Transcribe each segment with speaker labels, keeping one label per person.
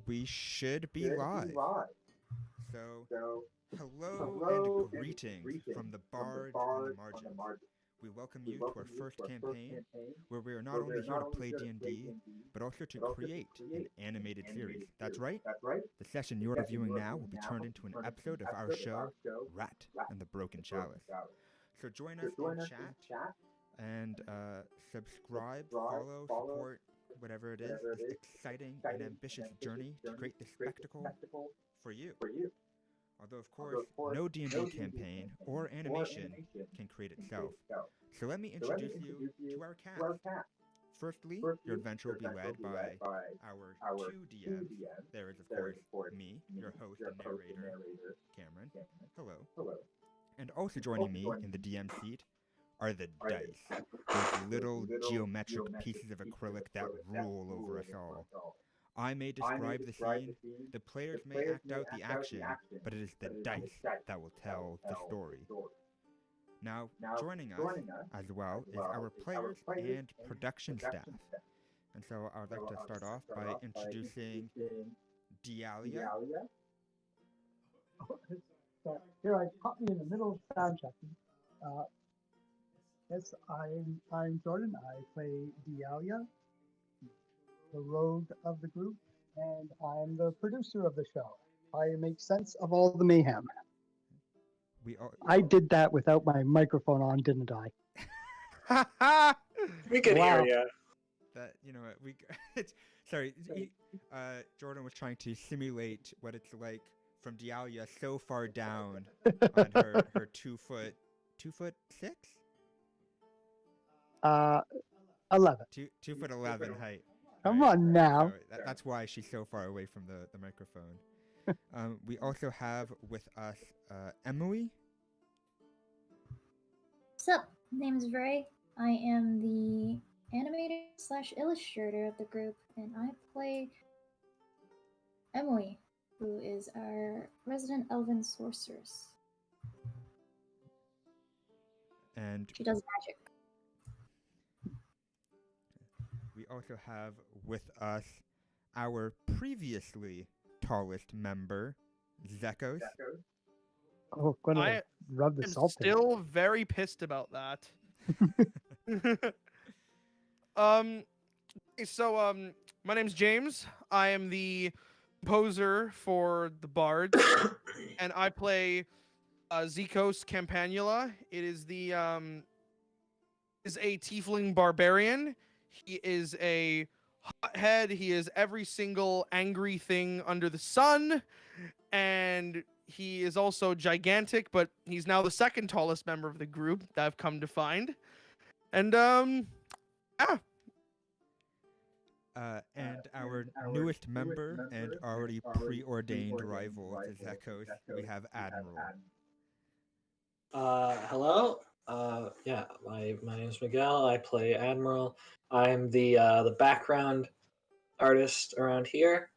Speaker 1: we should be live. So, hello and greetings from the Bards on the Margins. We welcome you to our first campaign, where we are not only here to play D&D, but also to create an animated series. That's right, the session you're viewing now will be turned into an episode of our show, Rat and the Broken Chalice. So join us in chat, and subscribe, follow, support, whatever it is, this exciting and ambitious journey to create this spectacle for you. Although, of course, no D&D campaign or animation can create itself. So let me introduce you to our cast. Firstly, your adventure will be led by our two DMs. There is, of course, me, your host and narrator, Cameron. Hello. And also joining me in the DM seat are the dice, those little geometric pieces of acrylic that rule over us all. I may describe the scene, the players may act out the action, but it is the dice that will tell the story. Now, joining us as well is our players and production staff. And so I would like to start off by introducing Dialia.
Speaker 2: Here, I caught me in the middle of sound checking. Yes, I'm Jordan. I play Dialia, the rogue of the group, and I'm the producer of the show. I make sense of all the mayhem. I did that without my microphone on, didn't I?
Speaker 3: We can hear you.
Speaker 1: That, you know what, sorry, Jordan was trying to simulate what it's like from Dialia so far down on her 2 foot 6?
Speaker 2: 11.
Speaker 1: 2 foot 11 height.
Speaker 2: Come on now.
Speaker 1: So that's why she's so far away from the microphone. We also have with us Emily.
Speaker 4: What's up? My name is Ray. I am the animator/illustrator of the group, and I play Emily, who is our resident elven sorceress.
Speaker 1: And
Speaker 4: she does magic.
Speaker 1: We also have with us our previously tallest member, Zekos.
Speaker 2: Oh, gonna rub the salt.
Speaker 5: I'm still very pissed about that. My name's James. I am the composer for the Bards, and I play Zekos Campanula. It is is a tiefling barbarian. He is a hothead. He is every single angry thing under the sun, and he is also gigantic, but he's now the second tallest member of the group that I've come to find. And
Speaker 1: and our newest member and already preordained rival to Zekos, we have Admiral.
Speaker 3: Hello. Yeah, my name's Miguel. I play Admiral. I'm the background artist around here.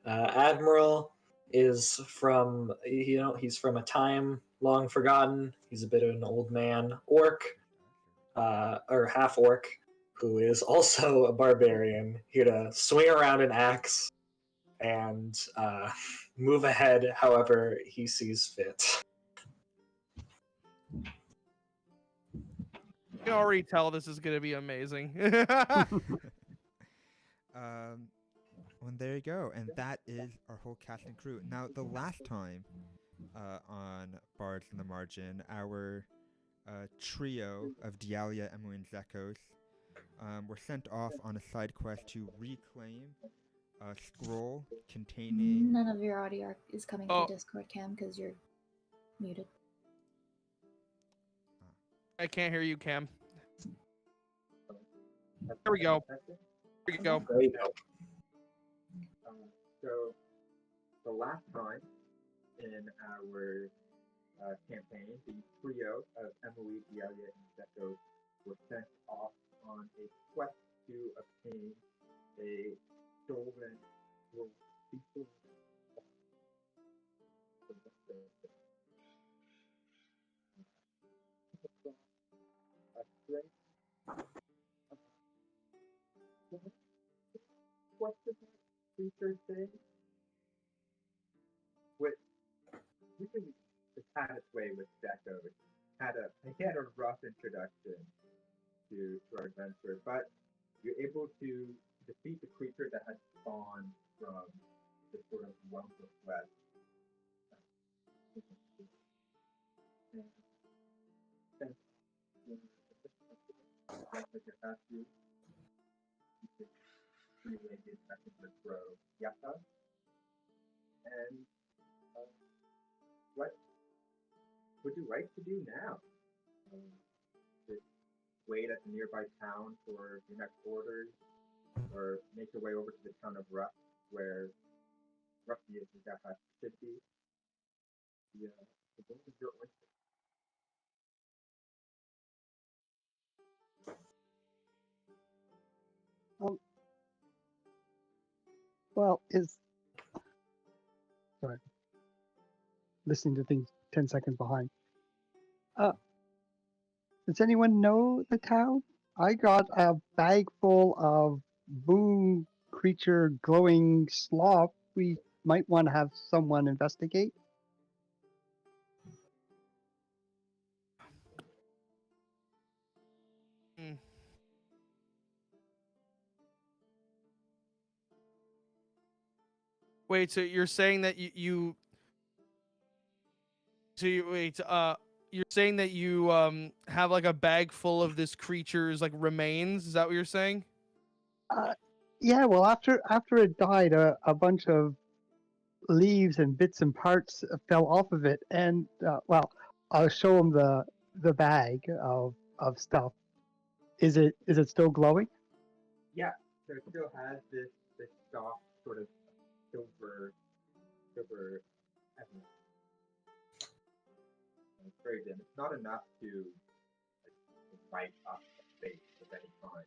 Speaker 3: Admiral is from he's from a time long forgotten. He's a bit of an old man orc, or half orc, who is also a barbarian, here to swing around an axe and move ahead however he sees fit.
Speaker 5: You can already tell this is going to be amazing.
Speaker 1: Well, there you go. And that is our whole cast and crew. Now, the last time on Bards in the Margin, our trio of Dialia, Emily, and Zekos were sent off on a side quest to reclaim a scroll containing...
Speaker 4: None of your audio is coming to Discord, Cam, because you're muted.
Speaker 5: I can't hear you, Cam. There we go. There you go.
Speaker 3: There you go.
Speaker 6: So, the last time in our campaign, the trio of Emily, Dialia, and Zekos were sent off on a quest to obtain a stolen world secret. What does that creature say? recently just had its way with Deco. He had a rough introduction to our adventure, but you're able to defeat the creature that had spawned from this sort of lump of flesh. And what would you like to do now? Just wait at the nearby town for your next orders, or make your way over to the town of Rush, where Rusty is exactly should be. The game is your oyster.
Speaker 2: Well, sorry, listening to things 10 seconds behind. Does anyone know the town? I got a bag full of boom creature glowing slop. We might want to have someone investigate.
Speaker 5: Wait, so you're saying that you're saying that you have like a bag full of this creature's like remains? Is that what you're saying?
Speaker 2: Yeah, well, after it died, a bunch of leaves and bits and parts fell off of it, and well, I'll show them the bag of stuff. Is it still glowing?
Speaker 6: Yeah, so it still has this soft sort of silver essence. It's very dim. It's not enough to light up a space of any kind,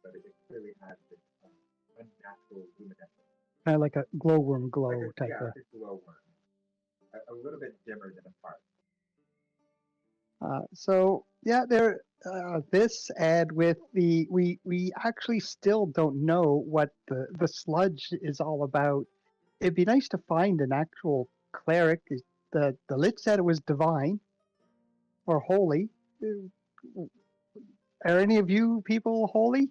Speaker 6: but it clearly has this unnatural luminescence.
Speaker 2: Kind of like a glowworm glow type
Speaker 6: Yeah,
Speaker 2: of.
Speaker 6: like a glowworm. A little bit dimmer than a spark.
Speaker 2: So yeah, there. This and with we actually still don't know what the sludge is all about. It'd be nice to find an actual cleric. The lich said it was divine or holy. Are any of you people holy?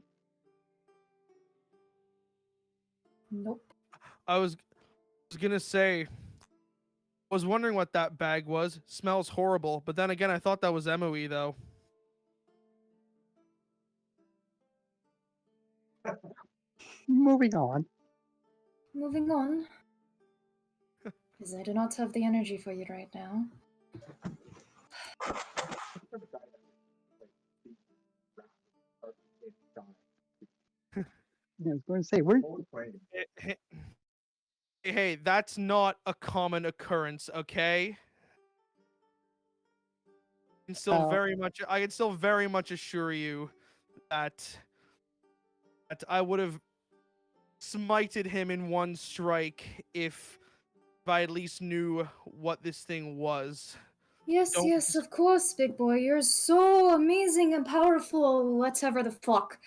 Speaker 4: Nope.
Speaker 5: I was gonna say, I was wondering what that bag was. Smells horrible, but then again, I thought that was Emily though.
Speaker 2: Moving on.
Speaker 4: Moving on. Because I do not have the energy for you right now.
Speaker 2: Yeah, I was going to say we're.
Speaker 5: Hey, that's not a common occurrence, okay? I can still very much assure you that I would have smited him in one strike if I at least knew what this thing was.
Speaker 4: Yes, yes, of course, big boy. You're so amazing and powerful. Whatever the fuck.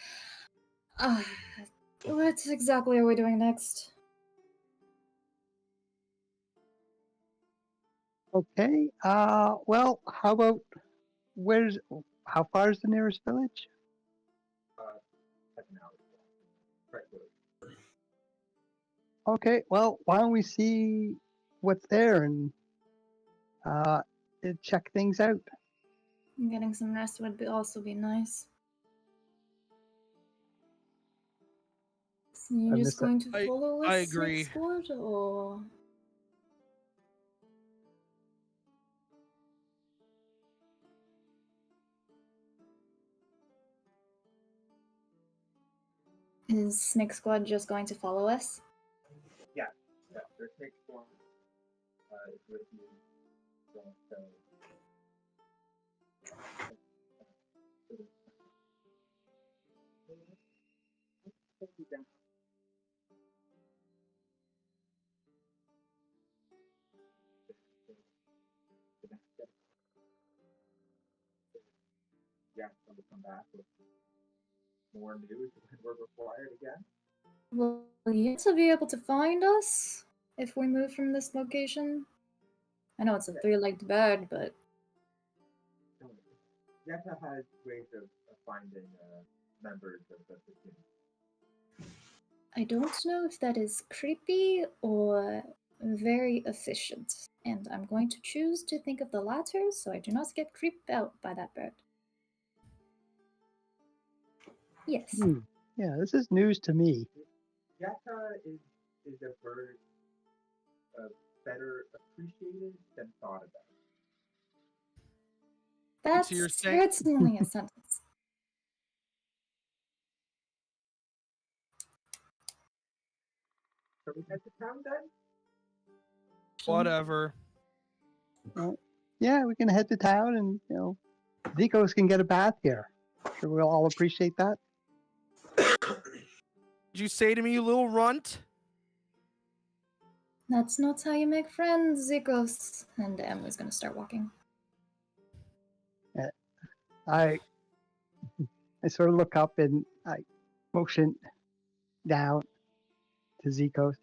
Speaker 4: What exactly are we doing next?
Speaker 2: Okay. Well, how about how far is the nearest village? Okay. Well, why don't we see what's there and check things out?
Speaker 4: Getting some rest would also be nice. So you're just going to follow us,
Speaker 5: I agree.
Speaker 4: Squad, or? Is Snake Squad just going to follow us?
Speaker 6: Yeah, their Snake Squad is with you. So, yeah, so we'll come back with more news when we're required again.
Speaker 4: Will you to be able to find us if we move from this location? I know it's a three-legged bird, but
Speaker 6: Yetta has ways of finding members of the team.
Speaker 4: I don't know if that is creepy or very efficient. And I'm going to choose to think of the latter so I do not get creeped out by that bird. Yes.
Speaker 2: Yeah, this is news to me.
Speaker 6: Yetta is a bird better appreciated than thought about.
Speaker 4: That's
Speaker 5: So you're saying-
Speaker 4: certainly a sentence.
Speaker 6: So we head to town then?
Speaker 5: Whatever.
Speaker 2: Yeah, we can head to town and, Zikos can get a bath here. Sure, we'll all appreciate that.
Speaker 5: Did you say to me, you little runt?
Speaker 4: That's not how you make friends, Zikos. And Emily's going to start walking.
Speaker 2: I sort of look up and I motion down to Zikos.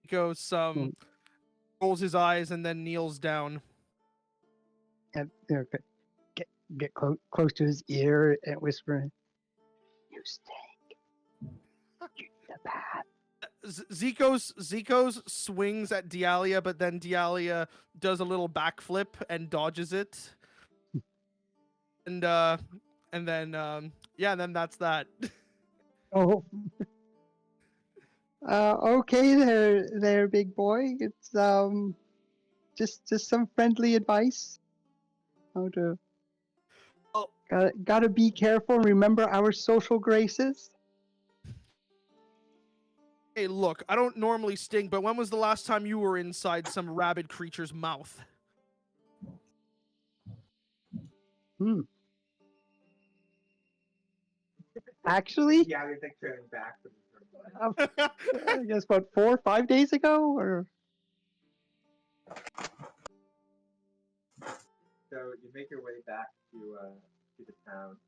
Speaker 5: He goes, rolls his eyes and then kneels down.
Speaker 2: And get close to his ear and whisper, "You stink. You need a bath."
Speaker 5: Zikos swings at Dialia, but then Dialia does a little backflip and dodges it. And then that's that.
Speaker 2: Oh. Okay there, big boy. It's just some friendly advice. How to gotta be careful. Remember our social graces.
Speaker 5: Hey, look, I don't normally stink, but when was the last time you were inside some rabid creature's mouth?
Speaker 2: Actually,
Speaker 6: Yeah, you're like trailing back from
Speaker 2: I guess what 4 or 5 days ago, or
Speaker 6: so you make your way back to the town.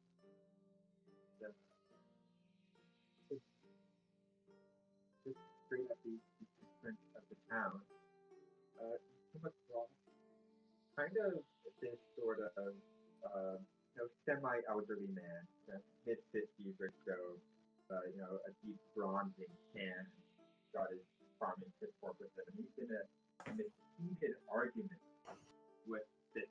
Speaker 6: Just straight at the entrance of the town. Come across kind of this sort of semi-elderly man, mid-50s or so. A deep bronzing tan. Got his farming pitchfork with him, and he's in a heated argument with this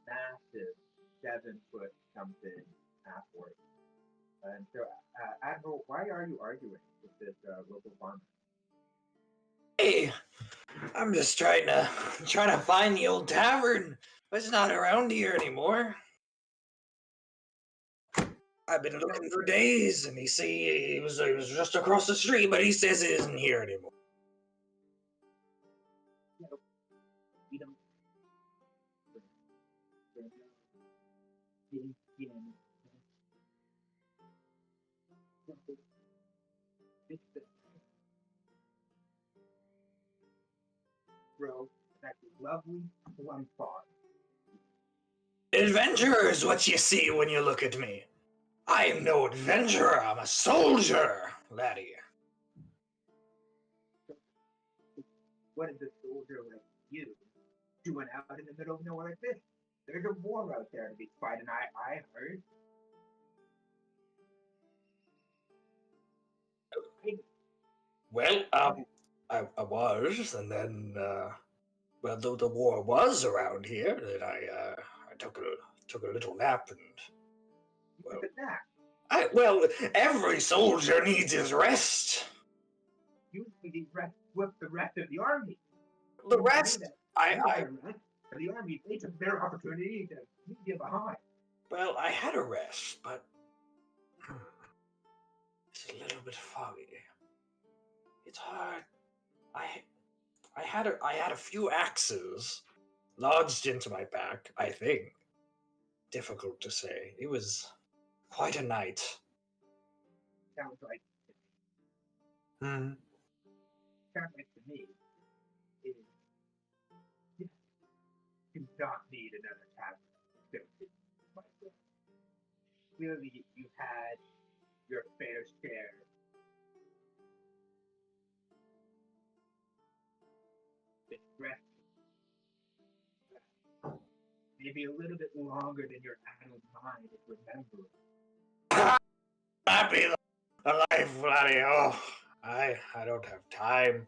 Speaker 6: massive 7-foot something half-orc. And so, Admiral, why are you arguing with this local farmer?
Speaker 3: Hey, I'm just trying to find the old tavern, but it's not around here anymore. I've been looking for days, and he was just across the street, but he says it isn't here anymore.
Speaker 6: We don't. Bro, that's lovely one thought.
Speaker 3: Adventurer is what you see when you look at me. I am no adventurer, I'm a soldier, laddie.
Speaker 6: What is a soldier like you doing out in the middle of nowhere like this? There's a war out there to be fighting, I heard.
Speaker 3: Well, I was, and then, the war was around here, then I took a little nap, and, well, every soldier needs his rest.
Speaker 6: You need rest with the rest of the army.
Speaker 3: The rest,
Speaker 6: The army, they took their opportunity to leave you behind.
Speaker 3: Well, I had a rest, but it's a little bit foggy. It's hard. I had a few axes lodged into my back, I think. Difficult to say. It was quite a night.
Speaker 6: Sounds like
Speaker 3: Hmm.
Speaker 6: Sounds like to me is you do not need another tavern. Clearly you've had your fair share. bit stressful. Maybe a little bit longer than your adult mind is remembering.
Speaker 3: Happy life, bloody. Oh, I don't have time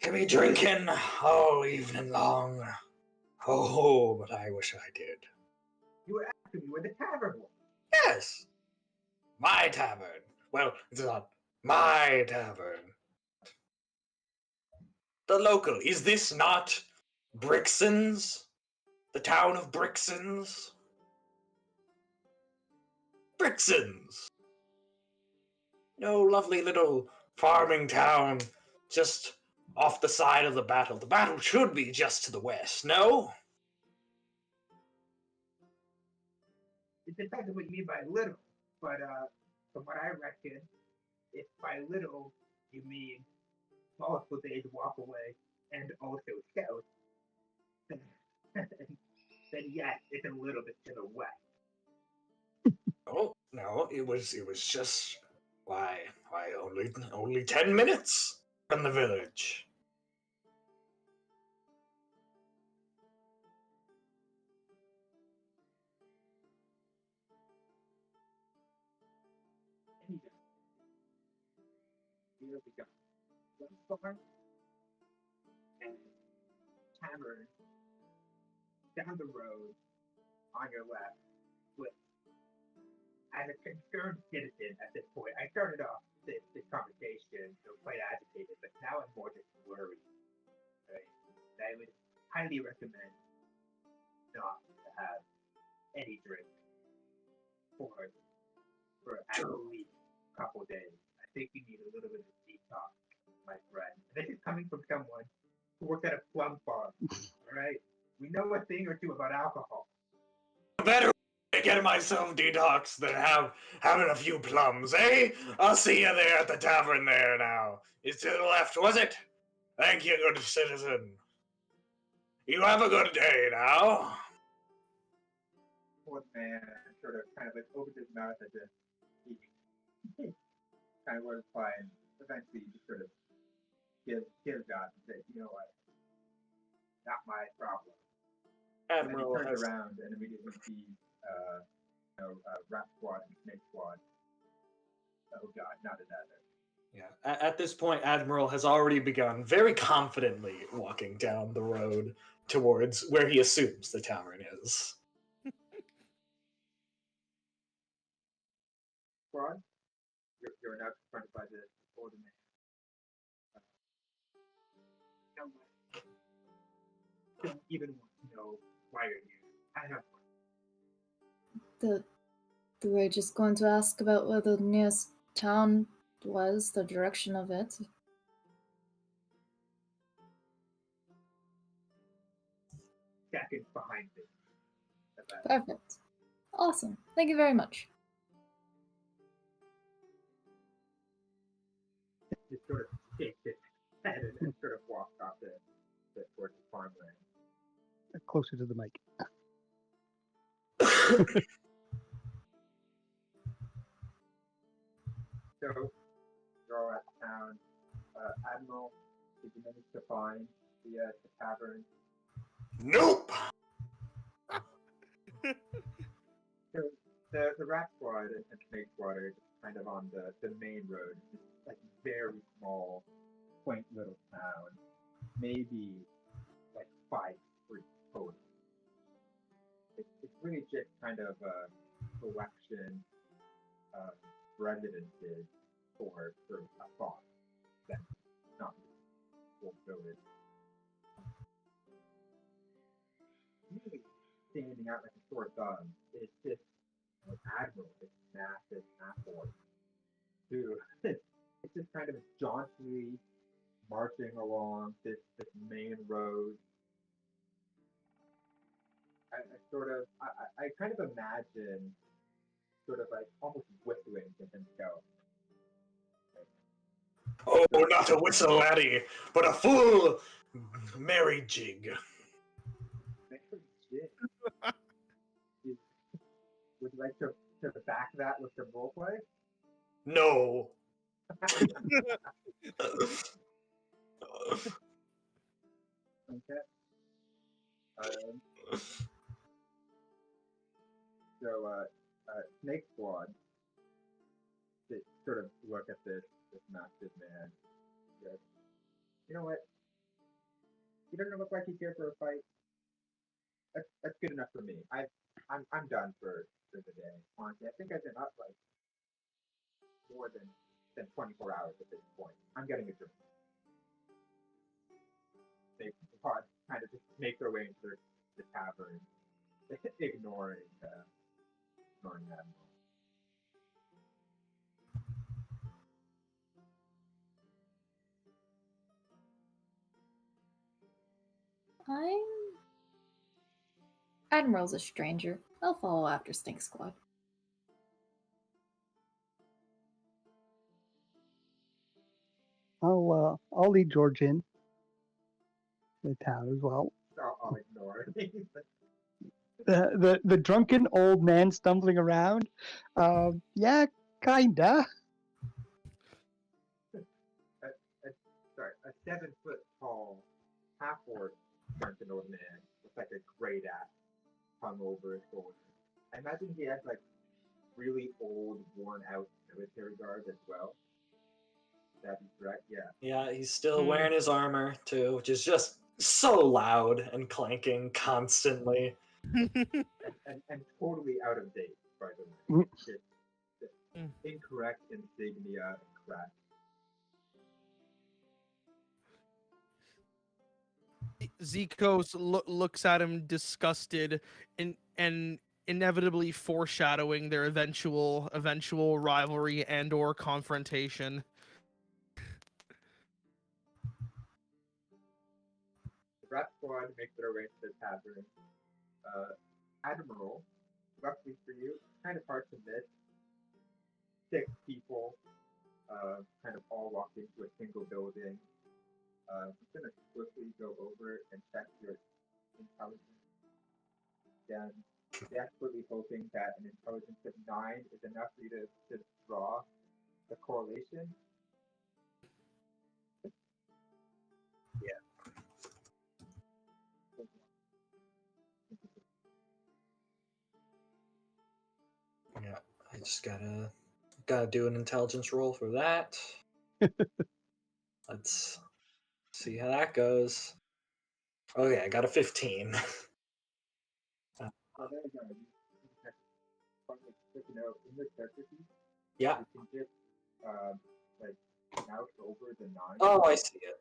Speaker 3: to be drinking all evening long. Oh, but I wish I did.
Speaker 6: You were asking me where the tavern was.
Speaker 3: Yes, my tavern. Well, it's not my tavern. The local. Is this not Brixton's? The town of Brixton's? Brixton's! No lovely little farming town just off the side of the battle. The battle should be just to the west, no?
Speaker 6: It depends on what you mean by little, but from what I reckon, if by little you mean multiple days walk away and also south, then yes, it's a little bit to the west.
Speaker 3: Oh no, it was just why only 10 minutes from the village.
Speaker 6: Here we go. One farm and tavern down the road on your left. With as a concerned citizen at this point, I started off this conversation quite agitated, but now I'm more just worried. Right? I would highly recommend not to have any drink for at least a couple days. I think you need a little bit of detox, my friend. This is coming from someone who worked at a plum farm. All right, we know a thing or two about alcohol.
Speaker 3: Better get myself detoxed than having a few plums, eh? I'll see you there at the tavern there now. It's to the left, was it? Thank you, good citizen. You have a good day now.
Speaker 6: One man sort of kind of like opens his mouth as if he kind of was fine. Eventually, he just sort of gives out and says, "You know what? Not my problem."
Speaker 3: Admiral
Speaker 6: and then he turns
Speaker 3: has...
Speaker 6: around and immediately sees, Rat Squad and Snake Squad. Oh God, not another.
Speaker 3: Yeah. At this point, Admiral has already begun very confidently walking down the road towards where he assumes the tavern is.
Speaker 6: Squad, you're now confronted by the older man. You know what? Don't even want to know why you're here. I have
Speaker 4: We're just going to ask about where the nearest town was, the direction of it.
Speaker 6: seconds behind it.
Speaker 4: Perfect. Awesome. Thank you very much.
Speaker 6: Just sort of shakes its head and sort of walks off towards the farmland.
Speaker 2: Closer to the mic.
Speaker 6: So, you're all at town. Admiral, did you manage to find the tavern?
Speaker 3: Nope!
Speaker 6: So, the Rat Squad and Snake Squad are just kind of on the main road. It's like very small, quaint little town. Maybe like 5 streets total. It's really just kind of a collection of residences for a farm. That's not full village. Really standing out like a sore thumb is this Admiral, this massive half-orc, who it's just kind of jauntily marching along this main road. I kind of imagine sort of like almost whistling to himself.
Speaker 3: Oh, not a whistle, laddie, but a full merry jig.
Speaker 6: Merry jig. Would you like to back that with some roleplay?
Speaker 3: No.
Speaker 6: Snake Squad to sort of look at this massive man. Goes, you know what? He doesn't look like he's here for a fight. That's good enough for me. I'm done for the day. Honestly, I think I've been up like more than 24 hours at this point. I'm getting a drink. They kind of just make their way into the tavern, ignoring that.
Speaker 4: Admiral's a stranger. I'll follow after Stink Squad.
Speaker 2: I'll lead George in the town as well.
Speaker 6: I'll ignore.
Speaker 2: The drunken old man stumbling around. Yeah, kinda.
Speaker 6: A 7-foot-tall half-orc drunken old man with like a great axe hung over his shoulder. I imagine he has like really old, worn-out military garb as well. That'd be correct, yeah.
Speaker 3: Yeah, he's still wearing his armor too, which is just so loud and clanking constantly.
Speaker 6: and totally out of date, by the way. Just incorrect insignia and crap.
Speaker 5: Zikos looks at him disgusted and inevitably foreshadowing their eventual rivalry and or confrontation.
Speaker 6: The rat squad makes their way to the tavern. Admiral, luckily for you, kind of hard to miss. 6 people, kind of all walked into a single building. I'm going to quickly go over and check your intelligence. Again, desperately hoping that an intelligence of 9 is enough for you to draw the correlation. Yeah.
Speaker 3: Yeah, I just gotta do an intelligence roll for that. Let's see how that goes. Okay, I got a 15.
Speaker 6: There you go. In the character sheet,
Speaker 3: Yeah.
Speaker 6: you can just like mouse over the 9.
Speaker 3: Oh, I see it.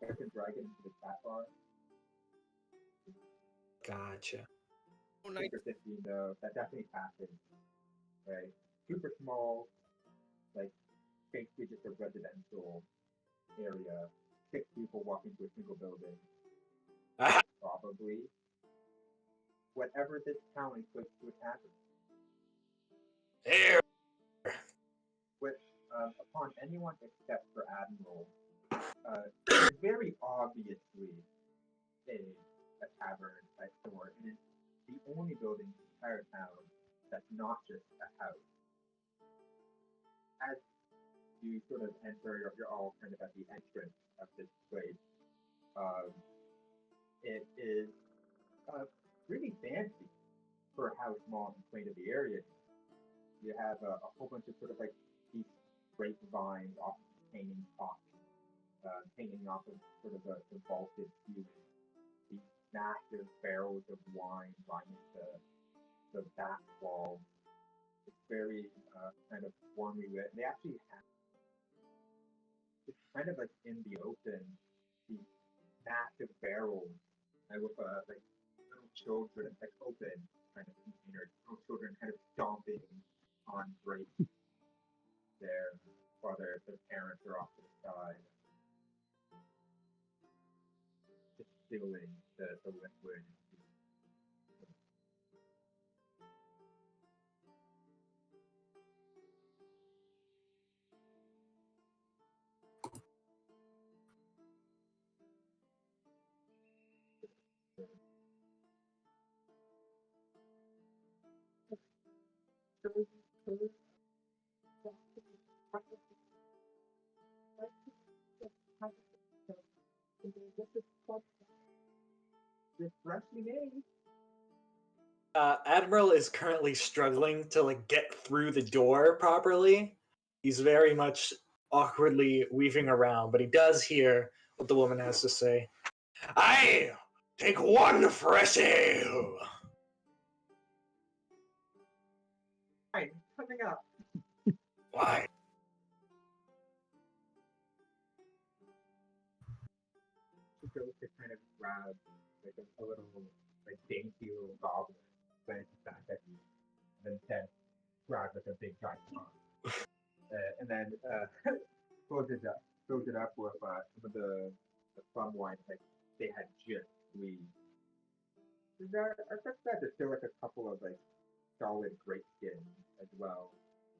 Speaker 6: I can drag it into the chat bar.
Speaker 3: Gotcha.
Speaker 5: Oh, nice.
Speaker 6: 15 though, that definitely happens. Right? Super small, like basically just a residential area. 6 people walking to a single building. Probably whatever this town equates to a tavern.
Speaker 3: Here.
Speaker 6: Which, upon anyone except for Admiral, very obviously a tavern type store. It is the only building in the entire town that's not just a house. As you sort of enter, you're all kind of at the entrance of this place. It is really fancy for how small and quaint of the area. You have a whole bunch of sort of like these grapevines off of hanging tops, hanging off of sort of the vaulted ceiling. These massive barrels of wine lining the back wall. It's very kind of warmly lit. They actually have, it's kind of like in the open, these massive barrels with like little children, like open kind of containers, little children kind of stomping on grapes there while their parents are off to the side, distilling the liquid. freshly made.
Speaker 3: Admiral is currently struggling to like get through the door properly. He's very much awkwardly weaving around, but he does hear what the woman has to say. I take one fresh ale.
Speaker 6: Fine, coming up.
Speaker 3: Why?
Speaker 6: She goes to kind of grab like a little like dainty little goblet, then it's back at you, and then Ted grabs like a big giant pond, and then fills it up with some of the plum wine like they had just squeezed. I expect that there's still like a couple of like solid grape skins as well,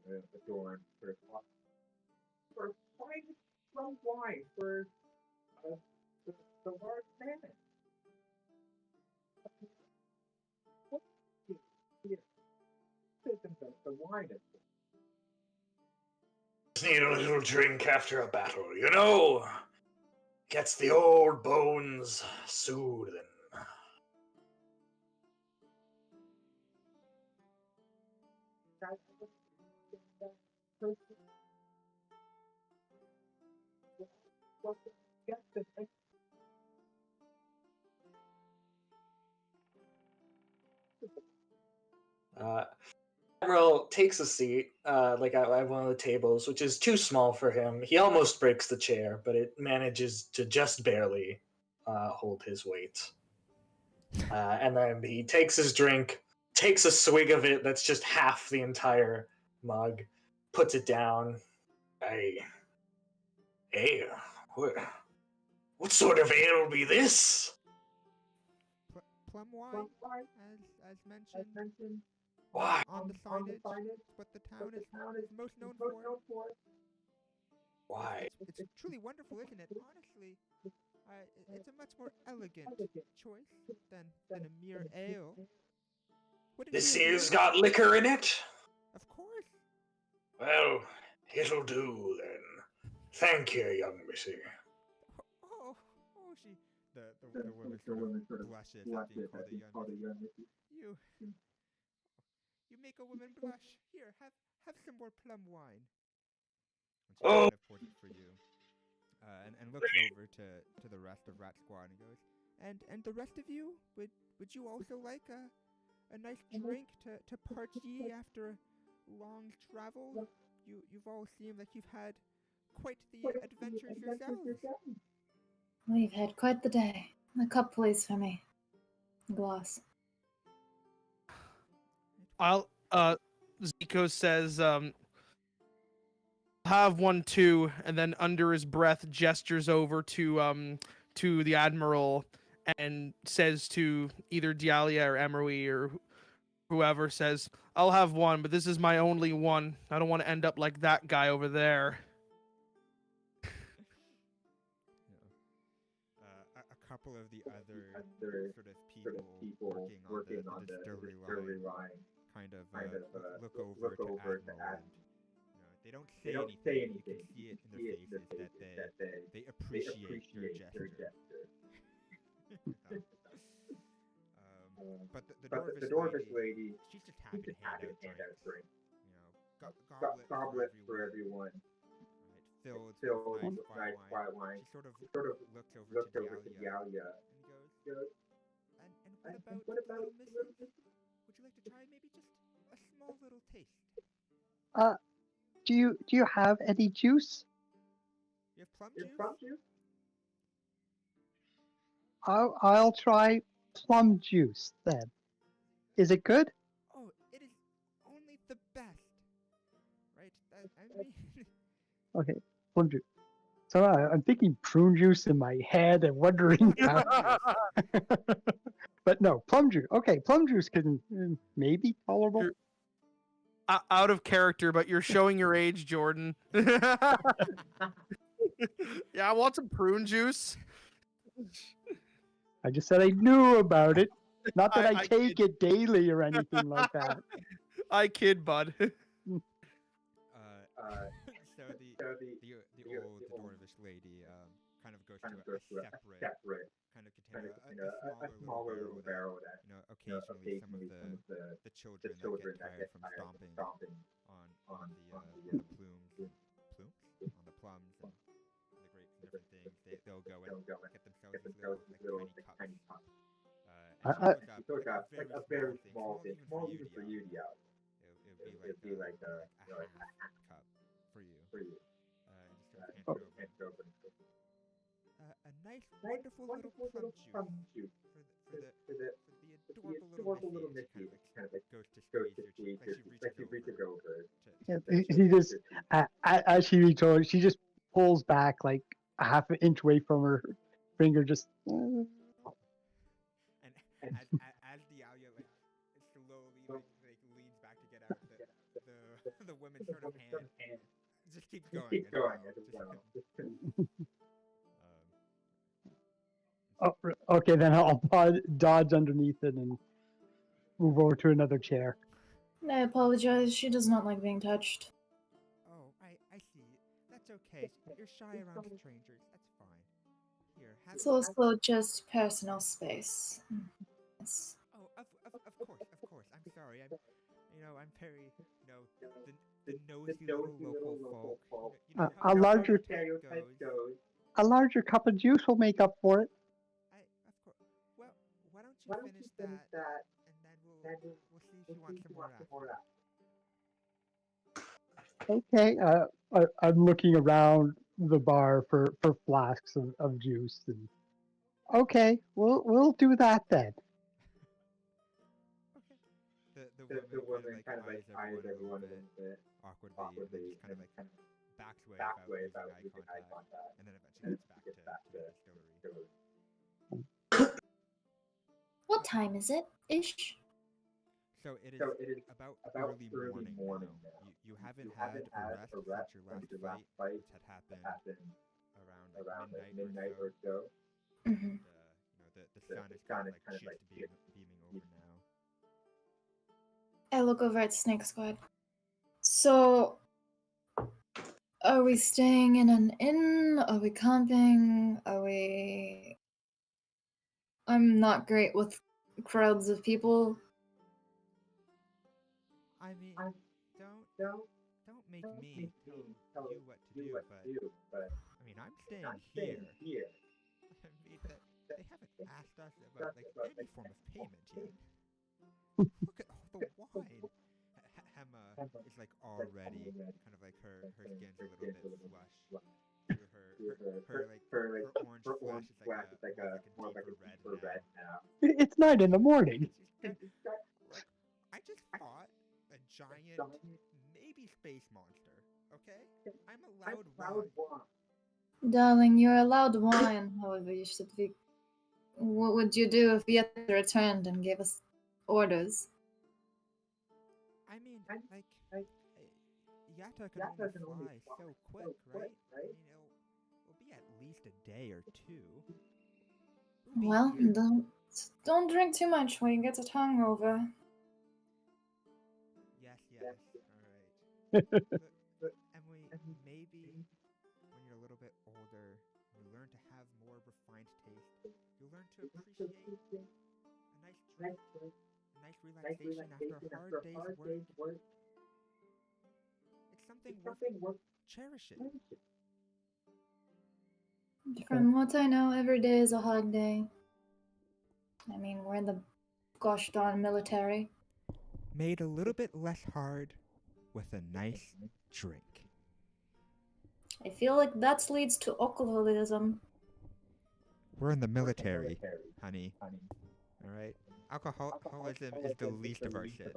Speaker 6: adorned for fine plum wine for the large man. What the wine is?
Speaker 3: Just need a little drink after a battle, you know? Gets the old bones soothing. Admiral takes a seat, like at one of the tables, which is too small for him. He almost breaks the chair, but it manages to just barely hold his weight. And then he takes his drink, takes a swig of it that's just half the entire mug, puts it down. Hey, what sort of ale be this?
Speaker 1: Plum wine, as mentioned.
Speaker 3: Why?
Speaker 1: On the signage, what the town is most known for.
Speaker 3: Why?
Speaker 1: It's truly wonderful, isn't it? Honestly, it's a much more elegant choice than a mere ale.
Speaker 3: This here's got liquor in it?
Speaker 1: Of course.
Speaker 3: Well, it'll do then. Thank you, young missy.
Speaker 1: Oh, she. The woman sort of blushes at being called a young missy. You make a woman blush. Here, have some more plum wine. And she kind of pours it for you, and looks over to the rest of Rat Squad and goes, and the rest of you, would you also like a nice drink to parch ye after a long travel? You've all seemed like you've had quite the adventures yourselves.
Speaker 4: We've had quite the day. A cup, please, for me. A glass.
Speaker 5: Zico says, have one too, and then under his breath gestures over to the Admiral and says to either Dialia or Emery or whoever, says, I'll have one, but this is my only one. I don't want to end up like that guy over there.
Speaker 1: A couple of the other sort of people working on the distillery line kind of look over to Admiral. They don't say anything. You can see it in their faces that they appreciate your gesture. But the dwarvish lady, she's just happy to hand out drinks. Goblets for everyone. Filled with nice white wine. She sort of looks over to Dialia and goes, and what about little missus? Would you like to try maybe just a small little taste?
Speaker 2: Do you have any juice?
Speaker 1: You have plum juice?
Speaker 2: I'll try plum juice then. Is it good?
Speaker 1: Oh, it is only the best. Right? I mean...
Speaker 2: Okay, plum juice. So I'm thinking prune juice in my head and wondering how. But no, plum juice. Okay, plum juice can maybe tolerable.
Speaker 5: You're out of character, but you're showing your age, Jordan. Yeah, I want some prune juice.
Speaker 2: I just said I knew about it. Not that I take it daily or anything like that.
Speaker 5: I kid, bud.
Speaker 1: So the dwarvish lady kind of goes to a separate kind of container, a smaller little barrel that occasionally some of the children that get tired from stomping on the plumes on the plums and the grapes and different things, they'll go and get themselves these little like tiny cups. And she goes up like a very small thing, small even for you, Dial. It would be like a half cup for you. And just sort of hand it over. A nice, wonderful little plum juice for the adorable little Missy. Kind of like goes to squeeze your cheek, like she reaches over.
Speaker 2: He just, as she reaches over, she just pulls back like a half an inch away from her finger, just.
Speaker 1: And as the Alia like slowly like leans back to get out the woman's sort of hand, just keeps going as well.
Speaker 2: Oh, okay, then I'll dodge underneath it and move over to another chair.
Speaker 4: I apologize. She does not like being touched.
Speaker 1: Oh, I see. That's okay. You're shy around strangers. That's fine. Here, have
Speaker 4: It's also just personal space. Yes.
Speaker 1: Oh, of course. I'm sorry. I'm very, the nosy little local folk.
Speaker 2: A larger
Speaker 1: stereotype goes.
Speaker 2: A larger cup of juice will make up for it.
Speaker 1: Of course. Well, why don't you finish that, and then we'll see if you want some more after.
Speaker 2: Okay. I'm looking around the bar for flasks of juice, and okay, we'll do that then.
Speaker 1: Okay. The woman kind of like eyes everyone a little bit awkwardly, and then just kind of backs away without using eye contact, and then eventually gets back to the distillery.
Speaker 4: What time is it, ish?
Speaker 1: So it is about early morning now. You haven't had a rest since your last fight, which had happened around midnight or so.
Speaker 4: Mm-hmm.
Speaker 1: The sun is kind of like beaming over now.
Speaker 4: I look over at Snake Squad. So, are we staying in an inn? Are we camping? I'm not great with crowds of people.
Speaker 1: I mean, don't make me tell you what to do, but I mean, I'm staying here. I mean, they haven't asked us about like any form of payment yet. Look at all the wine. Hema is like already kind of like her skin's a little bit flush. Her orange flesh is like a more like a deeper red now.
Speaker 2: It's 9 in the morning.
Speaker 1: I just fought a giant, maybe space monster. Okay, I'm allowed wine.
Speaker 4: Darling, you're allowed wine. However, you should be. What would you do if Yetta returned and gave us orders?
Speaker 1: I mean, like Yatta can only fly so quick, right? I mean, it'll be at least a day or two.
Speaker 4: Well, don't drink too much when you get a hangover.
Speaker 1: Yes, all right. Look, Emily, maybe when you're a little bit older, you learn to have more refined taste. You'll learn to appreciate a nice drink, a nice relaxation after a hard day's work. It's something worth cherishing.
Speaker 4: From what I know, every day is a hard day. I mean, we're in the gosh darn military.
Speaker 1: Made a little bit less hard with a nice drink.
Speaker 4: I feel like that leads to alcoholism.
Speaker 1: We're in the military, honey. All right? Alcoholism is the least of our shit.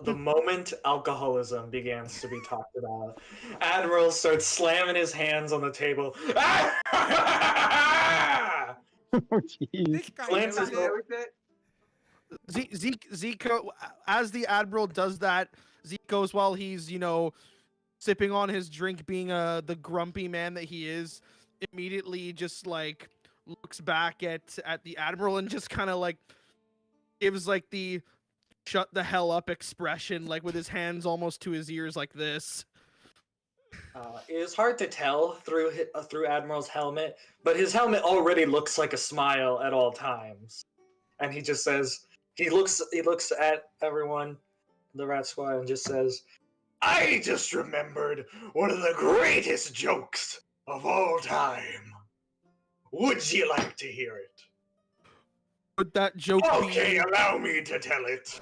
Speaker 3: The moment alcoholism begins to be talked about, Admiral starts slamming his hands on the table.
Speaker 2: Oh, jeez.
Speaker 1: This guy
Speaker 3: Glances
Speaker 1: knows it.
Speaker 5: Zico, as the Admiral does that, Zico's, while he's, sipping on his drink, being the grumpy man that he is, immediately just like looks back at the Admiral and just kind of like gives like the shut the hell up expression, like with his hands almost to his ears like this.
Speaker 3: It is hard to tell through through Admiral's helmet, but his helmet already looks like a smile at all times. And he just says, he looks at everyone, the Rat Squad, and just says, "I just remembered one of the greatest jokes of all time. Would you like to hear it?"
Speaker 5: Would that joke
Speaker 3: Okay,
Speaker 5: be...
Speaker 3: allow me to tell it.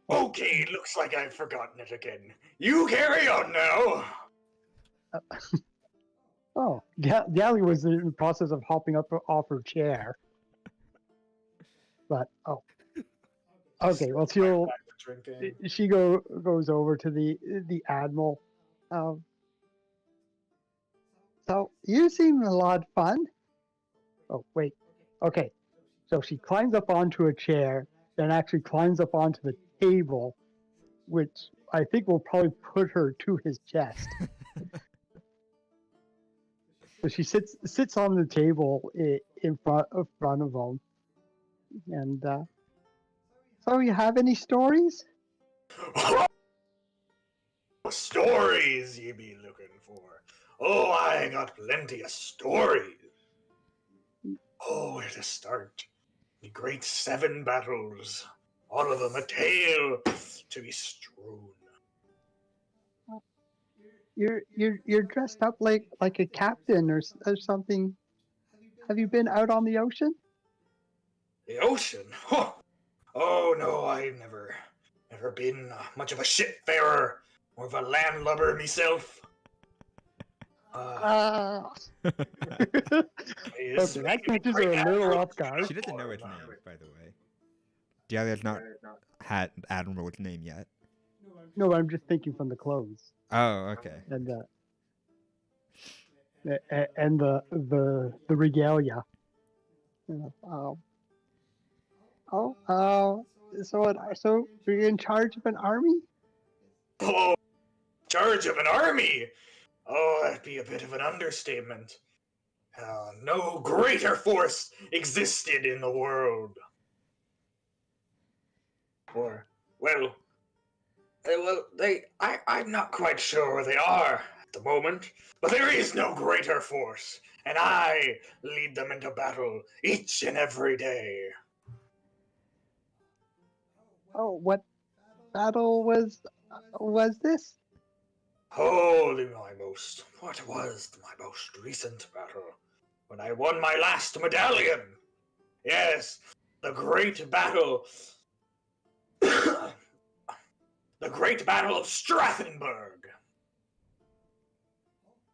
Speaker 3: Okay, looks like I've forgotten it again. You carry on now.
Speaker 2: Oh, Gally was in the process of hopping up off her chair. But, okay, well, she goes over to the Admiral. So, you seem a lot of fun. Oh, wait. Okay. So she climbs up onto a chair, then actually climbs up onto the table, which I think will probably put her to his chest. So she sits on the table in front of him. And so you have any stories?
Speaker 3: Stories ye be looking for. Oh, I got plenty of stories. Oh, where to start? The great 7 battles, all of them a tale to be strewn.
Speaker 2: You're dressed up like a captain or something. Have you been out on the ocean?
Speaker 3: The ocean? Huh. Oh no, I've never been much of a shipfarer, more of a landlubber myself.
Speaker 2: Okay, that catches her a little off guard.
Speaker 1: She doesn't know his name, by the way. Dahlia's not had Admiral's name yet.
Speaker 2: No, I'm just thinking from the clothes.
Speaker 1: Oh, okay.
Speaker 2: And the regalia. So you're in charge of an army?
Speaker 3: Oh, charge of an army? Oh, that'd be a bit of an understatement. No greater force existed in the world. Or, I'm not quite sure where they are at the moment, but there is no greater force, and I lead them into battle each and every day.
Speaker 2: Oh, what battle was this?
Speaker 3: Oh, what was my most recent battle? When I won my last medallion. Yes, the great battle. The great battle of Strathenberg.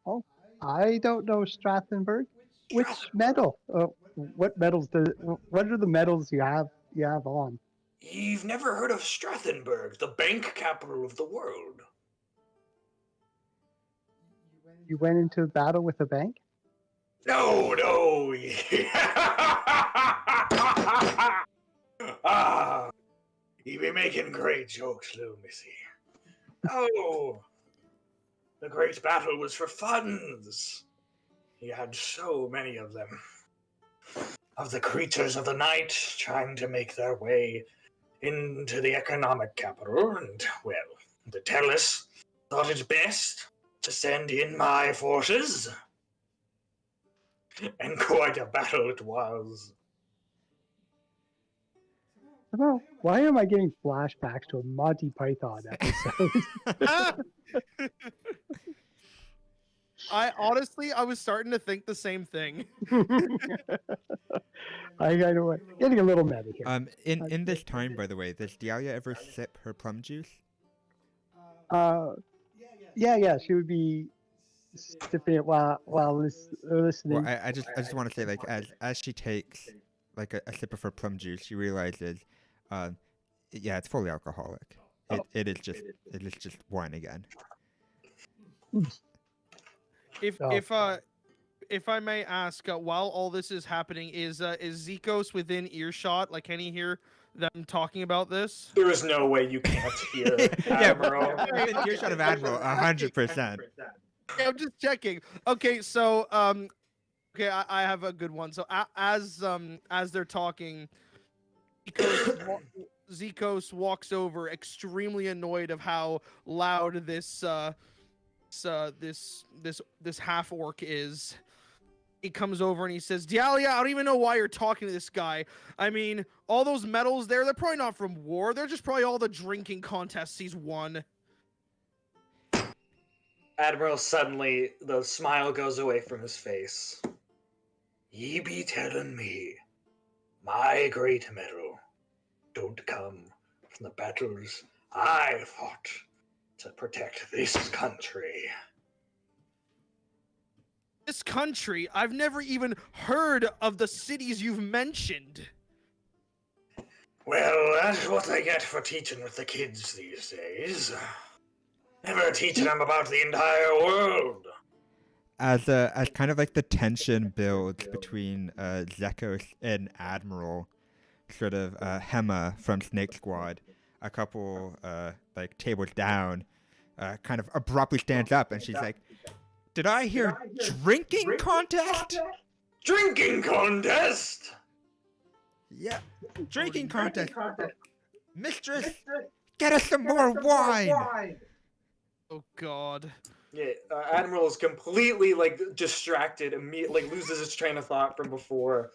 Speaker 2: Oh, I don't know Strathenberg. Which medal? What are the medals you have on?
Speaker 3: You've never heard of Strathenberg, the bank capital of the world?
Speaker 2: You went into battle with a bank?
Speaker 3: No. You be making great jokes, Lou, missy. Oh, the great battle was for funds. He had so many of them. Of the creatures of the night trying to make their way into the economic capital, and, well, the Tellus thought it best to send in my forces. And quite a battle it was.
Speaker 2: Well, why am I getting flashbacks to a Monty Python episode?
Speaker 5: I was starting to think the same thing.
Speaker 2: I know getting a little meta here.
Speaker 1: In this time, by the way, does Dahlia ever sip her plum juice?
Speaker 2: Yeah, she would be sipping it while listening.
Speaker 1: Well, I just want to say, like, as she takes like a sip of her plum juice, she realizes, yeah, it's fully alcoholic. It is just wine again.
Speaker 5: If I may ask, while all this is happening, is Zikos within earshot? Like, can he hear them talking about this?
Speaker 3: There is no way you can't hear Admiral.
Speaker 1: Within earshot of Admiral, 100%.
Speaker 5: I'm just checking. Okay, so okay, I have a good one. So as they're talking, Zikos walks over, extremely annoyed of how loud this half-orc is. He comes over and he says, Dialia, I don't even know why you're talking to this guy. I mean, all those medals there, they're probably not from war. They're just probably all the drinking contests he's won.
Speaker 3: Admiral, suddenly, the smile goes away from his face. Ye be telling me, my great medal don't come from the battles I fought to protect this country.
Speaker 5: This country? I've never even heard of the cities you've mentioned.
Speaker 3: Well, that's what I get for teaching with the kids these days. Never teaching them about the entire world.
Speaker 1: As kind of like the tension builds between Zekos and Admiral, sort of Hema from Snake Squad, a couple like tables down, kind of abruptly stands up and she's like, "Did I hear drinking contest?
Speaker 3: Drinking contest?
Speaker 1: Yeah, drinking contest. Mistress, get us some more wine."
Speaker 5: Oh God.
Speaker 3: Yeah, Admiral is completely like distracted, immediately loses his train of thought from before.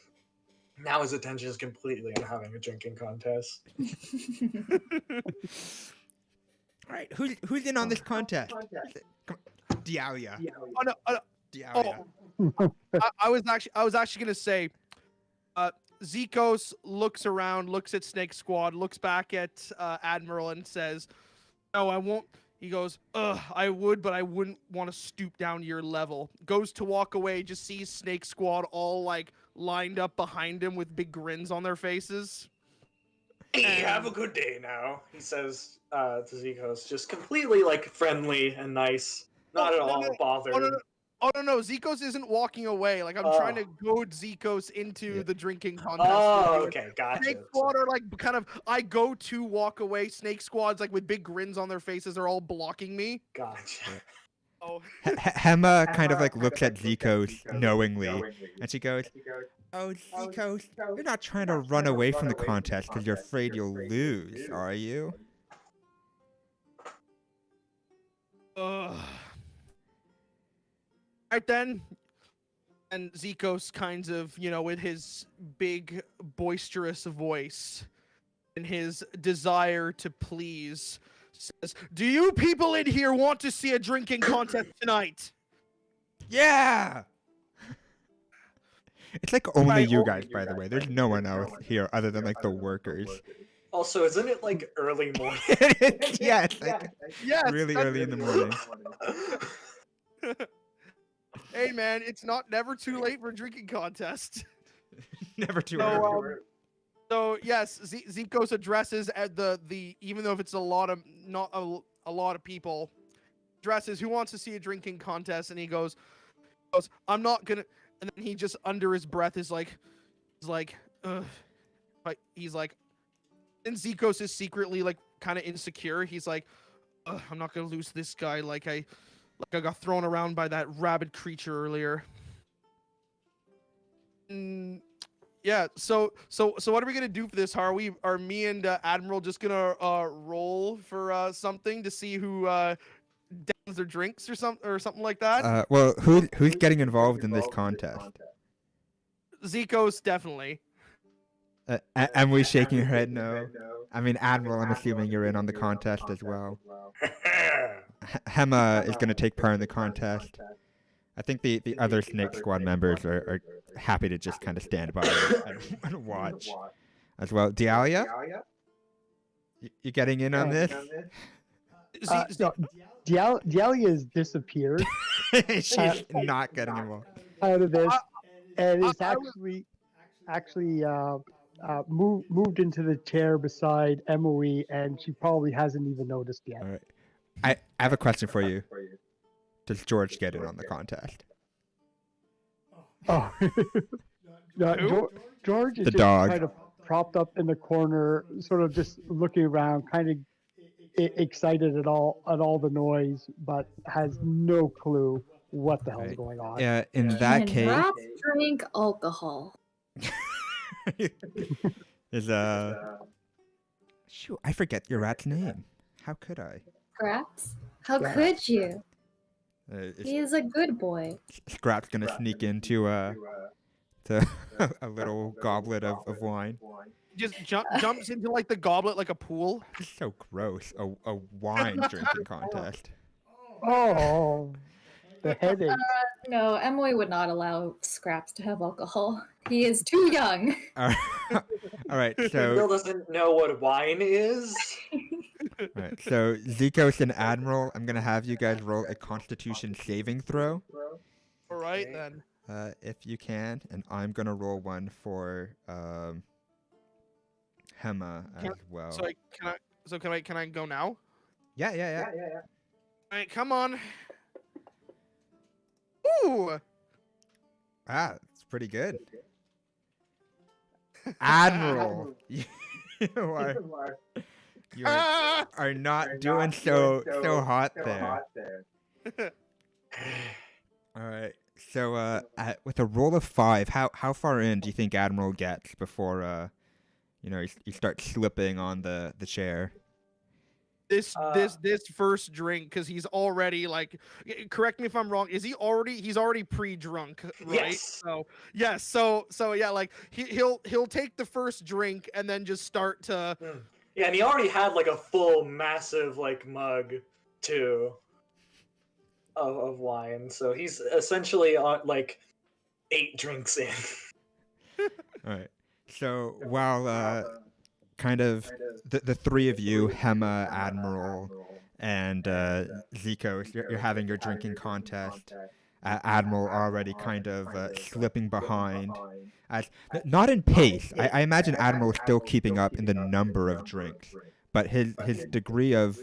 Speaker 3: Now his attention is completely on having a drinking contest.
Speaker 1: All right, who's in on this contest? Dialia.
Speaker 5: Oh no.
Speaker 1: Dialia.
Speaker 5: I was actually gonna say, Zikos looks around, looks at Snake Squad, looks back at Admiral, and says, "No, I won't." He goes, "Ugh, I would, but I wouldn't want to stoop down to your level." Goes to walk away, just sees Snake Squad all like lined up behind him with big grins on their faces.
Speaker 3: Hey, have a good day now, he says to Zikos, just completely like friendly and nice, not at all bothered.
Speaker 5: Oh no, Zikos isn't walking away. Like I'm trying to goad Zikos into the drinking contest.
Speaker 3: Oh, okay, gotcha.
Speaker 5: Snake Squad are like kind of, I go to walk away. Snake Squad's like with big grins on their faces. They're all blocking me.
Speaker 3: Gotcha.
Speaker 5: Oh.
Speaker 1: Hema kind of like looks at Zikos knowingly, and she goes, "Oh, Zikos, you're not trying to run away from the contest because you're afraid you'll lose, are you?"
Speaker 5: Ugh. Right then, and Zikos kinds of, with his big boisterous voice and his desire to please, says, "Do you people in here want to see a drinking contest tonight?"
Speaker 1: Yeah! It's like only you guys, by the way. There's no one else here other than like the workers.
Speaker 3: Also, isn't it like early morning?
Speaker 1: Yeah, it's like really early in the morning.
Speaker 5: Hey man, it's never too late for a drinking contest.
Speaker 1: Never too early.
Speaker 5: So yes, Zikos addresses at the even though if it's not a lot of people, addresses who wants to see a drinking contest, and he goes, "I'm not gonna," and then he just under his breath is like, ugh. But he's like, and Zikos is secretly like kind of insecure. He's like, "I'm not gonna lose this guy like I got thrown around by that rabid creature earlier." Yeah. So what are we gonna do for this? Are me and Admiral just gonna roll for something to see who downs their drinks or something like that?
Speaker 1: Well, who's getting involved in this contest?
Speaker 5: Zikos definitely.
Speaker 1: And we shaking her head no. I mean, Admiral, I'm assuming you're in on the contest as well. Hema is going to take part in the contest. I think the other Snake Squad members are happy to just kind of stand by and watch as well. Dialia? You getting in on this?
Speaker 2: Dialia has disappeared.
Speaker 1: She's not getting involved.
Speaker 2: Out of this, and is actually moved into the chair beside Emily, and she probably hasn't even noticed yet.
Speaker 1: All right. I have a question for you. Does George get in on the contest?
Speaker 2: Oh, no, George is
Speaker 1: the
Speaker 2: just
Speaker 1: dog.
Speaker 2: kind of propped up in the corner, sort of just looking around, kind of excited at all the noise, but has no clue what the hell's going on.
Speaker 1: Yeah, in that case,
Speaker 4: rats drink alcohol.
Speaker 1: is Shoot, I forget your rat's name. How could I?
Speaker 4: Scraps? How
Speaker 2: Yeah.
Speaker 4: could you?
Speaker 1: Is
Speaker 4: He is a good boy.
Speaker 1: Scrap's gonna sneak into to a little goblet of wine.
Speaker 5: Just jumps into like the goblet like a pool.
Speaker 1: So gross. A wine drinking contest.
Speaker 2: Oh, the headache.
Speaker 4: No, Emily would not allow Scraps to have alcohol. He is too young.
Speaker 1: All right,
Speaker 3: Bill
Speaker 1: so
Speaker 3: doesn't know what wine is.
Speaker 1: Zikos and Admiral, I'm gonna have you guys roll a Constitution saving throw,
Speaker 5: All right
Speaker 3: Okay.
Speaker 5: then.
Speaker 1: if you can, and I'm gonna roll one for Hema as well.
Speaker 5: So can I go now?
Speaker 1: Yeah.
Speaker 5: All right, come on. Ooh.
Speaker 1: Ah, it's pretty good. Admiral, you are not doing so hot there. All right. So with a roll of 5, how far in do you think Admiral gets before you start slipping on the chair?
Speaker 5: This first drink, because he's already like, correct me if I'm wrong, he's already pre-drunk, right?
Speaker 3: Yes.
Speaker 5: So yeah, like he'll take the first drink and then just start to
Speaker 3: Yeah, and he already had like a full massive like mug too of wine, so he's essentially on like 8 drinks in.
Speaker 1: All right. So while kind of the three of you, Hema, Admiral, and Zikos, you're having your drinking contest. Admiral already kind of slipping behind. Not in pace. I imagine Admiral is still keeping up in the number of drinks, but his degree of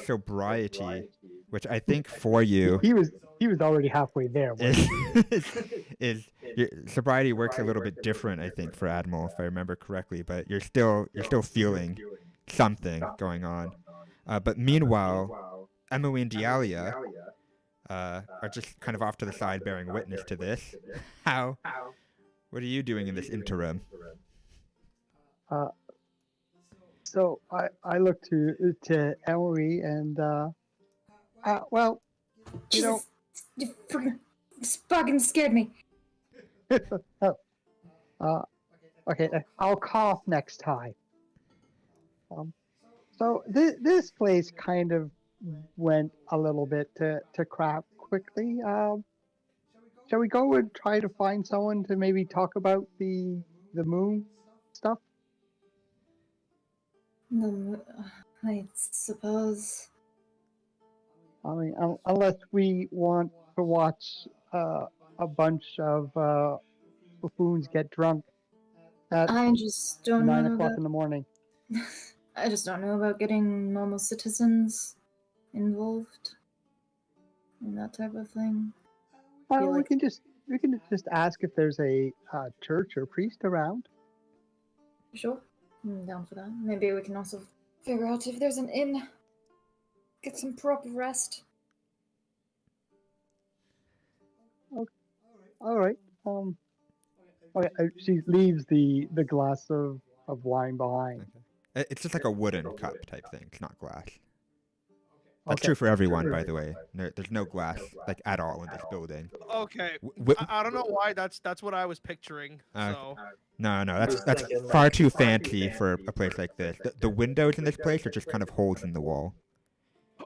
Speaker 1: sobriety, which I think for you
Speaker 2: He was already halfway there.
Speaker 1: is sobriety works a little bit different, I think, for Admiral, if I remember correctly. But you're still feeling something going on. But meanwhile, Emily and Dialia are just kind of off to the side, bearing witness to this. What are you doing in this interim?
Speaker 2: So I look to Emily and well, you know.
Speaker 4: Jesus, you fucking scared me.
Speaker 2: Okay, I'll cough next time. So this place kind of went a little bit to crap quickly. Shall we go and try to find someone to maybe talk about the moon stuff?
Speaker 4: I suppose.
Speaker 2: I mean, unless we want to watch a bunch of buffoons get drunk at
Speaker 4: I just don't
Speaker 2: 9
Speaker 4: know
Speaker 2: o'clock
Speaker 4: about,
Speaker 2: in the morning.
Speaker 4: I just don't know about getting normal citizens involved in that type of thing.
Speaker 2: Well, we
Speaker 4: like-
Speaker 2: can just ask if there's a church or priest around.
Speaker 4: Sure, I'm down for that. Maybe we can also figure out if there's an inn. Get some proper rest.
Speaker 2: All right. Okay. She leaves the glass of wine behind.
Speaker 1: It's just like a wooden cup type thing. It's not glass. That's
Speaker 2: Okay.
Speaker 1: true for everyone, by the way. There's no glass like at all in this building.
Speaker 5: okay.
Speaker 1: W-
Speaker 5: I don't know why that's what I was picturing. So
Speaker 1: No,
Speaker 3: was
Speaker 1: that's
Speaker 3: thinking,
Speaker 1: far
Speaker 3: like,
Speaker 1: too fancy for a place like this. The windows in this place are just kind of holes in the wall.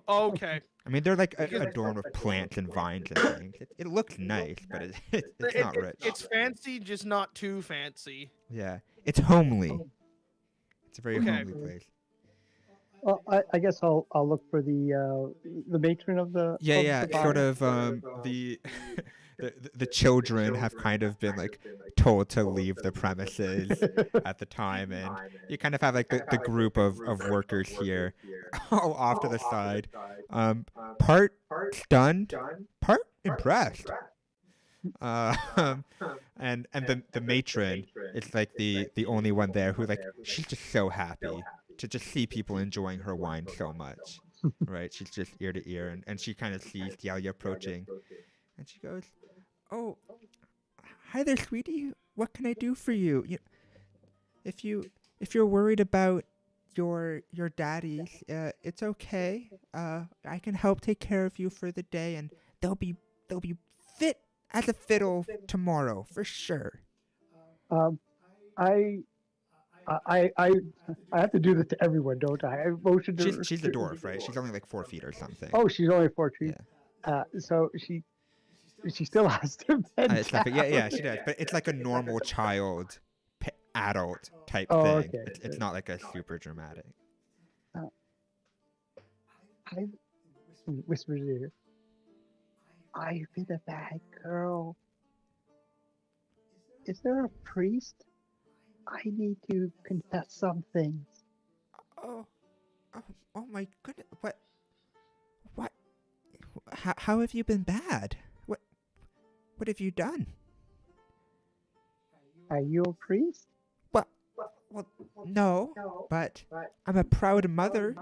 Speaker 5: okay.
Speaker 1: I mean, they're like adorned with plants and vines and things. It looks nice, but it's not rich.
Speaker 5: It's fancy, just not too fancy.
Speaker 1: Yeah, it's homely. It's a very
Speaker 5: Okay.
Speaker 1: homely place.
Speaker 2: Well, I guess I'll look for the matron of the
Speaker 1: Yeah,
Speaker 2: the
Speaker 1: sort
Speaker 2: bar.
Speaker 1: of the children have kind of been like told to leave the premises at the time, and you kind of have like the group of workers here all off to the side, part stunned, part impressed. And the matron is like the only one there who like she's just so happy to just see people enjoying her wine so much, right? She's just ear to ear, and she kind of sees Dialia approaching, and she goes, "Oh, hi there, sweetie. What can I do for you? If you're worried about your daddies. It's okay. I can help take care of you for the day, and they'll be fit as a fiddle tomorrow for sure.
Speaker 2: I have to do this to everyone, don't I? I motioned to
Speaker 1: She's a dwarf, right? She's only like 4 feet or something.
Speaker 2: Oh, she's only 4 feet.
Speaker 1: Yeah.
Speaker 2: So she still has to bend
Speaker 1: It's like,
Speaker 2: down.
Speaker 1: yeah, she does. But it's like a normal child, adult type thing.
Speaker 2: Okay,
Speaker 1: It's not like a super dramatic.
Speaker 2: I whispers here. I've been a bad girl. Is there a priest? I need to confess some things.
Speaker 1: Oh my goodness! What? How have you been bad? What have you done?
Speaker 2: Are you a priest?
Speaker 1: Well, no, but I'm a proud mother.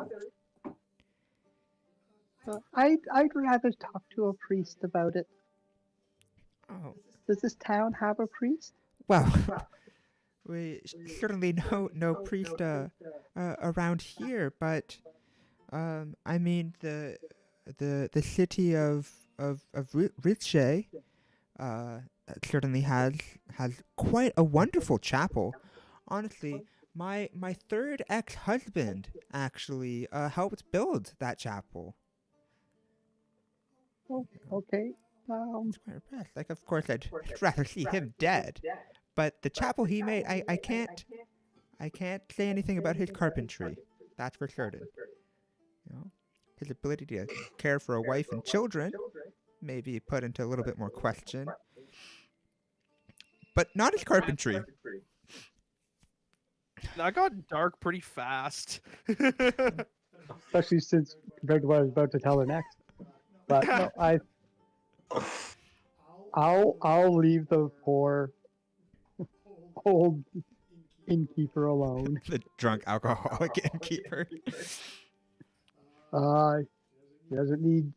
Speaker 2: I'd rather talk to a priest about it.
Speaker 1: Oh.
Speaker 2: Does this town have a priest?
Speaker 1: Well, we certainly no priest around here, but I mean the city of Ritche certainly has quite a wonderful chapel. Honestly, my third ex-husband actually helped build that chapel.
Speaker 2: Oh, okay.
Speaker 1: It's quite impressed. Like, of course, I'd rather see him dead, but the chapel he made, I can't say anything about his carpentry. That's for certain. You know, his ability to care for a wife and children may be put into a little bit more question, but not his carpentry.
Speaker 5: That got dark pretty fast.
Speaker 2: Especially since compared to what I was about to tell her next. But no, I'll leave the poor old innkeeper alone.
Speaker 1: The drunk alcoholic innkeeper.
Speaker 2: He doesn't need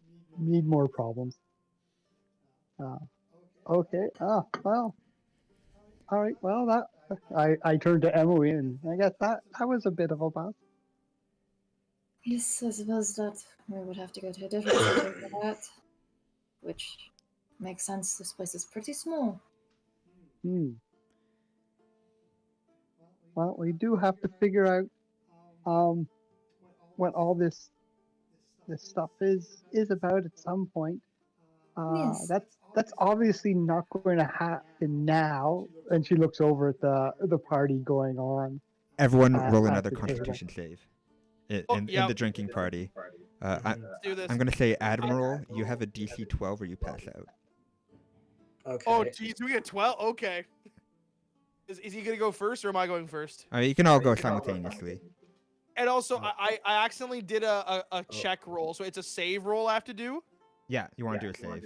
Speaker 2: more problems. Okay. Well. All right. Well, that I turned to Emily, and I guess that was a bit of a bust.
Speaker 4: Yes, I suppose that we would have to go to a different city for that. Which makes sense. This place is pretty small.
Speaker 2: Well, we do have to figure out what all this stuff is about at some point.
Speaker 4: Yes.
Speaker 2: That's obviously not going to happen now. And she looks over at the party going on.
Speaker 1: Everyone roll
Speaker 2: at
Speaker 1: another
Speaker 2: the
Speaker 1: Constitution save. In
Speaker 5: Yep.
Speaker 1: the drinking party.
Speaker 5: Let's do this.
Speaker 1: I'm going to say, Admiral, you have a DC 12 or you pass out.
Speaker 3: Okay.
Speaker 5: Oh, geez, we get 12? Okay. Is he going to go first, or am I going first?
Speaker 1: You can all go simultaneously.
Speaker 5: And also, I accidentally did a check roll, so it's a save roll I have to do?
Speaker 1: Yeah, you want to do a save.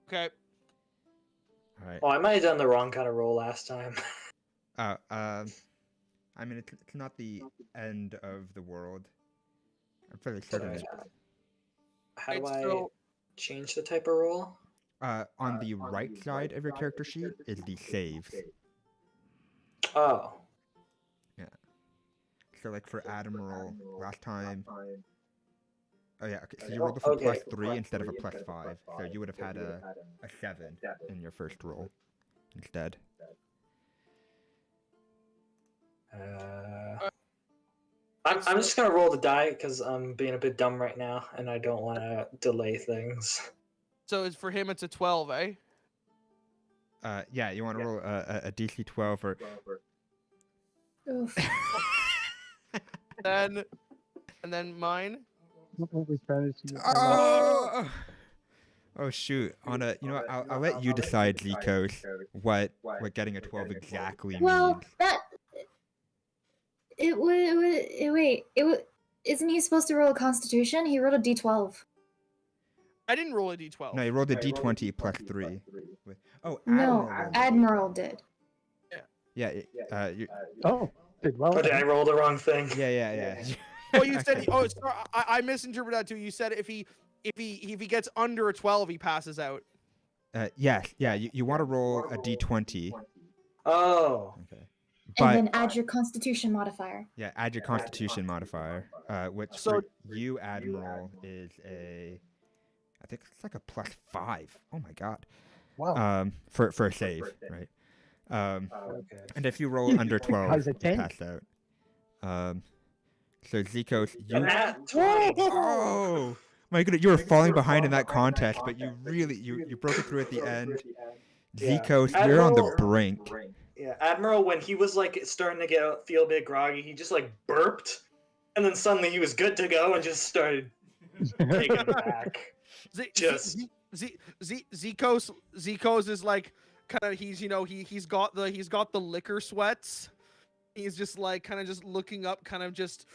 Speaker 5: Okay.
Speaker 1: All right.
Speaker 3: Oh, I might have done the wrong kind of roll last time.
Speaker 1: I mean, it's not the end of the world. I'm fairly certain it.
Speaker 3: How do
Speaker 5: It's
Speaker 3: I
Speaker 5: so-
Speaker 3: change the type of roll?
Speaker 1: On the right side of your character sheet is the saves.
Speaker 3: Oh.
Speaker 1: So, like for Admiral, last time. Oh yeah, okay. So you rolled for plus 3 instead of a plus 5. So you would have had a 7 in your first roll instead.
Speaker 3: I'm just gonna roll the die because I'm being a bit dumb right now, and I don't want to delay things.
Speaker 5: So it's for him, it's a 12, eh?
Speaker 1: Yeah, you want to roll a DC 12 or.
Speaker 4: Oof.
Speaker 5: And then mine.
Speaker 2: What was managed to
Speaker 1: Oh shoot! I'll let you decide, Zikos, what getting a 12 exactly
Speaker 4: Well,
Speaker 1: means.
Speaker 4: wait. Isn't he supposed to roll a Constitution? He rolled a D12.
Speaker 5: I didn't roll a d12.
Speaker 1: No, you rolled a D20 plus 3. Oh,
Speaker 4: No,
Speaker 1: Admiral.
Speaker 4: Admiral did.
Speaker 1: Yeah.
Speaker 2: did well.
Speaker 3: But did I roll the wrong thing?
Speaker 1: Yeah.
Speaker 5: Oh, you said. Oh, sorry, I misinterpreted that too. You said if he gets under a 12, he passes out.
Speaker 1: Yes. Yeah. You want to roll a D20.
Speaker 3: Oh.
Speaker 1: Okay. But
Speaker 4: then add your Constitution modifier.
Speaker 1: yeah, add your Constitution modifier, which
Speaker 5: So-
Speaker 1: for you, Admiral, is I think it's like a +5. Oh my god.
Speaker 2: Wow.
Speaker 1: For a save, right?
Speaker 3: Okay.
Speaker 1: And if you roll under 12,
Speaker 2: How's
Speaker 1: you
Speaker 2: it tank?
Speaker 1: pass out. So Zikos, you
Speaker 3: Nat 20.
Speaker 1: oh my goodness, you were falling behind in that contest, but you really you broke it through at the end.
Speaker 3: Yeah.
Speaker 1: Zikos, you're on the
Speaker 3: Admiral-
Speaker 1: brink.
Speaker 3: Yeah, Admiral, when he was like starting to feel a bit groggy, he just like burped, and then suddenly he was good to go and just started taking it back.
Speaker 5: Zikos is like kind of he's got the liquor sweats. He's just like kind of just looking up, kind of just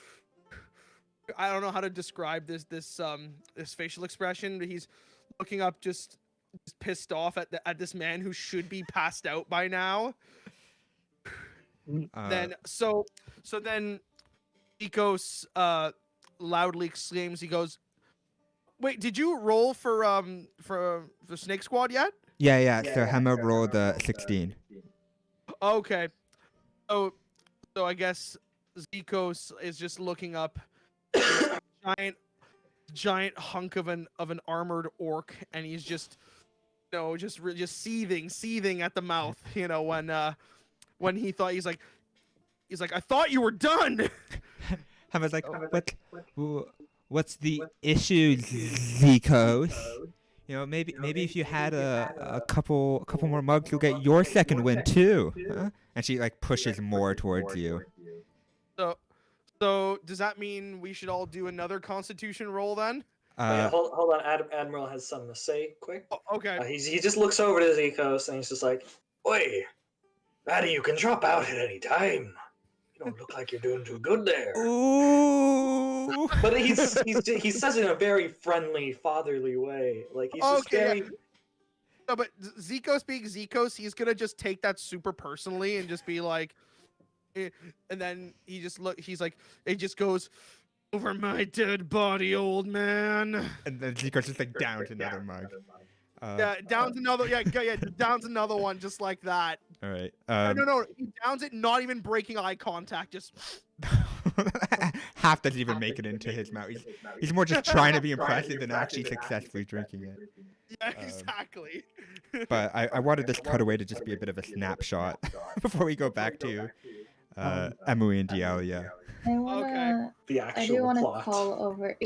Speaker 5: I don't know how to describe this facial expression, but he's looking up just pissed off at this man who should be passed out by now. Then Zikos loudly exclaims, he goes, "Wait, did you roll for Snake Squad yet?"
Speaker 1: Yeah. So Hema rolled 16.
Speaker 5: Okay. So I guess Zikos is just looking up giant hunk of an armored orc, and he's just just seething at the mouth, when he thought he's like I thought you were done.
Speaker 1: Hema's like, what's the issue, Zikos? Maybe if you had a couple more mugs, you'll get your second win too. Huh? And she like pushes more towards you.
Speaker 5: So does that mean we should all do another Constitution roll then?
Speaker 3: Wait, hold on, Admiral has something to say quick.
Speaker 5: Okay.
Speaker 3: He just looks over to Zikos and he's just like, "Oi, Maddie, you can drop out at any time. You don't look like you're doing too good there."
Speaker 1: Ooh.
Speaker 3: But he says it in a very friendly, fatherly way. Like he's just very.
Speaker 5: No, but Zikos being Zikos, he's gonna just take that super personally and just be like, and then he's like, it just goes, "Over my dead body, old man."
Speaker 1: And then Zikos just like downs another mug.
Speaker 5: Downs another. Yeah, downs another one just like that.
Speaker 1: All right.
Speaker 5: No, he downs it, not even breaking eye contact, just.
Speaker 1: Half doesn't even make it into his mouth. He's more just trying to be impressive than actually successfily drinking it.
Speaker 5: Yeah, exactly.
Speaker 1: But I wanted this cutaway to just be a bit of a snapshot before we go back to Emily and Dialia.
Speaker 3: The
Speaker 4: I
Speaker 3: actual
Speaker 4: do want to
Speaker 3: plot.
Speaker 4: call over.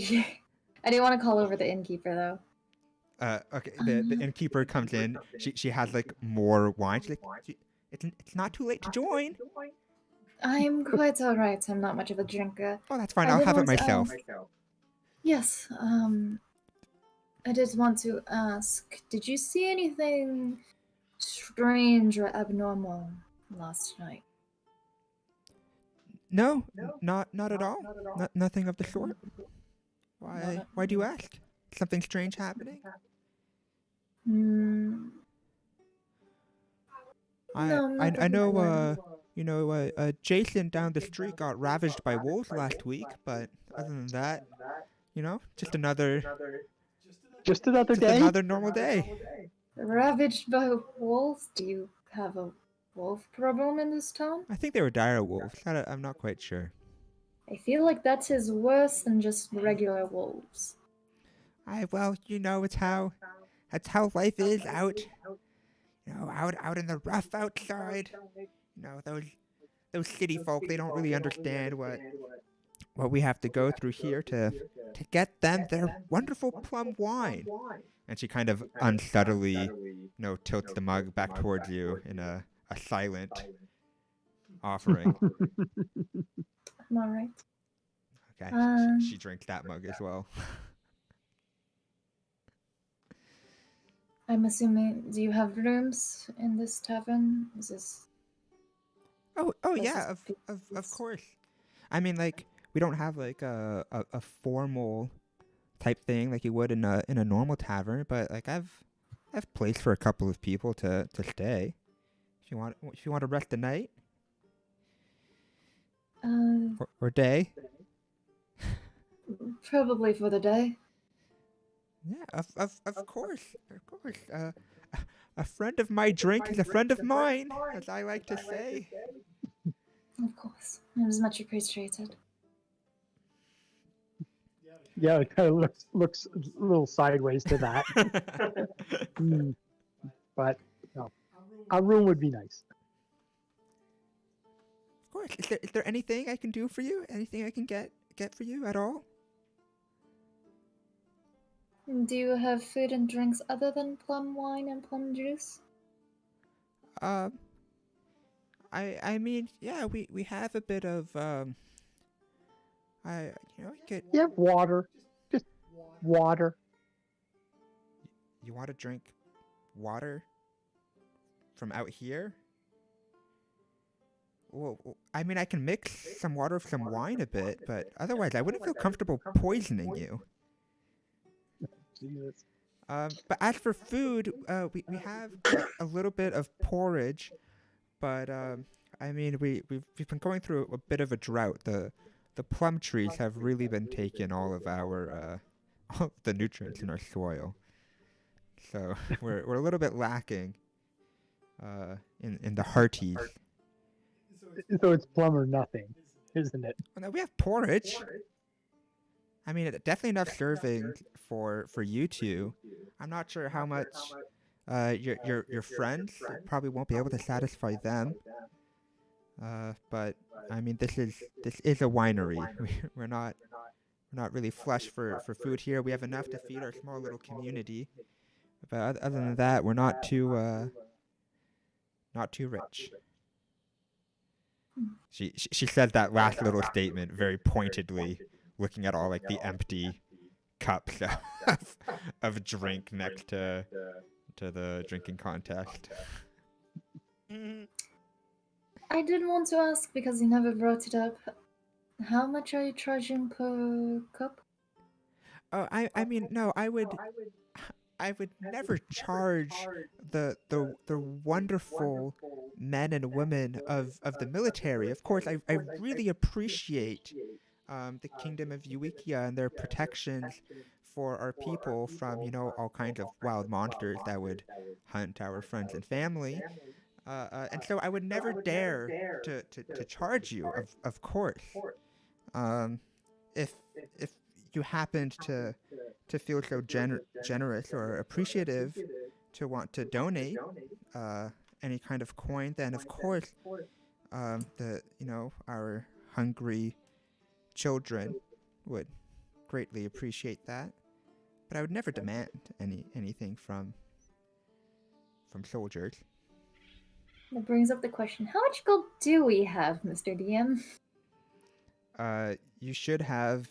Speaker 4: I do want to call over the innkeeper though.
Speaker 1: Okay, the innkeeper comes in. She has like more wine. She's like, it's not too late to join.
Speaker 4: I'm quite alright. I'm not much of a drinker.
Speaker 1: Oh, that's fine.
Speaker 4: I
Speaker 1: I'll
Speaker 4: did
Speaker 1: have it
Speaker 4: want to
Speaker 1: myself.
Speaker 4: Yes. I did want to ask. Did you see anything strange or abnormal last night?
Speaker 1: No, not at all. Nothing of the sort. Why do you ask? Something strange happening? I know. Jason down the street got ravaged by wolves last week, but other than that, just another
Speaker 2: day.
Speaker 1: Another normal day.
Speaker 4: Ravaged by wolves? Do you have a wolf problem in this town?
Speaker 1: I think they were dire wolves. I'm not quite sure.
Speaker 4: I feel like that is worse than just regular wolves.
Speaker 1: Well, it's how life is out in the rough outside. Those city folk, they don't really understand what we have to go through here to get them their wonderful plum wine. And she kind of unsubtly, tilts the mug back towards you in a silent offering.
Speaker 4: I'm alright.
Speaker 1: Okay, she drinks that mug as well.
Speaker 4: I'm assuming, do you have rooms in this tavern? Is this...
Speaker 1: Oh yeah, of course. I mean, like, we don't have like a formal type thing like you would in a normal tavern, but like I've place for a couple of people to stay. If you want to rest the night. Or day.
Speaker 4: Probably for the day.
Speaker 1: Yeah, of course. A friend of my drink is a friend of mine, as I like to say.
Speaker 4: Of course. It was much appreciated.
Speaker 2: Yeah, it kind of looks a little sideways to that. But no, a room would be nice.
Speaker 1: Of course. Is there anything I can do for you? Anything I can get for you at all?
Speaker 4: Do you have food and drinks other than plum wine and plum juice?
Speaker 1: I mean, yeah, we have a bit of you get.
Speaker 2: You have water, just water.
Speaker 1: You want to drink water from out here? Well, I mean, I can mix some water with some wine a bit, but otherwise, I wouldn't feel comfortable poisoning you.
Speaker 2: Jesus.
Speaker 1: But as for food, we have a little bit of porridge, but I mean, we've been going through a bit of a drought. The plum trees have really been taking all of our all the nutrients in our soil, so we're a little bit lacking in the hearties.
Speaker 2: So it's plum or nothing, isn't it?
Speaker 1: Well, no, we have porridge. I mean, definitely enough serving for you two. I'm not sure how much your friends probably won't be able to satisfy them. But I mean, this is a winery. We're not really flush for food here. We have enough to feed our small little community. But other than that, we're not too rich. She said that last little statement very pointedly, looking at all like the empty cups of drink next to the drinking contest.
Speaker 4: I did want to ask because you never brought it up. How much are you charging per cup?
Speaker 1: Oh, I mean, no, I would never charge the wonderful men and women of the military. Of course, I really appreciate the Kingdom of Uikia and their protections for our people from, all kinds of wild monsters that would hunt our friends and family. And so I would never dare to charge you, of course. If you happened to feel so generous or appreciative to want to donate any kind of coin, then of course our hungry children would greatly appreciate that. But I would never demand anything from soldiers.
Speaker 4: That brings up the question, how much gold do we have, Mr. DM?
Speaker 1: You should have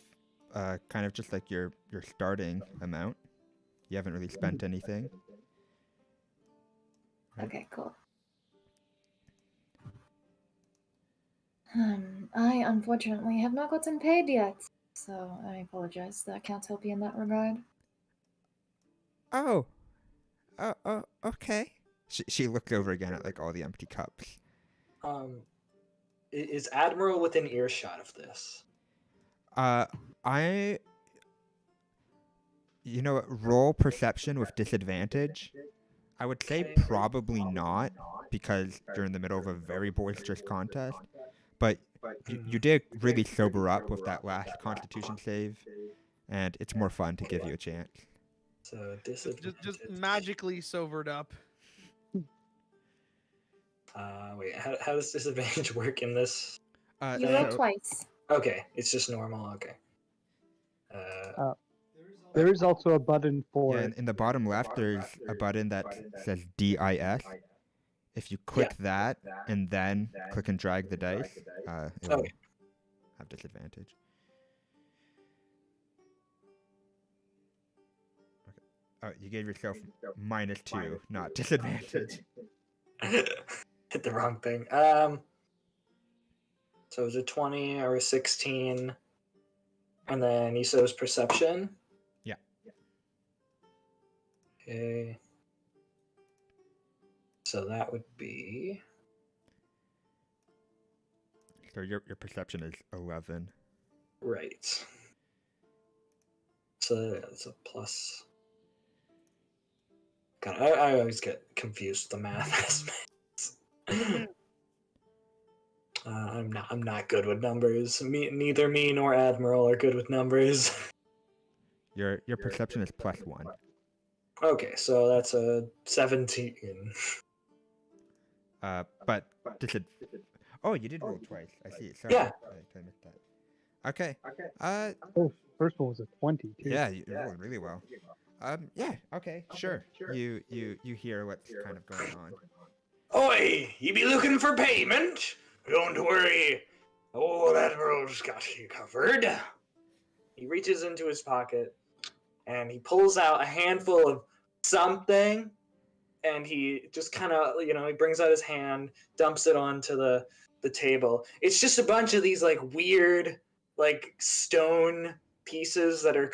Speaker 1: kind of just like your starting amount. You haven't really spent anything. Right?
Speaker 4: Okay, cool. I unfortunately have not gotten paid yet, so I apologize that I can't help you in that regard.
Speaker 1: Oh, okay. She looked over again at like all the empty cups.
Speaker 3: Is Admiral within earshot of this?
Speaker 1: Roll perception with disadvantage. I would say probably not, because you're in the middle of a very boisterous contest. But you did really sober up with that last Constitution save, and it's more fun to give you a chance.
Speaker 3: So disadvantage.
Speaker 5: Just magically sobered up.
Speaker 3: Wait, how does disadvantage work in this?
Speaker 4: You roll twice.
Speaker 3: Okay, it's just normal. Okay.
Speaker 2: There is also a button for...
Speaker 1: Yeah, in the bottom left, there's a button that says DIS. If you click that and then click and drag the dice, it will have disadvantage. Okay. Oh, you gave yourself -2, not disadvantage.
Speaker 3: Hit the wrong thing. So it was a 20 or a 16, and then you said it was perception?
Speaker 1: Yeah.
Speaker 3: Okay. So that would be...
Speaker 1: So your perception is 11.
Speaker 3: Right. So it's a plus... God, I always get confused with the math aspects. I'm not good with numbers. Neither me nor Admiral are good with numbers.
Speaker 1: Your perception is +1.
Speaker 3: Okay, so that's a 17.
Speaker 1: But oh, you did roll twice. I see. Sorry.
Speaker 3: Yeah.
Speaker 1: I missed that. Okay.
Speaker 2: Oh, first one was a 20 too.
Speaker 1: Yeah, you rolled really well. Yeah. Okay. Sure. You hear what's kind of going on.
Speaker 3: Oi, you be looking for payment? Don't worry, old Admiral's got you covered. He reaches into his pocket and he pulls out a handful of something, and he just kind of, he brings out his hand, dumps it onto the table. It's just a bunch of these like weird, like stone pieces that are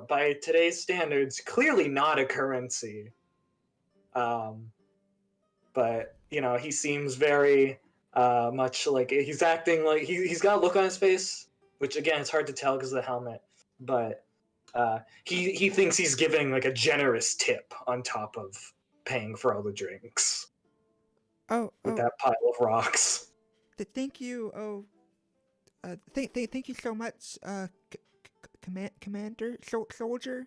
Speaker 3: by today's standards clearly not a currency. But he seems very much like he's acting like he's got a look on his face, which again it's hard to tell because of the helmet, but he thinks he's giving like a generous tip on top of paying for all the drinks. With that pile of rocks.
Speaker 1: Thank you. Thank you so much, Commander, soldier.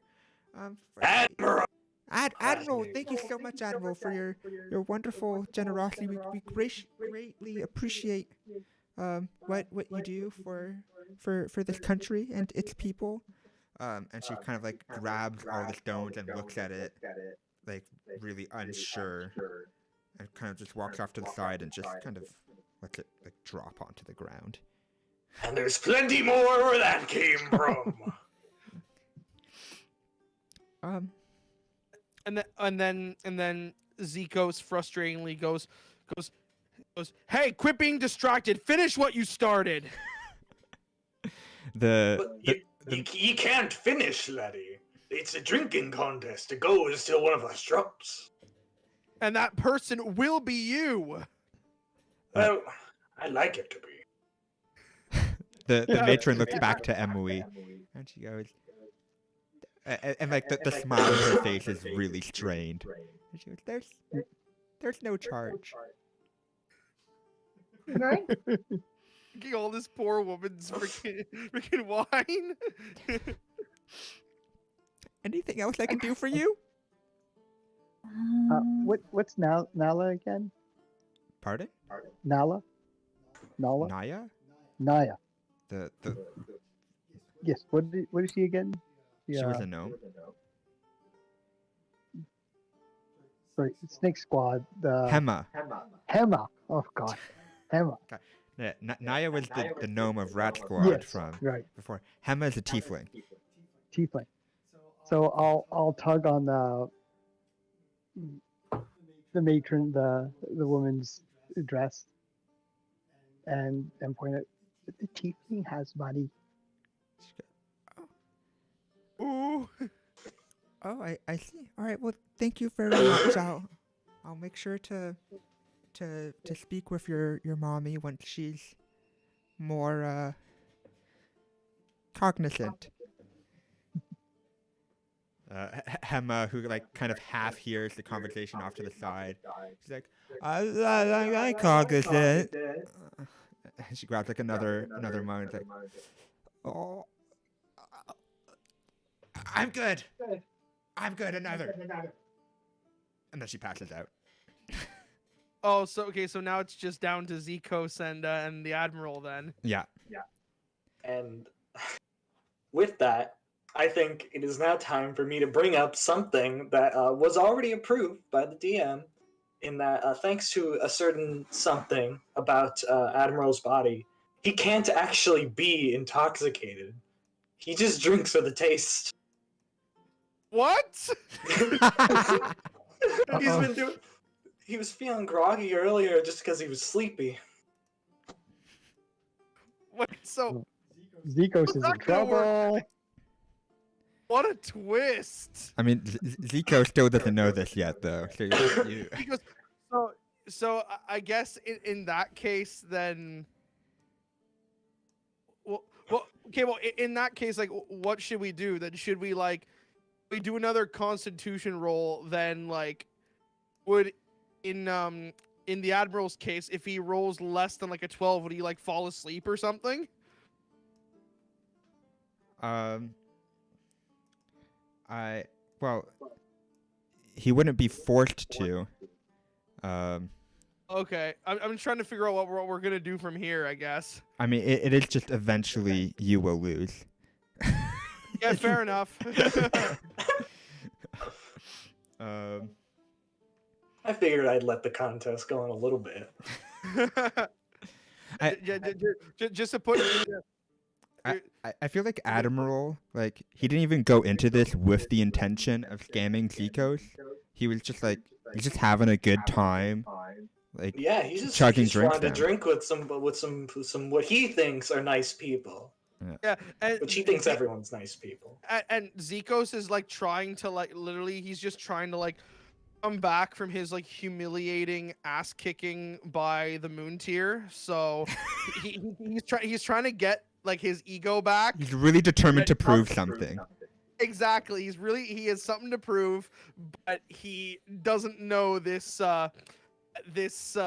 Speaker 3: Admiral.
Speaker 1: Admiral, thank you so much, Admiral, for your wonderful generosity. We greatly appreciate what you do for this country and its people. And she kind of like grabs all the stones and looks at it, like really unsure, and kind of just walks off to the side and just kind of lets it like drop onto the ground.
Speaker 3: And there's plenty more where that came from.
Speaker 5: And then Zikos frustratingly goes, "Hey, quit being distracted. Finish what you started."
Speaker 3: You can't finish, laddie. It's a drinking contest. It goes till one of us drops.
Speaker 5: And that person will be you.
Speaker 3: Well, I like it to be.
Speaker 1: The matron looks back to Emily, and she goes, and like the smile on her face is really strained. And she goes, "There's no charge."
Speaker 4: Right?
Speaker 5: Drinking all this poor woman's freaking wine.
Speaker 1: Anything else I can do for you?
Speaker 2: What's Nala again?
Speaker 1: Pardon?
Speaker 2: Nala?
Speaker 1: Naya?
Speaker 2: Naya.
Speaker 1: The
Speaker 2: Yes. What is she again?
Speaker 1: She was a gnome.
Speaker 2: Sorry, Snake Squad.
Speaker 1: Hema.
Speaker 2: Hema. Oh God, Hema.
Speaker 1: Yeah, Naya was the gnome of Rat Squad
Speaker 2: Yes,
Speaker 1: from
Speaker 2: right.
Speaker 1: before. Hema is a tiefling.
Speaker 2: Tiefling. So I'll tug on the matron, the woman's dress, and point at the tiefling has money.
Speaker 5: Ooh.
Speaker 1: Oh, I see. All right. Well, thank you very much. I'll make sure to speak with your mommy once she's more cognizant. Hema, who like kind of half hears the conversation off to the side, she's like, "I cognizant." And she grabs like another mug. It's like, "Oh, I'm good. Another." And then she passes out.
Speaker 5: Oh, so now it's just down to Zikos and the Admiral then.
Speaker 1: Yeah.
Speaker 3: And with that, I think it is now time for me to bring up something that was already approved by the DM, in that thanks to a certain something about Admiral's body, he can't actually be intoxicated. He just drinks for the taste.
Speaker 5: What?
Speaker 3: He was feeling groggy earlier just because he was sleepy.
Speaker 5: What? So
Speaker 2: Zikos is in
Speaker 5: not gonna work.
Speaker 2: trouble.
Speaker 5: What a twist!
Speaker 1: I mean, Zico still doesn't know this yet, though. So you...
Speaker 5: Because so I guess in that case, then. Well, okay. Well, in that case, like, what should we do? Then should we we do another Constitution roll? Then would in in the Admiral's case, if he rolls less than like a 12, would he like fall asleep or something?
Speaker 1: Well, he wouldn't be forced to.
Speaker 5: Okay, I'm trying to figure out what we're gonna do from here, I guess.
Speaker 1: I mean, it is just eventually you will lose.
Speaker 5: Yeah, fair enough.
Speaker 3: I figured I'd let the contest go on a little bit.
Speaker 5: Just to put
Speaker 1: I feel like Admiral, like, he didn't even go into this with the intention of scamming Zikos. He was just like, he's just having a good time. Like,
Speaker 3: Yeah, he's just
Speaker 1: chugging drinks
Speaker 3: wanting to
Speaker 1: down.
Speaker 3: drink with some what he thinks are nice people.
Speaker 5: Yeah, and
Speaker 3: Which he thinks everyone's nice people.
Speaker 5: And Zikos is like trying to like literally he's just trying to like come back from his like humiliating ass kicking by the moon tier. So he's trying to get like his ego back.
Speaker 1: He's really determined to prove something.
Speaker 5: Exactly. He has something to prove, but he doesn't know this this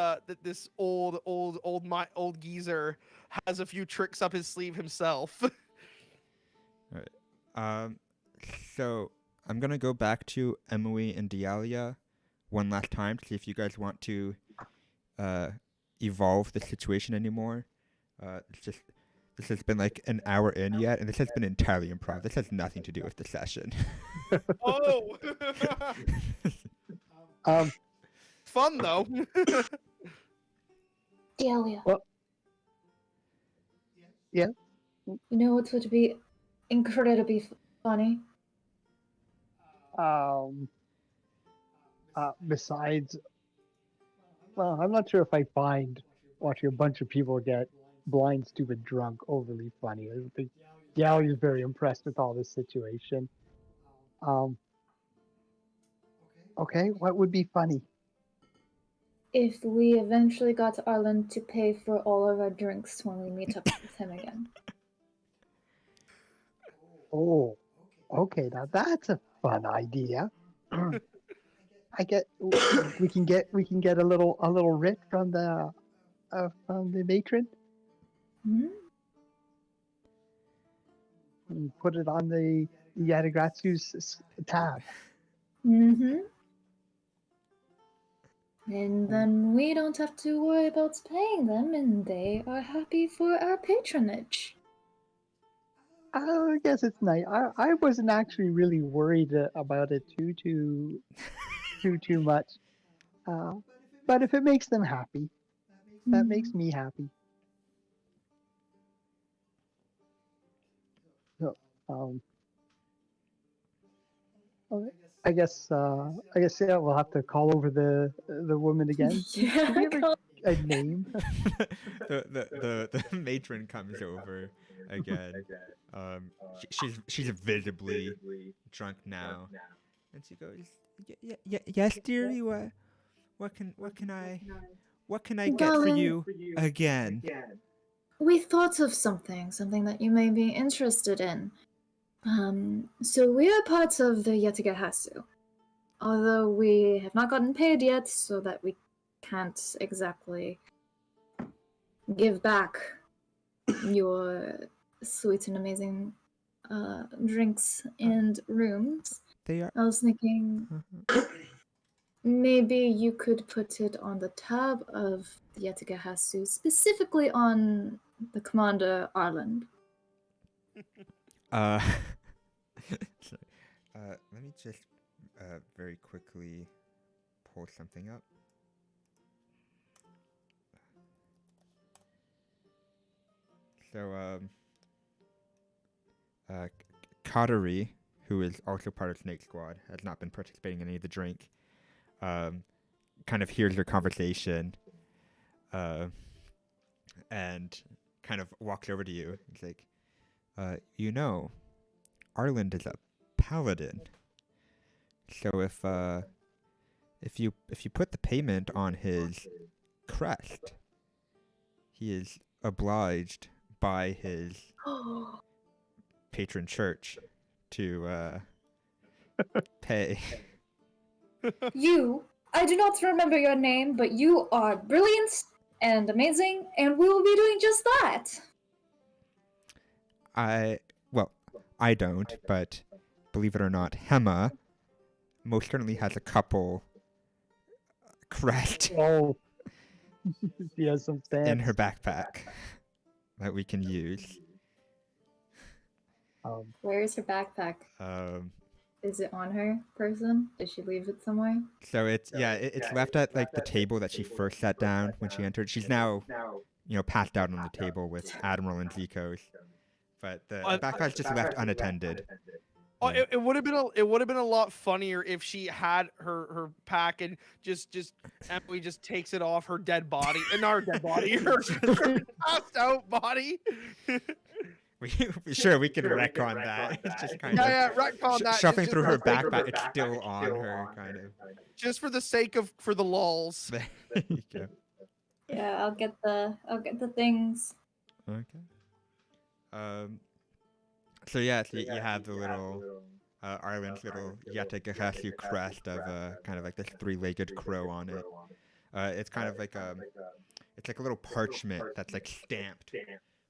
Speaker 5: old geezer has a few tricks up his sleeve himself.
Speaker 1: All right. So I'm gonna go back to Emily and Dialia one last time to see if you guys want to evolve the situation anymore. This has been like an hour in yet, and this has been entirely improv. This has nothing to do with the session.
Speaker 5: Oh. Fun though.
Speaker 4: Delia.
Speaker 2: Well, yeah.
Speaker 4: You know what would be incredibly funny?
Speaker 2: Besides, well, I'm not sure if I find watching a bunch of people get blind, stupid, drunk overly funny. I think Gally is very impressed with all this situation. Okay, what would be funny?
Speaker 4: If we eventually got Arlen to pay for all of our drinks when we meet up with him again.
Speaker 2: Oh, okay, now that's a fun idea. we can get a little writ from the matron.
Speaker 4: Hmm?
Speaker 2: And put it on the Yatagratsu's tab.
Speaker 4: Mm-hmm. And then we don't have to worry about paying them, and they are happy for our patronage.
Speaker 2: I guess it's nice. I wasn't actually really worried about it too much. But if it makes them happy, that makes me happy. So, I guess yeah, we'll have to call over the woman again.
Speaker 4: Yeah,
Speaker 2: Do we have a name?
Speaker 1: the matron comes over again. She's visibly drunk now, and she goes, yes, dearie. What can I get for you again?
Speaker 4: We thought of something that you may be interested in. So we are part of the Yatagahasu. Although we have not gotten paid yet, so that we can't exactly give back your sweet and amazing drinks and rooms.
Speaker 1: They are.
Speaker 4: I was thinking maybe you could put it on the tab of the Yatagahasu, specifically on the Commander Arland.
Speaker 1: Let me just very quickly pull something up. So, Katari, who is also part of Snake Squad, has not been participating in any of the drink, kind of hears your conversation, and kind of walks over to you. He's like, Arland is a paladin. So if you put the payment on his crest, he is obliged by his patron church to pay.
Speaker 4: You I do not remember your name, but you are brilliant and amazing, and we will be doing just that.
Speaker 1: I don't, but believe it or not, Hema most certainly has a couple crest
Speaker 2: Oh, she has some stats.
Speaker 1: in her backpack that we can use.
Speaker 4: Where is her backpack? Is it on her person? Did she leave it somewhere?
Speaker 1: So it's left at like the table that she first sat down when she entered. She's now, passed out on the table with Admiral and Zico's, but the backpack's just left unattended.
Speaker 5: Oh, it would have been a lot funnier if she had her pack and just Emily just takes it off her dead body, and not her dead body, her passed out body.
Speaker 1: We can retcon that. It's just kind of
Speaker 5: retcon that.
Speaker 1: Shuffling through her backpack, it's still on her, kind of.
Speaker 5: Just for the sake of the lulz.
Speaker 1: There you go.
Speaker 4: Yeah, I'll get the things.
Speaker 1: Okay. So you have the little Ireland's little Yatagarasu crest of kind of like this three-legged crow on it. It's kind of like it's like a little parchment that's like stamped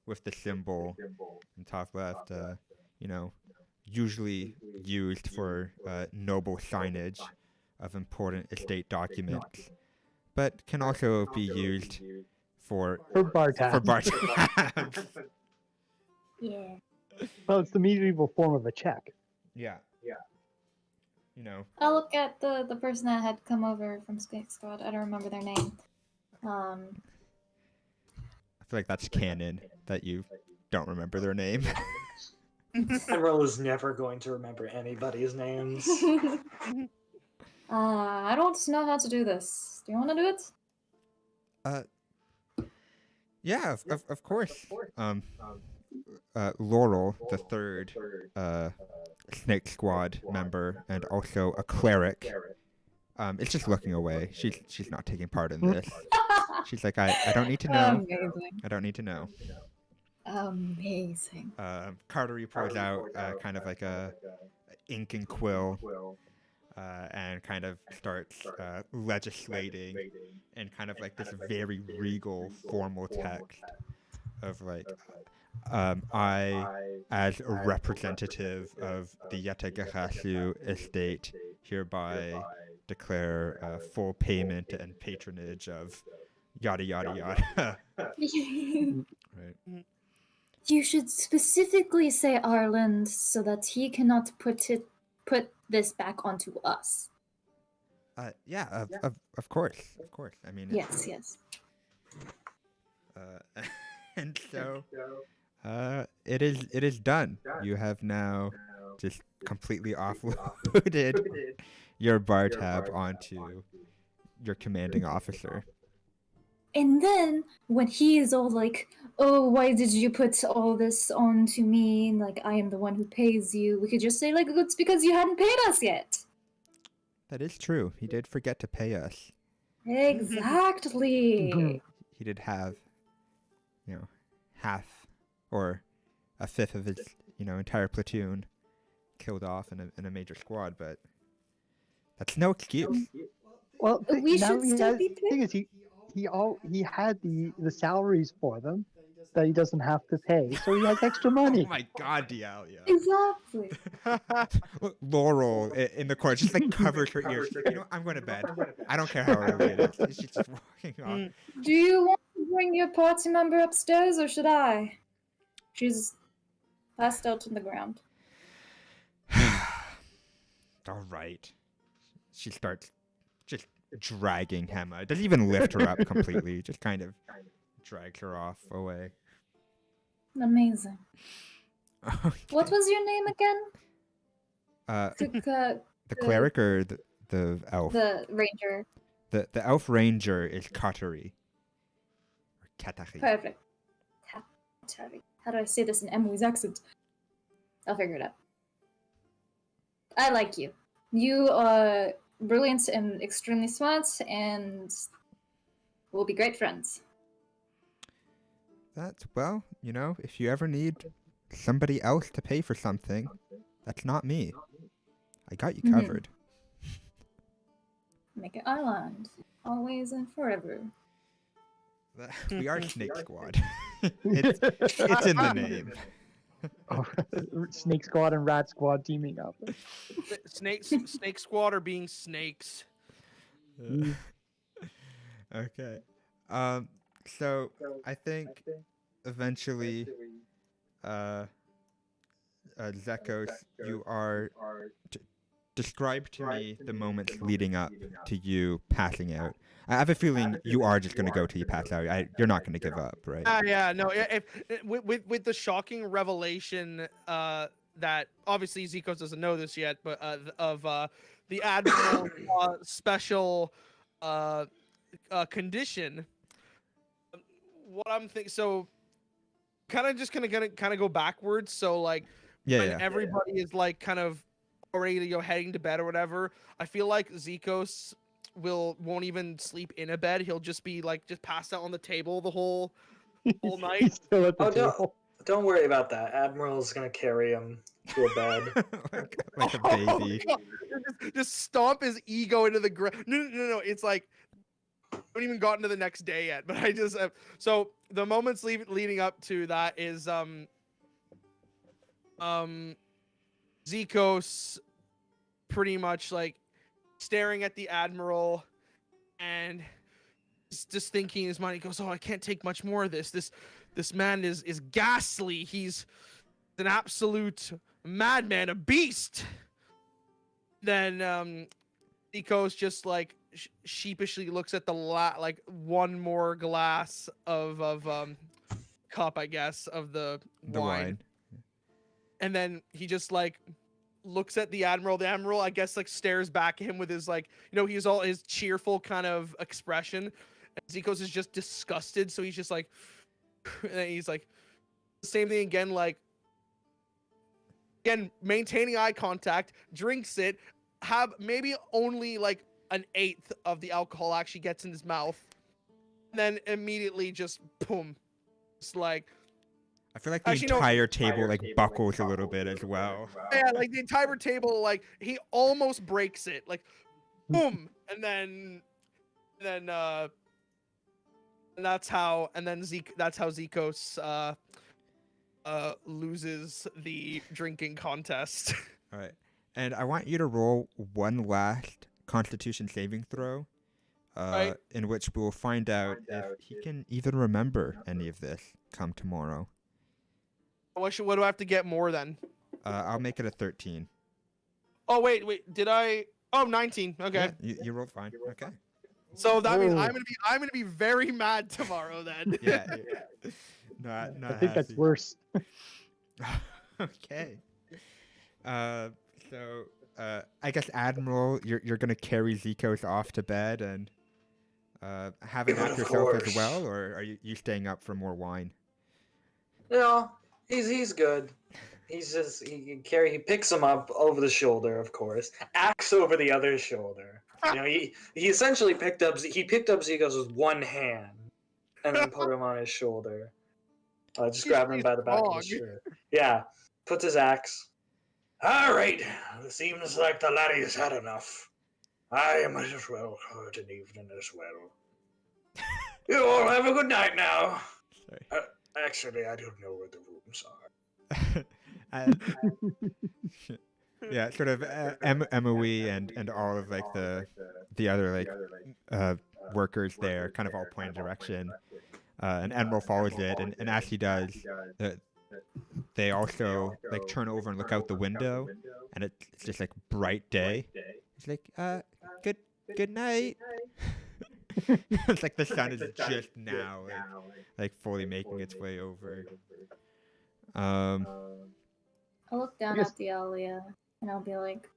Speaker 1: with the symbol in top left. Usually used for noble signage of important estate documents, but can also be used for
Speaker 2: bar tabs.
Speaker 1: For bar tabs.
Speaker 4: Yeah.
Speaker 2: Well, it's the medieval form of a check.
Speaker 1: Yeah.
Speaker 4: I'll look at the person that had come over from Skate Squad. I don't remember their name.
Speaker 1: I feel like that's canon that you don't remember their name.
Speaker 3: Admiral is never going to remember anybody's names.
Speaker 4: I don't know how to do this. Do you want to do it?
Speaker 1: Yeah, of course. Laurel, the third Snake Squad member, and also a cleric, is just looking away. She's not taking part in this. She's like, I don't need to know.
Speaker 4: Amazing.
Speaker 1: I don't need to know.
Speaker 4: Amazing.
Speaker 1: Cartery pulls out kind of like a ink and quill, and kind of starts legislating in kind of like this very regal, formal text of like, I, as a representative of the Yatagarasu estate, hereby declare full payment and patronage of yada yada yada. Right.
Speaker 4: You should specifically say Ireland so that he cannot put this back onto us.
Speaker 1: Of course. I mean,
Speaker 4: Yes.
Speaker 1: and so it is done. You have now just completely offloaded your bar tab onto your commanding officer.
Speaker 4: And then when he is all like, "Oh, why did you put all this onto me? Like, I am the one who pays you." We could just say, like, it's because you hadn't paid us yet.
Speaker 1: That is true. He did forget to pay us.
Speaker 4: Exactly.
Speaker 1: He did have, half or a fifth of his, entire platoon killed off in a major squad, but that's no excuse.
Speaker 2: Well,
Speaker 4: We should still be
Speaker 2: the thing is, he had the salaries for them that he doesn't have to pay, so he has extra money.
Speaker 1: Oh my God, Dialia.
Speaker 4: Exactly.
Speaker 1: Laurel in the corner just like covers her ears. I'm going to bed. I don't care how early it is. She's just walking off.
Speaker 4: Do you want to bring your party member upstairs, or should I? She's passed out on the ground.
Speaker 1: All right. She starts just dragging Hema. It doesn't even lift her up completely. Just kind of drags her off away.
Speaker 4: Amazing.
Speaker 1: Okay.
Speaker 4: What was your name again?
Speaker 1: The cleric or the elf?
Speaker 4: The ranger.
Speaker 1: The elf ranger is Katari. Or Katari.
Speaker 4: Perfect. Katari. How do I say this in Emily's accent? I'll figure it out. I like you. You are brilliant and extremely smart, and we'll be great friends.
Speaker 1: Well, if you ever need somebody else to pay for something, that's not me. I got you covered.
Speaker 4: make an island, always and forever.
Speaker 1: We are Snake Squad. it's in the name.
Speaker 2: Oh, Snake Squad and Rat Squad teaming up.
Speaker 5: Snake Squad are being snakes.
Speaker 1: Okay. So I think eventually, Zekos, you are. Describe to me the moments leading up to you passing out. I have a feeling you are just going to go till you pass out. You're not going to give up, right?
Speaker 5: Yeah, no. With the shocking revelation that obviously Zekos doesn't know this yet, but of the Admiral special condition. What I'm thinking, so kind of just gonna go backwards. So like when everybody is like kind of already heading to bed or whatever, I feel like Zekos won't even sleep in a bed. He'll just be like just passed out on the table the whole night.
Speaker 2: He's still at the table.
Speaker 3: Don't worry about that. Admiral's gonna carry him to a bed.
Speaker 1: like a baby.
Speaker 5: Just stomp his ego into the ground. No. It's like I haven't even gotten to the next day yet, but I just so the moments leading up to that is Zekos pretty much like staring at the Admiral and just thinking in his mind, he goes, "Oh, I can't take much more of this. This man is ghastly. He's an absolute madman, a beast." Then Zekos just like sheepishly looks at the like one more glass of cup, I guess, of the wine. And then he just like looks at the Admiral. The Admiral, I guess, like stares back at him with his like, he's all his cheerful kind of expression. And Zekos is just disgusted. So he's just like, and then he's like, same thing again, like, again, maintaining eye contact, drinks it, have maybe only like an eighth of the alcohol actually gets in his mouth. And then immediately just boom. It's like,
Speaker 1: I feel like the entire table like buckles a little bit as well.
Speaker 5: Yeah, like the entire table, like he almost breaks it, like boom, and then that's how Zekos loses the drinking contest.
Speaker 1: All right, and I want you to roll one last Constitution saving throw, in which we will find out if he can even remember any of this come tomorrow.
Speaker 5: What do I have to get more then?
Speaker 1: I'll make it a 13.
Speaker 5: Oh, wait. Did I? Oh, 19. Okay.
Speaker 1: Yeah, you rolled fine. Okay.
Speaker 5: So that means I'm gonna be very mad tomorrow then.
Speaker 1: Yeah. Not
Speaker 2: I think that's worse.
Speaker 1: Okay. So I guess Admiral, you're gonna carry Zekos off to bed and have a nap yourself as well, or are you staying up for more wine?
Speaker 3: No. He's good. He picks him up over the shoulder, of course. Axe over the other shoulder. He essentially picked up Zekos with one hand and then put him on his shoulder. Just grabbing him by the back of his shirt. Yeah. Puts his axe. All right. It seems like the laddie's had enough. I might as well call it an evening as well. You all have a good night now.
Speaker 1: Sorry.
Speaker 3: Actually, I don't know where the rooms are.
Speaker 1: Yeah, sort of MOE and all of like the other like workers there kind of all point a direction, and Admiral follows it, and as he does, they also like turn over and look out the window, and it's just like bright day. It's like good night. It's like the sun is just now like fully making its way over.
Speaker 4: I'll look down at the Alia and I'll be like,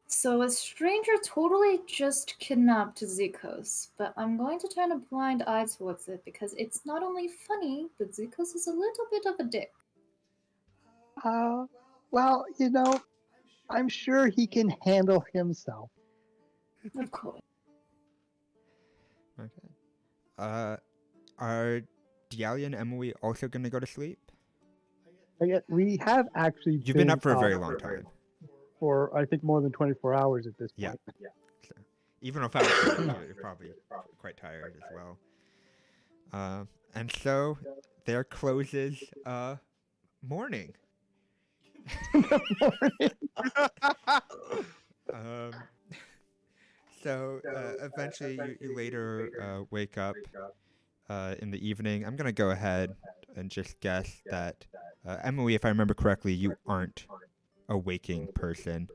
Speaker 4: so a stranger totally just kidnapped Zekos, but I'm going to turn a blind eye towards it because it's not only funny, but Zekos is a little bit of a dick.
Speaker 2: Well, I'm sure he can handle himself.
Speaker 4: Of course.
Speaker 1: Okay. Are Dialia and Emily also going to go to sleep?
Speaker 2: We have actually
Speaker 1: You've been up for a very long time.
Speaker 2: For, I think, more than 24 hours at this point.
Speaker 1: Yeah. Even without sleep, you're probably quite tired as well. And so there closes morning. Um, so eventually you later wake up in the evening. I'm gonna go ahead and just guess that Emily, if I remember correctly, you aren't a waking person,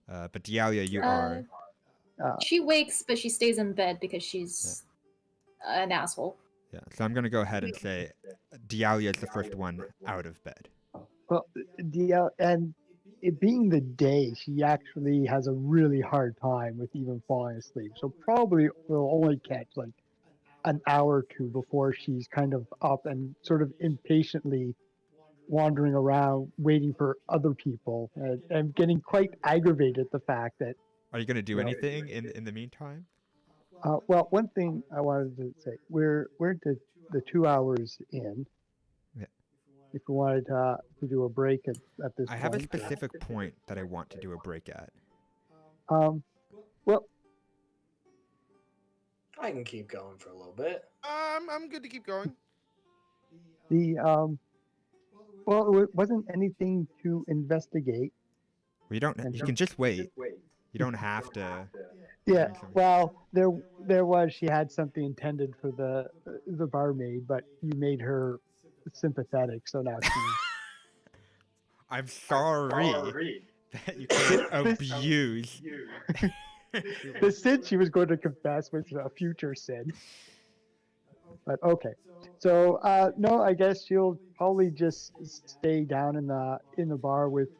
Speaker 1: but Dialia, you are.
Speaker 4: She wakes, but she stays in bed because she's an asshole.
Speaker 1: Yeah, so I'm gonna go ahead and say Dialia is the first one out of bed.
Speaker 2: Well, and it being the day, she actually has a really hard time with even falling asleep. So probably will only catch like an hour or two before she's kind of up and sort of impatiently wandering around waiting for other people and getting quite aggravated at the fact that.
Speaker 1: Are you gonna do anything in the meantime?
Speaker 2: Well, one thing I wanted to say, we're into the 2 hours in.
Speaker 1: Yeah.
Speaker 2: If we wanted to do a break at this point.
Speaker 1: I have a specific point that I want to do a break at.
Speaker 2: Well,
Speaker 3: I can keep going for a little bit.
Speaker 5: I'm good to keep going.
Speaker 2: Well, it wasn't anything to investigate.
Speaker 1: Well, you can just wait. You don't have to.
Speaker 2: Yeah, well, there was. She had something intended for the barmaid, but you made her sympathetic, so now she's.
Speaker 1: I'm sorry that you can't abuse.
Speaker 2: The sin she was going to confess was a future sin. But okay, so no, I guess she'll probably just stay down in the bar with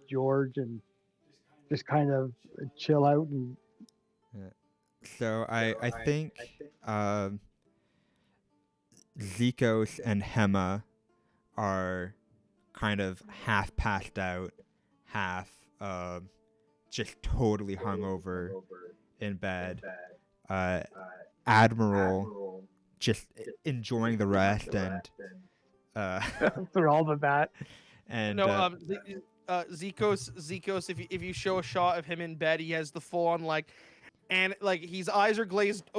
Speaker 2: George and just kind of chill out and.
Speaker 1: So I think Zikos and Hema are kind of half passed out, half just totally hungover in bed. Admiral just enjoying the rest and
Speaker 2: through all of that.
Speaker 1: And
Speaker 5: no, Zikos, if you show a shot of him in bed, he has the full on and his eyes are glazed.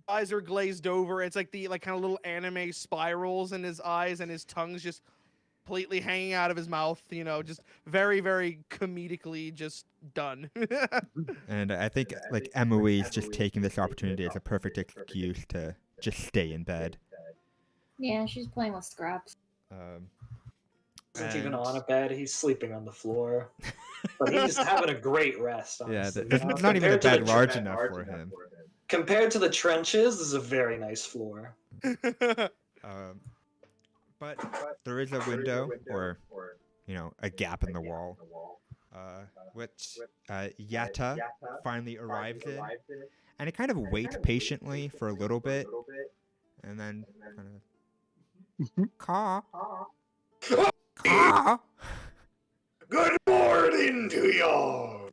Speaker 5: Eyes are glazed over. It's like the kind of little anime spirals in his eyes, and his tongue's just completely hanging out of his mouth. Just very, very comedically just done.
Speaker 1: And I think Emily's just taking this opportunity as a perfect excuse to just stay in bed.
Speaker 4: Yeah, she's playing with scraps.
Speaker 3: Isn't even on a bed. He's sleeping on the floor. But he's just having a great rest, honestly.
Speaker 1: Yeah, there's not even a bed large enough for him.
Speaker 3: Compared to the trenches, this is a very nice floor.
Speaker 1: But there is a window or, a gap in the wall, which Yatta finally arrives in. And it kind of waits patiently for a little bit, and then kind of... Caw. Caw.
Speaker 3: Good morning to y'all.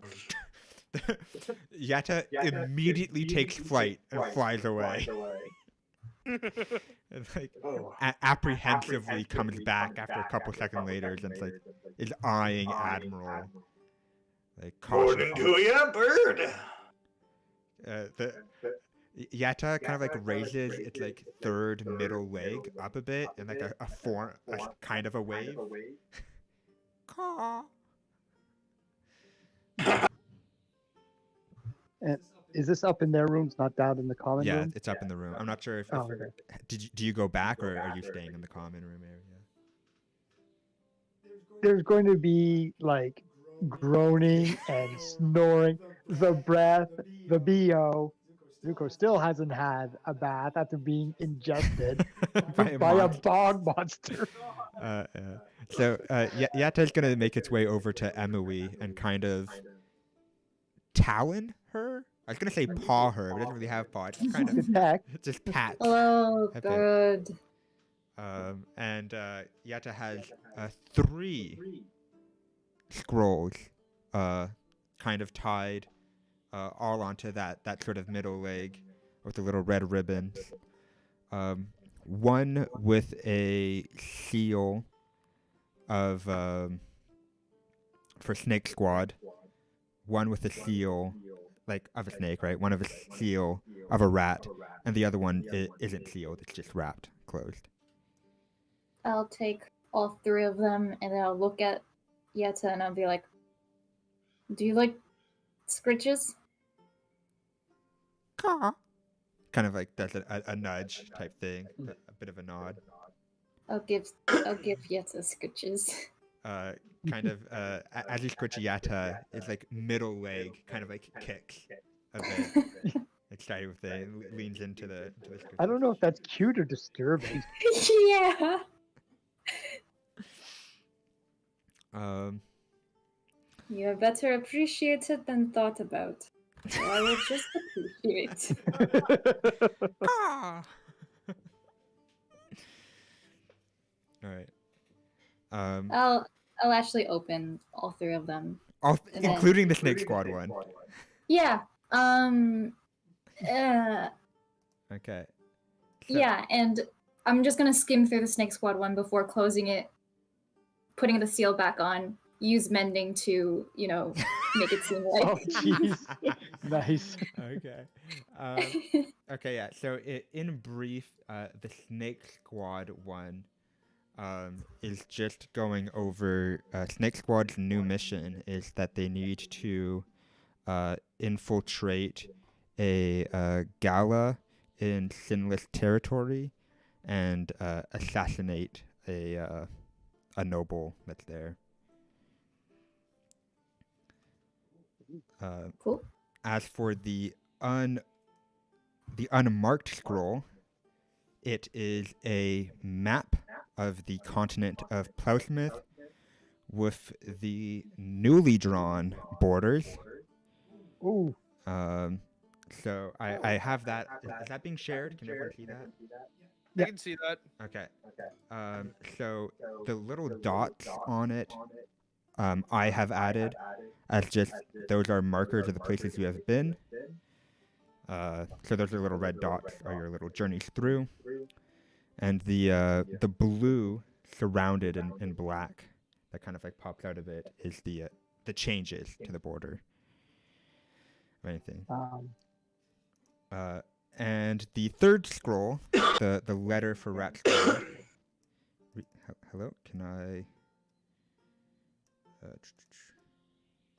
Speaker 1: Yatta immediately takes flight and flies away. And apprehensively comes back after a couple seconds later and is eyeing Admiral.
Speaker 3: Morning to ya, bird.
Speaker 1: Yatta kind of raises its third middle leg up a bit in a kind of a wave. Caw.
Speaker 2: And is this up in their rooms, not down in the common room?
Speaker 1: Yeah, it's up in the room. I'm not sure if
Speaker 2: okay.
Speaker 1: Do you go back, or are you staying in the common room area?
Speaker 2: There's going to be groaning and snoring, the breath, the BO. Zuko still hasn't had a bath after being ingested by a bog monster.
Speaker 1: So Yatta's gonna make its way over to Emily and kind of talon her. I was gonna say paw her, but it doesn't really have paw. It's kind of just pat.
Speaker 4: Oh, good.
Speaker 1: And Yatta has 3 scrolls, kind of tied, all onto that sort of middle leg with the little red ribbons. One with a seal of for Snake Squad. One with a seal like of a snake, right? One of a seal, of a rat, and the other one isn't sealed. It's just wrapped, closed.
Speaker 4: I'll take all 3 of them and then I'll look at Yetta and I'll be like, "Do you like scritches?"
Speaker 1: Caw. Kind of like does a nudge type thing, a bit of a nod.
Speaker 4: I'll give Yetta scritches.
Speaker 1: Kind of as you scritch Yetta, it's like middle leg kind of like kicks a bit. Excited with it, leans into the scritches.
Speaker 2: I don't know if that's cute or disturbing.
Speaker 4: Yeah. You're better appreciated than thought about. So I will just appreciate.
Speaker 1: Ah! All right.
Speaker 4: I'll actually open all 3 of them.
Speaker 1: Including the Snake Squad one.
Speaker 4: Yeah.
Speaker 1: Okay.
Speaker 4: Yeah, and I'm just gonna skim through the Snake Squad one before closing it, putting the seal back on. Use mending to, make it seem like.
Speaker 2: Oh, jeez. Nice.
Speaker 1: Okay. Okay, yeah. So in brief, the Snake Squad one is just going over Snake Squad's new mission is that they need to infiltrate a gala in Synleas territory and assassinate a noble that's there.
Speaker 4: Cool.
Speaker 1: As for the unmarked scroll, it is a map of the continent of Plowsmith with the newly drawn borders.
Speaker 2: Ooh.
Speaker 1: So I have that. Is that being shared? Can everyone see that?
Speaker 5: I can see that.
Speaker 1: Okay. So the little dots on it, I have added as just those are markers of the places you have been. So those are little red dots are your little journeys through, and the blue surrounded in black that kind of like pops out of it is the changes to the border. Of anything. And the third scroll, the letter for Rat Squad. Hello, can I?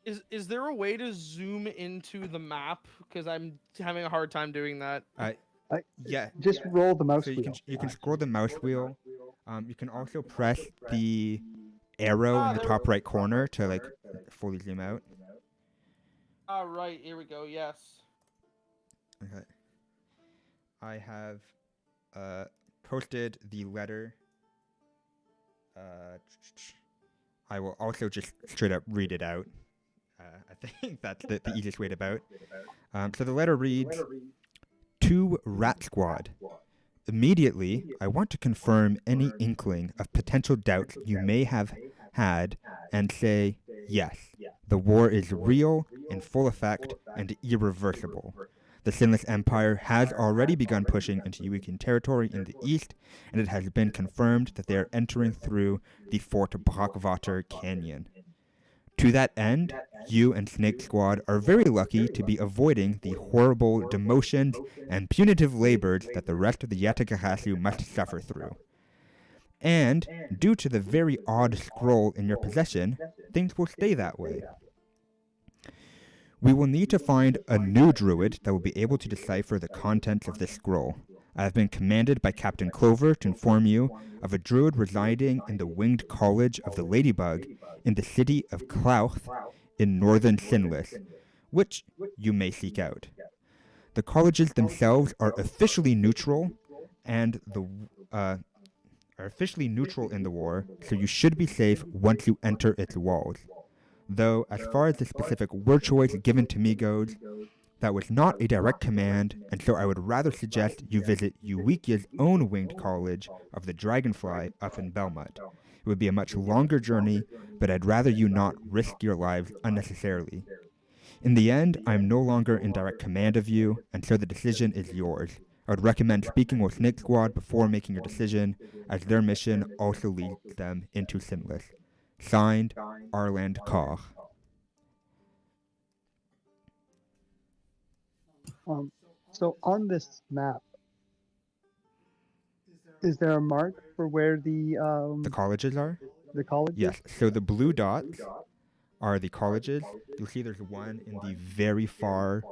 Speaker 5: Is there a way to zoom into the map? Because I'm having a hard time doing that.
Speaker 1: Yeah.
Speaker 2: Just roll the mouse
Speaker 1: So
Speaker 2: wheel.
Speaker 1: you can scroll the mouse wheel. You can also press the arrow in the top right corner to like fully zoom out.
Speaker 5: All right, here we go. Yes.
Speaker 1: Okay. I have posted the letter. I will also just straight up read it out. I think that's the easiest way to about. So the letter reads, "To Rat Squad. Immediately, I want to confirm any inkling of potential doubts you may have had and say, yes, the war is real, in full effect, and irreversible. The Synleas Empire has already begun pushing into Yuekian territory in the east, and it has been confirmed that they are entering through the Fort Brockwater Canyon. To that end, you and Snake Squad are very lucky to be avoiding the horrible demotions and punitive labors that the rest of the Yatagahasu must suffer through. And, due to the very odd scroll in your possession, things will stay that way. We will need to find a new druid that will be able to decipher the contents of this scroll. I have been commanded by Captain Clover to inform you of a druid residing in the Winged College of the Ladybug in the city of Clouth in northern Synleas, which you may seek out. The colleges themselves are officially neutral and are officially neutral in the war, so you should be safe once you enter its walls. Though, as far as the specific word choice given to me goes, that was not a direct command, and so I would rather suggest you visit Yuekia's own winged college of the Dragonfly up in Belmont. It would be a much longer journey, but I'd rather you not risk your lives unnecessarily. In the end, I am no longer in direct command of you, and so the decision is yours. I would recommend speaking with Snake Squad before making your decision, as their mission also leads them into Synleas. Signed, Arland Koch."
Speaker 2: So on this map, is there a mark for where the
Speaker 1: colleges are?
Speaker 2: the college is?
Speaker 1: Yes. So the blue dots are the colleges. You'll see there's one in the very far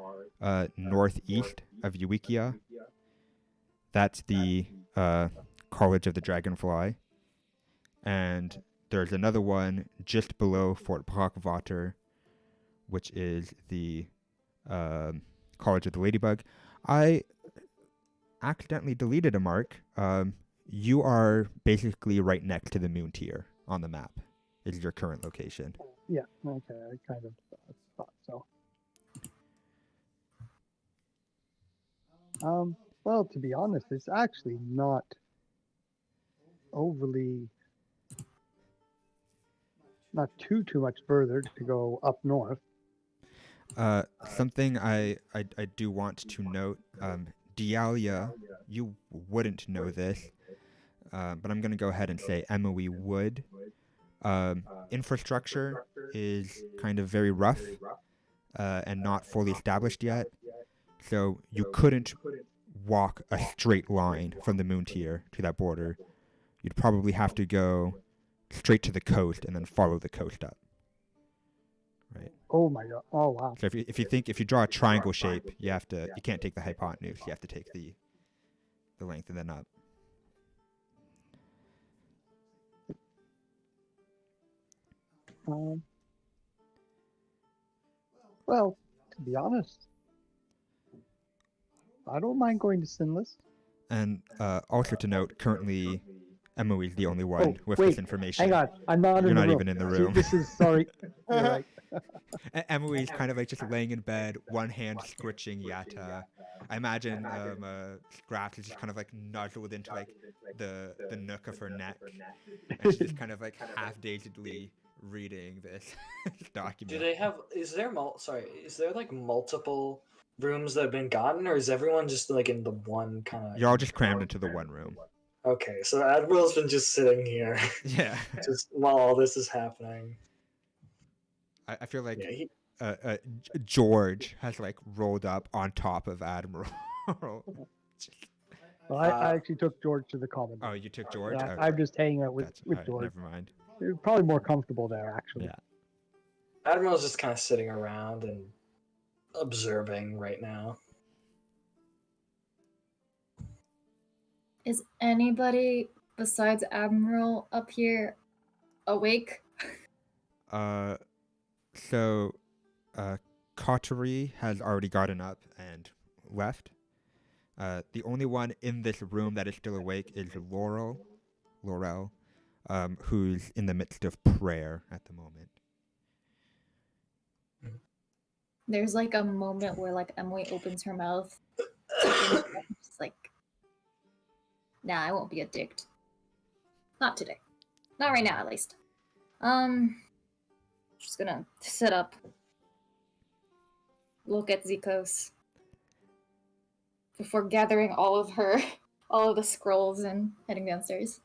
Speaker 1: northeast of Uwikia. That's the College of the Dragonfly. And there's another one just below Fort Brockwater, which is the College of the Ladybug. I accidentally deleted a mark. You are basically right next to the moon tier on the map. Is your current location.
Speaker 2: Yeah, okay, I kind of thought so. Well, to be honest, it's actually not overly, not too much further to go up north.
Speaker 1: Something I do want to note, Dialia, you wouldn't know this, but I'm going to go ahead and say Emily would. Infrastructure is kind of very rough and not fully established yet, so you couldn't walk a straight line from the moon tier to that border. You'd probably have to go straight to the coast and then follow the coast up. Right.
Speaker 2: Oh my god! Oh wow!
Speaker 1: So if you draw a triangle shape, you can't take the hypotenuse. You have to take the length and then up.
Speaker 2: Well, to be honest, I don't mind going to Synleas.
Speaker 1: And also to note, currently Emily's the only one with
Speaker 2: wait,
Speaker 1: this information.
Speaker 2: Hang on, I'm not
Speaker 1: You're
Speaker 2: in the
Speaker 1: not
Speaker 2: room.
Speaker 1: even in the room.
Speaker 2: This is sorry. You're right.
Speaker 1: Emily's kind of like just laying in bed, one hand squitching Yatta. I imagine Scraps is just kind of like nuzzled into like the nook of her neck, and she's just kind of like half-dazedly reading this document.
Speaker 3: Do they have? Is there like multiple rooms that have been gotten, or is everyone just like in the one kind of?
Speaker 1: You're all just crammed into the one room.
Speaker 3: Okay, so Admiral's been just sitting here.
Speaker 1: Yeah.
Speaker 3: Just while all this is happening.
Speaker 1: I feel like George has like rolled up on top of Admiral.
Speaker 2: Well, I actually took George to the common.
Speaker 1: Oh, you took George?
Speaker 2: Yeah,
Speaker 1: Okay.
Speaker 2: I'm just hanging out with
Speaker 1: Right,
Speaker 2: George.
Speaker 1: never mind.
Speaker 2: You're probably more comfortable there, actually.
Speaker 1: Yeah.
Speaker 3: Admiral's just kind of sitting around and observing right now.
Speaker 4: Is anybody besides Admiral up here awake?
Speaker 1: So, Coterie has already gotten up and left. The only one in this room that is still awake is Laurel, who's in the midst of prayer at the moment.
Speaker 4: There's like a moment where like Emily opens her mouth. Just like, nah, I won't be addicted. Not today. Not right now, at least. Just gonna sit up. Look at Zikos. Before gathering all of the scrolls and heading downstairs.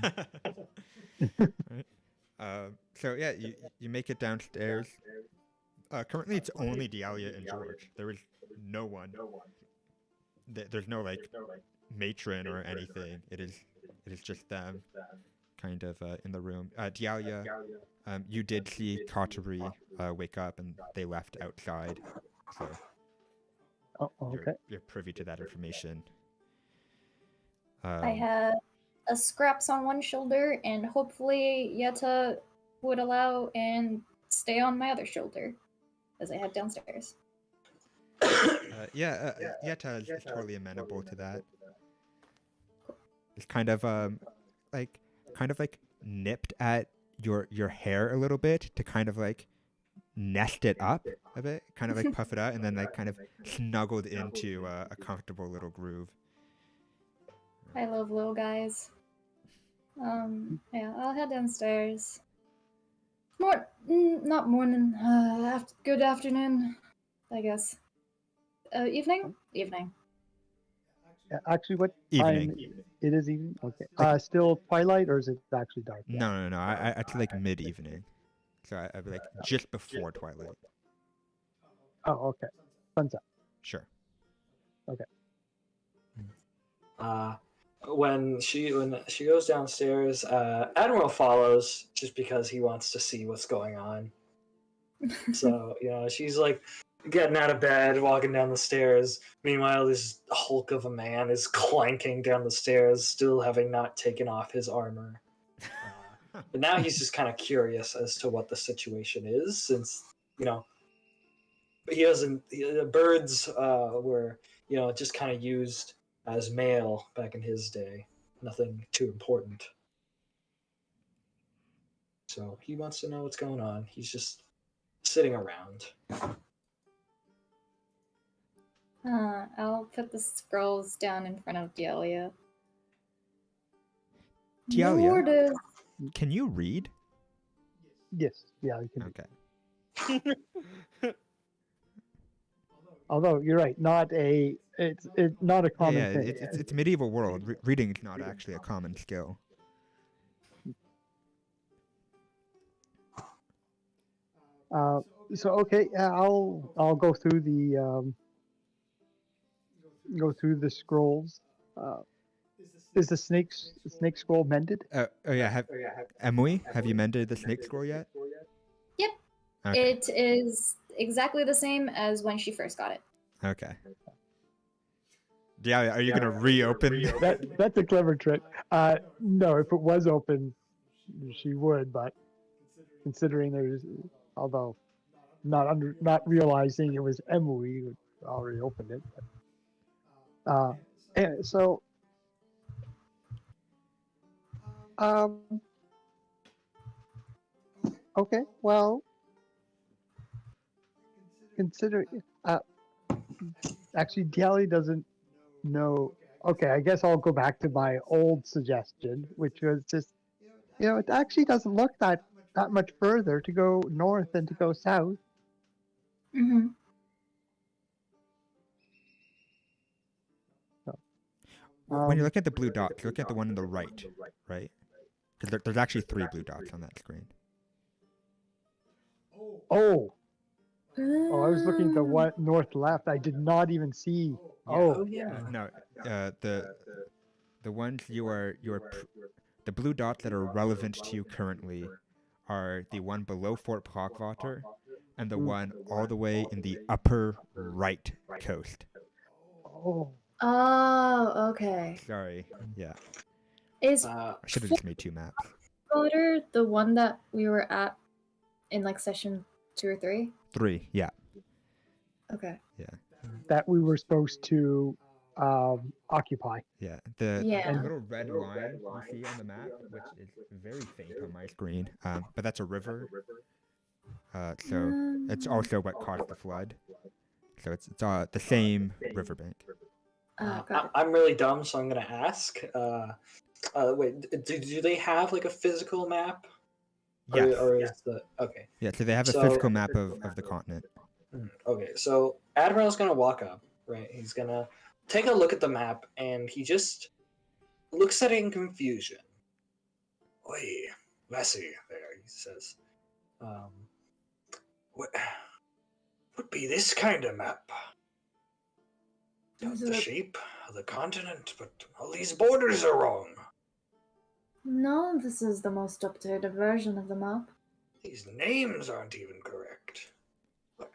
Speaker 1: Right. So yeah, you make it downstairs. Currently, it's only Dialia and George. There is no one. There's no like matron or anything. It is just them, kind of in the room. Dialia, you did see Coterie wake up, and they left outside. So
Speaker 2: Okay.
Speaker 1: you're privy to that information.
Speaker 4: I had a Scraps on one shoulder, and hopefully Yetta would allow and stay on my other shoulder as I head downstairs.
Speaker 1: Yetta is totally amenable to that. It's kind of like nipped at your hair a little bit to kind of like nest it up a bit, kind of like puff it out, and then like kind of snuggled into a comfortable little groove.
Speaker 4: I love little guys. Yeah, I'll head downstairs. Not morning. Good afternoon, I guess. Evening? Evening.
Speaker 2: Actually, what
Speaker 1: Evening.
Speaker 2: time? It is evening? Okay. Still twilight, or is it actually dark? yet?
Speaker 1: No. I feel like mid-evening. So I'd be like just before twilight.
Speaker 2: Oh, okay. Sunset.
Speaker 1: Sure.
Speaker 3: When she goes downstairs, Admiral follows just because he wants to see what's going on. So she's like getting out of bed, walking down the stairs. Meanwhile, this hulk of a man is clanking down the stairs, still having not taken off his armor. But now he's just kind of curious as to what the situation is, since he hasn't. The birds were just kind of used as mail back in his day. Nothing too important. So he wants to know what's going on. He's just sitting around.
Speaker 4: I'll put the scrolls down in front of Delia.
Speaker 1: Delia, can you read?
Speaker 2: Yes, yeah, I can.
Speaker 1: Okay.
Speaker 2: Although you're right, it's not a common thing.
Speaker 1: It's medieval world. Reading is not actually a common skill.
Speaker 2: So okay, I'll go through the scrolls. Is the snake scroll mended?
Speaker 1: Emily, have you mended the snake scroll yet?
Speaker 4: Yep.
Speaker 1: Okay.
Speaker 4: It is exactly the same as when she first got it.
Speaker 1: Okay. Yeah, are you gonna reopen?
Speaker 2: That's a clever trick. No, if it was open, she would. But considering although not realizing it was Emily who already opened it. But, and so, okay, well, consider actually Delia doesn't know. Okay, I guess I'll go back to my old suggestion, which was just, it actually doesn't look that much further to go north than to go south.
Speaker 4: Mm-hmm.
Speaker 1: When you look at the blue dots, look at the one on the right, right? Because there's actually 3 blue dots on that screen.
Speaker 2: Oh, I was looking at the one north left. I did not even see. Oh,
Speaker 3: yeah.
Speaker 1: No, the ones the blue dots that are relevant to you currently are the one below Fort Blockwater and the one all the way in the upper right coast.
Speaker 4: Oh, okay.
Speaker 1: Sorry. Yeah.
Speaker 4: Is
Speaker 1: I should have just made 2 maps.
Speaker 4: Blockwater the one that we were at in like session 2 or 3?
Speaker 1: 3, yeah.
Speaker 4: Okay.
Speaker 1: Yeah.
Speaker 2: That we were supposed to occupy.
Speaker 1: Yeah. The
Speaker 4: Yeah.
Speaker 1: little red line you see on the map, which is very faint on my screen, but that's a river. So it's also what caused the flood. So it's the same riverbank.
Speaker 4: Got it.
Speaker 3: I'm really dumb, so I'm gonna ask. Wait, do they have like a physical map?
Speaker 1: Yes.
Speaker 3: Or is okay?
Speaker 1: Yeah. So they have a physical map of the continent.
Speaker 3: Okay, so Admiral's gonna walk up, right? He's gonna take a look at the map, and he just looks at it in confusion. Oi, Lassie, there, he says. What would be this kind of map? Not the shape of the continent, but all these borders are wrong.
Speaker 4: No, this is the most updated version of the map.
Speaker 3: These names aren't even correct. What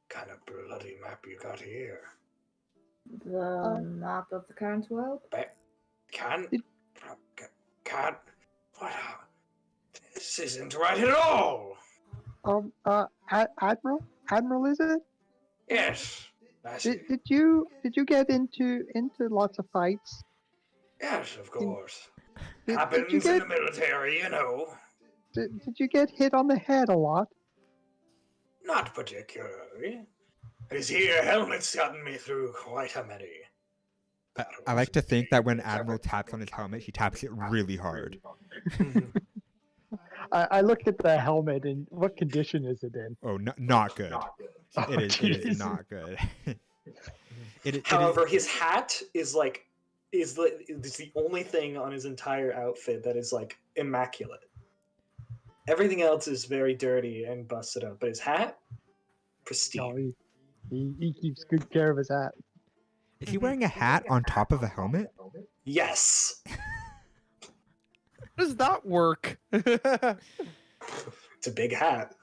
Speaker 3: kind of bloody map you got here?
Speaker 4: The map of the current world?
Speaker 3: Can't. What? This isn't right at all.
Speaker 2: Admiral, is it?
Speaker 3: Yes.
Speaker 2: Did you get into lots of fights?
Speaker 3: Yes, of course.
Speaker 2: Did
Speaker 3: Happens
Speaker 2: you
Speaker 3: in the military,
Speaker 2: Did you get hit on the head a lot?
Speaker 3: Not particularly. This here helmet's gotten me through quite a many.
Speaker 1: I like to think that when Admiral taps on his helmet, he taps it really hard.
Speaker 2: I looked at the helmet, and what condition is it in?
Speaker 1: Oh, not good.
Speaker 2: Oh,
Speaker 1: It is not good.
Speaker 3: However, his hat is the only thing on his entire outfit that is like immaculate. Everything else is very dirty and busted up, but his hat, pristine.
Speaker 2: He keeps good care of his hat.
Speaker 1: Is he wearing a hat on top of a helmet?
Speaker 3: Yes.
Speaker 5: How does that work?
Speaker 3: It's a big hat.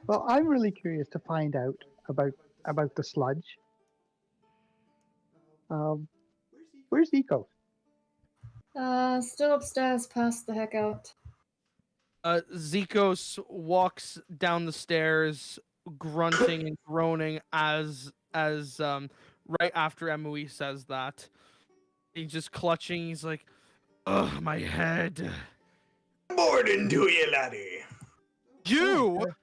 Speaker 2: Well, I'm really curious to find out about the sludge. Where's Eco?
Speaker 4: Still upstairs, passed the heck out.
Speaker 5: Zikos walks down the stairs, grunting and groaning as right after Emui says that. He's just clutching. He's like, "Ugh, my head."
Speaker 3: Morning to you, laddie.
Speaker 5: You.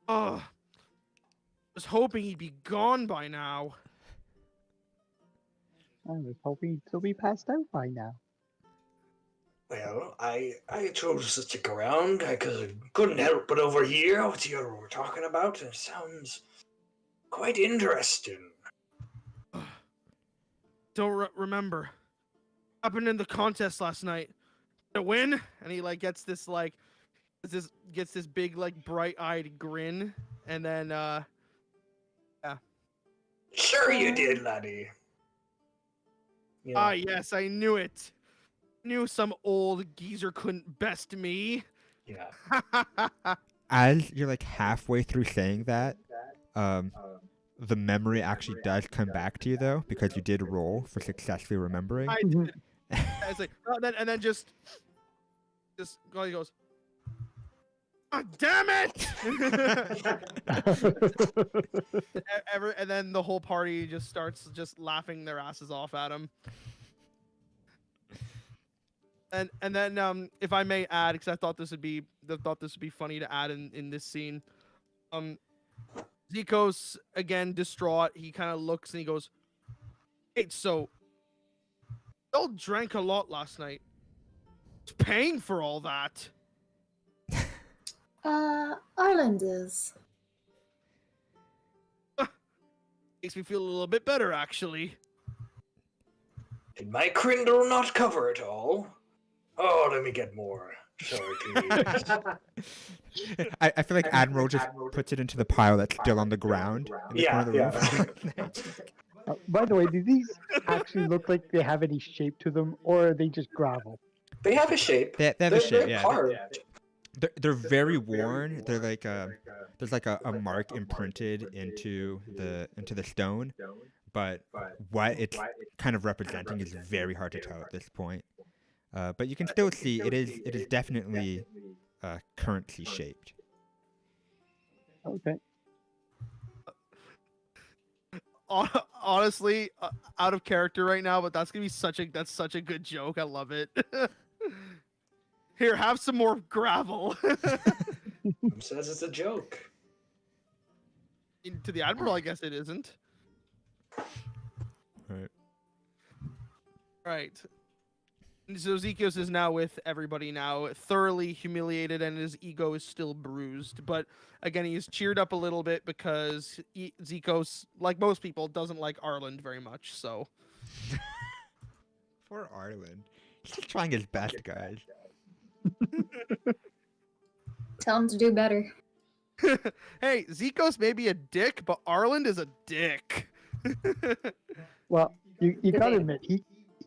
Speaker 5: Ugh. Was hoping he'd be gone by now.
Speaker 2: I was hoping he'd still be passed out by now.
Speaker 3: Well, I chose to stick around because I couldn't help but overhear what you were talking about. It sounds quite interesting.
Speaker 5: Don't remember. Happened in the contest last night. To win, and he like gets this big like bright-eyed grin, and then yeah.
Speaker 3: Sure you did, laddie. You know,
Speaker 5: Ah, yes, I knew it. Knew some old geezer couldn't best me.
Speaker 3: yeah.
Speaker 1: As you're like halfway through saying that, the memory actually does come back to you though, because you did roll for successfully remembering.
Speaker 5: I did. It's like, and then just he goes, "Oh, damn it!" And then the whole party just starts just laughing their asses off at him. And then if I may add, because I thought this would be funny to add in this scene, Zikos again distraught. He kind of looks and he goes, "Hey, so y'all drank a lot last night. Who's paying for all that?"
Speaker 4: Ireland is.
Speaker 5: Makes me feel a little bit better, actually.
Speaker 3: Did my crindle not cover it all? Oh, let me get more. Sorry, please.
Speaker 1: I feel like Admiral just puts it into the pile that's still on the ground in the corner of the room.
Speaker 2: By the way, do these actually look like they have any shape to them, or are they just gravel?
Speaker 3: They have a shape.
Speaker 1: They have a shape,
Speaker 3: They're
Speaker 1: yeah.
Speaker 3: carved.
Speaker 1: They're very worn. They're like there's like a mark imprinted into the stone, but what it's kind of representing is very hard to tell at this point. But you can still see it is definitely currency shaped.
Speaker 2: Okay.
Speaker 5: Honestly, out of character right now, but that's such a good joke. I love it. Here, have some more gravel.
Speaker 3: Who says it's a joke?
Speaker 5: To the Admiral, I guess it isn't.
Speaker 1: Right.
Speaker 5: Right. So Zikos is now with everybody now, thoroughly humiliated, and his ego is still bruised. But again, he's cheered up a little bit because Zikos, like most people, doesn't like Ireland very much. So.
Speaker 1: For Ireland, he's just trying his best, guys.
Speaker 4: Tell him to do better.
Speaker 5: Hey, Zikos may be a dick, but Ireland is a dick.
Speaker 2: Well, you gotta admit,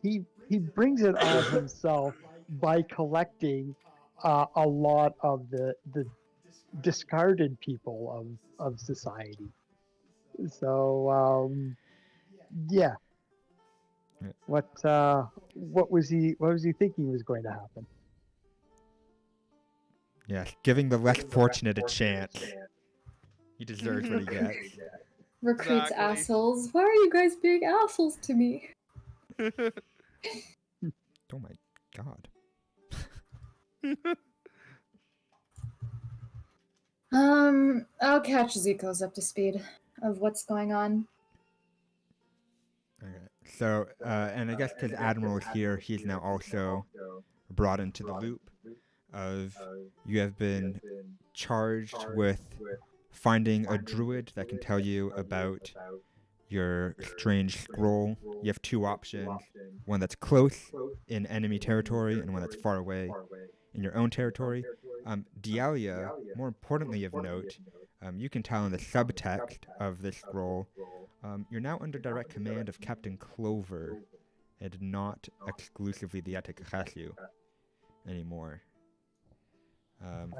Speaker 2: he brings it on himself by collecting a lot of the discarded people of society. So yeah. What was he thinking was going to happen?
Speaker 1: Yes, giving the less fortunate a chance. He deserves what he gets.
Speaker 4: Recruits
Speaker 5: Exactly.
Speaker 4: assholes. Why are you guys being assholes to me?
Speaker 1: Oh my god.
Speaker 4: I'll catch Zikos up to speed of what's going on.
Speaker 1: Okay. So, and I guess because Admiral is here, he's now also brought into the loop of you have been charged with finding a druid that can tell you about your strange scroll. You have two options, one that's close in enemy territory and one that's far away. in your own territory. Dialia, more importantly of note, you can tell in the subtext of this scroll, you're now under direct command of Captain Clover, and not exclusively the Etikhasu anymore.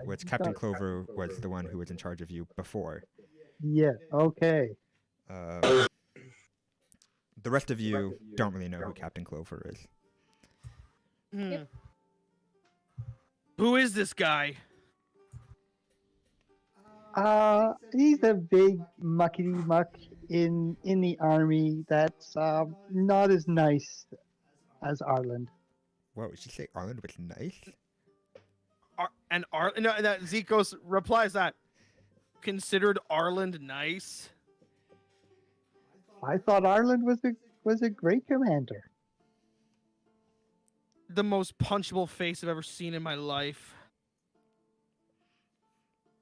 Speaker 1: Which Captain Clover was the one who was in charge of you before.
Speaker 2: Yeah, okay.
Speaker 1: The rest of you don't really know who Captain Clover is.
Speaker 4: Yep.
Speaker 5: Who is this guy?
Speaker 2: He's a big muckety muck in the army that's not as nice as Arland.
Speaker 1: What would you say? Arland was nice?
Speaker 5: Zikos replies that considered Arland nice.
Speaker 2: I thought Arland was a great commander.
Speaker 5: The most punchable face I've ever seen in my life.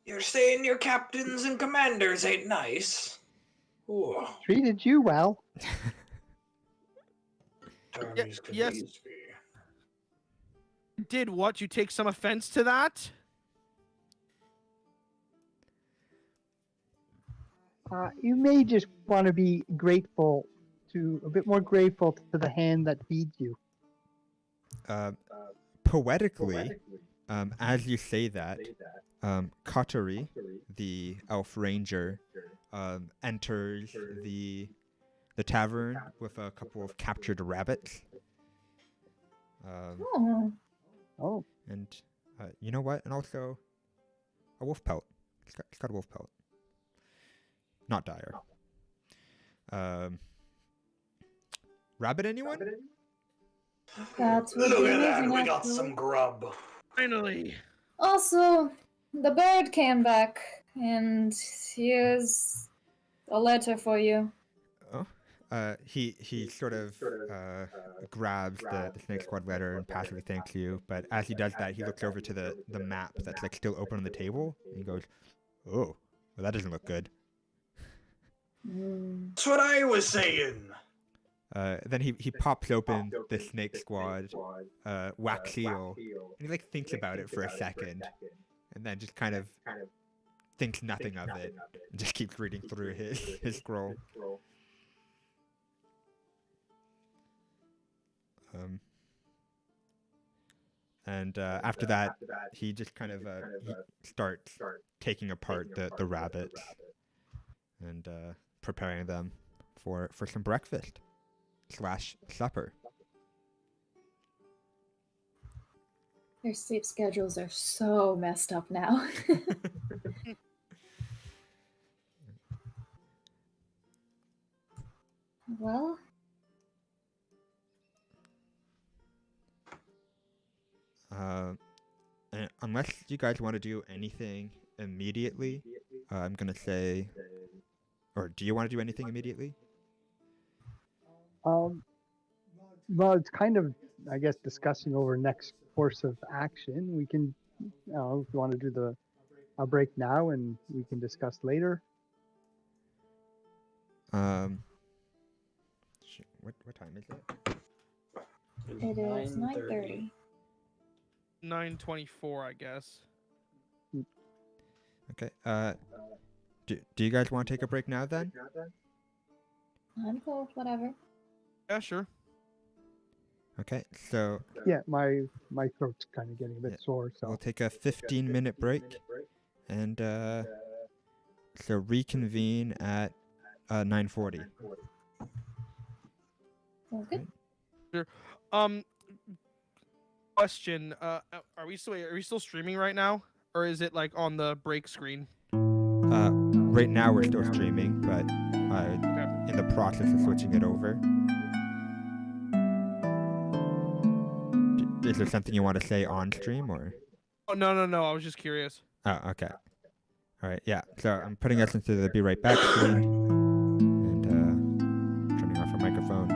Speaker 3: You're saying your captains and commanders ain't nice? Ooh.
Speaker 2: Treated you well.
Speaker 3: Armies could
Speaker 5: yes.
Speaker 3: these be?
Speaker 5: Did what? You take some offense to that?
Speaker 2: You may just want to be a bit more grateful to the hand that feeds you.
Speaker 1: Poetically, as you say that, Katari, the elf ranger, enters the tavern with a couple of captured rabbits.
Speaker 2: Oh.
Speaker 1: And you know what? And also a wolf pelt. It's got a wolf pelt. Not dire. Rabbit, anyone?
Speaker 4: That's what
Speaker 3: Look
Speaker 4: it
Speaker 3: at
Speaker 4: is,
Speaker 3: that,
Speaker 4: and
Speaker 3: we
Speaker 4: I
Speaker 3: got
Speaker 4: feel-
Speaker 3: some grub.
Speaker 5: Finally.
Speaker 4: Also, the bird came back, and here's a letter for you.
Speaker 1: Oh. He sort of grabs the Snake Squad letter and passively thanks you, but as he does that, he looks over to the map that's like still open on the table, and he goes, "Oh, well, that doesn't look good."
Speaker 3: That's what I was saying.
Speaker 1: Then he pops open the Snake Squad wax seal, and he like thinks about it for a second, and then just kind of thinks nothing of it, and just keeps reading through his scroll. And after that, he just kind of he starts taking apart the rabbits and preparing them for some breakfast / supper.
Speaker 4: Their sleep schedules are so messed up now. Well,
Speaker 1: And unless you guys want to do anything immediately, I'm gonna say, or do you want to do anything immediately?
Speaker 2: Well, it's kind of, I guess, discussing over next course of action. We can, if you want to do a break now, and we can discuss later.
Speaker 1: What time is it?
Speaker 4: it is 9:30.
Speaker 5: 9:24, I guess.
Speaker 1: Okay. Do you guys want to take a break now then?
Speaker 4: I'm cool, whatever.
Speaker 5: Yeah, sure.
Speaker 1: Okay. So
Speaker 2: Yeah, my throat's kind of getting a bit sore, so
Speaker 1: we'll take a 15-minute break, and so reconvene at 9:40.
Speaker 4: Sounds good.
Speaker 5: Question: are we still streaming right now, or is it like on the break screen?
Speaker 1: Right now we're still streaming, but in the process of switching it over. Is there something you want to say on stream, or?
Speaker 5: Oh no! I was just curious.
Speaker 1: Oh, okay. All right, yeah. So I'm putting us into the Be Right Back screen, and turning off our microphone.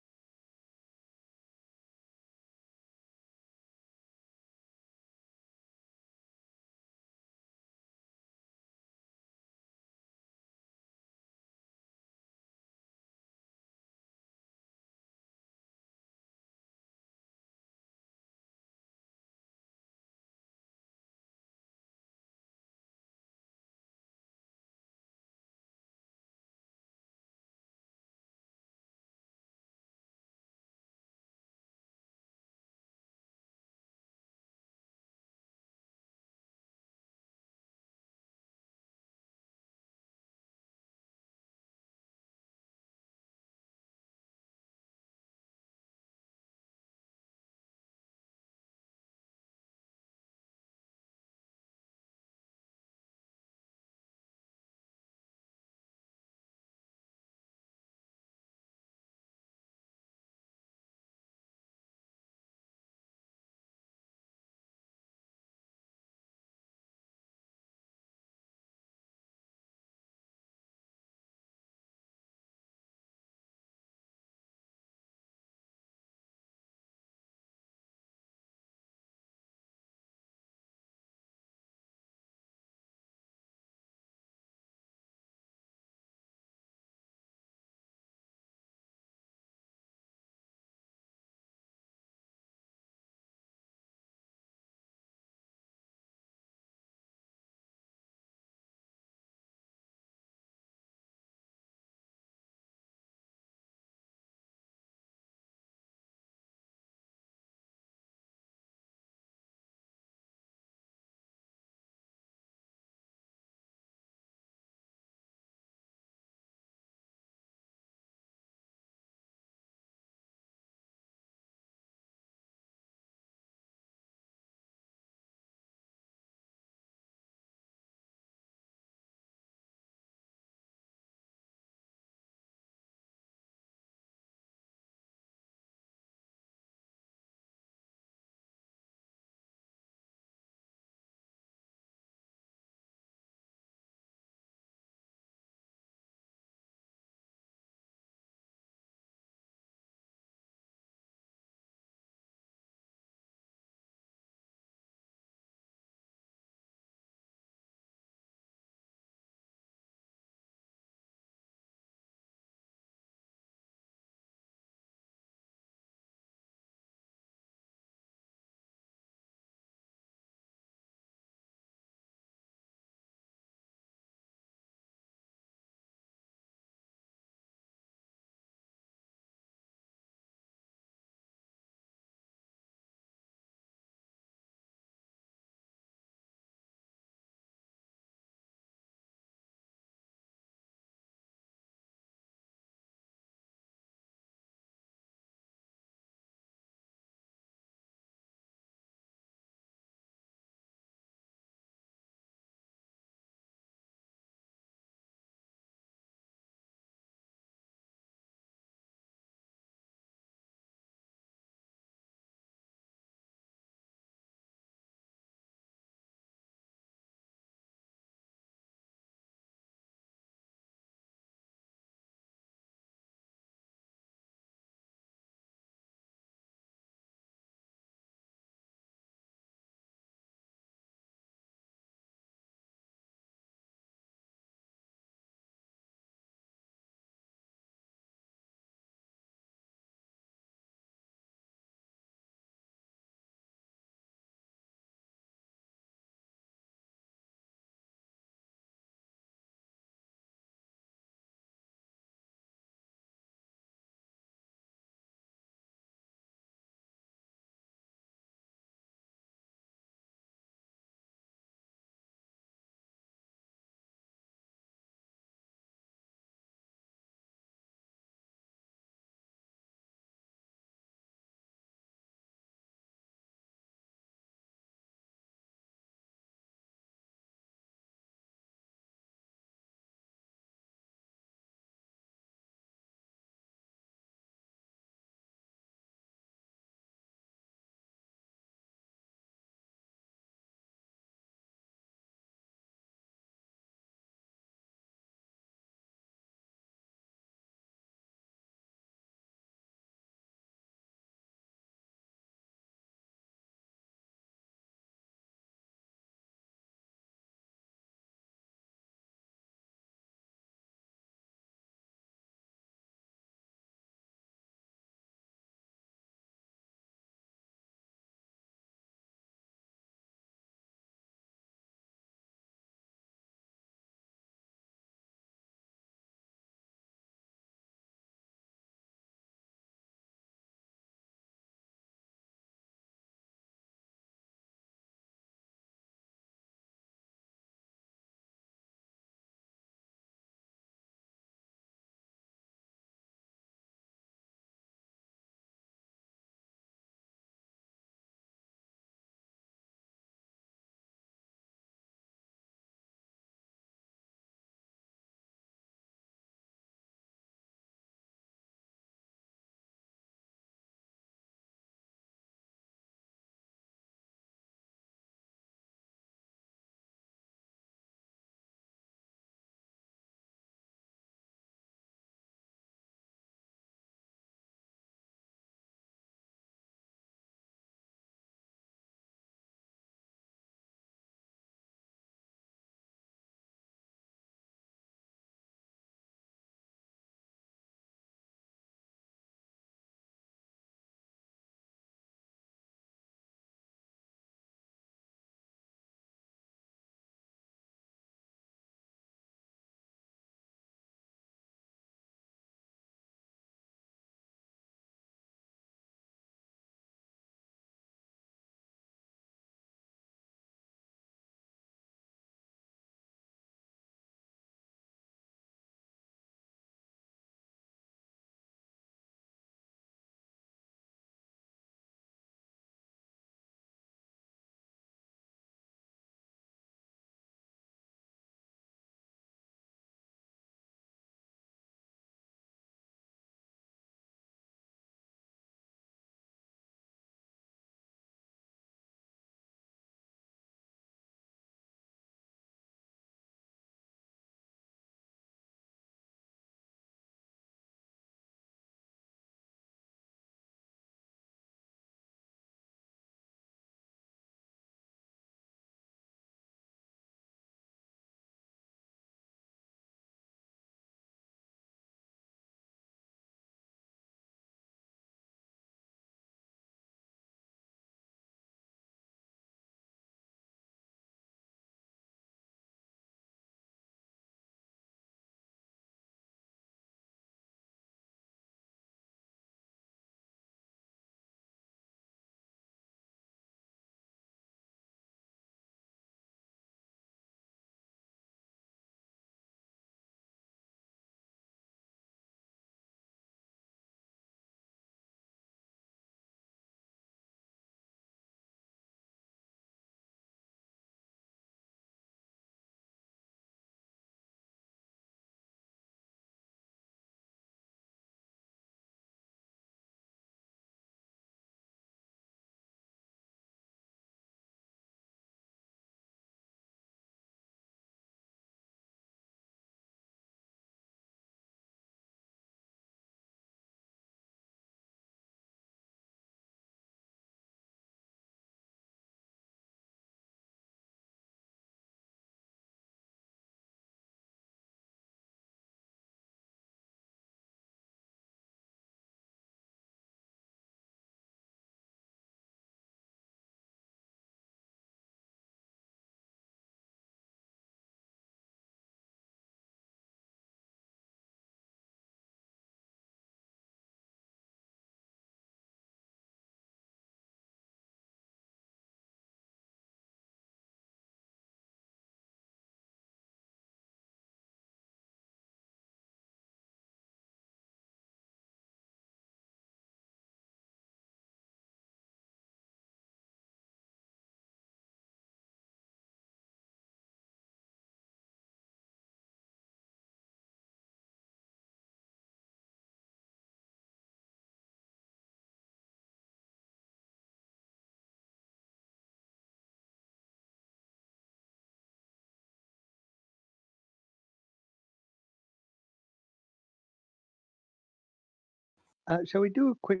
Speaker 2: Shall we do a quick?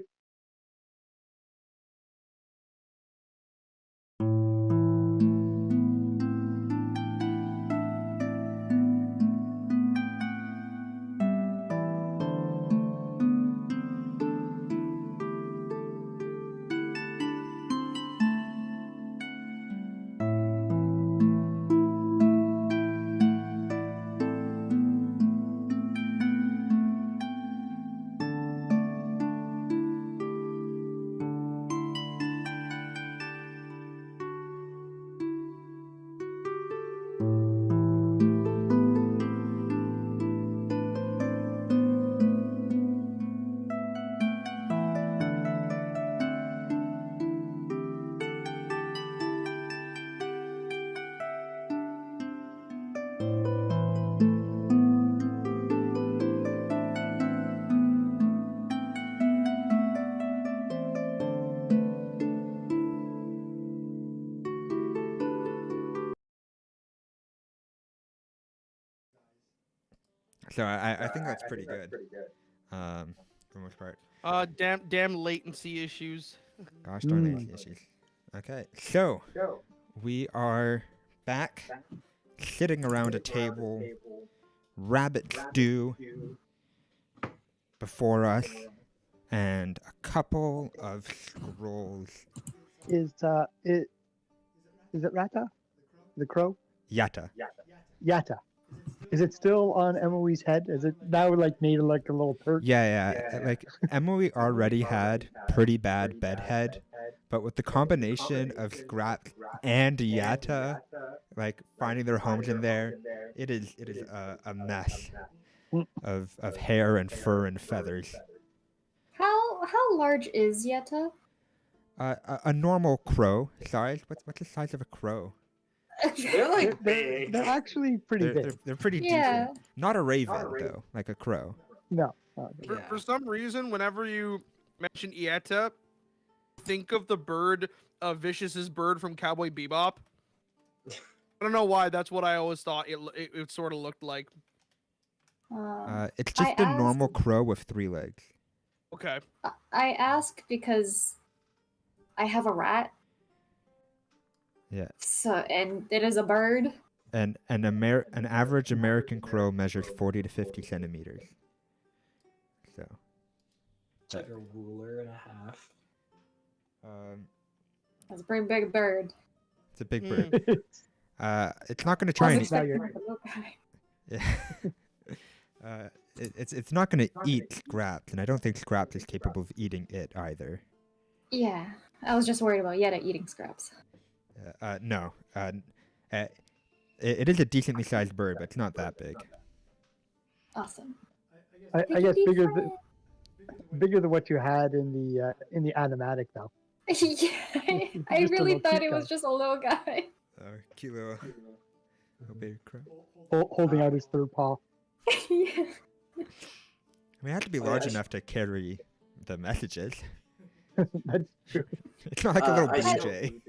Speaker 1: So I think that's pretty good. For the most part.
Speaker 5: Damn latency issues.
Speaker 1: Gosh darn latency issues. Okay, so we are back, sitting around a table, rabbit stew before us, and a couple of scrolls.
Speaker 2: Is it Rata? The crow?
Speaker 1: Yatta.
Speaker 2: Yatta. Is it still on Emily's head? Is it now like made like a little perch?
Speaker 1: Yeah. Like Emily already had pretty bad bedhead, but with the combination of Scrap and Yatta, like finding their homes in there, it is a mess of hair and fur and feathers.
Speaker 4: How large is Yetta?
Speaker 1: A normal crow size. What's the size of a crow?
Speaker 3: They're like big.
Speaker 2: They're actually pretty big.
Speaker 1: They're pretty
Speaker 4: Yeah.
Speaker 1: decent. Not a raven though, like a crow.
Speaker 2: No.
Speaker 5: For some reason, whenever you mention Ieta, think of the bird, Vicious's bird from Cowboy Bebop. I don't know why. That's what I always thought it sort of looked like.
Speaker 1: It's just a normal crow with 3 legs.
Speaker 5: Okay.
Speaker 4: I ask because I have a rat.
Speaker 1: Yeah.
Speaker 4: So, and it is a bird.
Speaker 1: And an average American crow measures 40 to 50 centimeters. So.
Speaker 3: It's like a ruler and a half.
Speaker 4: That's a pretty big bird.
Speaker 1: It's a big bird. It's not going to try and it's not going to eat Scraps, and I don't think Scraps is capable of eating it either.
Speaker 4: Yeah, I was just worried about Yetta eating Scraps.
Speaker 1: No. It is a decently sized bird, but it's not that big.
Speaker 4: Awesome.
Speaker 2: I guess bigger than what you had in the animatic though.
Speaker 4: Yeah, I really thought it was just a little guy.
Speaker 1: Cute little baby crow.
Speaker 2: Holding out his third paw.
Speaker 4: Yeah.
Speaker 1: I mean, it has to be large enough to carry the messages.
Speaker 2: That's true.
Speaker 1: It's not like a little BJ.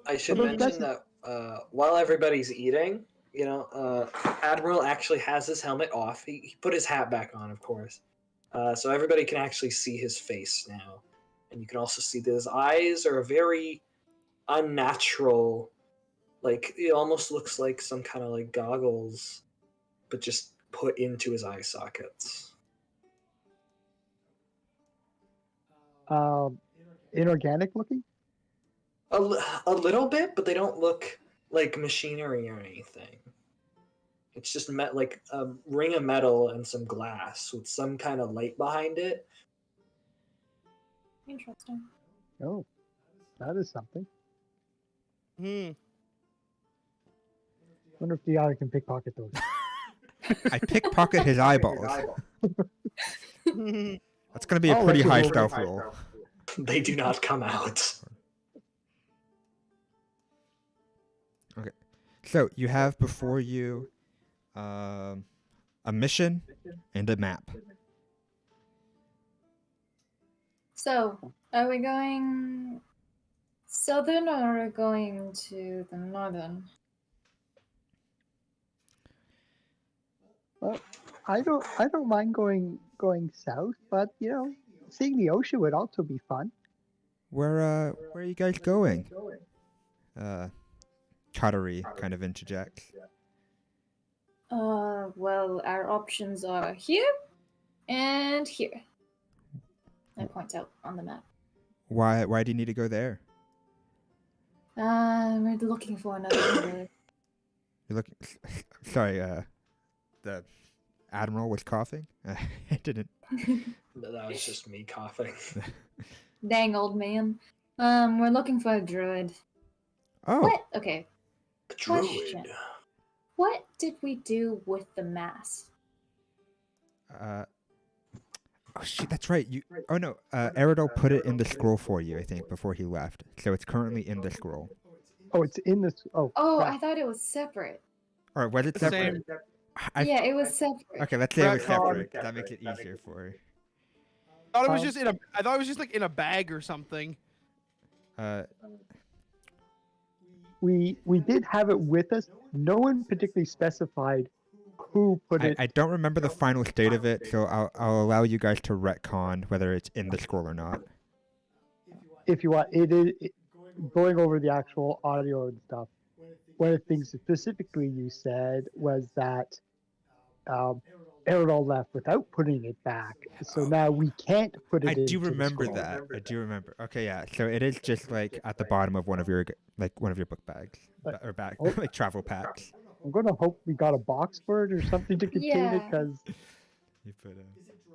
Speaker 3: I should mention that while everybody's eating, Admiral actually has his helmet off. He put his hat back on, of course. So everybody can actually see his face now. And you can also see that his eyes are very unnatural. Like, it almost looks like some kind of like goggles, but just put into his eye sockets.
Speaker 2: Inorganic looking?
Speaker 3: A little bit, but they don't look like machinery or anything. It's just like a ring of metal and some glass with some kind of light behind it.
Speaker 4: Interesting.
Speaker 2: Oh, that is something. Wonder if the other can pickpocket those.
Speaker 1: I pickpocket his eyeballs. That's going to be a pretty high stealth roll.
Speaker 3: They do not come out.
Speaker 1: Okay. So you have before you a mission and a map.
Speaker 4: So, are we going southern or are we going to the northern?
Speaker 2: Well, I don't mind going south, but seeing the ocean would also be fun.
Speaker 1: Where are you guys going? Cuttery kind of interjects.
Speaker 4: Well, our options are here and here. I point out on the map.
Speaker 1: Why do you need to go there?
Speaker 4: We're looking for another druid.
Speaker 1: You're looking. Sorry, the Admiral was coughing. I didn't.
Speaker 3: That was just me coughing.
Speaker 4: Dang old man. We're looking for a druid.
Speaker 1: Oh.
Speaker 4: What? Okay.
Speaker 3: Druid.
Speaker 4: Question. What did we do with the mass?
Speaker 1: Oh shit, that's right. Oh no, Eridol put it in the scroll for you, I think, before he left. So it's currently in the scroll.
Speaker 2: Oh, it's in this. Oh.
Speaker 4: Oh,
Speaker 2: crap.
Speaker 4: I thought it was separate.
Speaker 1: Or was it separate?
Speaker 4: Yeah, it was separate.
Speaker 1: Okay, let's say it was
Speaker 5: Retcon.
Speaker 1: separate. 'Cause that makes it easier for.
Speaker 5: I thought it was just I thought it was just like in a bag or something.
Speaker 2: We did have it with us. No one particularly specified who put it.
Speaker 1: I don't remember the final state of it, so I'll allow you guys to retcon whether it's in the scroll or not.
Speaker 2: If you want, it is going over the actual audio and stuff. One of the things specifically you said was that Eridol left without putting it back, so now we can't put it.
Speaker 1: I do
Speaker 2: into the
Speaker 1: remember
Speaker 2: scroll.
Speaker 1: that. I do remember. Okay, yeah. So it is just like at the bottom of one of your book bags or bag like travel packs.
Speaker 2: I'm gonna hope we got a box for it or something to contain it, because
Speaker 1: You put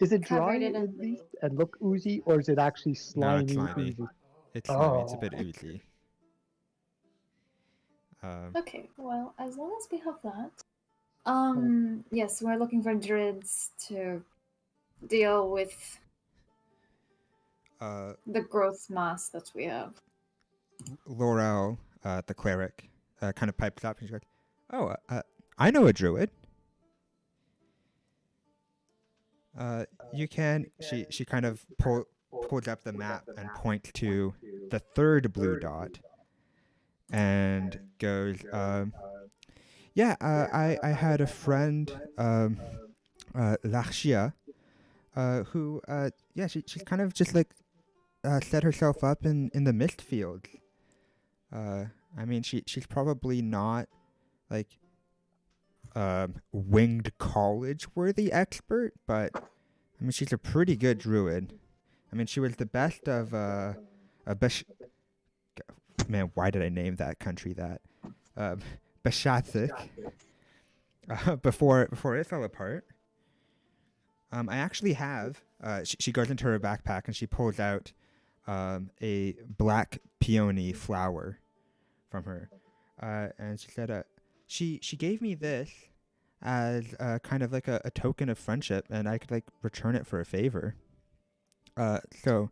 Speaker 2: is it dry
Speaker 4: Covered it
Speaker 2: at
Speaker 4: in
Speaker 2: least and look oozy, or is it actually slimy?
Speaker 1: it's slimy.
Speaker 2: Oozy?
Speaker 1: It's slimy. It's a
Speaker 2: Oh.
Speaker 1: bit oozy.
Speaker 4: Okay, well, as long as we have that. Yes, we're looking for druids to deal with the growth mass that we have.
Speaker 1: Laurel, the cleric, kind of pipes up and she's like, "Oh, I know a druid. You can." She kind of pulls up the map and points to the third blue dot, and goes, "Yeah, I had a friend, Lachia, who, yeah, she's kind of just like set herself up in the mist fields. I mean, she's probably not like winged college worthy expert, but I mean, she's a pretty good druid. I mean, she was the best of man, why did I name that country that? Beshatzik. Before it fell apart. I actually have. She goes into her backpack and she pulls out a black peony flower from her, and she said, she gave me this as kind of like a token of friendship, and I could like return it for a favor. So,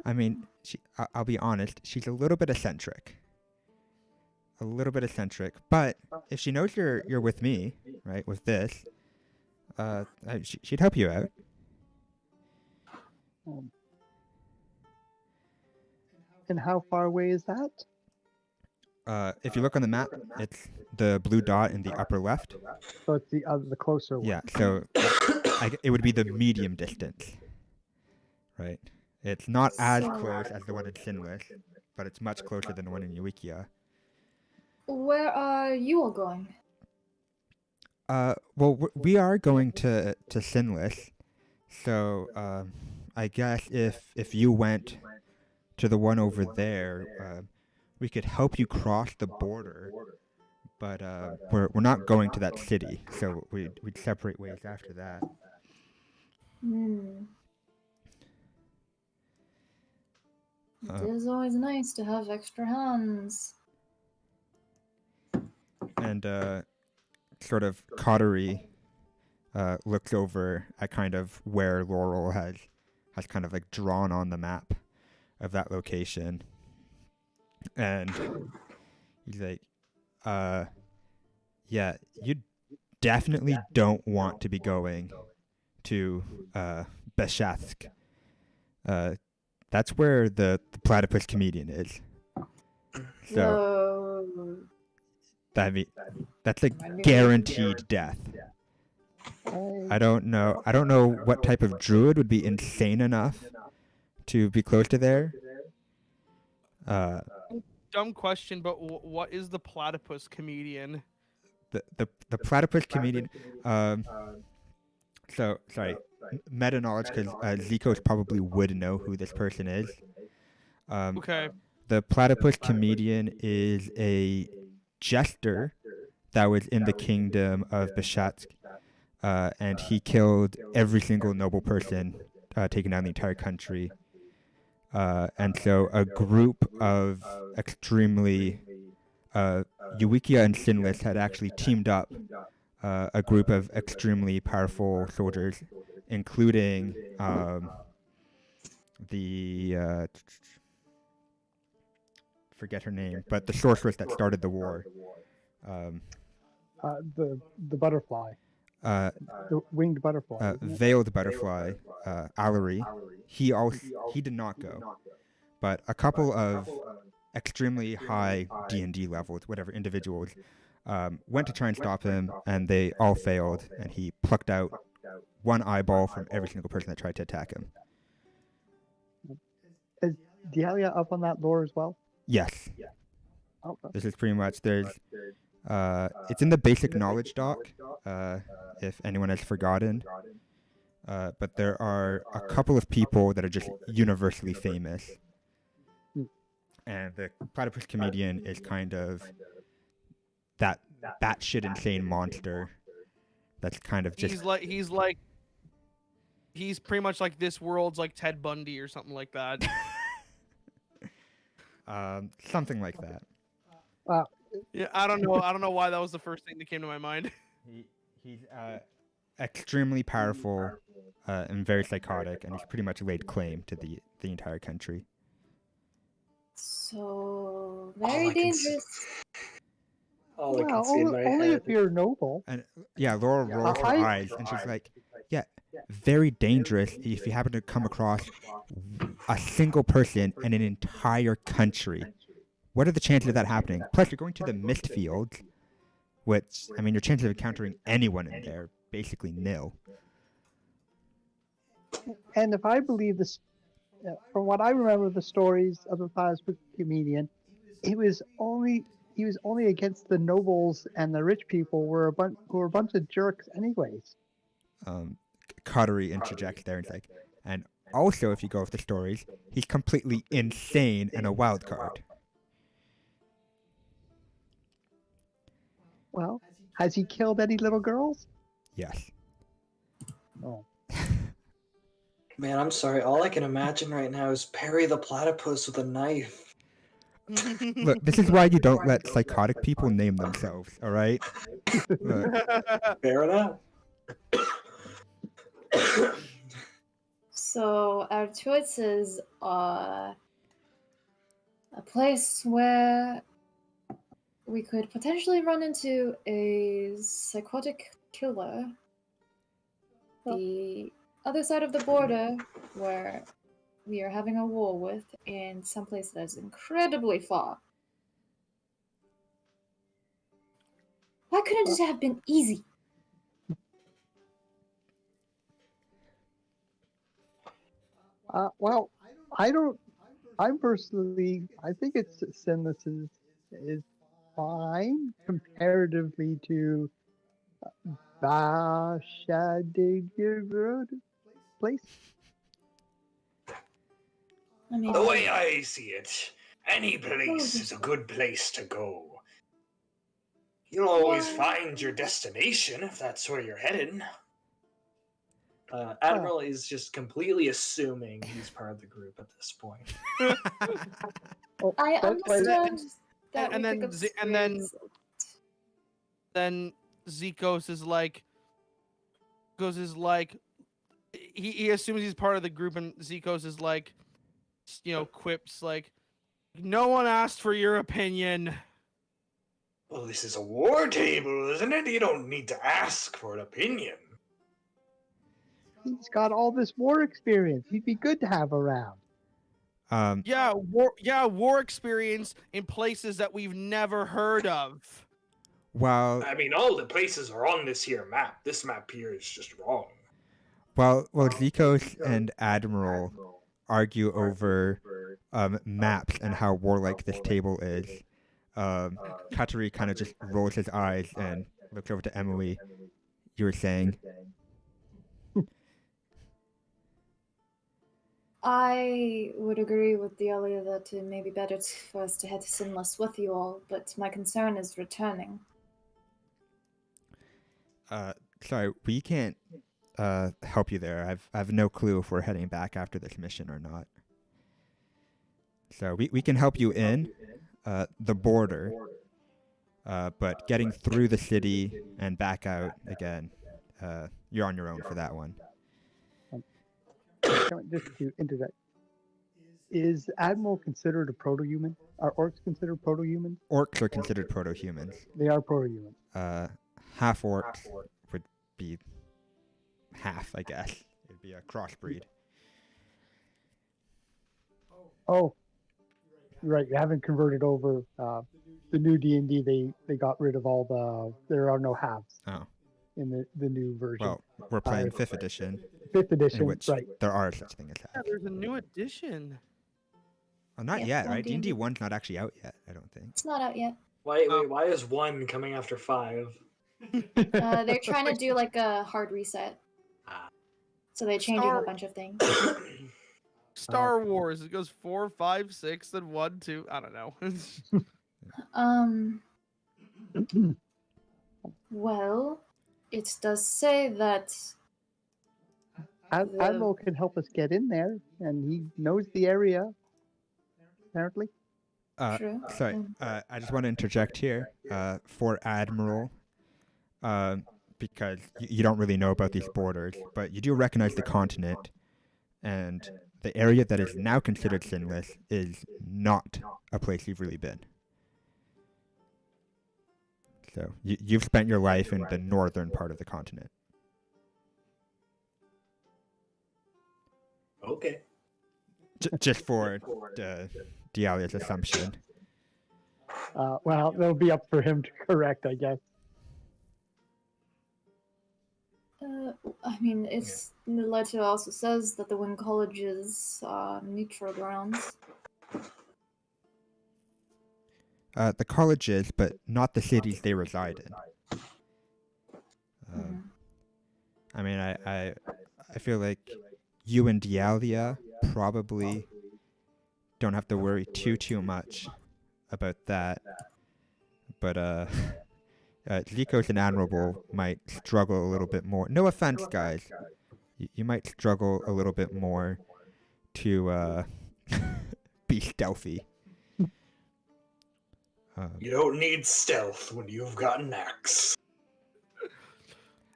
Speaker 1: I mean, I'll be honest, she's a little bit eccentric. But if she knows you're with me, right, with this, she'd help you out.
Speaker 2: And how far away is that?
Speaker 1: If you look on the map, it's the blue dot in the upper left.
Speaker 2: So it's the closer one.
Speaker 1: Yeah, so it would be the medium distance, right? It's not as close as the one in Synleas, but it's much closer than the one in Uikia.
Speaker 4: Where are you all going?
Speaker 1: Well, we are going to Synleas, so I guess if you went to the one over there, we could help you cross the border, but we're not going to that city, so we'd separate ways after that.
Speaker 4: It is always nice to have extra hands.
Speaker 1: And sort of Cottery looks over at kind of where Laurel has kind of like drawn on the map of that location. And he's like, yeah, you definitely don't want to be going to Beshatsk. That's where the platypus comedian is. So that's like guaranteed death. I don't know. I don't know what type of druid would be insane enough to be close to there.
Speaker 5: Dumb question, but what is the platypus comedian?
Speaker 1: The platypus comedian. So sorry, meta knowledge, because Zikos probably would know who this person is.
Speaker 5: Okay.
Speaker 1: The platypus comedian is a jester that was in the kingdom of Beshatsk, and he killed every single noble person, taking down the entire country. And so a group of extremely Uwikia and Synleas had actually teamed up a group of extremely powerful soldiers, including the forget her name, but the sorceress that started the war.
Speaker 2: The butterfly. The winged butterfly.
Speaker 1: Veiled butterfly, Allery. He did not go, but a couple of extremely high D&D levels, whatever individuals, went to try and stop him, and they all failed, and he plucked out one eyeball from every single person that tried to attack him.
Speaker 2: Is Dialia up on that lore as well?
Speaker 1: Yes.
Speaker 2: Okay.
Speaker 1: This is pretty much, it's in the basic knowledge doc, if anyone has forgotten. But there are a couple of people that are just universally famous. And the platypus comedian is kind of that batshit insane monster that's kind of just...
Speaker 5: He's pretty much like this world's like Ted Bundy or something like that.
Speaker 1: Something like that.
Speaker 5: Yeah, I don't know why that was the first thing that came to my mind.
Speaker 1: He's extremely powerful and very psychotic, and he's pretty much laid claim to the entire country.
Speaker 4: So very dangerous.
Speaker 3: All I can see in my
Speaker 2: only
Speaker 3: head.
Speaker 2: if you're noble.
Speaker 1: And yeah, Laura rolls her eyes, and she's like, "Yeah, very dangerous if you happen to come across a single person in an entire country. What are the chances of that happening? Plus, you're going to the mist fields, which, I mean, your chances of encountering anyone in there basically nil."
Speaker 2: And if I believe this, from what I remember the stories of the platypus comedian, he was only against the nobles, and the rich people were a bunch of jerks anyways.
Speaker 1: Cottery interjects there and is like, and also if you go with the stories, he's completely insane and a wild card.
Speaker 2: Well, has he killed any little girls?
Speaker 1: Yes.
Speaker 2: Oh.
Speaker 3: Man, I'm sorry. All I can imagine right now is Perry the platypus with a knife.
Speaker 1: Look, this is why you don't let psychotic people name themselves, all right?
Speaker 3: Fair enough.
Speaker 4: So our choices are a place where we could potentially run into a psychotic killer. The other side of the border, where we are having a war with, and someplace that is incredibly far. Why couldn't it have been easy?
Speaker 2: Well, I'm personally, I think it's Synleas is fine comparatively to Bashadigirud place.
Speaker 4: I mean,
Speaker 7: The way I see it, any place is a good place to go. You'll always find your destination if that's where you're headed.
Speaker 3: Admiral is just completely assuming he's part of the group at this point.
Speaker 4: I understand that
Speaker 5: and
Speaker 4: we
Speaker 5: then
Speaker 4: pick up
Speaker 5: then Zikos is like, he assumes he's part of the group, and Zikos is like, quips like, "No one asked for your opinion."
Speaker 7: Well, this is a war table, isn't it? You don't need to ask for an opinion.
Speaker 2: He's got all this war experience. He'd be good to have around.
Speaker 5: War experience in places that we've never heard of.
Speaker 1: Well,
Speaker 7: I mean, all the places are on this here map. This map here is just wrong.
Speaker 1: well, Zikos and Admiral argue over maps and how warlike this table is. Katari kind of just rolls his eyes and looks over to Emily. You were saying?
Speaker 4: I would agree with Delia that it may be better for us to head to Synleas with you all, but my concern is returning.
Speaker 1: Sorry, we can't help you there. I've no clue if we're heading back after this mission or not. So we can help you in the border, but getting through the city and back out again, you're on your own for that one.
Speaker 2: Just to interject, is Admiral considered a proto-human? Are orcs considered proto-humans?
Speaker 1: Orcs are considered proto-humans.
Speaker 2: They are proto-humans.
Speaker 1: Half-orcs would be half, I guess. It'd be a crossbreed.
Speaker 2: Oh, you're right. You haven't converted over. The new D&D, they got rid of all the. There are no halves.
Speaker 1: Oh.
Speaker 2: In the new version.
Speaker 1: Well, we're playing 5th edition.
Speaker 2: 5th edition,
Speaker 1: in which
Speaker 2: right?
Speaker 1: There are such thing as
Speaker 5: Yeah,
Speaker 1: halves.
Speaker 5: there's a new edition.
Speaker 1: Well, not yet, right? D&D 1's not actually out yet, I don't think.
Speaker 4: It's not out yet.
Speaker 3: Wait, why is 1 coming after 5?
Speaker 4: They're trying to do like a hard reset. So they're changing a bunch of things.
Speaker 5: Star Wars. It goes 4, 5, 6, then 1, 2. I don't know.
Speaker 4: Well, it does say that
Speaker 2: Admiral can help us get in there, and he knows the area. Apparently.
Speaker 4: True.
Speaker 1: Sorry, I just want to interject here for Admiral, because you don't really know about these borders, but you do recognize the continent, and the area that is now considered Synleas is not a place you've really been. So you've spent your life in the northern part of the continent.
Speaker 7: Okay.
Speaker 1: Just for Dialia's assumption.
Speaker 2: Well, that'll be up for him to correct, I guess.
Speaker 4: I mean, it's the letter also says that the Wing Colleges are neutral grounds.
Speaker 1: The colleges, but not the cities they reside in. I mean, I feel like you and Dialia probably don't have to worry too much about that. But Zikos and Admiral might struggle a little bit more. No offense, guys. You might struggle a little bit more to be stealthy.
Speaker 7: You don't need stealth when you've got an axe.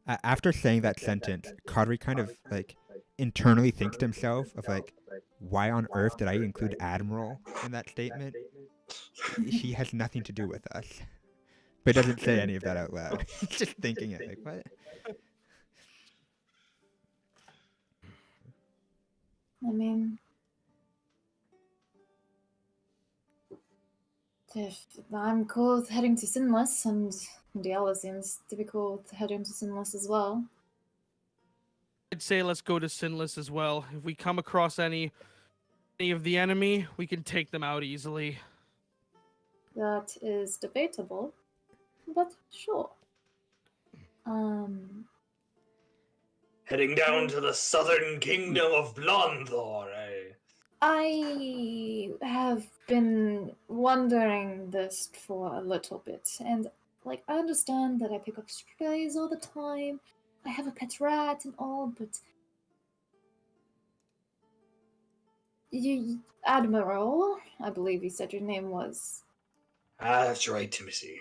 Speaker 1: After saying that sentence, Kadri kind of like internally thinks to himself of like, why on earth did I include Admiral in that statement? He has nothing to do with us. But doesn't say any of that out loud. He's just thinking it like, what?
Speaker 4: I mean, if I'm cool with heading to Synleas, and Diala seems to be cool with heading to Synleas as well.
Speaker 5: I'd say let's go to Synleas as well. If we come across any of the enemy, we can take them out easily.
Speaker 4: That is debatable, but sure.
Speaker 7: Heading down to the southern kingdom of Blonthor, eh?
Speaker 4: I have been wondering this for a little bit, and like I understand that I pick up strays all the time. I have a pet rat and all, but Admiral, I believe you said your name was.
Speaker 7: Ah, that's right, Timothy.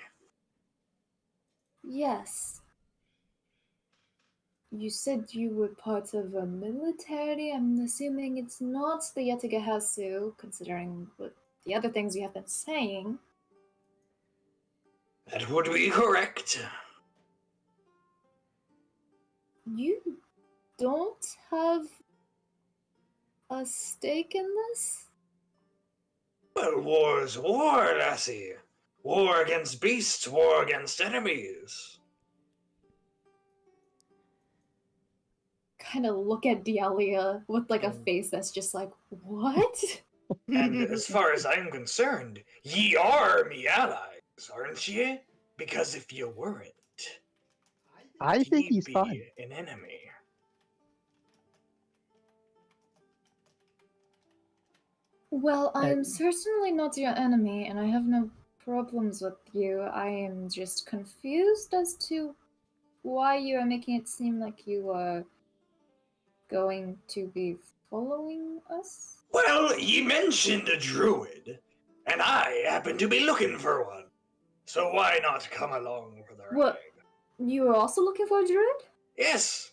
Speaker 4: Yes. You said you were part of a military. I'm assuming it's not the Yetigahasu, considering what the other things you have been saying.
Speaker 7: That would be correct.
Speaker 4: You don't have a stake in this?
Speaker 7: Well, war's war, lassie. War against beasts, war against enemies.
Speaker 4: Kind of look at Dialia with like a face that's just like, what?
Speaker 7: And as far as I'm concerned, ye are me allies, aren't ye? Because if you weren't,
Speaker 2: I think
Speaker 7: ye
Speaker 2: he's
Speaker 7: be
Speaker 2: fine.
Speaker 7: an enemy.
Speaker 4: Well, I am certainly not your enemy, and I have no problems with you. I am just confused as to why you are making it seem like you are going to be following us.
Speaker 7: Well, ye mentioned a druid, and I happen to be looking for one. So why not come along for the
Speaker 4: What?
Speaker 7: ride?
Speaker 4: You are also looking for a druid?
Speaker 7: Yes.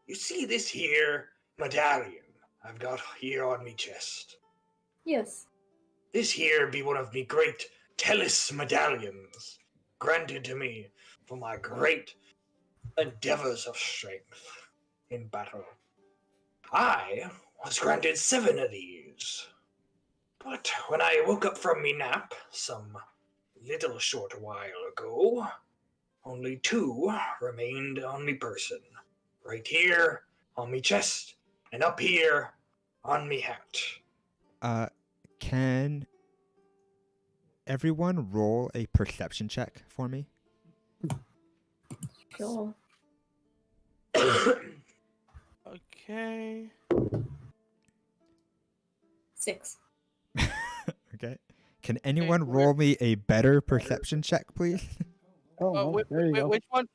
Speaker 7: You see this here medallion I've got here on me chest?
Speaker 4: Yes.
Speaker 7: This here be one of me great Telis medallions, granted to me for my great endeavors of strength in battle. I was granted 7 of these. But when I woke up from me nap some little short while ago, only 2 remained on me person. Right here on me chest, and up here on me hat.
Speaker 1: Can everyone roll a perception check for me?
Speaker 4: Sure.
Speaker 5: Okay.
Speaker 4: 6.
Speaker 1: Okay. Can anyone roll me a better perception check, please?
Speaker 2: There you go.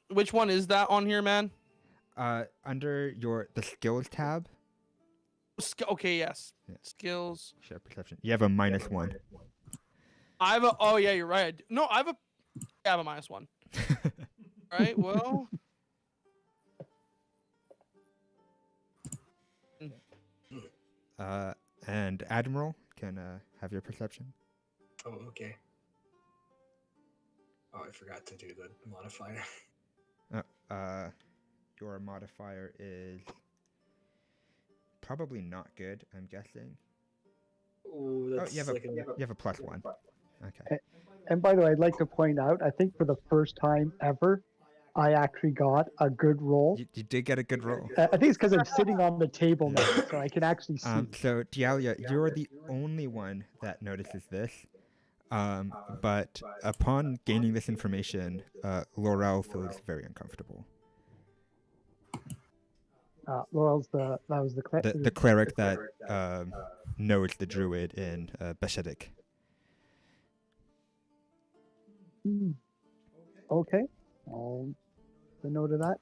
Speaker 5: Which one is that on here, man?
Speaker 1: Under the skills tab.
Speaker 5: Okay, yes.
Speaker 1: Yeah.
Speaker 5: Skills.
Speaker 1: Share perception. You have a -1.
Speaker 5: I have a. Oh yeah, you're right. No, I have a -1. Right. Well.
Speaker 1: And Admiral can have your perception.
Speaker 7: Oh, okay. Oh, I forgot to do the modifier.
Speaker 1: Your modifier is probably not good, I'm guessing.
Speaker 7: Ooh, that's
Speaker 1: you have
Speaker 7: like
Speaker 1: you have a +1. Okay.
Speaker 2: And by the way, I'd like to point out, I think for the first time ever, I actually got a good roll.
Speaker 1: You did get a good roll.
Speaker 2: I think it's because I'm sitting on the table now, so I can actually see.
Speaker 1: So Dialia, you're the only one that notices this. But upon gaining this information, Laurel feels very uncomfortable.
Speaker 2: Laurel's that was the cleric.
Speaker 1: The cleric that knows the druid in Beshedik.
Speaker 2: Okay, I'll make a note of that.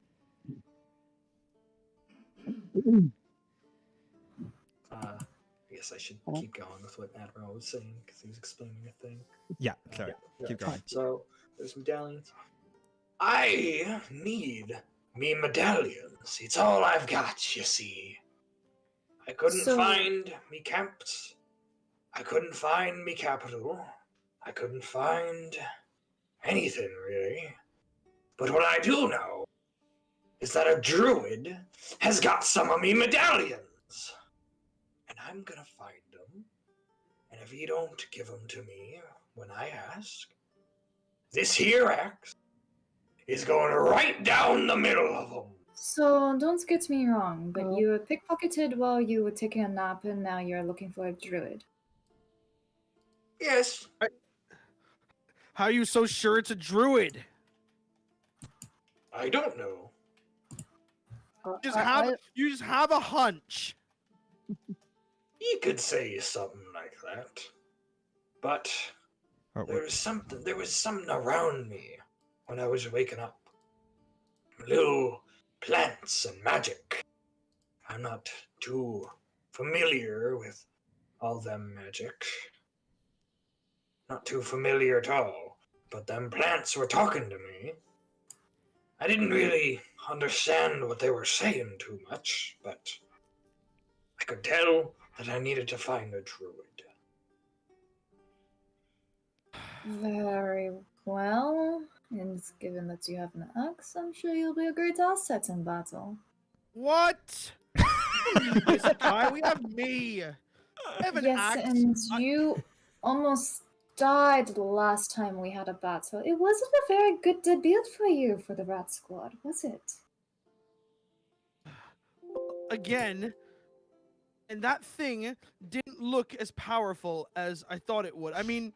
Speaker 7: I guess I should keep going with what Admiral was saying because he was explaining a thing.
Speaker 1: Yeah, sorry. Keep going.
Speaker 7: So, there's medallions. I need me medallions. It's all I've got, you see. I couldn't find me camps. I couldn't find me capital. I couldn't find anything, really. But what I do know is that a druid has got some of me medallions. And I'm gonna find them. And if you don't give them to me when I ask, this here axe is going right down the middle of them.
Speaker 4: So, don't get me wrong, but you were pickpocketed while you were taking a nap, and now you're looking for a druid.
Speaker 7: Yes.
Speaker 5: How are you so sure it's a druid?
Speaker 7: I don't know.
Speaker 5: You just have a hunch.
Speaker 7: You could say something like that. But there was something around me when I was waking up. Little plants and magic. I'm not too familiar with all them magic. Not too familiar at all. But them plants were talking to me. I didn't really understand what they were saying too much, but I could tell that I needed to find a druid.
Speaker 4: Very well. And given that you have an axe, I'm sure you'll be a great asset in battle.
Speaker 5: What? This guy, we have me. I have an axe.
Speaker 4: And you almost died the last time we had a battle. It wasn't a very good debut for you for the Rat Squad, was it?
Speaker 5: Again, and that thing didn't look as powerful as I thought it would. I mean,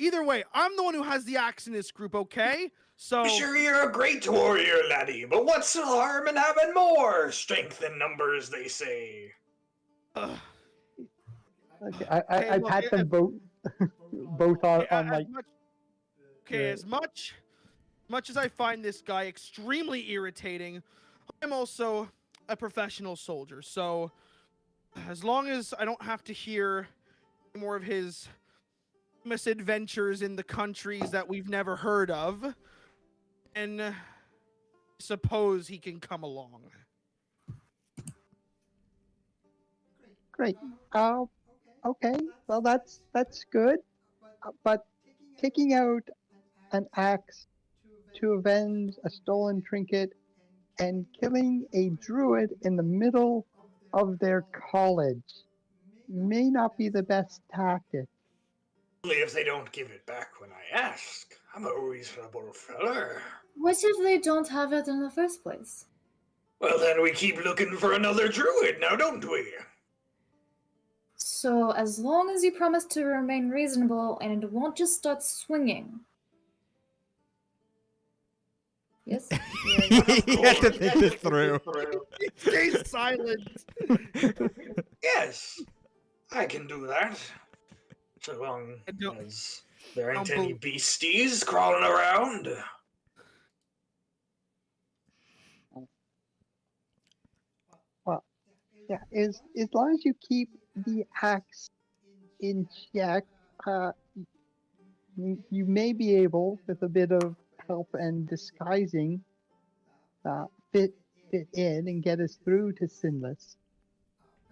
Speaker 5: either way, I'm the one who has the axe in this group, okay? So
Speaker 7: Sure, you're a great warrior, laddie, but what's the harm in having more? Strength in numbers, they say.
Speaker 5: uh,
Speaker 2: Okay,
Speaker 5: Okay,
Speaker 2: I
Speaker 5: look,
Speaker 2: pat them both on like.
Speaker 5: As much as I find this guy extremely irritating, I'm also a professional soldier. So as long as I don't have to hear more of his misadventures in the countries that we've never heard of, and suppose he can come along.
Speaker 2: Great. Okay. Well, that's good. But taking out an axe to avenge a stolen trinket and killing a druid in the middle of their college may not be the best tactic.
Speaker 7: Only if they don't give it back when I ask. I'm a reasonable feller.
Speaker 4: What if they don't have it in the first place?
Speaker 7: Well, then we keep looking for another druid now, don't we?
Speaker 4: So, as long as you promise to remain reasonable and it won't just start swinging. Yes?
Speaker 1: You have to think this through.
Speaker 5: Stay silent.
Speaker 7: Yes, I can do that. So long as there ain't any beasties crawling around.
Speaker 2: Well, yeah, as long as you keep the axe in check, you may be able, with a bit of help and disguising, fit in and get us through to Synleas.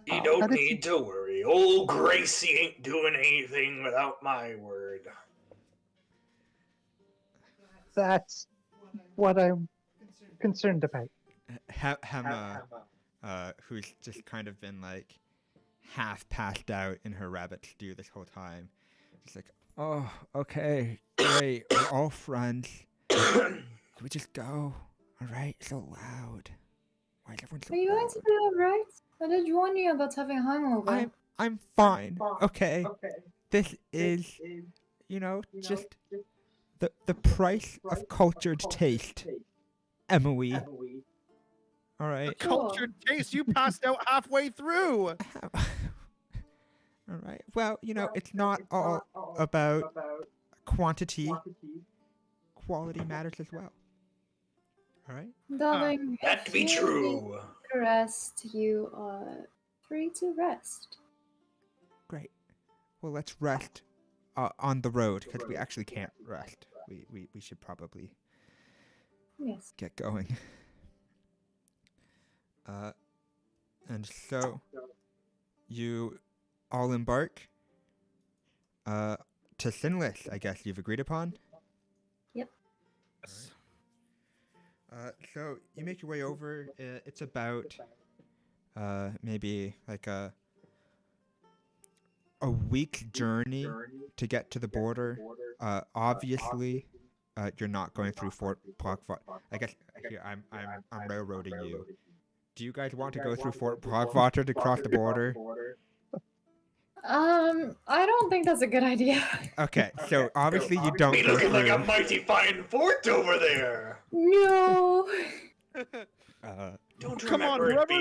Speaker 7: You don't need to worry. Old Gracie ain't doing anything without my word.
Speaker 2: That's what I'm concerned about.
Speaker 1: Hema, who's just kind of been like half passed out in her rabbit stew this whole time. Just like, oh, okay, great, we're all friends. Can we just go? All right, so loud. Why is everyone so
Speaker 4: Are you going to be alright? I did warn you about having hungover.
Speaker 1: I'm fine. Okay. This is, just the price of cultured taste. Emily. All right.
Speaker 5: Cultured taste. You passed out halfway through.
Speaker 1: All right. Well, it's not all about quantity. Quality matters as well. All right.
Speaker 4: Darling,
Speaker 7: That be true.
Speaker 4: Rest. You are free to rest.
Speaker 1: Great. Well, let's rest on the road because we actually can't rest. We should probably get going. And so you all embark to Synleas, I guess you've agreed upon.
Speaker 4: Yep.
Speaker 1: So you make your way over. It's about maybe like a week's journey to get to the border. Obviously, you're not going through Fort Progvater. I guess here I'm railroading you. Do you guys want to go through Fort Progvater to cross the border?
Speaker 4: I don't think that's a good idea.
Speaker 1: Okay, so obviously you don't
Speaker 7: Be
Speaker 1: go
Speaker 7: looking
Speaker 1: through.
Speaker 7: like a mighty fine fort over there.
Speaker 4: No.
Speaker 7: Don't
Speaker 5: Come on,
Speaker 7: remember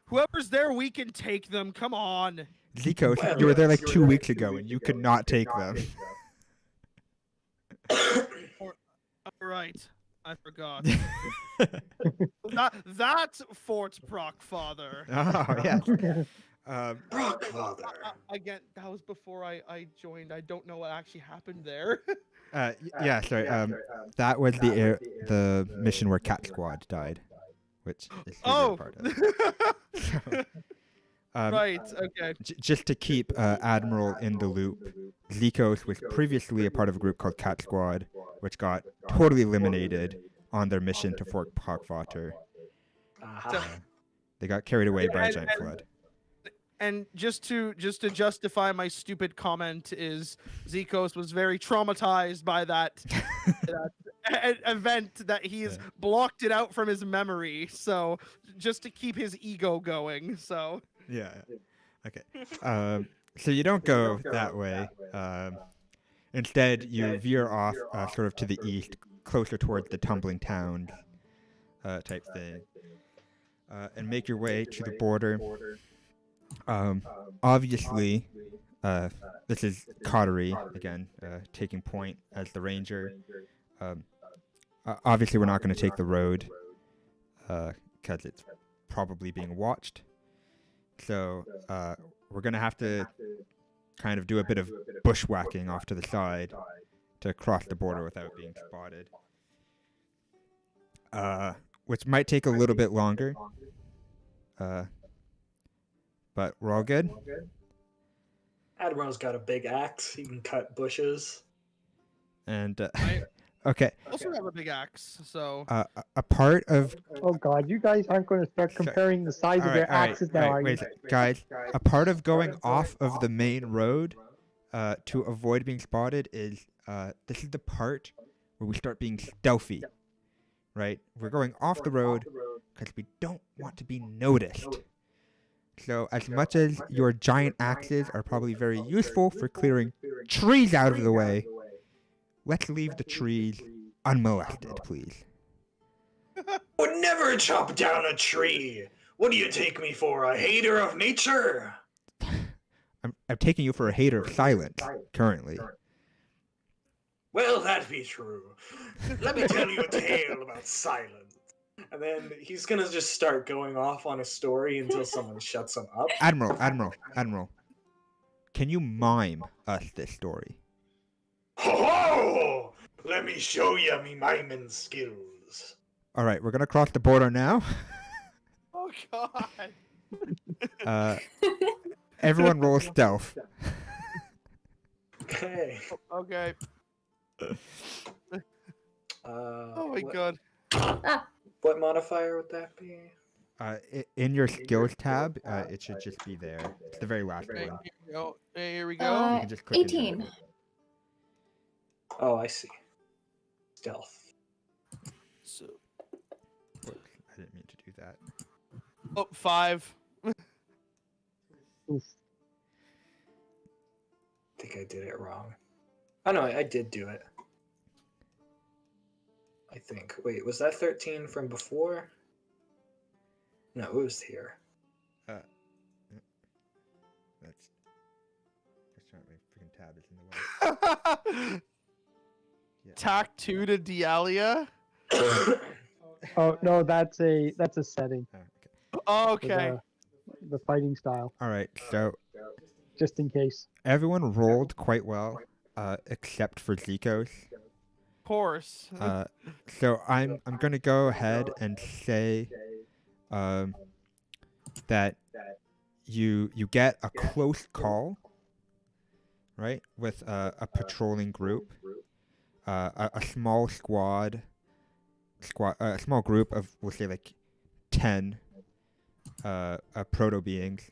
Speaker 5: whoever's there, we can take them. Come on.
Speaker 1: Zico, you were there like 2 weeks ago and you could not take them.
Speaker 5: All right. I forgot. That's Fort Brockfather.
Speaker 1: Oh, yeah.
Speaker 7: Brockfather.
Speaker 5: Again, that was before I joined. I don't know what actually happened there.
Speaker 1: Yeah, sorry. That was the mission where Cat Squad died, which is who you're part of. So,
Speaker 5: right. Okay.
Speaker 1: Just to keep Admiral in the loop, Zikos was previously a part of a group called Cat Squad, which got totally eliminated on their mission to Fort Progvater. They got carried away by a giant flood.
Speaker 5: And just to justify my stupid comment is Zikos was very traumatized by that, event that he's blocked it out from his memory. So just to keep his ego going. So
Speaker 1: Yeah. Okay. So you don't go that way. Instead, you veer off sort of to the east, closer towards the tumbling towns type thing, and make your way to the border. Obviously, this is Cottery again, taking point as the ranger. Obviously, we're not going to take the road because it's probably being watched. So we're going to have to kind of do a bit of bushwhacking off to the side to cross the border without being spotted. Which might take a little bit longer. But we're all good?
Speaker 3: Admiral's got a big axe. He can cut bushes.
Speaker 1: And, okay.
Speaker 5: also have a big axe, so...
Speaker 1: A part of...
Speaker 2: Oh god, you guys aren't going to start comparing the size of your axes now, are you?
Speaker 1: Wait, guys. A part of going off of the main road to avoid being spotted is this is the part where we start being stealthy, right? We're going off the road because we don't want to be noticed. So as much as your giant axes are probably very useful for clearing trees out of the way, let's leave the trees unmolested, please.
Speaker 7: Would never chop down a tree. What do you take me for, a hater of nature?
Speaker 1: I'm taking you for a hater of silence, currently.
Speaker 7: Well, that be true. Let me tell you a tale about silence.
Speaker 3: And then he's gonna just start going off on a story until someone shuts him up.
Speaker 1: Admiral. Can you mime us this story?
Speaker 7: Ho-ho! Let me show you me miming skills.
Speaker 1: Alright, we're gonna cross the border now.
Speaker 5: Oh god!
Speaker 1: Everyone roll stealth.
Speaker 3: Okay.
Speaker 5: Okay. Oh my god.
Speaker 3: What modifier would that be?
Speaker 1: In your skills tab, it should just be there. It's the very last
Speaker 5: Okay,
Speaker 1: one.
Speaker 5: here we go.
Speaker 1: You can just click into
Speaker 4: 18.
Speaker 1: it.
Speaker 3: Oh, I see. Stealth.
Speaker 5: So,
Speaker 1: Whoops, I didn't mean to do that.
Speaker 5: oh, 5.
Speaker 2: Oof.
Speaker 3: I think I did it wrong. Oh no, I did do it. I think. Wait, was that 13 from before? No, it was here.
Speaker 1: That's trying my freaking tab is in the way. Yeah.
Speaker 5: Tack 2 to Dialia.
Speaker 2: Oh no, that's a setting.
Speaker 1: Oh, okay.
Speaker 5: Oh, okay.
Speaker 2: The fighting style,
Speaker 1: All right, so
Speaker 2: just in case.
Speaker 1: everyone rolled quite well, except for Zikos.
Speaker 5: Of course.
Speaker 1: So I'm gonna go ahead and say that you get a close call, right, with a patrolling group, a small a small group of, we'll say, like 10 proto beings,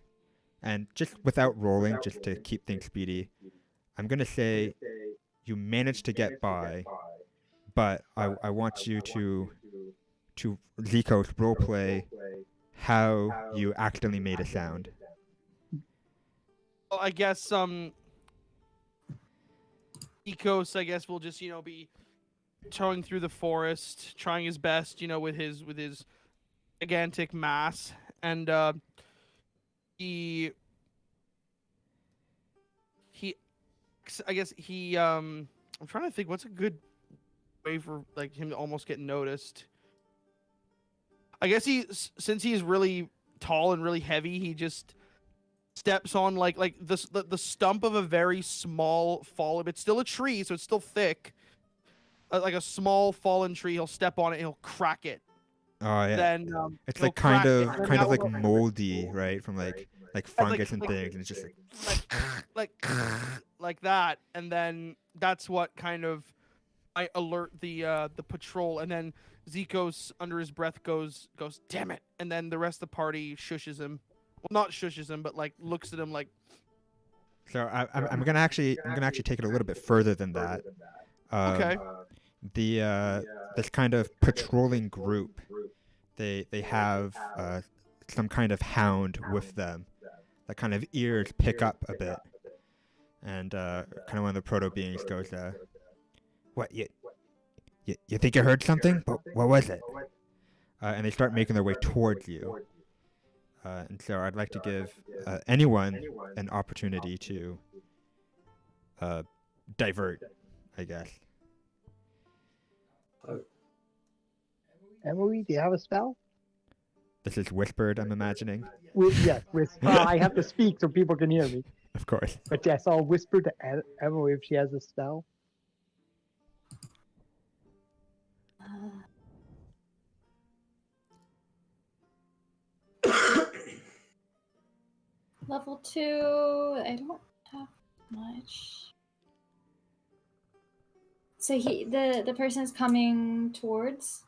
Speaker 1: and just without rolling, just to keep things speedy, I'm gonna say you managed to get by, but I want you to Zikos roleplay how you accidentally made a sound.
Speaker 5: Well, I guess Ecos, I guess, will just be towing through the forest, trying his best, with his gigantic mass, and he I guess he I'm trying to think what's a good way for like him to almost get noticed. I guess since he's really tall and really heavy, he just steps on like the stump of a very small fallen. It's still a tree, so it's still thick. Like a small fallen tree, he'll step on it and he'll crack it.
Speaker 1: Oh yeah.
Speaker 5: Then
Speaker 1: It's
Speaker 5: he'll
Speaker 1: like kind
Speaker 5: crack it,
Speaker 1: of
Speaker 5: and then
Speaker 1: like
Speaker 5: that'll-
Speaker 1: moldy, right? From like fungus and
Speaker 5: like-
Speaker 1: things, and it's just
Speaker 5: like like that, and then that's what kind of I alert the patrol, and then Zikos under his breath goes damn it, and then the rest of the party shushes him. Well, not shushes him, but like looks at him like.
Speaker 1: So I'm gonna actually take it a little bit further than that.
Speaker 5: Okay.
Speaker 1: This kind of patrolling group, they have some kind of hound with them. That kind of ears pick up a bit, and kind of one of the proto beings goes, "What you think you heard something? What was it?" And they start making their way towards you. And so I'd like to give anyone an opportunity to divert, I guess.
Speaker 2: Emily, do you have a spell?
Speaker 1: This is whispered, I'm imagining.
Speaker 2: Yes, I have to speak so people can hear me.
Speaker 1: Of course.
Speaker 2: But yes, I'll whisper to Emily if she has a spell.
Speaker 4: Level 2, I don't have much. So the person is coming towards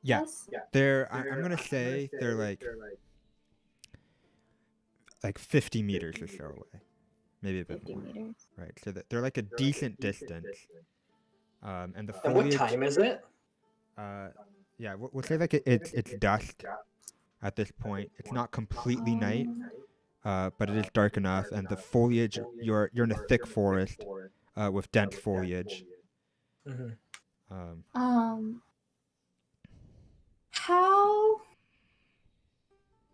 Speaker 4: us?
Speaker 1: They're I'm gonna say they're like 50 meters or so away, maybe a bit
Speaker 4: 50
Speaker 1: more.
Speaker 4: meters.
Speaker 1: Right, so they're like a decent distance. And the
Speaker 3: And what
Speaker 1: foliage.
Speaker 3: time is it?
Speaker 1: Yeah, we'll say like it's dusk at this point. It's not completely night, but it is dark enough, and the foliage. You're in a thick forest with dense foliage.
Speaker 3: Mm-hmm.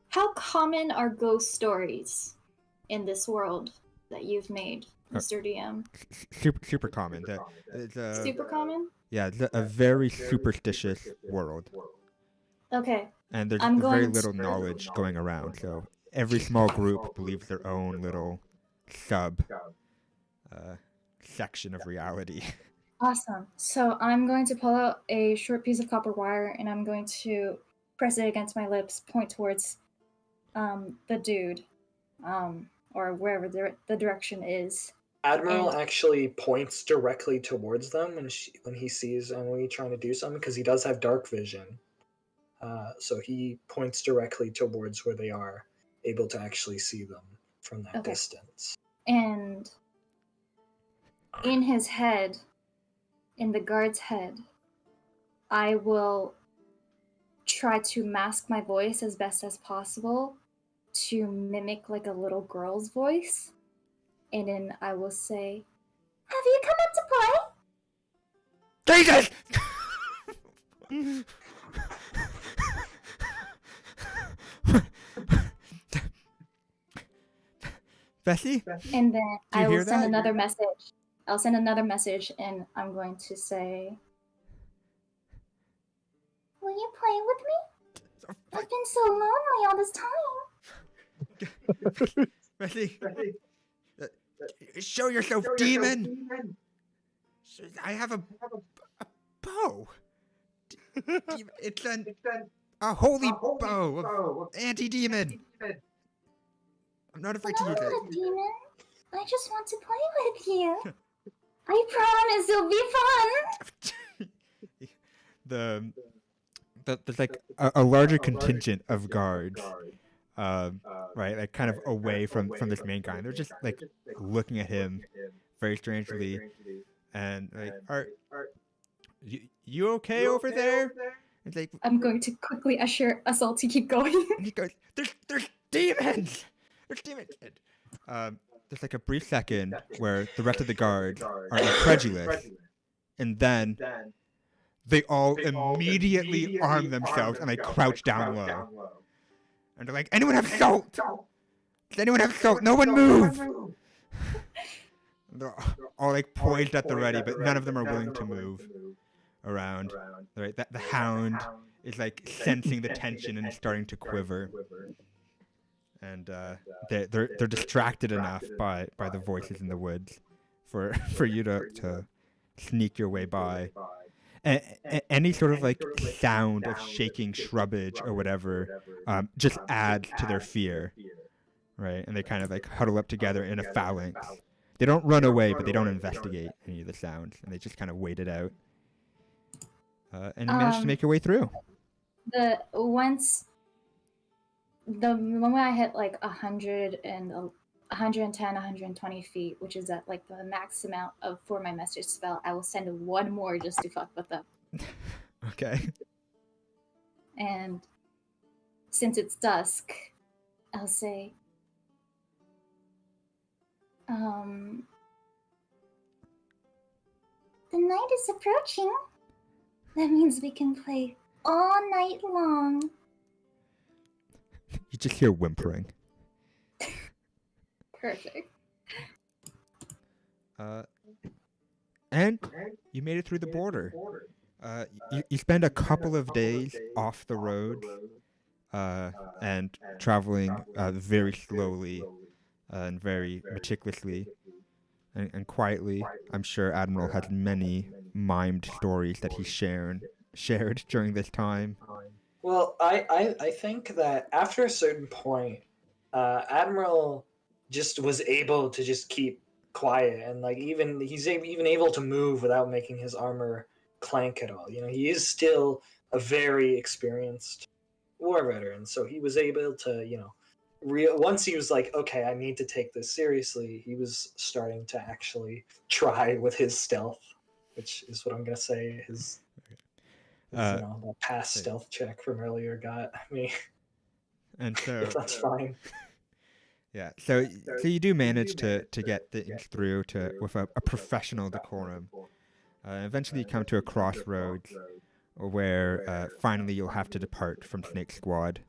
Speaker 4: How common are ghost stories in this world that you've made, Mr. DM?
Speaker 1: Super common.
Speaker 4: Super common?
Speaker 1: Yeah, it's a very superstitious world.
Speaker 4: Okay.
Speaker 1: And there's very little knowledge going around, so every small group believes their own little section of reality.
Speaker 4: Awesome. So I'm going to pull out a short piece of copper wire, and I'm going to press it against my lips, point towards the dude, or wherever the direction is.
Speaker 3: Admiral actually points directly towards them when he sees Emily trying to do something, because he does have dark vision. So he points directly towards where they are, able to actually see them from that distance.
Speaker 4: And in his head, in the guard's head, I will try to mask my voice as best as possible to mimic like a little girl's voice. And then I will say, "Have you come up to play?"
Speaker 1: Jesus! Bessie?
Speaker 4: And then I will send
Speaker 1: that?
Speaker 4: another message. I'll send another message, and I'm going to say, "Will you play with me? I've been so lonely all this time."
Speaker 1: Bessie, show yourself, demon! I have a bow. It's a holy bow of anti-demon. I'm not afraid to use
Speaker 4: I'm
Speaker 1: it.
Speaker 4: not a demon. I just want to play with you. I promise it'll be fun.
Speaker 1: There's like a larger contingent of guards, right, like kind of away from this main guy. And they're just like looking at him very strangely, and like, are you okay over there? It's like,
Speaker 4: I'm going to quickly usher us all to keep going.
Speaker 1: and he goes, there's demons. There's demons. There's like a brief second where the rest of the guards are incredulous, and then they all immediately arm themselves and they crouch down low. And they're like, "Anyone have salt? Does anyone have salt? No one move!" They're all like poised at the ready, but none of them are willing to move around. Right? The hound is like sensing the tension and starting to quiver. And they're distracted enough by the voices in the woods for you to sneak your way by. Any sort of like sound of shaking shrubbage or whatever just adds to their fear, right? And they kind of like huddle up together in a phalanx. They don't run away, but they don't investigate any of the sounds, and they just kind of wait it out. And you manage to make your way through.
Speaker 4: the moment I hit like 110, 120 feet, which is at like the max amount for my message spell, I will send one more just to fuck with them.
Speaker 1: Okay.
Speaker 4: And since it's dusk, I'll say, the night is approaching. That means we can play all night long.
Speaker 1: You just hear whimpering.
Speaker 4: Perfect.
Speaker 1: And you made it through the border. You spend a couple of days off the road and traveling very slowly and very meticulously and quietly. I'm sure Admiral has many mimed stories that he shared during this time.
Speaker 3: Well, I think that after a certain point, Admiral just was able to just keep quiet, and like he's even able to move without making his armor clank at all. You know, he is still a very experienced war veteran, so he was able to, you know, once he was like, okay, I need to take this seriously, he was starting to actually try with his stealth, which is what I'm gonna say his you know, that past stealth check from earlier got me.
Speaker 1: And so
Speaker 3: if that's fine.
Speaker 1: Yeah, so you do manage to get things through with a professional decorum. Eventually you come to a crossroads where finally you'll have to depart from Snake Squad.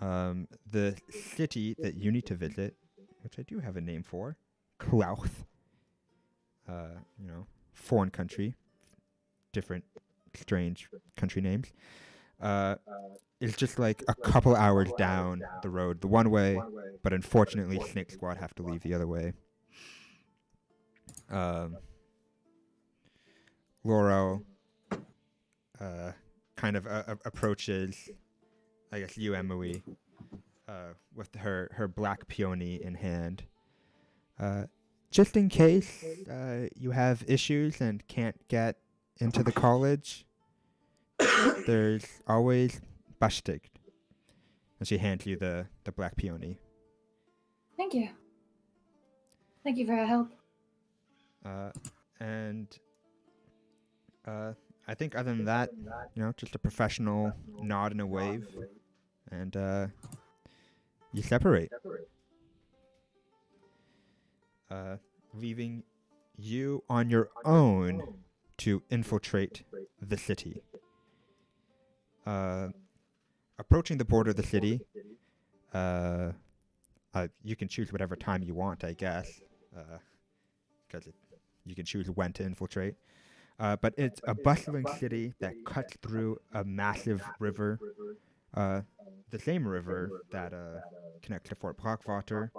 Speaker 1: The city that you need to visit, which I do have a name for, Klauth. You know, foreign country, different strange country names. It's just like a couple hours down the road, the one way, but unfortunately Snake Squad have to leave the other way. Laurel kind of approaches, I guess, you, Emily, with her black peony in hand. Just in case you have issues and can't get into the college, there's always Bastig. And she hands you the black peony.
Speaker 4: Thank you. Thank you for your help.
Speaker 1: And I think other than that, you know, just a professional nod and a wave, and you separate. Leaving you on your own to infiltrate the city. Approaching the border of the city, you can choose whatever time you want, I guess, because you can choose when to infiltrate. But it's a bustling city that cuts through a massive river, the same river that connects to Fort Blackwater.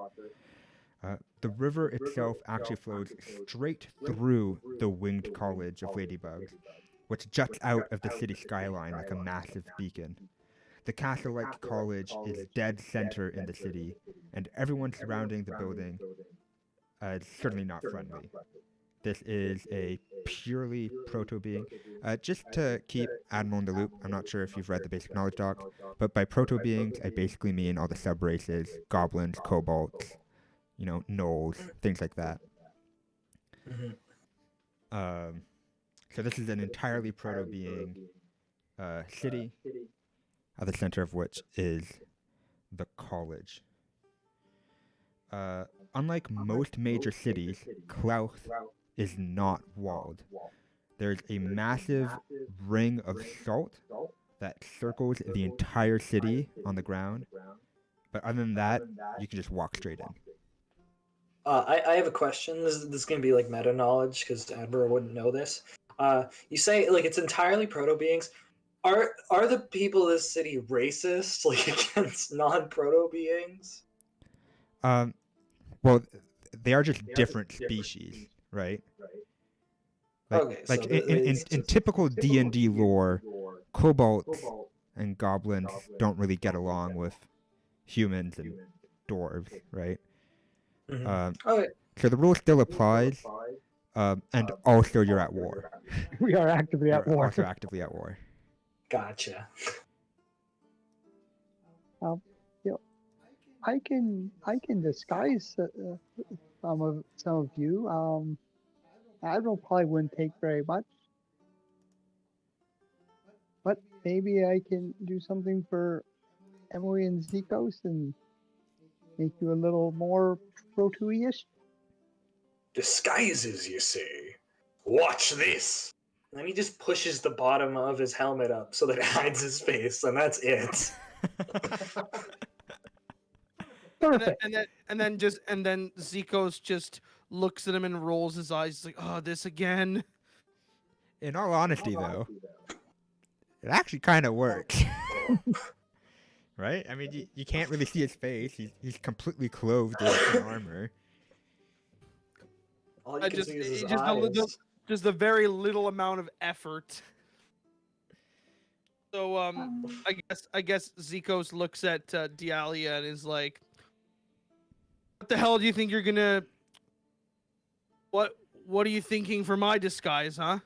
Speaker 1: The river itself actually flows straight through the winged college of Ladybug, which juts out of the city skyline like a massive beacon. The castle-like college is dead center in the city, and everyone surrounding the building is certainly not friendly. This is a purely proto-being. Just to keep Admiral in the loop, I'm not sure if you've read the basic knowledge doc, but by proto-beings, I basically mean all the sub-races, goblins, kobolds, you know, gnolls, things like that. So this is an entirely proto-being city, at the center of which is the college. Unlike most major cities, Klauth is not walled. There's a massive ring of salt that circles the entire city on the ground, but other than that, you can just walk straight in.
Speaker 3: I have a question. This is going to be like meta knowledge because Admiral wouldn't know this. You say like it's entirely proto beings. Are the people of this city racist, like against non-proto beings?
Speaker 1: Well, they are just different species, right? Like,
Speaker 3: Okay,
Speaker 1: like
Speaker 3: so
Speaker 1: in typical D&D lore, kobolds and goblins don't really get along with humans and dwarves, right?
Speaker 3: Okay.
Speaker 1: So the rule still applies, and also you're at war.
Speaker 2: We are actively at
Speaker 1: You're
Speaker 2: war.
Speaker 1: also actively at war.
Speaker 3: Gotcha.
Speaker 2: I can disguise some of you. Admiral probably wouldn't take very much, but maybe I can do something for Emily and Zikos and make you a little more Proto-ish.
Speaker 7: Disguises, you say? Watch this.
Speaker 3: And then he just pushes the bottom of his helmet up so that it hides his face, and that's it.
Speaker 2: Perfect.
Speaker 5: And then Zikos just looks at him and rolls his eyes. He's like, oh, this again.
Speaker 1: In all honesty, though, it actually kind of works. Right? I mean, you can't really see his face. He's completely clothed in armor.
Speaker 3: All you can see is his
Speaker 5: just
Speaker 3: eyes.
Speaker 5: just a very little amount of effort. So I guess Zikos looks at Dialia and is like, "What the hell do you think you're gonna? What are you thinking for my disguise, huh?"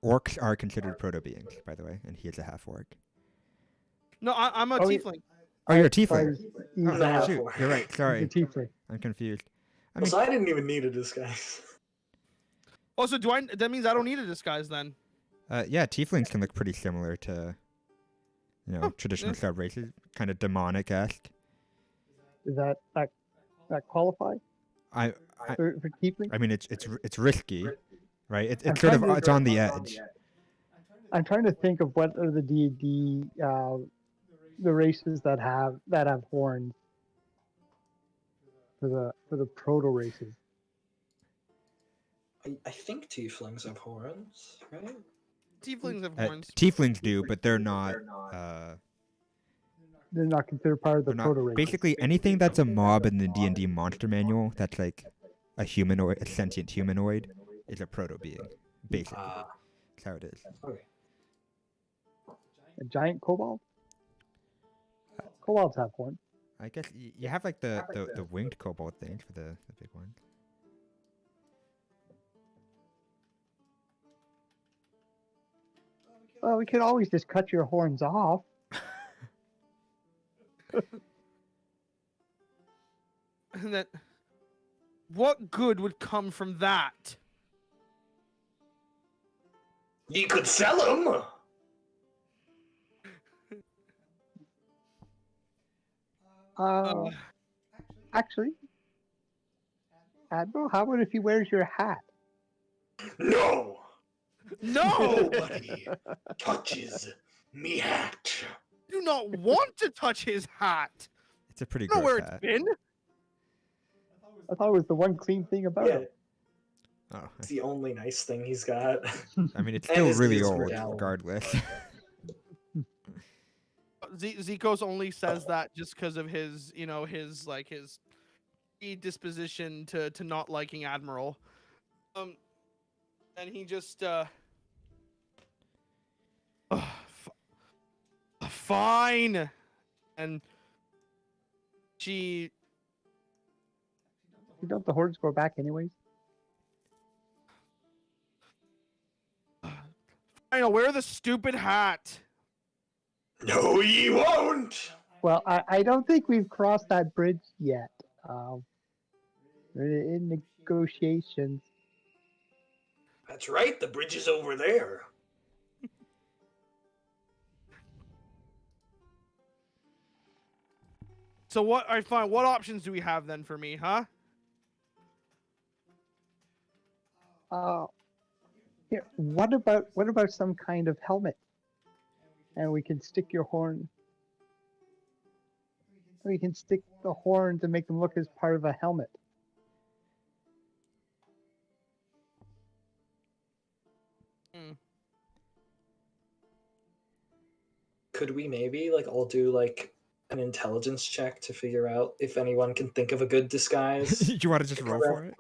Speaker 1: Orcs are considered proto-beings, by the way, and he is a half-orc.
Speaker 5: No, I'm a tiefling.
Speaker 1: Oh, you're a tiefling.
Speaker 2: He's
Speaker 1: Oh,
Speaker 2: a
Speaker 1: no,
Speaker 3: half-orc.
Speaker 1: shoot. You're right. Sorry.
Speaker 2: He's a tiefling.
Speaker 1: I'm confused. I mean,
Speaker 3: So I didn't even need a disguise.
Speaker 5: Oh, so that means I don't need a disguise then?
Speaker 1: yeah, tieflings can look pretty similar to, traditional
Speaker 5: yeah.
Speaker 1: sub-races, kind of demonic-esque.
Speaker 2: Does that qualify
Speaker 1: I
Speaker 2: for tiefling?
Speaker 1: I mean, it's risky, right?
Speaker 2: I'm
Speaker 1: It's sort of
Speaker 2: trying to-
Speaker 1: it's on the edge.
Speaker 2: I'm trying to think of what are the D&D the races that have horns for the proto races.
Speaker 3: I think tieflings have horns, right?
Speaker 5: Tieflings have horns.
Speaker 1: Tieflings do, but they're not.
Speaker 2: They're not considered part of the
Speaker 1: They're
Speaker 2: proto
Speaker 1: not.
Speaker 2: races.
Speaker 1: Basically, anything that's a mob in the D&D monster manual that's like a humanoid, a sentient humanoid, is a proto being. Basically, that's how it is.
Speaker 3: Okay.
Speaker 2: A giant kobold? Kobolds have horns.
Speaker 1: I guess you have like the winged kobold things for the big ones.
Speaker 2: Well, we could always just cut your horns off.
Speaker 5: And that, what good would come from that?
Speaker 7: You could sell them.
Speaker 2: Actually, Admiral, how about if he wears your hat?
Speaker 7: No.
Speaker 5: No!
Speaker 7: Nobody touches me hat.
Speaker 5: Do not want to touch his hat.
Speaker 1: It's a pretty
Speaker 5: You know where
Speaker 1: gross
Speaker 5: it's
Speaker 1: hat.
Speaker 5: been.
Speaker 2: I thought it was the one clean thing about
Speaker 3: Yeah,
Speaker 2: it.
Speaker 1: Oh,
Speaker 3: it's the only nice thing he's got.
Speaker 1: I mean, it's
Speaker 3: And
Speaker 1: still
Speaker 3: his
Speaker 1: really
Speaker 3: ears
Speaker 1: old,
Speaker 3: were down.
Speaker 1: regardless.
Speaker 5: Zikos only says that just because of his, his predisposition to not liking Admiral. And he just fine. And she
Speaker 2: Don't the hordes go back anyways?
Speaker 5: fine, I'll wear the stupid hat.
Speaker 7: No, ye won't.
Speaker 2: Well, I don't think we've crossed that bridge yet. We're in negotiations.
Speaker 7: That's right. The bridge is over there.
Speaker 5: So what? I find. What options do we have then for me, huh?
Speaker 2: Here, what about some kind of helmet? And we can stick your horn. We can stick the horn to make them look as part of a helmet.
Speaker 3: Could we maybe all do an intelligence check to figure out if anyone can think of a good disguise?
Speaker 1: Do you want to just roll for it?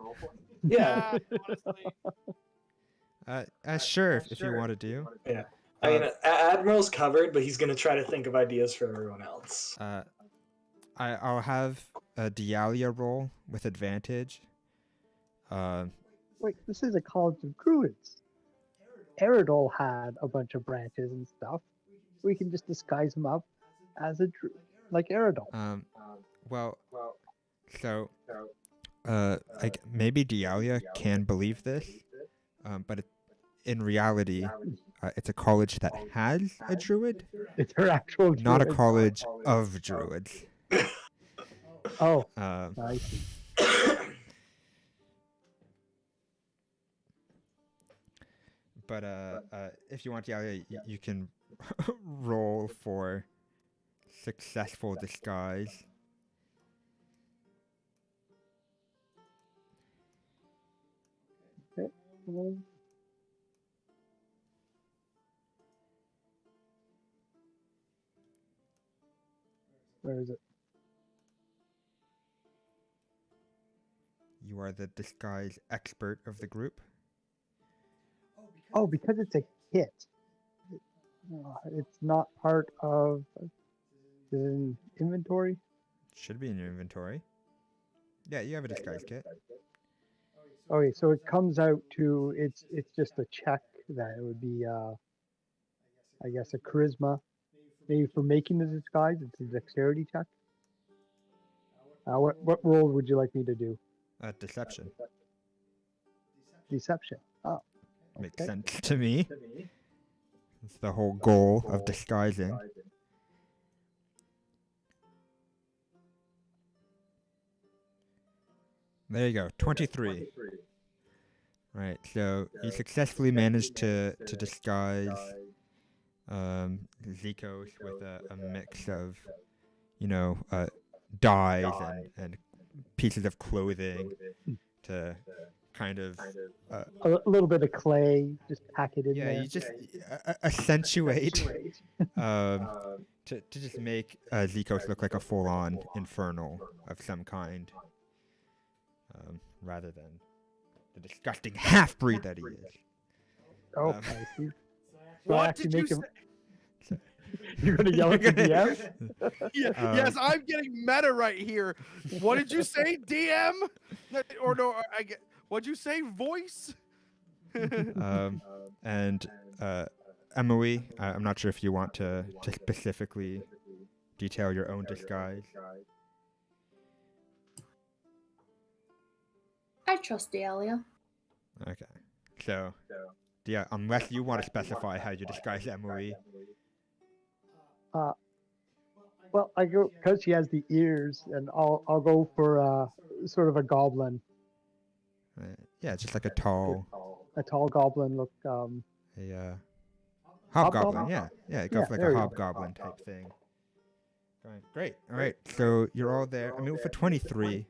Speaker 3: Yeah.
Speaker 5: Honestly.
Speaker 1: Sure, if you want to do.
Speaker 3: Yeah. I mean, Admiral's covered, but he's gonna try to think of ideas for everyone else.
Speaker 1: I'll have a Dialia roll with advantage.
Speaker 2: Wait, this is a college of druids. Eridol had a bunch of branches and stuff. we can just disguise him up as a like Aerodol.
Speaker 1: Well, so like maybe Dialia can believe this, but in reality, it's a college that has a druid.
Speaker 2: It's her actual druid.
Speaker 1: Not a college of druids.
Speaker 2: Oh, I see.
Speaker 1: But if you want, Dialia, you can roll for successful disguise.
Speaker 2: Okay. Where is it?
Speaker 1: You are the disguise expert of the group.
Speaker 2: Oh, because it's a kit. It's not part of the inventory.
Speaker 1: Should be in your inventory. Yeah, you have a disguise kit.
Speaker 2: Okay, so it comes out to it's just a check that it would be I guess a charisma, maybe for making the disguise. It's a dexterity check. What role would you like me to do?
Speaker 1: Deception.
Speaker 2: Deception. Oh,
Speaker 1: Makes sense to me. It's the whole goal of disguising. There you go, 23. Right, so you successfully managed to disguise Zikos with a mix of, dyes and pieces of clothing to kind of
Speaker 2: a little bit of clay, just pack it in there.
Speaker 1: Yeah, you just accentuate to just make Zikos look like a full-on infernal of some kind, rather than the disgusting half-breed that he is.
Speaker 2: Oh, I see.
Speaker 5: What did you say?
Speaker 2: You're gonna yell at the DM?
Speaker 5: Yes, I'm getting meta right here. What did you say, DM? Or no, what'd you say, voice?
Speaker 1: And Emily, I'm not sure if you want to specifically detail your own disguise.
Speaker 4: I trust Dialia.
Speaker 1: Okay, so yeah, unless you want to specify how you disguise Emily.
Speaker 2: Well, I go because she has the ears, and I'll go for sort of a goblin.
Speaker 1: Yeah, just like a tall
Speaker 2: goblin look.
Speaker 1: A hobgoblin. Yeah, go for like a hobgoblin type thing. Great. All right, so you're all there. I mean, for 23.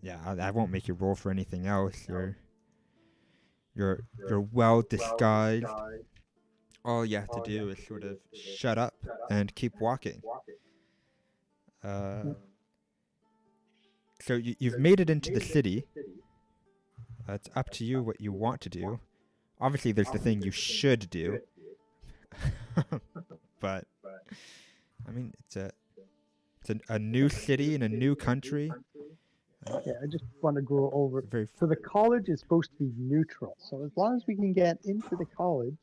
Speaker 1: Yeah, I won't make you roll for anything else. You're well disguised. All you have to do is sort of shut up and keep walking. So you've made it into the city. It's up to you what you want to do. Obviously, there's the thing you should do. But, I mean, it's a new city in a new country.
Speaker 2: Yeah, I just want to go over. So the college is supposed to be neutral. So as long as we can get into the college.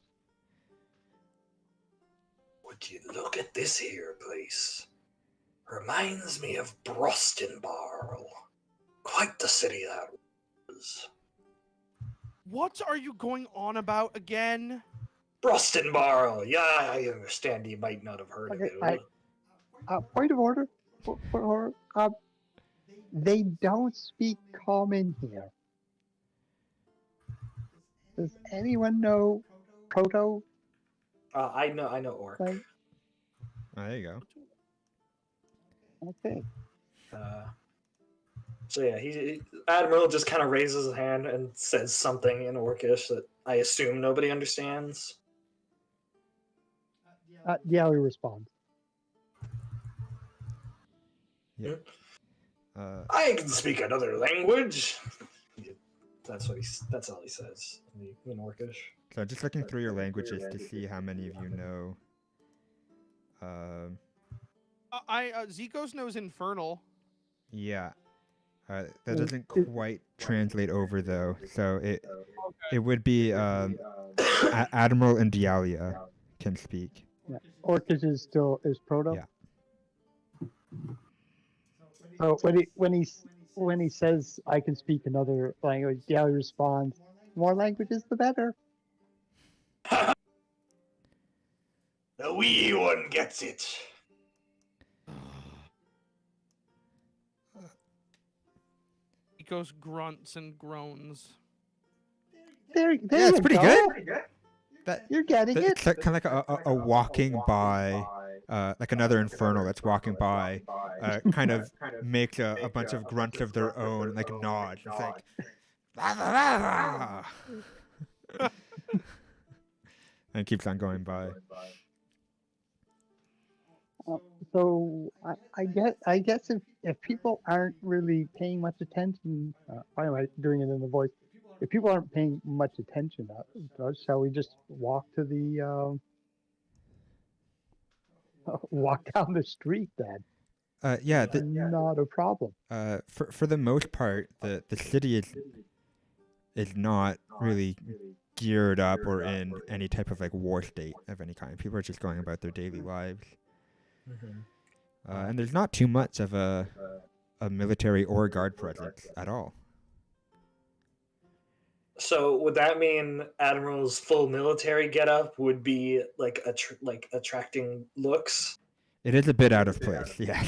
Speaker 7: Would you look at this here place? Reminds me of Barl. Quite the city that was.
Speaker 5: What are you going on about again?
Speaker 7: Barl. Yeah, I understand you might not have heard of it.
Speaker 2: Point of order. They don't speak common here. Does anyone know Proto?
Speaker 3: I know Orc.
Speaker 1: Oh, there you go.
Speaker 2: Okay.
Speaker 3: So yeah, Admiral just kind of raises his hand and says something in Orcish that I assume nobody understands.
Speaker 2: Dialia responds.
Speaker 1: Yeah.
Speaker 7: I can speak another language.
Speaker 3: That's all he says in Orcish.
Speaker 1: So just looking through your languages to see how many of you know.
Speaker 5: Zikos knows Infernal.
Speaker 1: Yeah. That doesn't quite translate over though. So it would be Admiral and Dialia can speak.
Speaker 2: Yeah. Orcish is still proto.
Speaker 1: Yeah.
Speaker 2: So when he says I can speak another language, Dialga responds, "More languages, the better."
Speaker 7: The wee one gets it.
Speaker 5: Nikos grunts and groans.
Speaker 2: There
Speaker 1: Yeah, it's
Speaker 2: you
Speaker 1: pretty
Speaker 2: go.
Speaker 1: good. That,
Speaker 2: You're getting it.
Speaker 1: it's kind of like a walking by, like another infernal that's walking by, kind of makes a bunch of grunts of their own and like nods. It's like, and keeps on going by.
Speaker 2: So I guess if people aren't really paying much attention, why am I doing it in the voice? If people aren't paying much attention to us, shall we just walk to the walk down the street then?
Speaker 1: Yeah,
Speaker 2: not a problem.
Speaker 1: for the most part, the city is not really geared up or in any type of like war state of any kind. People are just going about their daily lives. And there's not too much of a military or guard presence at all.
Speaker 3: So would that mean Admiral's full military getup would be like attracting looks?
Speaker 1: It is a bit out of place, yeah.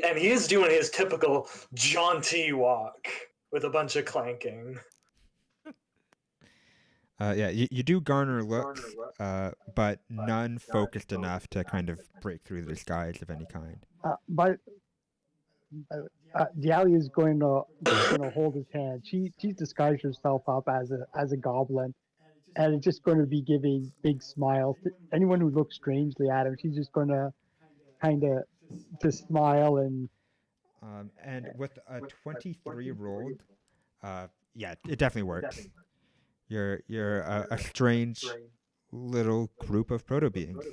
Speaker 3: And he is doing his typical jaunty walk with a bunch of clanking.
Speaker 1: Yeah, you do garner looks, but none focused enough to kind of break through the disguise of any kind.
Speaker 2: But Dialga is going to hold his hand. She's disguised herself up as a goblin, and it's just going to be giving big smiles to anyone who looks strangely at him. She's just going to kind of just smile and
Speaker 1: with a 23 rolled, yeah, it definitely works. You're a strange little group of proto beings.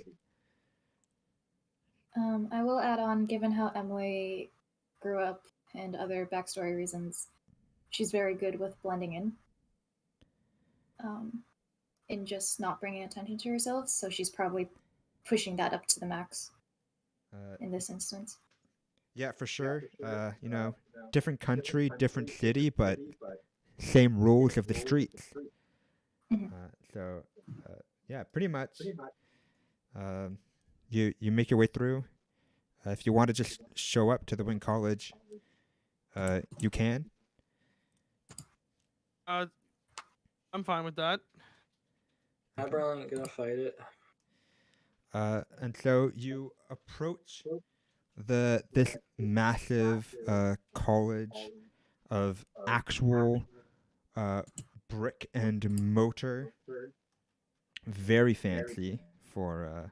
Speaker 4: I will add on, given how Emily grew up and other backstory reasons, she's very good with blending in just not bringing attention to herself, so she's probably pushing that up to the max in this instance.
Speaker 1: Yeah, for sure. Different country, different city, but same rules of the streets. So, yeah, pretty much. You make your way through. If you want to just show up to the Wing College, you can.
Speaker 5: I'm fine with that.
Speaker 3: Admiral ain't gonna fight it.
Speaker 1: And so you approach this massive college of actual brick and mortar, very fancy for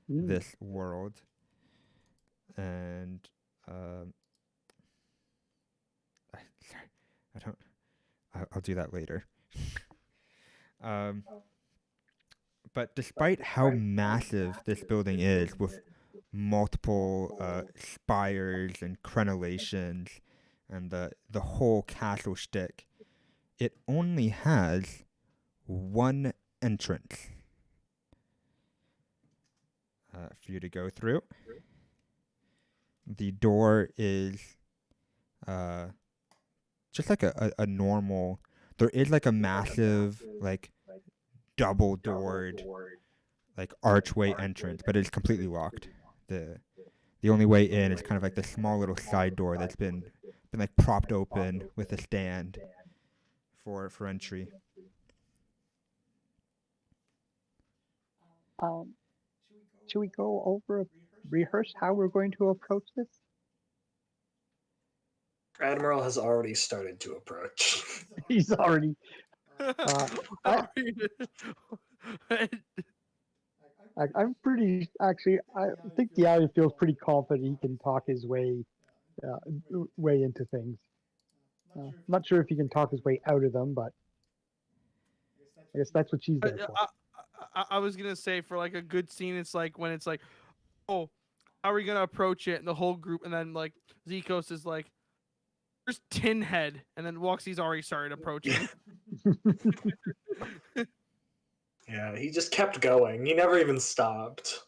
Speaker 1: this world, and sorry, I'll do that later. But despite how massive this building is, with multiple spires and crenellations and the whole castle shtick, it only has one entrance for you to go through. The door is just like a normal. There is like a massive like double-doored like archway entrance, but it's completely locked. The only way in is kind of like the small little side door that's been like propped open with a stand for entry.
Speaker 2: Should we go over rehearse how we're going to approach this?
Speaker 3: Admiral has already started to approach.
Speaker 2: He's already. I'm pretty. Actually, I think Dialga feels pretty confident he can talk his way into things. Not sure if he can talk his way out of them, but I guess that's what she's there for.
Speaker 5: I was gonna say, for like a good scene, it's like when it's like, oh, how are we gonna approach it? And the whole group, and then like Zekos is like, "There's Tin Head," and then Woxie's already started approaching.
Speaker 3: Yeah, he just kept going. He never even stopped.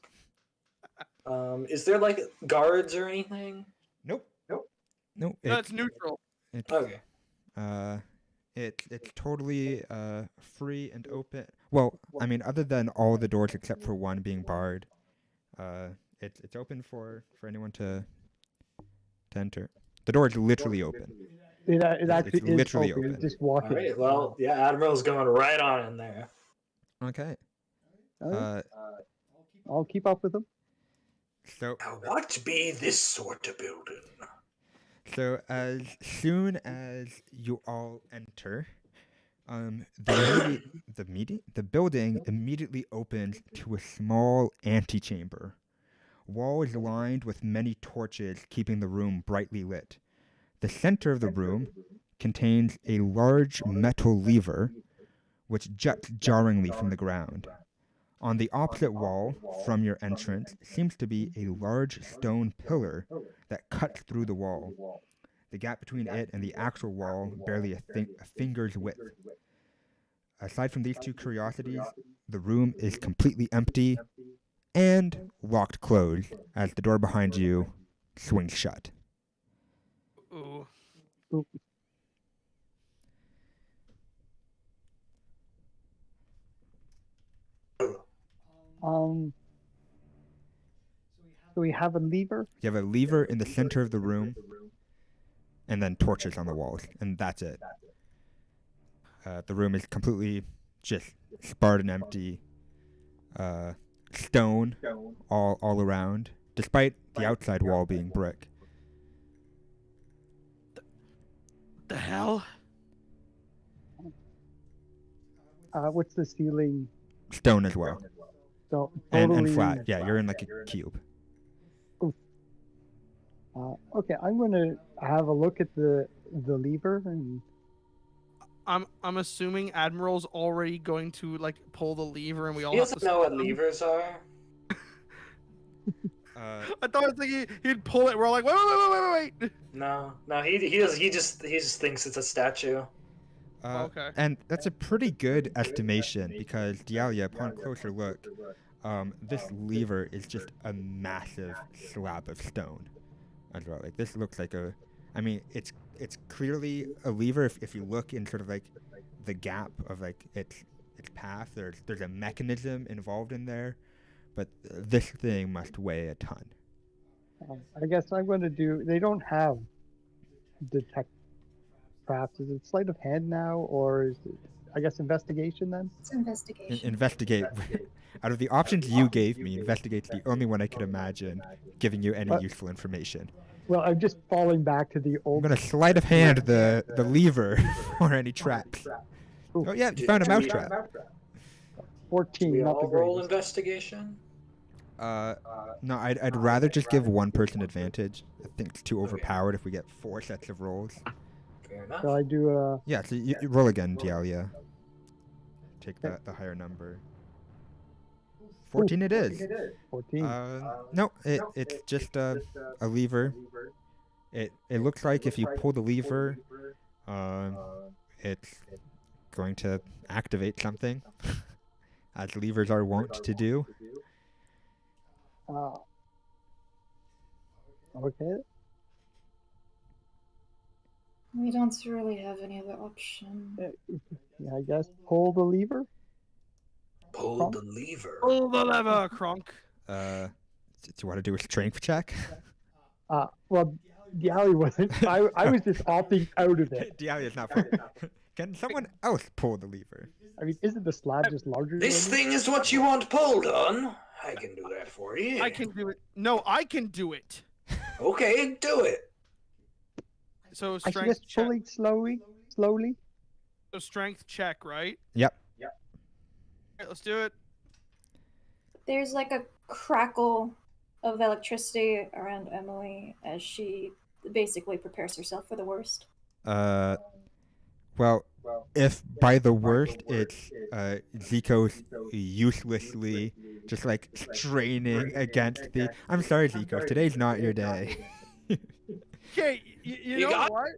Speaker 3: Is there like guards or anything?
Speaker 1: Nope.
Speaker 6: Nope.
Speaker 1: No.
Speaker 5: That's neutral.
Speaker 1: It's,
Speaker 3: Okay.
Speaker 1: it's totally free and open. Well, I mean, other than all the doors except for one being barred, it's open for anyone to enter. The door is literally open.
Speaker 2: It actually
Speaker 1: It's
Speaker 2: is
Speaker 1: literally
Speaker 2: open.
Speaker 1: open.
Speaker 2: Just walk
Speaker 3: All
Speaker 2: in.
Speaker 3: right. Well, yeah, Admiral's going right on in there.
Speaker 1: Okay.
Speaker 2: All right. I'll keep up with them.
Speaker 1: So
Speaker 7: Now, what be this sort of building?
Speaker 1: as soon as you all enter, the building immediately opens to a small antechamber. Walls lined with many torches keeping the room brightly lit. The center of the room contains a large metal lever which juts jarringly from the ground. On the opposite wall from your entrance seems to be a large stone pillar that cuts through the wall. The gap between it and the actual wall barely a finger's width. Aside from these two curiosities, the room is completely empty and locked closed as the door behind you swings shut.
Speaker 5: Ooh.
Speaker 2: So we have a lever.
Speaker 1: You have a lever in the center of the room, and then torches on the walls, and that's it. The room is completely just spartan empty. Stone all around, despite the outside wall being brick.
Speaker 5: The hell?
Speaker 2: What's the ceiling?
Speaker 1: Stone as well.
Speaker 2: So
Speaker 1: And
Speaker 2: totally
Speaker 1: flat. Yeah, you're in like a cube.
Speaker 2: Okay, I'm gonna have a look at the lever and.
Speaker 5: I'm assuming Admiral's already going to like pull the lever, and we all
Speaker 3: He
Speaker 5: have
Speaker 3: doesn't
Speaker 5: to
Speaker 3: know what
Speaker 5: stop him.
Speaker 3: levers are.
Speaker 5: I thought it was like he'd pull it. We're all like, wait.
Speaker 3: No, he just thinks it's a statue.
Speaker 5: Okay.
Speaker 1: And that's a pretty good estimation because Dialia, upon closer look, this lever is just a massive slab of stone as well. Like this looks like it's clearly a lever if you look in sort of like the gap of like its path. There's a mechanism involved in there, but this thing must weigh a ton.
Speaker 2: I guess I'm going to do. They don't have detect traps. Is it sleight of hand now, or is it, I guess, investigation then?
Speaker 4: It's investigation.
Speaker 1: Investigate. Out of the options you gave me, investigate's the only one I could imagine giving you any useful information.
Speaker 2: Well, I'm just falling back to the
Speaker 1: I'm
Speaker 2: old.
Speaker 1: gonna sleight of hand the lever for any traps.
Speaker 2: Ooh.
Speaker 1: Oh yeah, you found a mousetrap.
Speaker 2: 14.
Speaker 3: We
Speaker 2: Not
Speaker 3: all
Speaker 2: the
Speaker 3: roll
Speaker 2: greatest.
Speaker 3: investigation.
Speaker 1: No, I'd rather just give one person advantage. I think it's too overpowered if we get 4 sets of rolls.
Speaker 3: Fair enough.
Speaker 2: So I do
Speaker 1: Yeah, so you roll again, Dialia. Take the higher number. 14 it is.
Speaker 2: 14.
Speaker 1: No, it's just a lever. It looks like if you pull the lever, it's going to activate something, as levers are wont to do.
Speaker 2: Okay.
Speaker 4: We don't really have any other option.
Speaker 2: Yeah, I guess pull the lever.
Speaker 7: Pull the lever.
Speaker 5: Pull the lever, Kronk.
Speaker 1: Do you want to do a strength check?
Speaker 2: Well, the alley wasn't. I was just opting out of it.
Speaker 1: Dialia's not. Can someone else pull the lever?
Speaker 2: I mean, isn't the slab just larger?
Speaker 7: This
Speaker 2: than it?
Speaker 7: thing is what you want pulled on. I can do that for you.
Speaker 5: I can do it. No, I can do it.
Speaker 7: Okay, do it.
Speaker 5: So
Speaker 2: I should
Speaker 5: strength
Speaker 2: just
Speaker 5: check.
Speaker 2: pull it slowly.
Speaker 5: So strength check, right?
Speaker 1: Yep.
Speaker 5: Alright, let's do it.
Speaker 4: There's like a crackle of electricity around Emily as she basically prepares herself for the worst.
Speaker 1: Well, if by the worst it's Zico's uselessly just like straining against the. I'm sorry, Zico. Today's not your day.
Speaker 5: Okay, you
Speaker 7: You
Speaker 5: know
Speaker 7: got-
Speaker 5: what?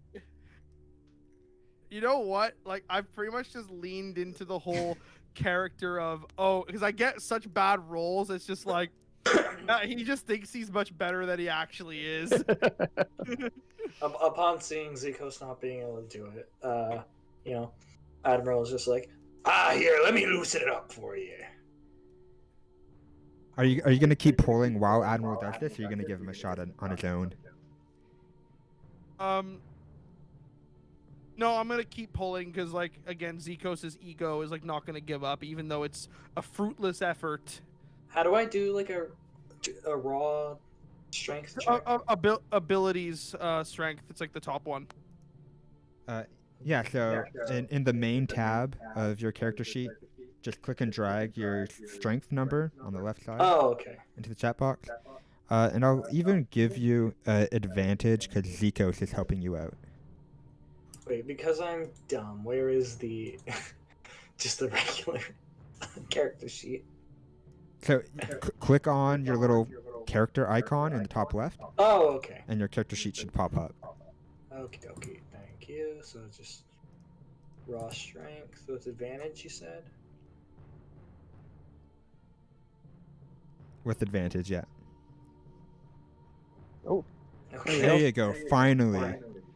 Speaker 5: You know what? Like, I've pretty much just leaned into the whole character of because I get such bad rolls. It's just like he just thinks he's much better than he actually is.
Speaker 3: Upon seeing Zikos not being able to do it, Admiral is just like, here, let me loosen it up for you.
Speaker 1: Are you gonna keep pulling while Admiral does this, or are you gonna give him a shot on his own?
Speaker 5: No, I'm gonna keep pulling because, like, again, Zikos' ego is like not gonna give up, even though it's a fruitless effort.
Speaker 3: How do I do like a raw strength check?
Speaker 5: Abilities, strength. It's like the top one.
Speaker 1: Yeah. So in the main tab of your character sheet, just click and drag your strength number on the left side.
Speaker 3: Oh, okay.
Speaker 1: Into the chat box. And I'll even give you advantage because Zikos is helping you out.
Speaker 3: Wait, because I'm dumb, where is the just the regular character sheet?
Speaker 1: So click on your little character icon in the top left.
Speaker 3: Oh, okay.
Speaker 1: And your character sheet should pop up.
Speaker 3: Okay, thank you. So just raw strength with advantage, you said?
Speaker 1: With advantage, yeah.
Speaker 2: Oh.
Speaker 3: Okay.
Speaker 1: There you go, finally.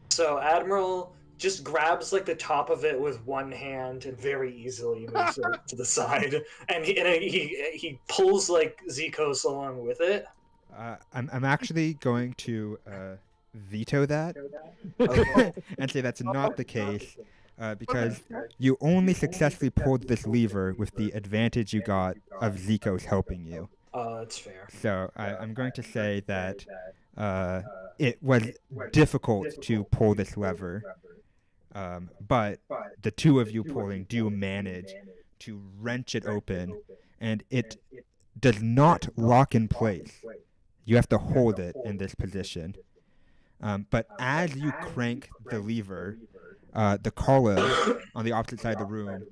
Speaker 3: So Admiral just grabs like the top of it with one hand and very easily moves it to the side, and he pulls like Zikos along with it.
Speaker 1: I'm actually going to veto that and say that's not the case, because you only successfully pulled this lever with the advantage you got of Zikos helping you.
Speaker 3: That's fair.
Speaker 1: So I'm going to say that it was difficult to pull this lever, but the two of you pulling do manage to wrench it open, and it does not lock in place. You have to hold it in this position. But as you crank the lever, the column on the opposite side of the room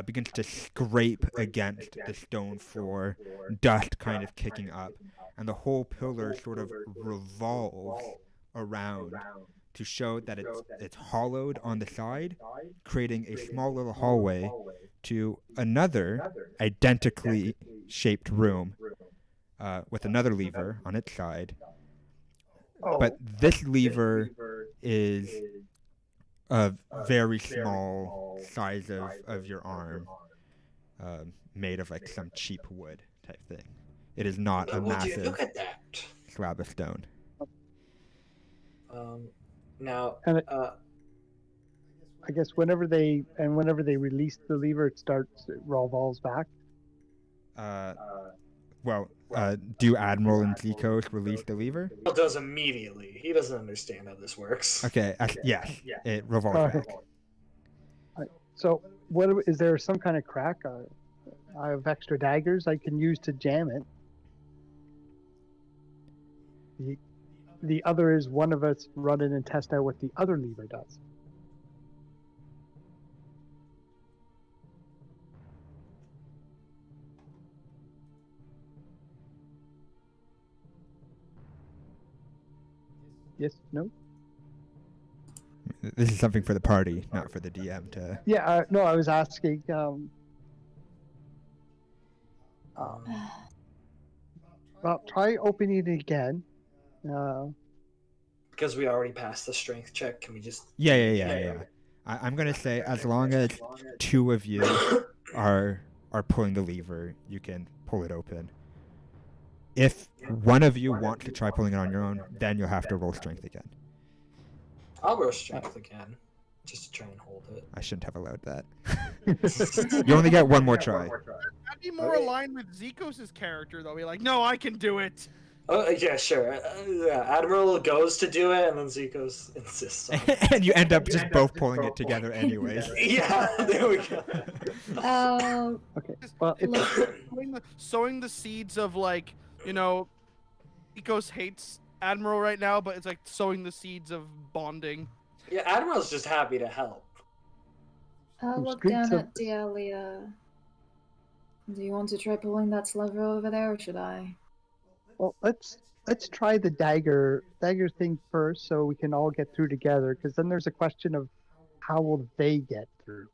Speaker 1: begins to scrape against the stone floor, dust kind of kicking up, and the whole pillar sort of revolves around to show that it's hollowed on the side, creating a small little hallway to another identically shaped room with another lever on its side. But this lever is a very small size of your arm, made of like some cheap wood type thing. It is not a massive
Speaker 3: Look at that.
Speaker 1: slab of stone.
Speaker 3: Now,
Speaker 2: I guess whenever they release the lever, it revolves back.
Speaker 1: Do Admiral and Zikos release the lever?
Speaker 3: He does immediately. He doesn't understand how this works.
Speaker 1: Okay, yes, it revolves back.
Speaker 2: So, is there some kind of crack? I have extra daggers I can use to jam it. The other is one of us run in and test out what the other lever does. Yes, no?
Speaker 1: This is something for the party, not for the DM to...
Speaker 2: Yeah, no, I was asking... well, try opening it again.
Speaker 3: Because we already passed the strength check, can we just...
Speaker 1: Yeah. I'm going to say as long as two of you are pulling the lever, you can pull it open. If one of you wants to try pulling it on your own, then you'll have to roll strength again.
Speaker 3: I'll roll strength again, just to try and hold it.
Speaker 1: I shouldn't have allowed that. You only get one more try.
Speaker 5: That'd be more aligned with Zikos' character, though. Be like, no, I can do it.
Speaker 3: Oh, yeah, sure. Admiral goes to do it, and then Zikos insists on it.
Speaker 1: And you end up just both pulling it together anyways.
Speaker 3: Yeah, there we go.
Speaker 2: Okay. Well,
Speaker 5: sowing the seeds of, like, Zikos hates Admiral right now, but it's like sowing the seeds of bonding.
Speaker 3: Yeah, Admiral's just happy to help.
Speaker 4: I'll look down at Dialia. Do you want to try pulling that lever over there, or should I?
Speaker 2: Well, let's try the dagger thing first, so we can all get through together. Because then there's a question of how will they get through.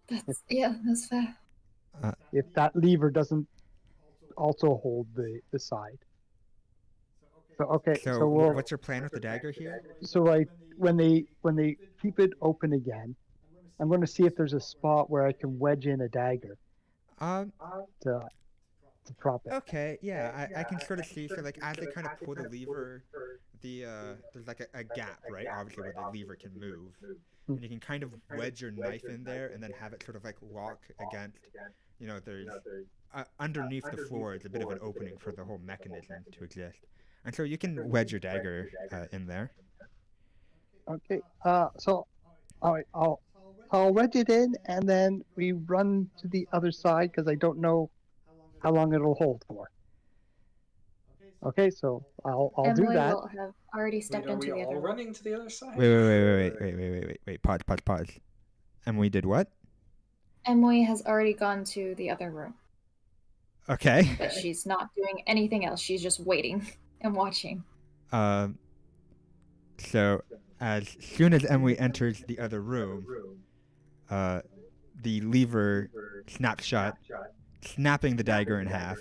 Speaker 4: That's fair.
Speaker 2: if that lever doesn't also hold the side. So okay,
Speaker 1: So
Speaker 2: we'll,
Speaker 1: what's your plan with the dagger here?
Speaker 2: so like when they keep it open again, I'm going to see if there's a spot where I can wedge in a dagger
Speaker 1: Um,
Speaker 2: to prop it.
Speaker 1: okay, yeah, I can sort of see. So like as they kind of pull the lever, there's like a gap, right? Obviously where the lever can move, and you can kind of wedge your knife in there and then have it sort of like lock against. There's underneath the floor is a bit of an opening for the whole mechanism to exist, and so you can wedge your dagger in there.
Speaker 2: Okay. So, all right, I'll wedge it in, and then we run to the other side because I don't know how long it'll hold for. Okay, so I'll do
Speaker 4: Emily
Speaker 2: that.
Speaker 4: will have already stepped into the other room.
Speaker 3: Running to the other side.
Speaker 1: Wait. Pause. And we did what?
Speaker 4: Emily has already gone to the other room,
Speaker 1: Okay.
Speaker 4: but she's not doing anything else. She's just waiting and watching.
Speaker 1: So as soon as Emily enters the other room, the lever snaps shut, snapping the dagger in half.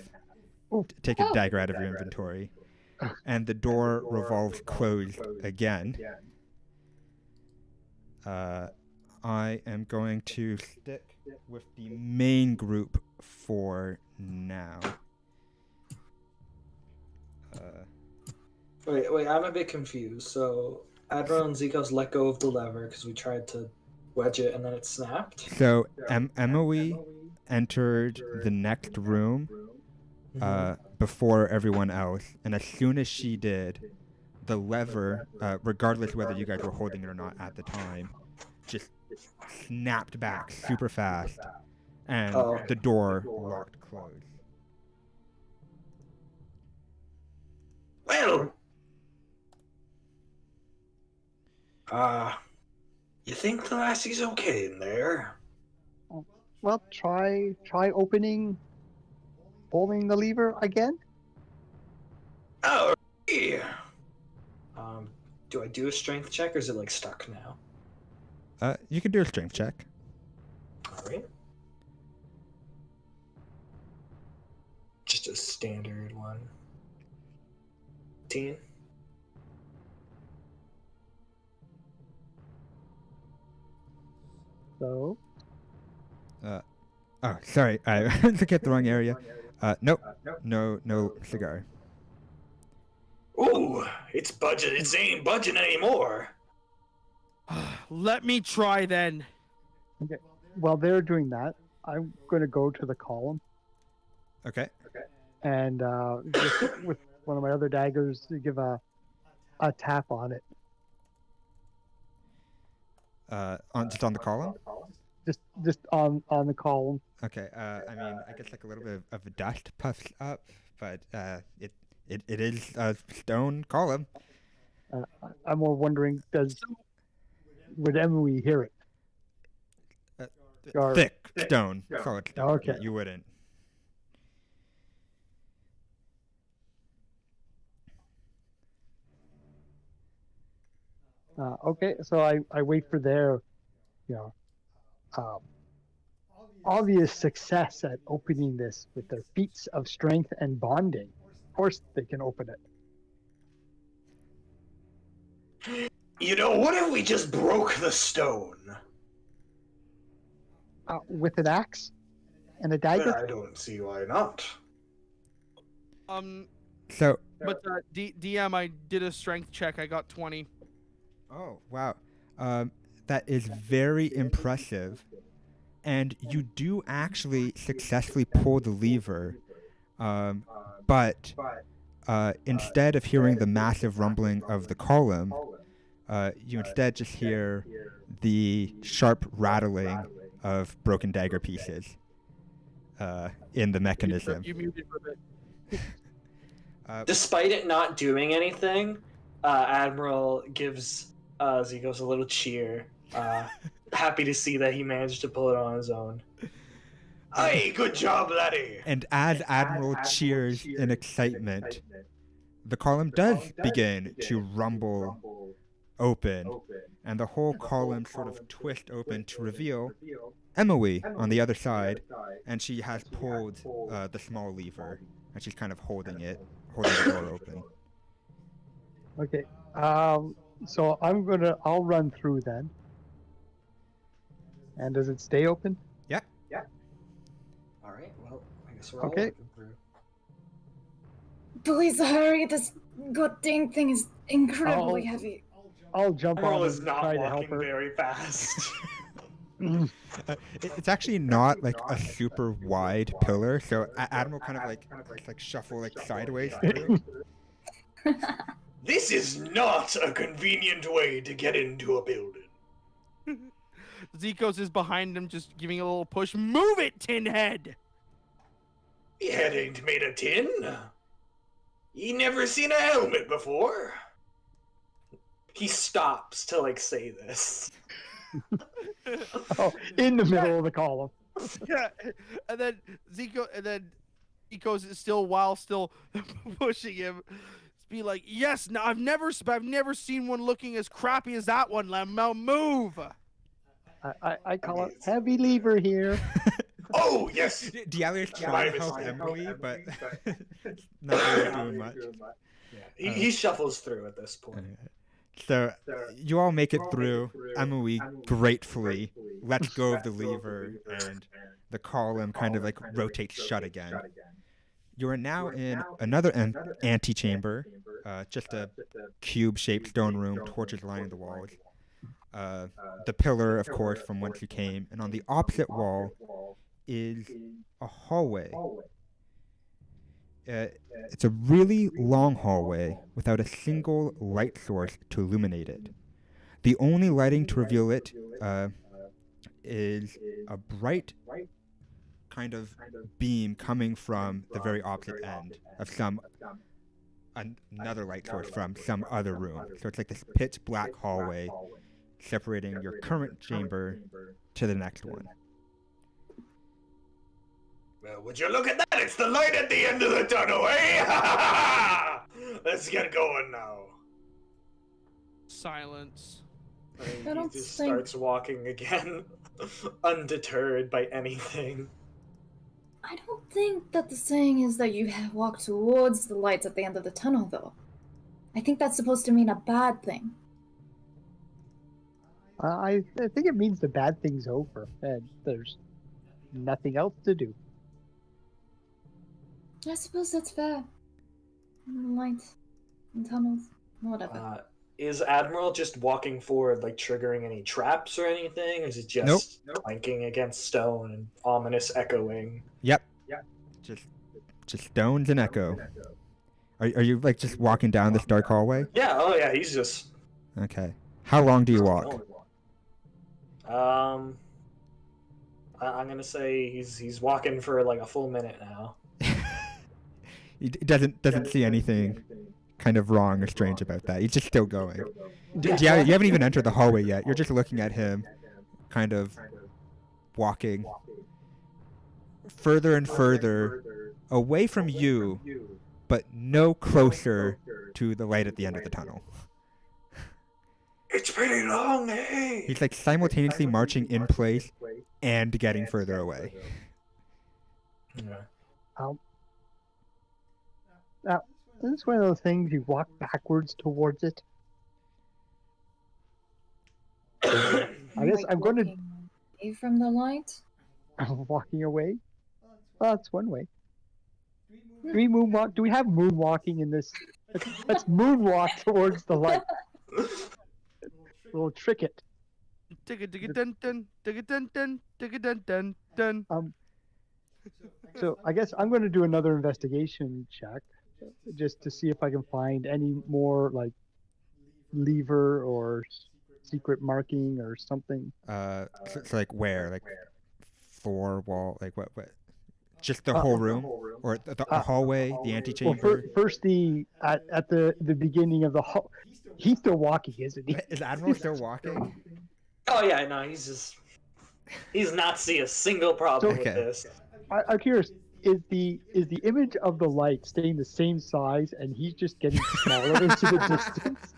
Speaker 1: Take a dagger out of your inventory, and the door revolves closed again. I am going to stick with the main group for now.
Speaker 3: Wait, I'm a bit confused. So, Admiral and Zikos let go of the lever because we tried to wedge it and then it snapped?
Speaker 1: So, Emily entered the next room before everyone else, and as soon as she did, the lever, regardless whether you guys were holding it or not at the time, just snapped back super fast, and the door locked closed.
Speaker 7: Well, you think the lassie's okay in there?
Speaker 2: Well, try pulling the lever again.
Speaker 7: Oh, yeah.
Speaker 3: Do I do a strength check or is it like stuck now?
Speaker 1: You can do a strength check.
Speaker 3: Alright. Just a standard one. 18.
Speaker 2: So.
Speaker 1: Oh, sorry, I looked at the wrong area. Nope, no cigar.
Speaker 7: Ooh, it's budget. It ain't budging anymore.
Speaker 5: Let me try then.
Speaker 2: Okay. While they're doing that, I'm going to go to the column.
Speaker 1: Okay.
Speaker 2: And just with one of my other daggers to give a tap on it.
Speaker 1: Just on the column?
Speaker 2: Just on the column.
Speaker 1: Okay. I mean, I guess like a little bit of dust puffs up, but it is a stone column.
Speaker 2: I'm more wondering, would Emily hear it?
Speaker 1: Thick stone, solid stone.
Speaker 2: Okay.
Speaker 1: You wouldn't.
Speaker 2: Okay, so I wait for their, obvious success at opening this with their feats of strength and bonding. Of course, they can open it.
Speaker 7: What if we just broke the stone?
Speaker 2: With an axe and a dagger?
Speaker 7: I don't see why not.
Speaker 1: So.
Speaker 5: But DM, I did a strength check. I got 20.
Speaker 1: Oh wow, that is very impressive, and you do actually successfully pull the lever, but instead of hearing the massive rumbling of the column, you instead just hear the sharp rattling of broken dagger pieces in the mechanism.
Speaker 5: You muted for a bit.
Speaker 3: Despite it not doing anything, Admiral gives Zikos a little cheer. Happy to see that he managed to pull it on his own.
Speaker 7: Hey, good job, laddie!
Speaker 1: And as Admiral cheers in excitement, the column does begin to rumble open, and the whole column sort of twist open to reveal Emily on the other side, and she has pulled the small lever, and she's kind of holding the door open.
Speaker 2: Okay. So I'll run through then. And does it stay open?
Speaker 1: Yep.
Speaker 3: All right. Well, I guess we're all
Speaker 2: Okay.
Speaker 3: looking through.
Speaker 4: Please hurry, this good dang thing is incredibly heavy.
Speaker 2: I'll jump
Speaker 3: Admiral
Speaker 2: on
Speaker 3: is
Speaker 2: and
Speaker 3: not
Speaker 2: try to help
Speaker 3: walking
Speaker 2: her.
Speaker 3: very fast.
Speaker 1: It's actually not like a super wide pillar, so Admiral kind of like shuffle like sideways through.
Speaker 7: This is not a convenient way to get into a building.
Speaker 5: Zikos is behind him, just giving a little push. Move it, tin head!
Speaker 7: He head ain't made of tin. He never seen a helmet before.
Speaker 3: He stops to like say this.
Speaker 2: Oh, in the middle of the column.
Speaker 5: Yeah, and then Zikos is still pushing him. Be like, yes, no, I've never seen one looking as crappy as that one. Now move.
Speaker 2: I call it heavy lever here.
Speaker 7: Oh, yes!
Speaker 1: Dialio's trying to help Emily, but not really doing much.
Speaker 3: Yeah, he shuffles through at this point.
Speaker 1: So you all make it through. Emily gratefully lets go of the lever, and the column kind of like rotates shut again. You are now in another antechamber, just a cube-shaped stone room, torches lining the walls. The pillar, of course, from whence you came, and on the opposite wall is a hallway. It's a really long hallway without a single light source to illuminate it. The only lighting to reveal it is a bright kind of beam coming from the very opposite end of another light source from some other room. So it's like this pitch black hallway separating your current chamber to the next one.
Speaker 7: Well, would you look at that? It's the light at the end of the tunnel, eh? Let's get going now.
Speaker 5: Silence.
Speaker 3: And
Speaker 4: I
Speaker 3: he
Speaker 4: don't
Speaker 3: just
Speaker 4: think-
Speaker 3: starts walking again, undeterred by anything.
Speaker 4: I don't think that the saying is that you walk towards the lights at the end of the tunnel, though. I think that's supposed to mean a bad thing.
Speaker 2: I think it means the bad thing's over and there's nothing else to do.
Speaker 4: I suppose that's fair. Lights and tunnels, whatever.
Speaker 3: Is Admiral just walking forward, like triggering any traps or anything? Or is it just clanking against stone and ominous echoing?
Speaker 1: Yep. Just stones and echo. Are you like just walking down this dark hallway?
Speaker 3: Yeah. Oh yeah. He's just.
Speaker 1: Okay. How long do you walk?
Speaker 3: I'm gonna say he's walking for like a full minute now.
Speaker 1: He doesn't see anything kind of wrong or strange about that. He's just still going. Yeah, you haven't even entered the hallway yet. You're just looking at him, kind of walking further and further away from you, but no closer to the light at the end of the tunnel.
Speaker 7: It's pretty long, eh?
Speaker 1: He's like simultaneously marching in place and getting further away.
Speaker 3: Yeah.
Speaker 2: Now, this is one of those things you walk backwards towards it. I guess I'm going to.
Speaker 4: Away from the light.
Speaker 2: I'm walking away. Oh, that's one way. Do we moonwalk? Do we have moonwalking in this? Let's moonwalk towards the light. We'll trick it. So I guess I'm going to do another investigation check, just to see if I can find any more like lever or secret marking or something.
Speaker 1: So like where? Like floor, wall, like what? Just the whole room, or the hallway, the antechamber?
Speaker 2: Well, first at the beginning of the hall. He's still walking, isn't he?
Speaker 1: Is Admiral still walking?
Speaker 3: Oh yeah, no, he's not see a single problem with this.
Speaker 2: I'm curious. Is the image of the light staying the same size, and he's just getting smaller into the distance?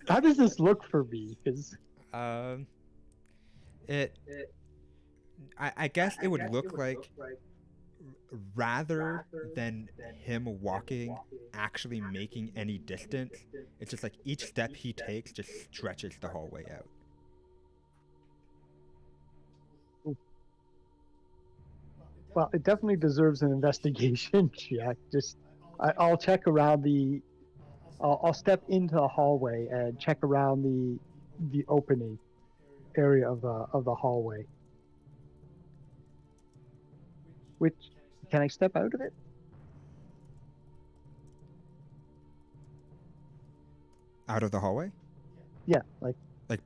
Speaker 2: How does this look for me? Because
Speaker 1: I guess it would look like rather than him walking actually making any distance, it's just like each step he takes just stretches the hallway out.
Speaker 2: Well, it definitely deserves an investigation check. I'll check around I'll step into the hallway and check around the opening area of the hallway. Which, can I step out of it?
Speaker 1: Out of the hallway?
Speaker 2: Yeah,
Speaker 1: like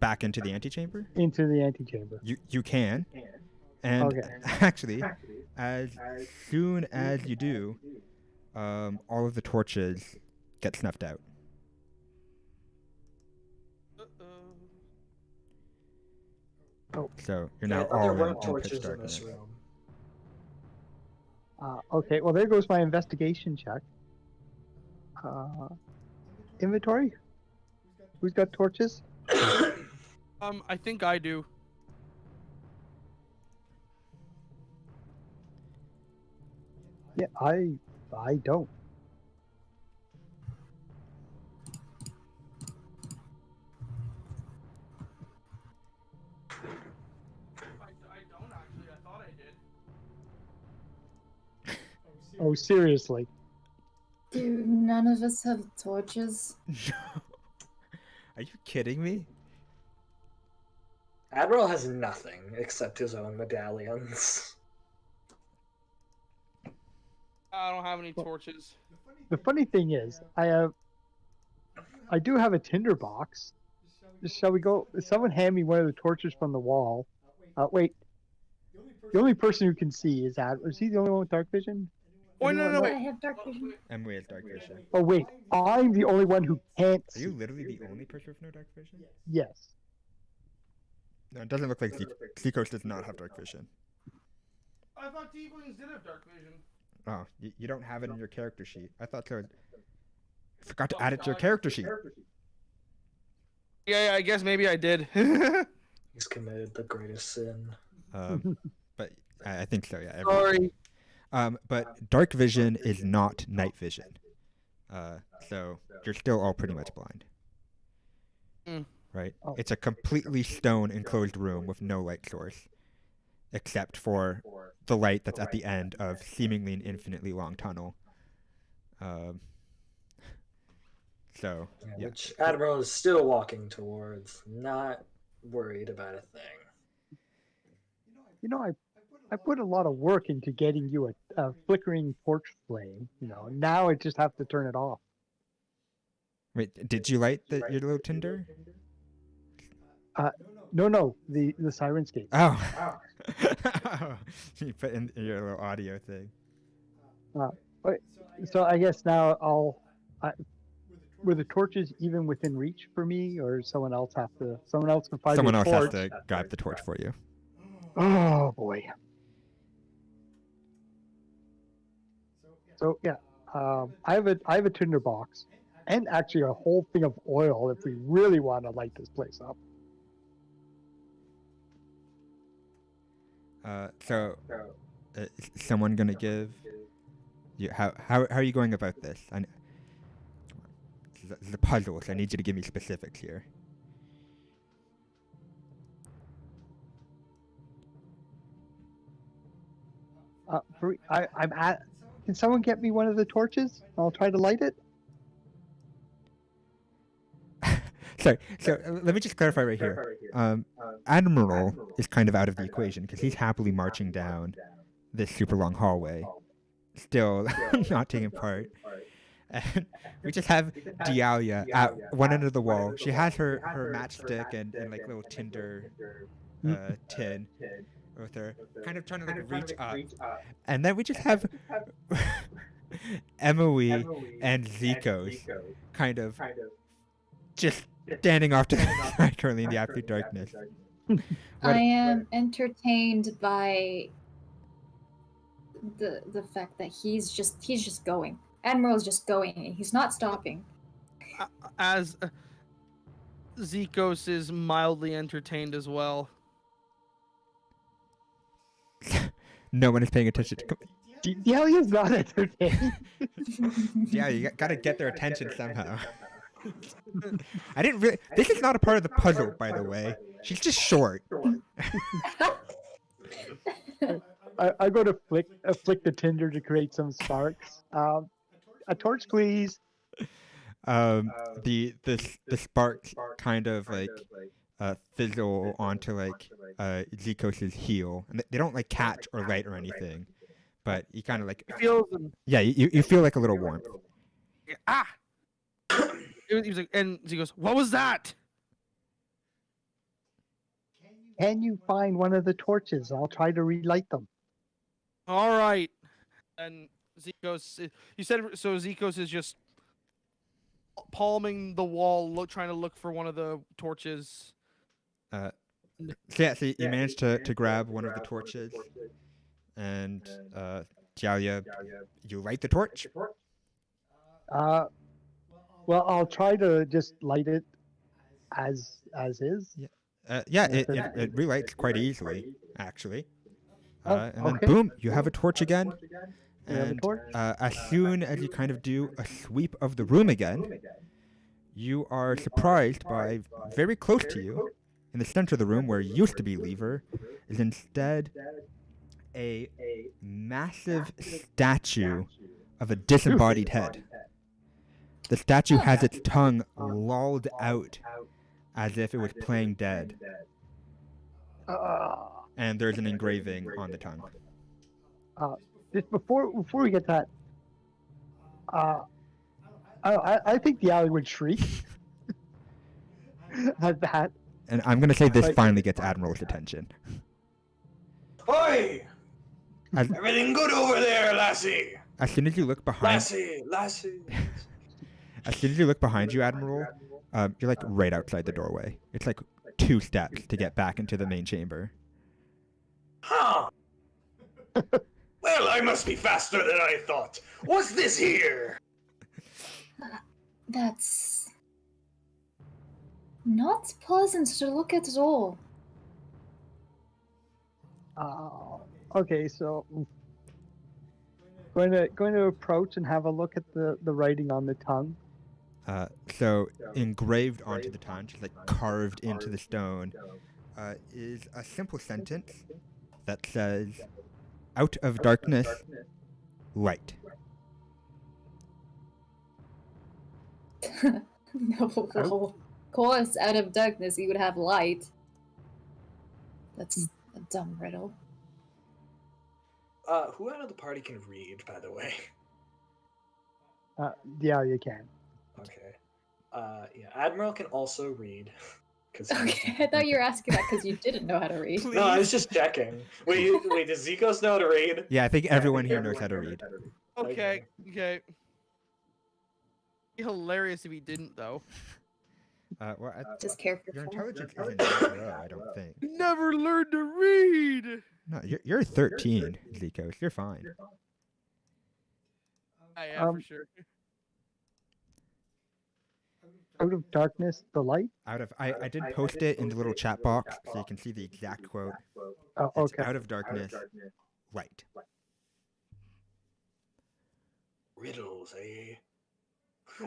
Speaker 1: back into the antechamber?
Speaker 2: Into the antechamber.
Speaker 1: You can. And
Speaker 2: Okay.
Speaker 1: actually, as soon as you do, all of the torches get snuffed out.
Speaker 2: Oh.
Speaker 1: So you're now
Speaker 3: There
Speaker 1: all
Speaker 3: weren't
Speaker 1: in pitch
Speaker 3: torches in
Speaker 1: darkness.
Speaker 3: this room.
Speaker 2: Okay, well, there goes my investigation check. Inventory? Who's got torches?
Speaker 5: I think I do.
Speaker 2: Yeah, I don't.
Speaker 5: I don't actually. I thought I did.
Speaker 2: Oh, seriously?
Speaker 4: Do none of us have torches?
Speaker 1: Are you kidding me?
Speaker 3: Admiral has nothing except his own medallions.
Speaker 5: I don't have any torches.
Speaker 2: The funny thing is, I do have a tinder box. Shall we go? Someone hand me one of the torches from the wall. Wait. The only person who can see is Admiral. Is he the only one with dark vision?
Speaker 5: Oh, no,
Speaker 4: I
Speaker 5: wait.
Speaker 4: have dark vision.
Speaker 1: Emily has dark vision.
Speaker 2: Oh wait, I'm the only one who can't
Speaker 1: Are
Speaker 2: see.
Speaker 1: you literally the only person with no dark vision?
Speaker 2: Yes.
Speaker 1: No, it doesn't look like Zikos does not have dark vision.
Speaker 5: I thought Tieflings did have dark vision.
Speaker 1: Oh, you don't have it in your character sheet. I thought so. I forgot to add it to your character sheet.
Speaker 5: Yeah, I guess maybe I did.
Speaker 3: He's committed the greatest sin.
Speaker 1: But I think so, yeah.
Speaker 5: Sorry.
Speaker 1: But dark vision is not night vision. So you're still all pretty much blind. Right?
Speaker 2: Oh.
Speaker 1: It's a completely stone enclosed room with no light source, except for the light that's at the end of seemingly an infinitely long tunnel. So, yeah.
Speaker 3: Which Admiral is still walking towards, not worried about a thing.
Speaker 2: You know, I put a lot of work into getting you a flickering torch flame. Now I just have to turn it off.
Speaker 1: Wait, did you light your little tinder?
Speaker 2: No, the Sirenscape.
Speaker 1: Oh. You put in your little audio thing.
Speaker 2: So I guess now were the torches even within reach for me, or someone else can find
Speaker 1: Someone
Speaker 2: me a
Speaker 1: else
Speaker 2: torch?
Speaker 1: has to grab the torch for you.
Speaker 2: Oh boy. So yeah, I have a tinder box, and actually a whole thing of oil if we really want to light this place up.
Speaker 1: Is someone gonna give you how are you going about this? This is a puzzle, so I need you to give me specifics here.
Speaker 2: Can someone get me one of the torches? I'll try to light it.
Speaker 1: So let me just clarify right here. Admiral is kind of out of the equation because he's happily marching down this super long hallway, still not taking part. And we just have Dialia at one end of the wall. She has her matchstick and like little tinder tin with her, kind of trying to like reach up. And then we just have Emily and Zikos kind of just standing off to the side currently in the absolute darkness.
Speaker 4: I am entertained by the fact that he's just going. Admiral's just going. He's not stopping.
Speaker 5: As Zikos is mildly entertained as well.
Speaker 1: No one is paying attention.
Speaker 2: Dahlia's not entertained.
Speaker 1: Yeah, you gotta get their attention somehow. I didn't really. This is not a part of the puzzle, by the way. She's just short.
Speaker 2: I'm going to flick the tinder to create some sparks. A torch, please.
Speaker 1: The sparks kind of like fizzle onto like Zikos' heel, and they don't like catch or light or anything, but you kind of like yeah, you feel like a little warmth.
Speaker 5: Ah! He was like, and he goes, "What was that?"
Speaker 2: Can you find one of the torches? I'll try to relight them.
Speaker 5: All right. And Zikos, you said so. Zikos is just palming the wall, trying to look for one of the torches.
Speaker 1: So you managed to grab one of the torches, and Jiaoya, you light the torch.
Speaker 2: Well, I'll try to just light it as is.
Speaker 1: It relights quite easily, actually. And then
Speaker 2: okay.
Speaker 1: boom, you have a torch again.
Speaker 2: We have a
Speaker 1: And
Speaker 2: torch.
Speaker 1: as soon as you kind of do a sweep of the room again, you are surprised by very close to you, in the center of the room where used to be Lever, is instead a massive statue of a disembodied head. The statue has its tongue lolled out as if it was playing dead. And there's an engraving on the tongue.
Speaker 2: Just before we get that, I think the alley would shriek at that.
Speaker 1: And I'm going to say this finally gets Admiral's attention.
Speaker 7: Oi! Everything good over there, lassie?
Speaker 1: As soon as you look behind...
Speaker 7: Lassie.
Speaker 1: As soon as you look behind you, Admiral, you're like right outside the doorway. It's like 2 steps to get back into the main chamber.
Speaker 7: Huh. Well, I must be faster than I thought. What's this here?
Speaker 4: That's not pleasant to look at all.
Speaker 2: Okay, so going to approach and have a look at the writing on the tongue.
Speaker 1: So engraved onto the tongue, just like carved into the stone, is a simple sentence that says, "Out of darkness, light."
Speaker 4: No, of course, out of darkness you would have light. That's a dumb riddle.
Speaker 7: Who out of the party can read, by the way?
Speaker 2: Yeah, you can.
Speaker 7: Okay. Yeah, Admiral can also read.
Speaker 4: Okay, I thought you were asking that because you didn't know how to read.
Speaker 7: No, I was just checking. Wait, does Zikos know how to read?
Speaker 1: Yeah, I think everyone here knows how to read.
Speaker 5: Okay. It'd be hilarious if he didn't, though.
Speaker 4: Just character
Speaker 1: your
Speaker 4: flaw.
Speaker 1: intelligence isn't very low, I don't think.
Speaker 5: Never learned to read.
Speaker 1: No, you're 13, Zikos. You're fine.
Speaker 5: Yeah, for sure.
Speaker 2: Out of darkness, the light.
Speaker 1: I did post it in the little chat box so you can see the exact quote.
Speaker 2: Oh,
Speaker 1: It's
Speaker 2: okay.
Speaker 1: out of darkness, light.
Speaker 7: Riddles, eh?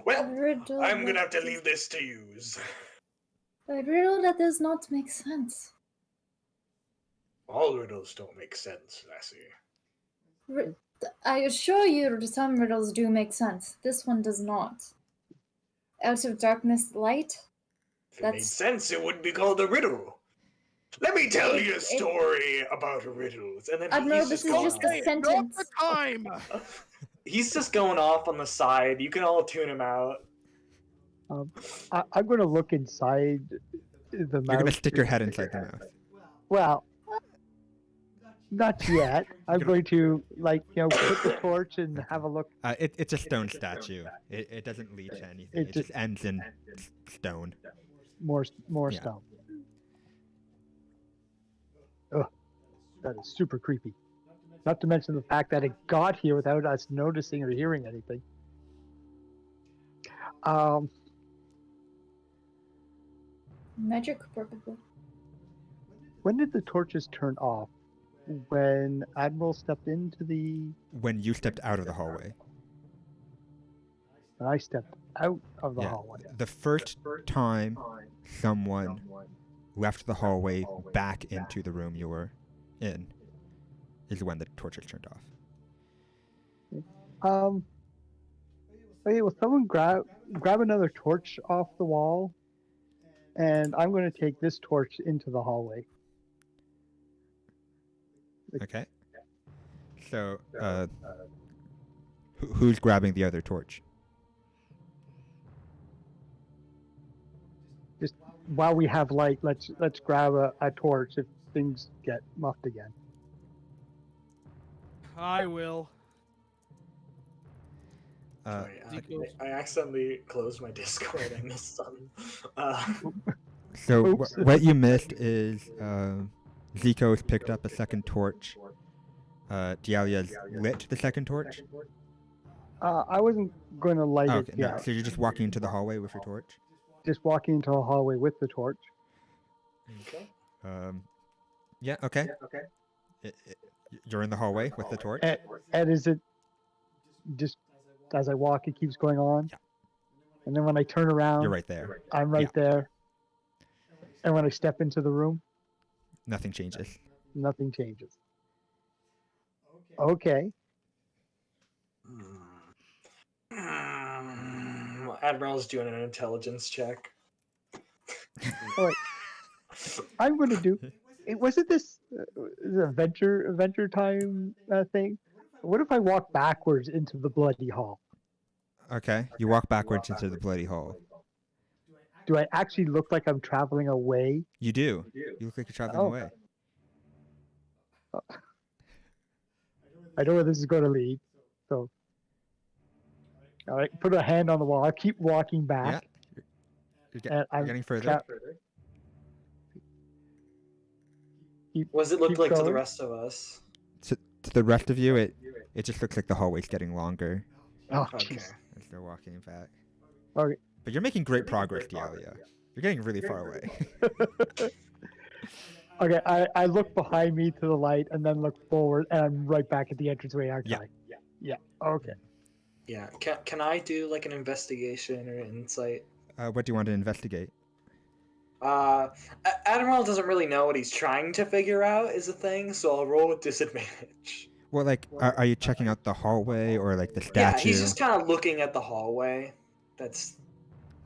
Speaker 7: Well,
Speaker 4: Riddle
Speaker 7: I'm gonna
Speaker 4: that
Speaker 7: have to leave this to yous.
Speaker 4: A riddle that does not make sense.
Speaker 7: All riddles don't make sense, lassie.
Speaker 4: I assure you that some riddles do make sense. This one does not. Out of darkness, light?
Speaker 7: If it made sense, it wouldn't be called a riddle. Let me tell you a story about riddles. And then
Speaker 4: Admiral, this is just a sentence.
Speaker 5: Not the time.
Speaker 3: He's just going off on the side. You can all tune him out.
Speaker 2: I'm going to look inside the mouth.
Speaker 1: You're gonna stick your head inside the mouth.
Speaker 2: Well, not yet. I'm going to, put the torch and have a look.
Speaker 1: It's a stone statue. It doesn't lead to anything. It just ends in stone.
Speaker 2: More
Speaker 1: Yeah.
Speaker 2: stone. Ugh, that is super creepy. Not to mention the fact that it got here without us noticing or hearing anything.
Speaker 4: Magic, probably.
Speaker 2: When did the torches turn off? when Admiral stepped into the...
Speaker 1: When you stepped out of the hallway.
Speaker 2: When I stepped out of the
Speaker 1: Yeah.
Speaker 2: hallway.
Speaker 1: The first time someone left the hallway back into the room you were in is when the torch is turned off.
Speaker 2: Okay, will someone grab another torch off the wall? And I'm going to take this torch into the hallway.
Speaker 1: Okay. So, who's grabbing the other torch?
Speaker 2: Just while we have light, let's grab a torch if things get muffed again.
Speaker 5: I will.
Speaker 3: Sorry, I accidentally closed my Discord. I missed something.
Speaker 1: So
Speaker 2: Oops.
Speaker 1: what you missed is Zico's picked up a second torch. Dialia's lit the second torch.
Speaker 2: I wasn't going to light it
Speaker 1: No,
Speaker 2: yet.
Speaker 1: so you're just walking into the hallway with your torch?
Speaker 2: Just walking into the hallway with the torch.
Speaker 3: Okay.
Speaker 1: Yeah, okay. You're in the hallway with the torch?
Speaker 2: And is it just as I walk, it keeps going on?
Speaker 1: Yeah.
Speaker 2: And then when I turn around,
Speaker 1: You're right there.
Speaker 2: I'm right there. And when I step into the room,
Speaker 1: Nothing changes.
Speaker 2: nothing changes. Okay.
Speaker 3: Admiral's doing an intelligence check.
Speaker 2: I'm going to do... Wasn't this the adventure time thing? What if I walk backwards into the bloody hall?
Speaker 1: Okay, you walk backwards into the bloody hall.
Speaker 2: Do I actually look like I'm traveling away?
Speaker 1: You do. You look like you're traveling away.
Speaker 2: I know where this is going to lead. So, all right, put a hand on the wall. I'll keep walking back.
Speaker 1: Yeah. You're getting further.
Speaker 3: What does it look
Speaker 2: keep
Speaker 3: like to the
Speaker 2: going.
Speaker 3: rest of us?
Speaker 1: To the rest of you, it just looks like the hallway's getting longer
Speaker 2: Oh,
Speaker 3: Okay.
Speaker 2: jeez.
Speaker 1: as they're walking back.
Speaker 2: Okay.
Speaker 1: But you're making great progress, Dialia. You're getting really far away.
Speaker 2: Okay, I look behind me to the light and then look forward, and I'm right back at the entranceway, aren't
Speaker 1: Yeah.
Speaker 2: I? Yeah. Okay.
Speaker 3: Yeah. Can I do like an investigation or insight?
Speaker 1: What do you want to investigate?
Speaker 3: Admiral doesn't really know what he's trying to figure out is a thing, so I'll roll with disadvantage.
Speaker 1: Well, like, are you checking out the hallway or like the
Speaker 3: Yeah,
Speaker 1: statue?
Speaker 3: he's just kind of looking at the hallway. That's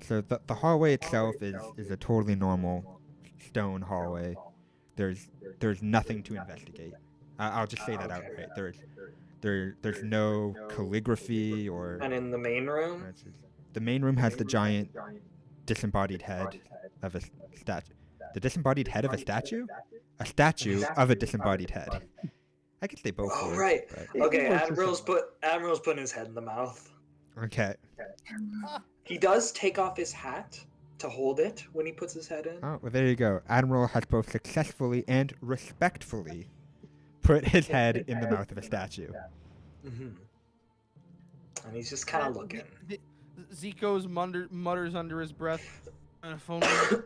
Speaker 1: So the hallway itself is a totally normal stone hallway. There's nothing to investigate. I'll just say that outright. There's no calligraphy or.
Speaker 3: and in the main room.
Speaker 1: The main room has the giant disembodied head of a statue. The disembodied head of a statue? A statue of a disembodied head. I guess they both
Speaker 3: Oh
Speaker 1: work,
Speaker 3: right.
Speaker 1: but-
Speaker 3: Okay,
Speaker 2: It works
Speaker 3: Admiral's putting his head in the mouth.
Speaker 1: Okay.
Speaker 3: He does take off his hat to hold it when he puts his head in.
Speaker 1: Oh, well, there you go. Admiral has both successfully and respectfully put his head in the mouth of a statue.
Speaker 3: Mm-hmm. And he's just kind of looking.
Speaker 5: Zico's mutters under his breath, if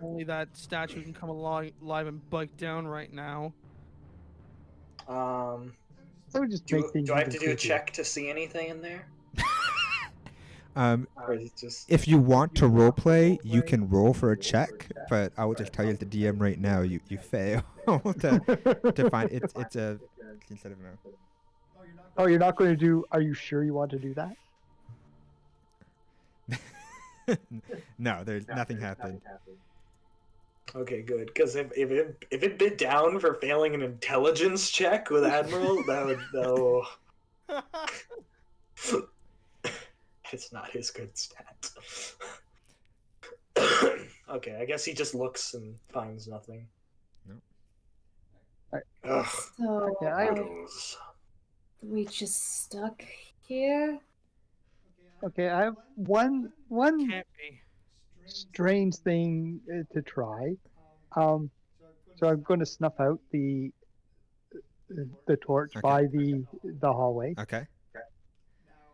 Speaker 5: only that statue can come alive and bite down right now.
Speaker 2: I would just
Speaker 3: Do
Speaker 2: make things
Speaker 3: I have to
Speaker 2: even
Speaker 3: do a
Speaker 2: creepier.
Speaker 3: check to see anything in there? Or is it just...
Speaker 1: If you want to roleplay, you can roll for a check, but I will just tell you as the DM right now, you fail to find it's a instead of no.
Speaker 2: Oh, you're not going to do... Are you sure you want to do that?
Speaker 1: No, there's nothing happened.
Speaker 3: Okay, good. Because if it bit down for failing an intelligence check with Admiral, that would no. It's not his good stat. Okay, I guess he just looks and finds nothing.
Speaker 1: No.
Speaker 3: Ugh.
Speaker 4: So
Speaker 2: Yeah, I-
Speaker 3: Riddles.
Speaker 4: we just stuck here.
Speaker 2: Okay, I have one
Speaker 5: Can't be.
Speaker 2: strange thing to try. So I'm going to snuff out the torch
Speaker 1: Okay.
Speaker 2: by the hallway.
Speaker 1: Okay.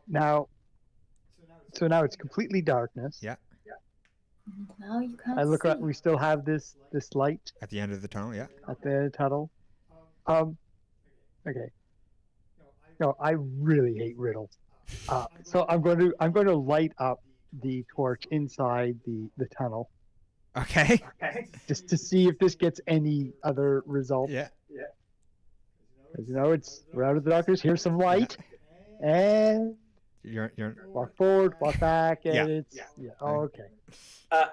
Speaker 2: Now it's completely darkness.
Speaker 1: Yeah.
Speaker 4: Now you can't
Speaker 2: I look
Speaker 4: see.
Speaker 2: at. We still have this light
Speaker 1: At the end of the tunnel, yeah.
Speaker 2: at the tunnel. Okay. No, I really hate riddles. So I'm going to light up the torch inside the tunnel
Speaker 1: Okay.
Speaker 2: just to see if this gets any other result.
Speaker 1: Yeah.
Speaker 2: Because we're out of the darkness. Here's some light, and
Speaker 1: You're.
Speaker 2: walk forward, walk back, and
Speaker 1: Yeah.
Speaker 2: it's okay.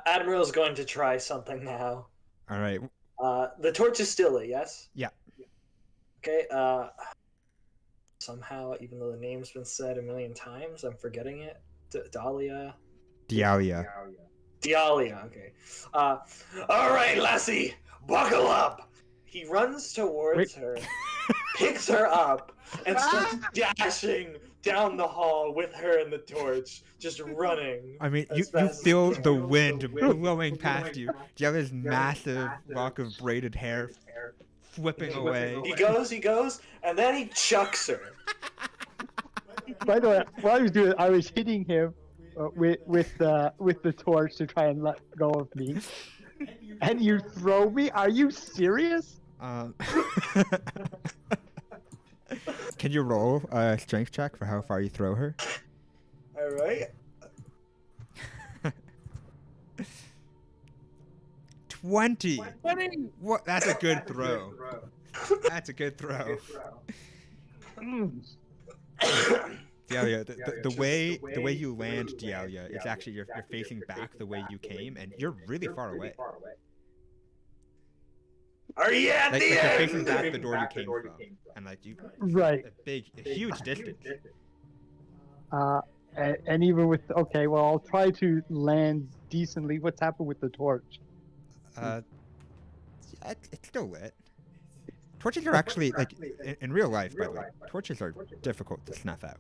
Speaker 3: Admiral's going to try something now.
Speaker 1: All right.
Speaker 3: The torch is still lit, yes?
Speaker 1: Yeah.
Speaker 3: Okay, somehow, even though the name's been said a million times, I'm forgetting it. Dahlia?
Speaker 1: Dialia.
Speaker 3: Dialia, okay. Alright, lassie, buckle up! He runs towards her, picks her up, and starts dashing down the hall with her and the torch, just running.
Speaker 1: I mean, you
Speaker 3: as fast as
Speaker 1: feel
Speaker 3: he can.
Speaker 1: the wind blowing past you. Dialia's massive lock of braided hair flipping away.
Speaker 3: He goes, and then he chucks her.
Speaker 2: By the way, what I was doing, I was hitting him with the torch to try and let go of me. And you throw me? Are you serious?
Speaker 1: Can you roll a strength check for how far you throw her?
Speaker 3: Alright.
Speaker 1: 20. What? That's a good throw. That's a good throw. Dialia, the way you land, Dialia, it's actually you're facing back the way you came, and you're really far away.
Speaker 7: Are you at
Speaker 1: Like
Speaker 7: the
Speaker 1: you're
Speaker 7: end?
Speaker 1: facing back the door you came from, and like you,
Speaker 2: Right.
Speaker 1: a huge distance.
Speaker 2: And even with okay, well, I'll try to land decently. What's happened with the torch?
Speaker 1: It's still lit. Torches are actually like in real life, by the way. Torches are difficult to snuff out.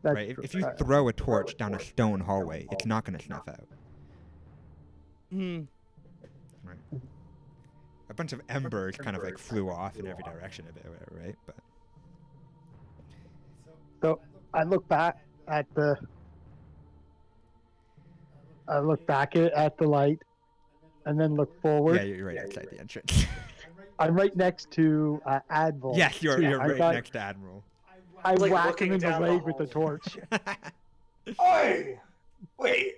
Speaker 2: That's
Speaker 1: Right?
Speaker 2: true.
Speaker 1: If you throw a torch down a stone hallway, it's not going to snuff out.
Speaker 5: Hmm.
Speaker 1: Right. A bunch of embers kind of like flew off in every direction a bit, or whatever, right? But
Speaker 2: So I look back at the light, and then look forward.
Speaker 1: yeah, you're right outside the entrance.
Speaker 2: I'm right next to Admiral.
Speaker 1: Yes, you're
Speaker 2: too.
Speaker 1: right next to Admiral.
Speaker 2: I
Speaker 3: Like
Speaker 2: whack
Speaker 3: looking
Speaker 2: him in the
Speaker 3: down the
Speaker 2: leg with the
Speaker 3: hall.
Speaker 2: torch.
Speaker 7: Oi! Wait!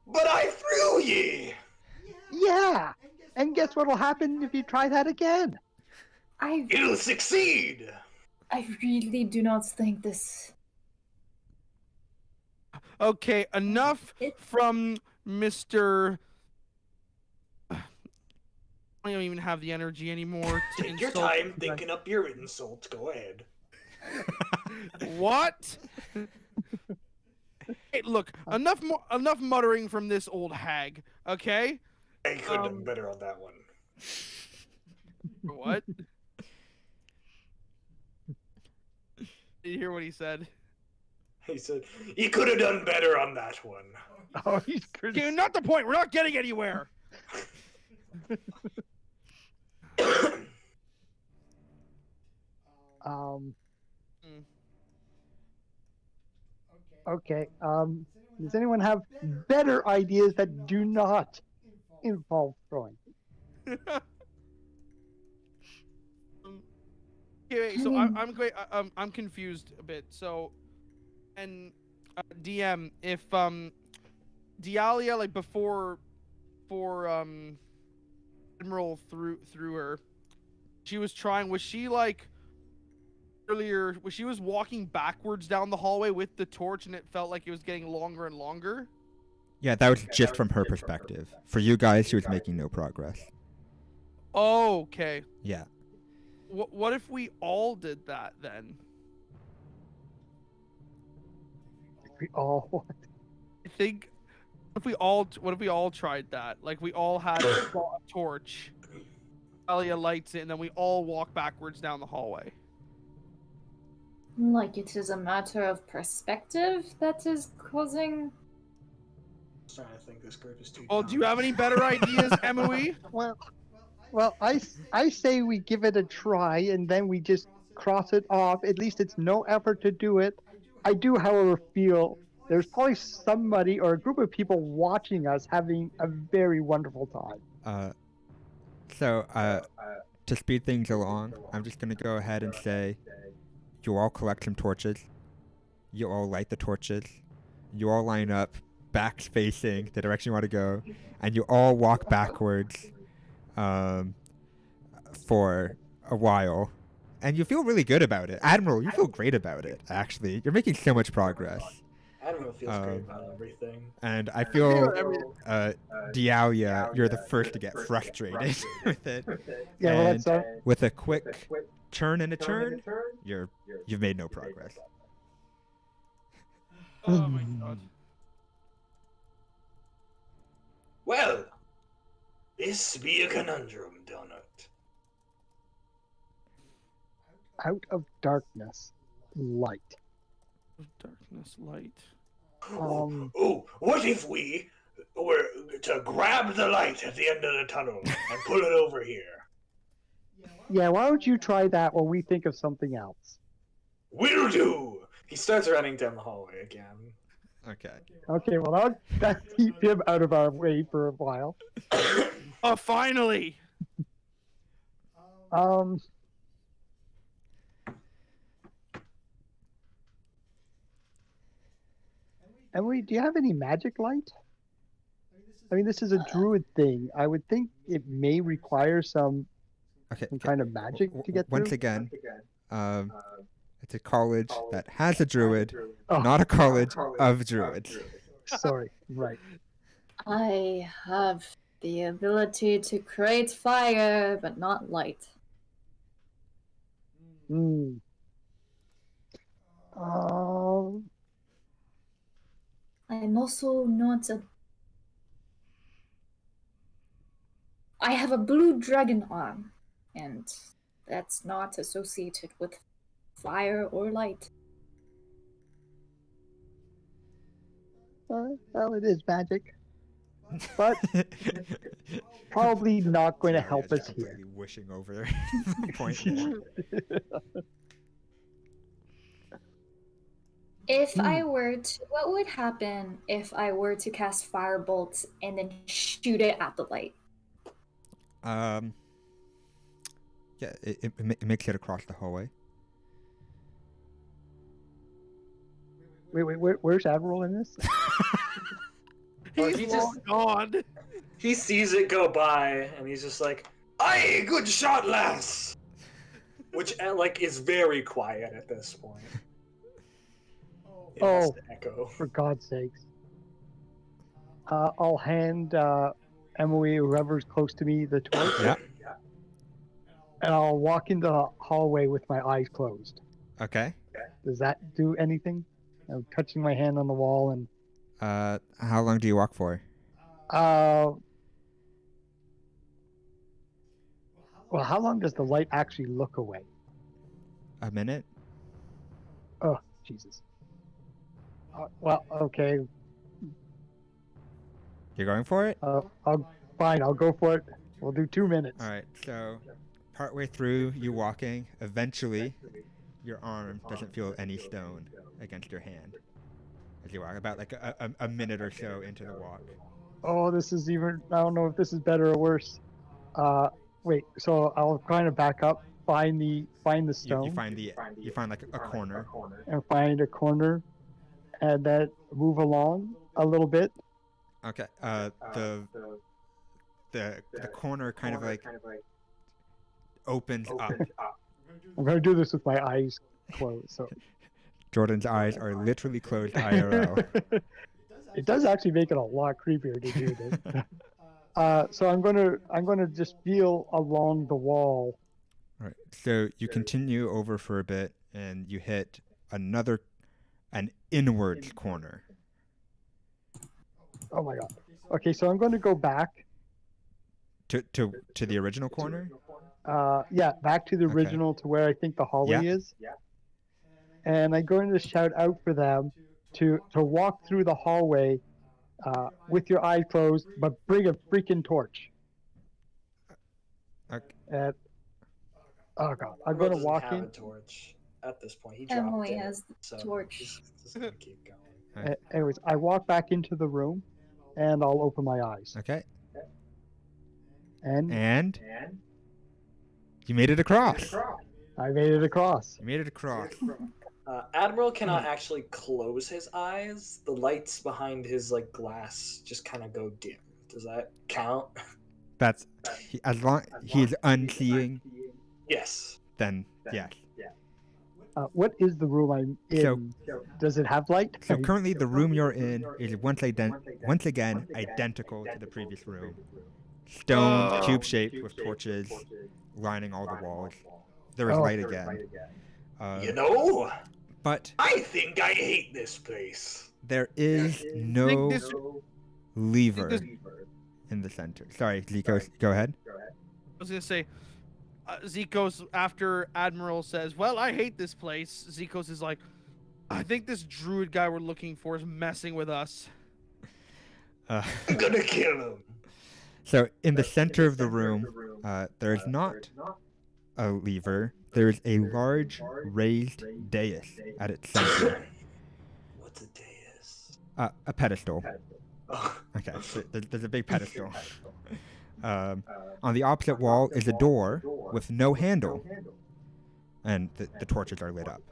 Speaker 7: But I threw ye!
Speaker 2: Yeah. And guess what'll happen if you try that again?
Speaker 7: You'll succeed!
Speaker 4: I really do not think this.
Speaker 5: Okay, enough from Mr. I don't even have the energy anymore to
Speaker 7: Take your
Speaker 5: insult.
Speaker 7: time thinking up your insult. Go ahead.
Speaker 5: What? Hey, look, enough muttering from this old hag, okay?
Speaker 7: I could have done better on that one.
Speaker 5: What? Did you hear what he said?
Speaker 7: He said, you could have done better on that one.
Speaker 2: Oh, he's
Speaker 5: Okay, not the point. We're not getting anywhere.
Speaker 2: Okay. Does anyone have better ideas that do not involve throwing?
Speaker 5: Okay, so I'm confused a bit. So, and DM, if Dialia, like before Admiral threw her, she was trying. Was she like earlier? Was she was walking backwards down the hallway with the torch, and it felt like it was getting longer and longer?
Speaker 1: Yeah, that was just from her perspective. For you guys, she was making no progress.
Speaker 5: Oh, okay.
Speaker 1: Yeah.
Speaker 5: What if we all did that then?
Speaker 2: We all.
Speaker 5: I think. What if we all tried that? Like we all had a torch. Alia lights it, and then we all walk backwards down the hallway.
Speaker 4: Like it is a matter of perspective that is causing.
Speaker 3: I'm trying to think this group is too.
Speaker 5: Well, do you have any better ideas, Emily?
Speaker 2: Well, I say we give it a try and then we just cross it off. At least it's no effort to do it. I do, however, feel there's probably somebody or a group of people watching us having a very wonderful time.
Speaker 1: to speed things along, I'm just gonna go ahead and say, you all collect some torches. You all light the torches. You all line up, backs facing the direction you want to go, and you all walk backwards for a while. And you feel really good about it. Admiral, you feel great about it, actually. You're making so much progress.
Speaker 3: Admiral feels great about everything.
Speaker 1: And I feel, Dialia, you're the first to get frustrated with it.
Speaker 2: Yeah, well,
Speaker 1: And
Speaker 2: that's
Speaker 1: with a quick turn and a turn, you've made no progress.
Speaker 5: Oh my god.
Speaker 7: Well, this be a conundrum, donut.
Speaker 2: out of darkness, light.
Speaker 5: Darkness, light.
Speaker 7: Oh, what if we were to grab the light at the end of the tunnel and pull it over here?
Speaker 2: Yeah, why don't you try that while we think of something else?
Speaker 7: Will do!
Speaker 3: He starts running down the hallway again.
Speaker 1: Okay.
Speaker 2: Okay, well, that'll keep him out of our way for a while.
Speaker 5: Oh, finally!
Speaker 2: Emily, do you have any magic light? I mean, this is a druid thing. I would think it may require some kind of magic to get
Speaker 1: Once
Speaker 2: through.
Speaker 1: again, it's a college that has a druid,
Speaker 2: Oh.
Speaker 1: not a college of druids.
Speaker 2: Sorry, right.
Speaker 4: I have the ability to create fire, but not light.
Speaker 2: Hmm.
Speaker 4: I'm also not a... I have a blue dragon arm, and that's not associated with fire or light.
Speaker 2: Well, it is magic, but probably not going to help us here.
Speaker 1: Completely wishing over the point there.
Speaker 4: If I were to... What would happen if I were to cast firebolt and then shoot it at the light?
Speaker 1: Yeah, it makes it across the hallway.
Speaker 2: Wait, where's Admiral in this?
Speaker 5: He's just gone.
Speaker 3: He sees it go by, and he's just like,
Speaker 7: Aye, good shot, lass!
Speaker 3: which like is very quiet at this point. It
Speaker 2: Oh.
Speaker 3: has to echo.
Speaker 2: For God's sakes. I'll hand Emily, whoever's close to me, the torch.
Speaker 1: Yeah.
Speaker 2: And I'll walk into the hallway with my eyes closed.
Speaker 1: Okay.
Speaker 2: Does that do anything? I'm touching my hand on the wall and...
Speaker 1: How long do you walk for?
Speaker 2: Well, how long does the light actually look away?
Speaker 1: A minute?
Speaker 2: Oh, Jesus. Well, okay.
Speaker 1: You're going for it?
Speaker 2: Fine, I'll go for it. We'll do 2 minutes.
Speaker 1: Alright, so partway through you walking, eventually your arm doesn't feel any stone against your hand as you walk, about like a minute or so into the walk.
Speaker 2: Oh, this is even... I don't know if this is better or worse. Wait, so I'll kind of back up, find the stone.
Speaker 1: You find like a corner.
Speaker 2: And find a corner, and then move along a little bit.
Speaker 1: Okay. The corner kind of like opens up.
Speaker 2: I'm going to do this with my eyes closed. So
Speaker 1: Jordan's eyes are literally closed IRL.
Speaker 2: it does actually make it a lot creepier to do this. So I'm gonna just feel along the wall.
Speaker 1: Right. So you continue over for a bit, and you hit an inward corner.
Speaker 2: Oh my God. Okay, so I'm going to go back.
Speaker 1: To the original corner?
Speaker 2: Yeah, back to the original, to where I think the hallway is. And I'm going to shout out for them to walk through the hallway with your eyes closed, but bring a freaking torch.
Speaker 1: Okay.
Speaker 2: Oh God, I'm going to walk in.
Speaker 3: A torch at this point. He dropped
Speaker 4: Emily
Speaker 3: it,
Speaker 4: has the
Speaker 3: so
Speaker 4: torch.
Speaker 3: he's gonna keep going.
Speaker 2: Anyways, I walk back into the room, and I'll open my eyes.
Speaker 1: Okay.
Speaker 2: And
Speaker 1: And You made it across.
Speaker 2: I made it across.
Speaker 1: You made it across.
Speaker 3: Admiral cannot actually close his eyes. The lights behind his like glass just kind of go dim. Does that count?
Speaker 1: That's as long he's unseeing.
Speaker 3: Yes.
Speaker 1: Then yes.
Speaker 2: What is the room I'm in? Does it have light?
Speaker 1: So currently, the room you're in is once again identical to the previous room. Stone, cube-shaped with torches lining all the walls. There is light again. But
Speaker 7: I think I hate this place.
Speaker 1: there is no lever in the center. Sorry, Zico, go ahead.
Speaker 5: I was gonna say, Zikos, after Admiral says, "Well, I hate this place," Zikos is like, "I think this druid guy we're looking for is messing with us."
Speaker 7: I'm gonna kill him.
Speaker 1: So in the center of the room, there's not a lever. There's a large raised dais at its center.
Speaker 3: What's a dais?
Speaker 1: A pedestal. Okay, so there's a big pedestal. On the opposite wall is a door with no handle, and the torches are lit up.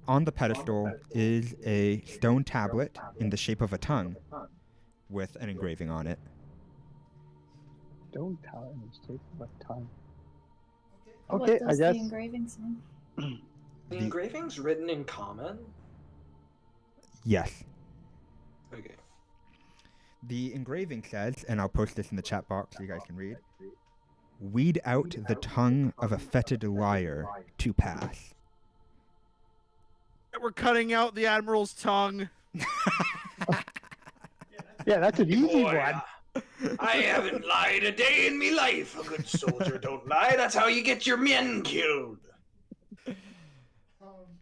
Speaker 1: On the pedestal is a stone tablet in the shape of a tongue with an engraving on it.
Speaker 2: Don't tell him it's taking my time.
Speaker 4: What
Speaker 2: Okay,
Speaker 4: does
Speaker 2: I guess.
Speaker 4: the engraving say?
Speaker 3: The engraving's written in common?
Speaker 1: Yes.
Speaker 3: Okay.
Speaker 1: The engraving says, and I'll post this in the chat box so you guys can read, "Weed out the tongue of a fetid liar to pass."
Speaker 5: We're cutting out the Admiral's tongue.
Speaker 2: Yeah, that's an easy
Speaker 7: Boy,
Speaker 2: one.
Speaker 7: I haven't lied a day in me life. A good soldier don't lie. That's how you get your men killed.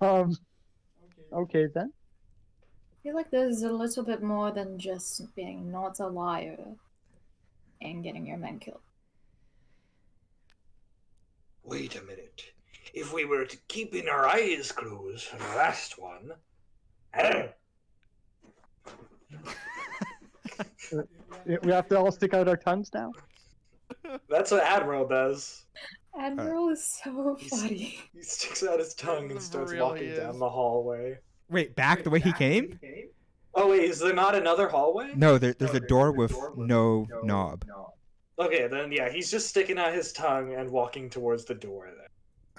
Speaker 2: Okay then.
Speaker 4: I feel like there's a little bit more than just being not a liar and getting your men killed.
Speaker 7: Wait a minute. If we were keeping our eyes closed for the last one...
Speaker 2: We have to all stick out our tongues now?
Speaker 3: That's what Admiral does.
Speaker 4: Admiral is so funny.
Speaker 3: He sticks out his tongue and
Speaker 5: For
Speaker 3: starts
Speaker 5: real,
Speaker 3: walking
Speaker 5: he
Speaker 3: down
Speaker 5: is.
Speaker 3: the hallway.
Speaker 1: Wait, back the way he came?
Speaker 3: Oh wait, is there not another hallway?
Speaker 1: No, there's a door with no knob.
Speaker 3: Okay, then yeah, he's just sticking out his tongue and walking towards the door then.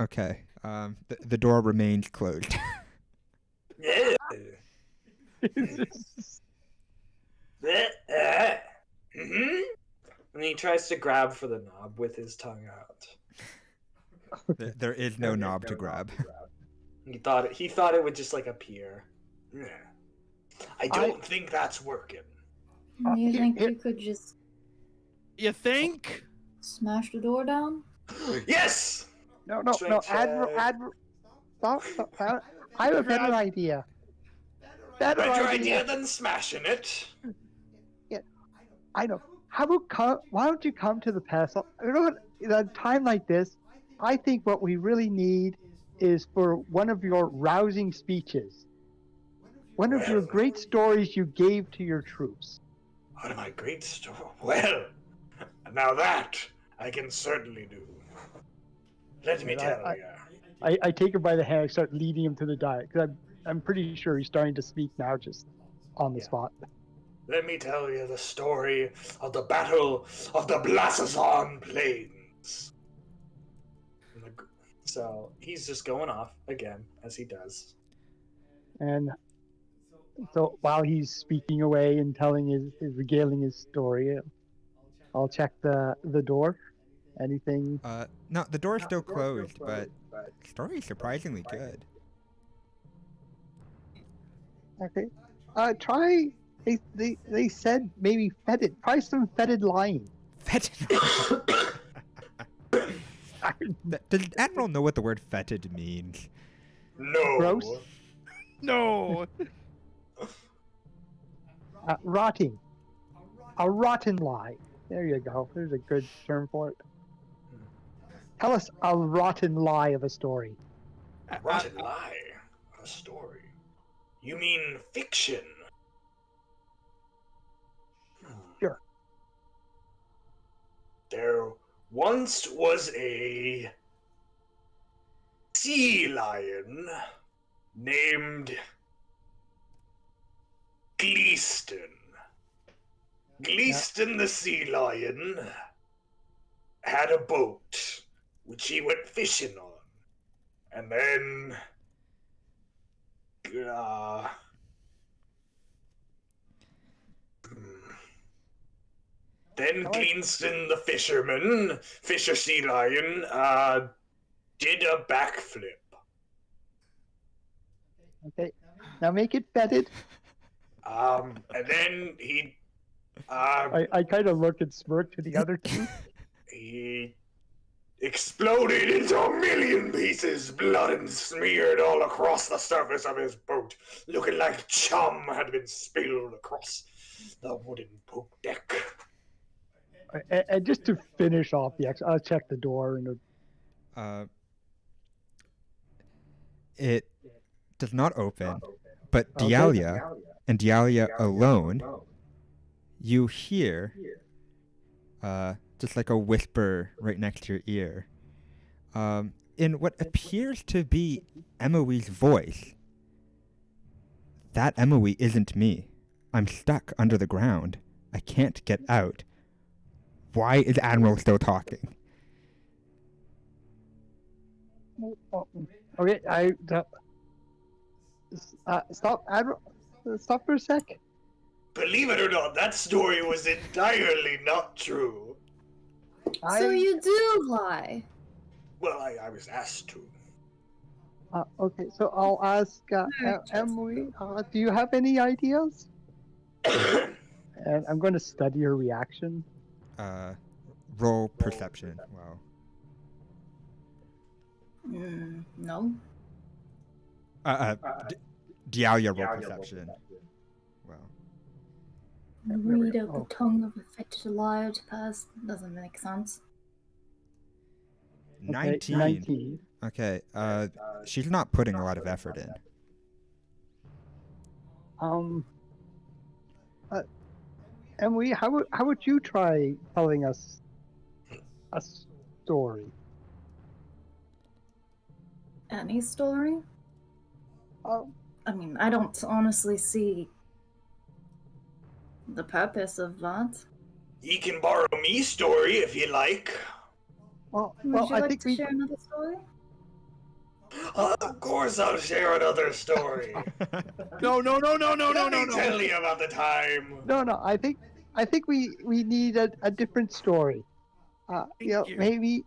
Speaker 1: Okay. The door remains closed.
Speaker 7: Yeah.
Speaker 3: And he tries to grab for the knob with his tongue out.
Speaker 1: There is no knob to grab.
Speaker 3: He thought it would just like appear.
Speaker 7: I don't think that's working.
Speaker 4: You think you could just
Speaker 5: You think?
Speaker 4: smash the door down?
Speaker 7: Yes!
Speaker 2: No,
Speaker 3: Strength
Speaker 2: Admiral. Stop. I have a better idea. Better
Speaker 7: idea than smashing it.
Speaker 2: I know. Why don't you come to the pedestal? You know what? At a time like this, I think what we really need is for one of your rousing speeches. One of your great stories you gave to your troops.
Speaker 7: One of my great stories. Well, now that I can certainly do. Let me tell you.
Speaker 2: I take him by the hand. I start leading him to the diet because I'm pretty sure he's starting to speak now, just on the spot.
Speaker 7: Let me tell you the story of the Battle of the Blasazon Plains.
Speaker 3: So he's just going off again, as he does.
Speaker 2: And so while he's speaking away and telling his regaling his story, I'll check the door. Anything?
Speaker 1: No, the door's still closed, but the story's surprisingly good.
Speaker 2: Okay. Try. They said maybe fetid. Try some fetid lying.
Speaker 1: Fetid. Does Admiral know what the word fetid means?
Speaker 7: No.
Speaker 2: Gross.
Speaker 5: No.
Speaker 2: Rotting. A rotten lie. There you go. There's a good term for it. Tell us a rotten lie of a story.
Speaker 7: A rotten lie. A story. You mean fiction?
Speaker 2: Sure.
Speaker 7: There once was a sea lion named Gleaston. Gleaston the sea lion had a boat which he went fishing on. And then Gleaston the fisher sea lion, did a backflip.
Speaker 2: Okay, now make it fetid.
Speaker 7: And then he
Speaker 2: I kind of look and smirk to the other two.
Speaker 7: he exploded into a million pieces, blood and smeared all across the surface of his boat, looking like chum had been spilled across the wooden poop deck.
Speaker 2: And just to finish off the I'll check the door and.
Speaker 1: It does not open, but Dialia and Dialia alone, you hear just like a whisper right next to your ear. In what appears to be Emewy's voice. That Emewy isn't me. I'm stuck under the ground. I can't get out. Why is Admiral still talking?
Speaker 2: Okay, stop, Admiral. Stop for a sec.
Speaker 7: Believe it or not, that story was entirely not true.
Speaker 4: So you do lie.
Speaker 7: Well, I was asked to.
Speaker 2: Okay, so I'll ask Emily, do you have any ideas? And I'm going to study her reaction.
Speaker 1: Roll perception. Wow.
Speaker 4: No.
Speaker 1: Dialia roll perception. Wow.
Speaker 4: Read out the tongue of a fetid liar to pass doesn't make sense.
Speaker 1: 19. Okay. She's not putting a lot of effort in.
Speaker 2: Emily, how would you try telling us a story?
Speaker 4: Any story? I mean, I don't honestly see the purpose of that.
Speaker 7: You can borrow me story if you like.
Speaker 2: Well,
Speaker 4: Would you
Speaker 2: I
Speaker 4: like
Speaker 2: think
Speaker 4: to share another story?
Speaker 7: Of course I'll share another story.
Speaker 5: No.
Speaker 7: Let me tell you about the time.
Speaker 2: No. I think we need a different story. Maybe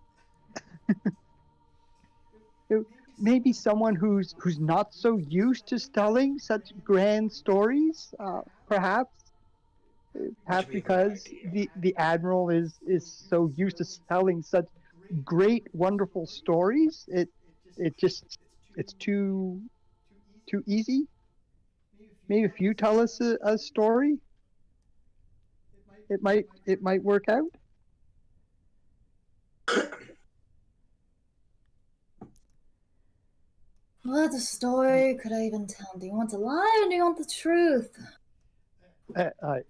Speaker 2: maybe someone who's not so used to telling such grand stories. Perhaps because the Admiral is so used to telling such great, wonderful stories. It's too easy. Maybe if you tell us a story, it might work out.
Speaker 4: What story could I even tell? Do you want to lie or do you want the truth?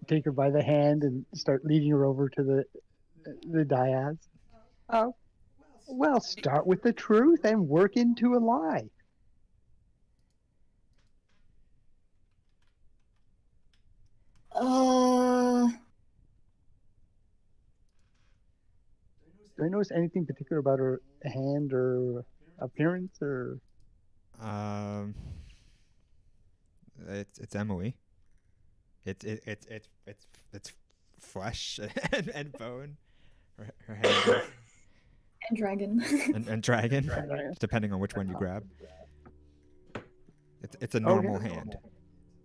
Speaker 2: Take her by the hand and start leading her over to the dais. Well, start with the truth and work into a lie. Do I notice anything particular about her hand or appearance or?
Speaker 1: It's Emily. It's flesh and bone. Her hand.
Speaker 4: And dragon.
Speaker 1: and dragon, depending on which one you grab. It's a normal hand.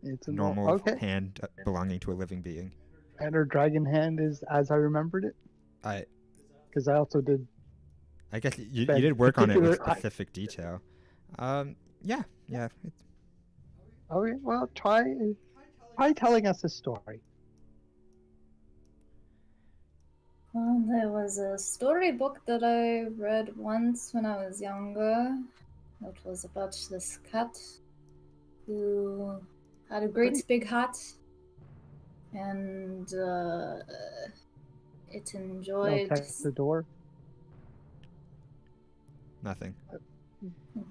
Speaker 2: It's a
Speaker 1: normal hand belonging to a living being.
Speaker 2: And her dragon hand is as I remembered it. Because I also did.
Speaker 1: I guess you did work on it with specific detail. Yeah.
Speaker 2: Okay, well, try telling us a story.
Speaker 4: Well, there was a storybook that I read once when I was younger. It was about this cat who had a great big hat, and it enjoyed.
Speaker 2: I'll check the door.
Speaker 1: Nothing.
Speaker 4: It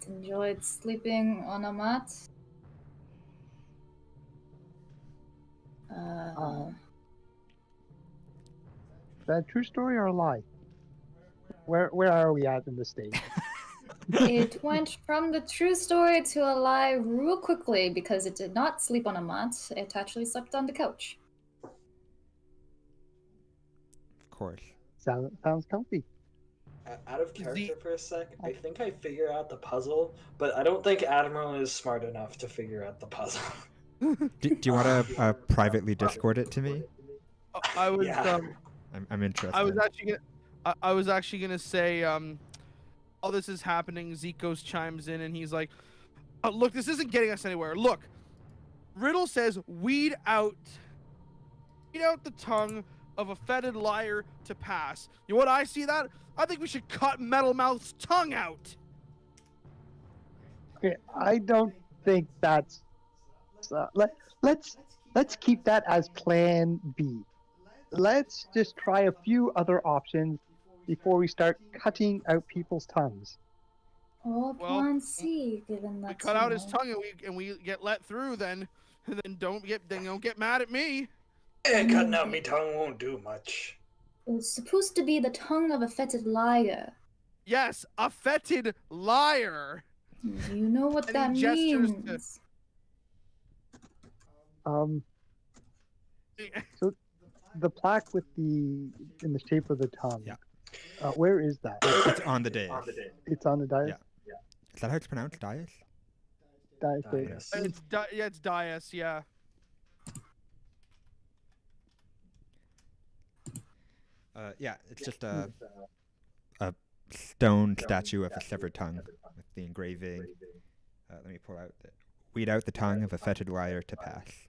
Speaker 4: enjoyed sleeping on a mat.
Speaker 2: Is that a true story or a lie? Where are we at in the stage?
Speaker 4: It went from the true story to a lie real quickly because it did not sleep on a mat. It actually slept on the couch.
Speaker 1: Of course.
Speaker 2: Sounds comfy.
Speaker 3: Out of character for a sec, I think I figure out the puzzle, but I don't think Admiral is smart enough to figure out the puzzle.
Speaker 1: Do you want to privately Discord it to me?
Speaker 5: I was
Speaker 3: Yeah.
Speaker 1: I'm interested.
Speaker 5: I was actually gonna say, all this is happening. Zikos chimes in and he's like, oh, "Look, this isn't getting us anywhere. Look, Riddle says weed out the tongue of a fetid liar to pass. You know what I see that? I think we should cut Metal Mouth's tongue out."
Speaker 2: Okay, I don't think that's. Let's keep that as Plan B. Let's just try a few other options before we start cutting out people's tongues.
Speaker 4: Or Plan C, given that
Speaker 5: We cut out his tongue and we get let through, then don't get mad at me.
Speaker 7: Yeah, cutting out me tongue won't do much.
Speaker 4: It's supposed to be the tongue of a fetid liar.
Speaker 5: Yes, a fetid liar.
Speaker 4: You know what that means.
Speaker 2: So the plaque in the shape of the tongue.
Speaker 1: Yeah.
Speaker 2: Where is that?
Speaker 1: It's on the dais.
Speaker 2: It's on the dais.
Speaker 1: Yeah. Is that how it's pronounced? Dais?
Speaker 2: Dais.
Speaker 5: It's dais, yeah.
Speaker 1: Yeah, it's just a stone statue of a severed tongue with the engraving. Let me pull out weed out the tongue of a fetid liar to pass.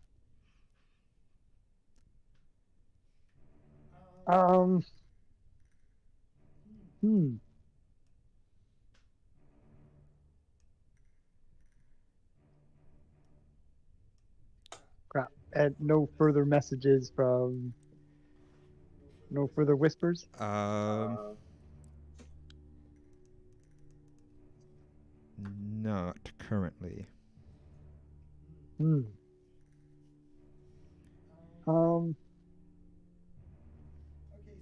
Speaker 2: Crap. And no further messages from. No further whispers.
Speaker 1: Not currently.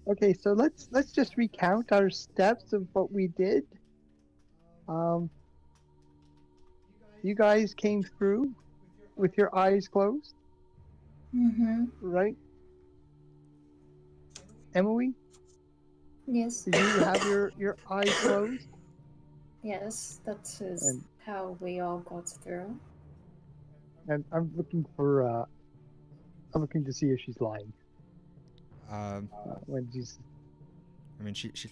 Speaker 2: Okay, so let's just recount our steps of what we did. You guys came through with your eyes closed.
Speaker 4: Mm-hmm.
Speaker 2: Right? Emily?
Speaker 4: Yes.
Speaker 2: Did you have your eyes closed?
Speaker 4: Yes, that is how we all got through.
Speaker 2: And I'm looking to see if she's lying. When she's.
Speaker 1: I mean, she's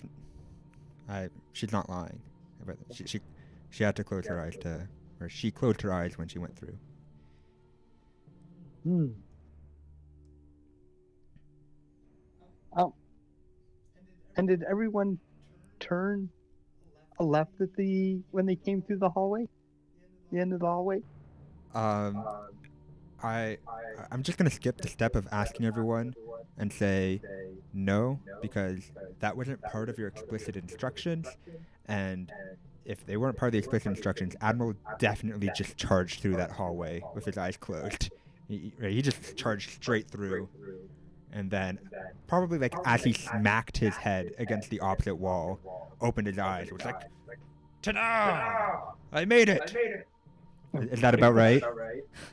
Speaker 1: not lying, but she had to close her eyes or she closed her eyes when she went through.
Speaker 2: And did everyone turn a left when they came through the hallway? The end of the hallway?
Speaker 1: I'm just gonna skip the step of asking everyone and say no, because that wasn't part of your explicit instructions, and if they weren't part of the explicit instructions, Admiral definitely just charged through that hallway with his eyes closed. He just charged straight through, and then probably like as he smacked his head against the opposite wall, opened his eyes. It was like, ta-da! I made it! Is that about right?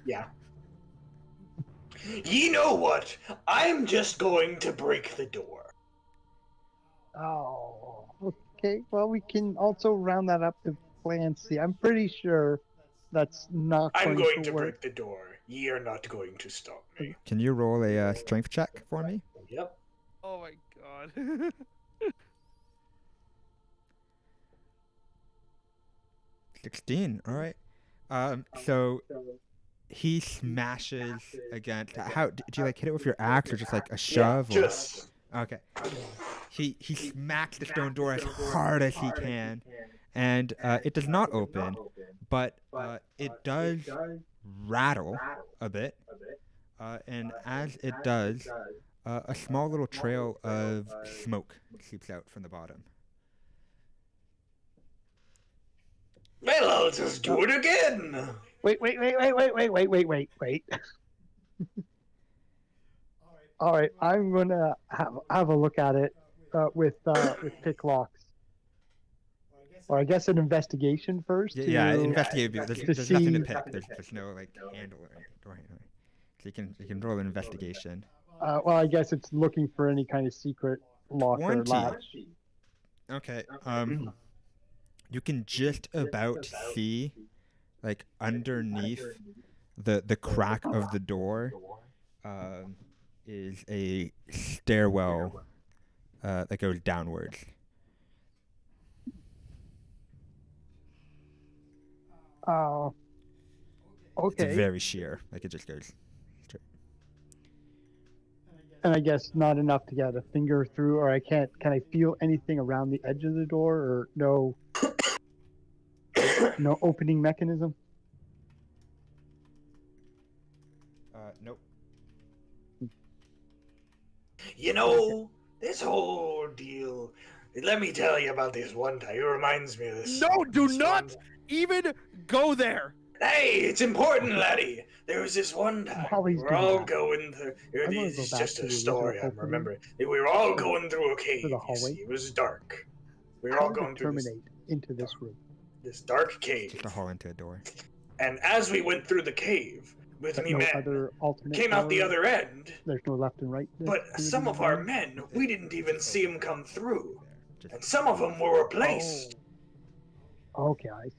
Speaker 7: Yeah. You know what? I'm just going to break the door.
Speaker 2: Oh, okay. Well, we can also round that up to Plan C. I'm pretty sure that's not
Speaker 7: I'm going to
Speaker 2: work.
Speaker 7: break the door. You're not going to stop me.
Speaker 1: Can you roll a strength check for me?
Speaker 7: Yep.
Speaker 5: Oh my god.
Speaker 1: 16. All right. So he smashes against. How do you like hit it with your axe or just like a shove?
Speaker 7: Yeah, just.
Speaker 1: Okay. He smacks the stone door as hard as he can, and it does not open, but it does rattle a bit, and as it does, a small little trail of smoke seeps out from the bottom.
Speaker 7: Well, I'll just do it again.
Speaker 2: Wait. All right, I'm gonna have a look at it with pick locks. Or I guess an investigation first.
Speaker 1: Yeah,
Speaker 2: to,
Speaker 1: investigate.
Speaker 2: to
Speaker 1: There's nothing to
Speaker 2: see-
Speaker 1: pick. There's no like handle or anything. So you can roll an investigation.
Speaker 2: Well, I guess it's looking for any kind of secret lock or
Speaker 1: 20.
Speaker 2: latch.
Speaker 1: Okay. You can just about see, like underneath the crack of the door, is a stairwell that goes downwards.
Speaker 2: Okay.
Speaker 1: It's very sheer. Like it just goes straight.
Speaker 2: And I guess not enough to get a finger through, or I can't. Can I feel anything around the edge of the door, or no? No opening mechanism.
Speaker 1: Nope.
Speaker 7: You know, this whole deal. Let me tell you about this one time. It reminds me of this.
Speaker 5: No, do
Speaker 7: this
Speaker 5: not
Speaker 7: one-
Speaker 5: even go there.
Speaker 7: Hey, it's important, laddie. There was this one time we
Speaker 2: always
Speaker 7: were
Speaker 2: do
Speaker 7: all
Speaker 2: that.
Speaker 7: going through.
Speaker 2: I'm gonna
Speaker 7: This
Speaker 2: go
Speaker 7: is
Speaker 2: back
Speaker 7: just
Speaker 2: to
Speaker 7: a
Speaker 2: the
Speaker 7: story
Speaker 2: original
Speaker 7: I'm
Speaker 2: opening.
Speaker 7: remembering. We were all going through a cave.
Speaker 2: the
Speaker 7: You
Speaker 2: hallway.
Speaker 7: see. It was dark. We were
Speaker 2: How
Speaker 7: all
Speaker 2: did
Speaker 7: going
Speaker 2: it
Speaker 7: through this,
Speaker 2: terminate into this room?
Speaker 7: this dark cave.
Speaker 1: Just a hole into a door.
Speaker 7: And as we went through the cave with
Speaker 2: But
Speaker 7: me
Speaker 2: no
Speaker 7: men,
Speaker 2: other alternate.
Speaker 7: came out the
Speaker 2: door?
Speaker 7: other end.
Speaker 2: There's no left and right.
Speaker 7: But
Speaker 2: to
Speaker 7: some
Speaker 2: the
Speaker 7: of our
Speaker 2: room?
Speaker 7: men, we didn't even see them come through.
Speaker 1: Just
Speaker 7: And some of them were replaced.
Speaker 2: Okay, I see.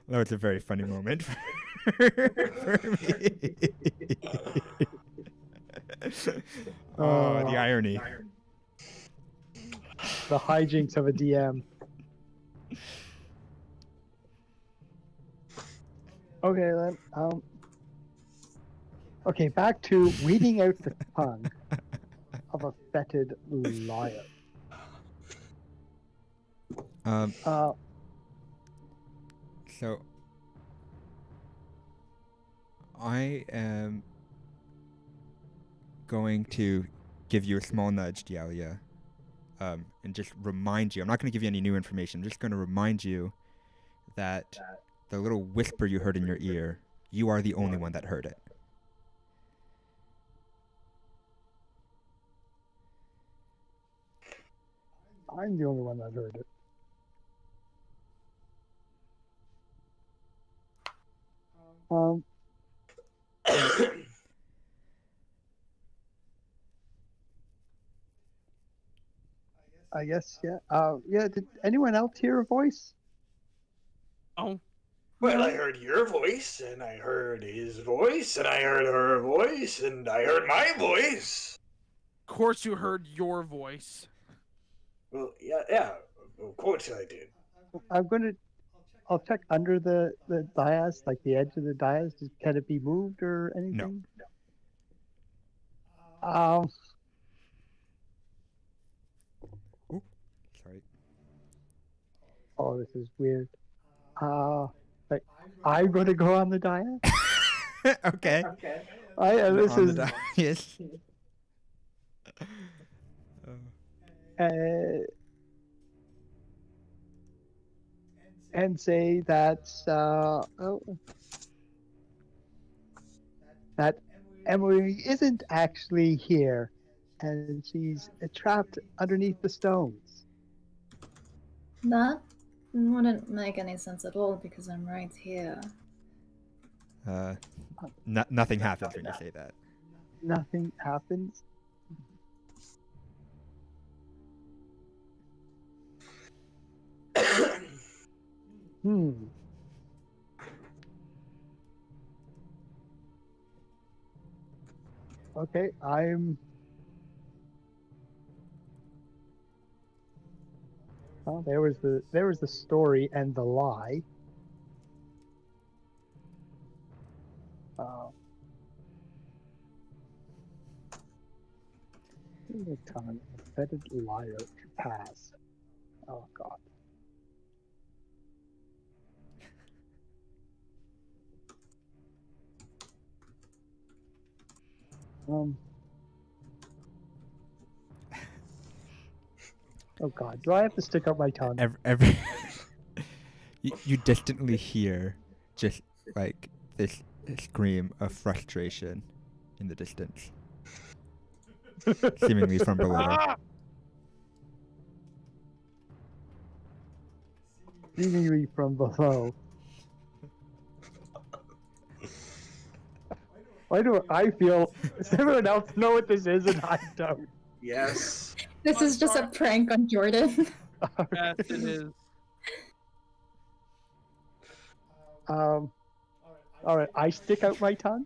Speaker 1: That was a very funny moment for me. Oh, the irony.
Speaker 2: The hijinks of a DM. Okay then. Okay, back to weeding out the tongue of a fetid liar.
Speaker 1: So I am going to give you a small nudge, Dialia, and just remind you. I'm not going to give you any new information. I'm just going to remind you that the little whisper you heard in your ear, you are the only one that heard it.
Speaker 2: I'm the only one that heard it. I guess, yeah. Yeah, did anyone else hear a voice?
Speaker 5: Oh,
Speaker 7: Well, I heard your voice, and I heard his voice, and I heard her voice, and I heard my voice.
Speaker 5: of course you heard your voice.
Speaker 7: Well, yeah, of course I did.
Speaker 2: I'll check under the dais, like the edge of the dais. Can it be moved or anything? No.
Speaker 1: Sorry.
Speaker 2: Oh, this is weird. Like, I'm gonna go on the dais.
Speaker 1: Okay.
Speaker 2: This
Speaker 1: On
Speaker 2: is
Speaker 1: the yes.
Speaker 2: and say that that Emily isn't actually here, and she's trapped underneath the stones.
Speaker 4: That wouldn't make any sense at all because I'm right here.
Speaker 1: Nothing happens when you say that.
Speaker 2: Nothing happens. Okay, well, there was the story and the lie. The time a fetid liar to pass. Oh God. Oh God, do I have to stick out my tongue?
Speaker 1: Every you distantly hear just like this scream of frustration in the distance, seemingly from below.
Speaker 2: Seemingly from below. Why do I feel? Does everyone else know what this is and I don't?
Speaker 7: Yes.
Speaker 4: This is just a prank on Jordan.
Speaker 5: Yes, it is.
Speaker 2: All right, I stick out my tongue.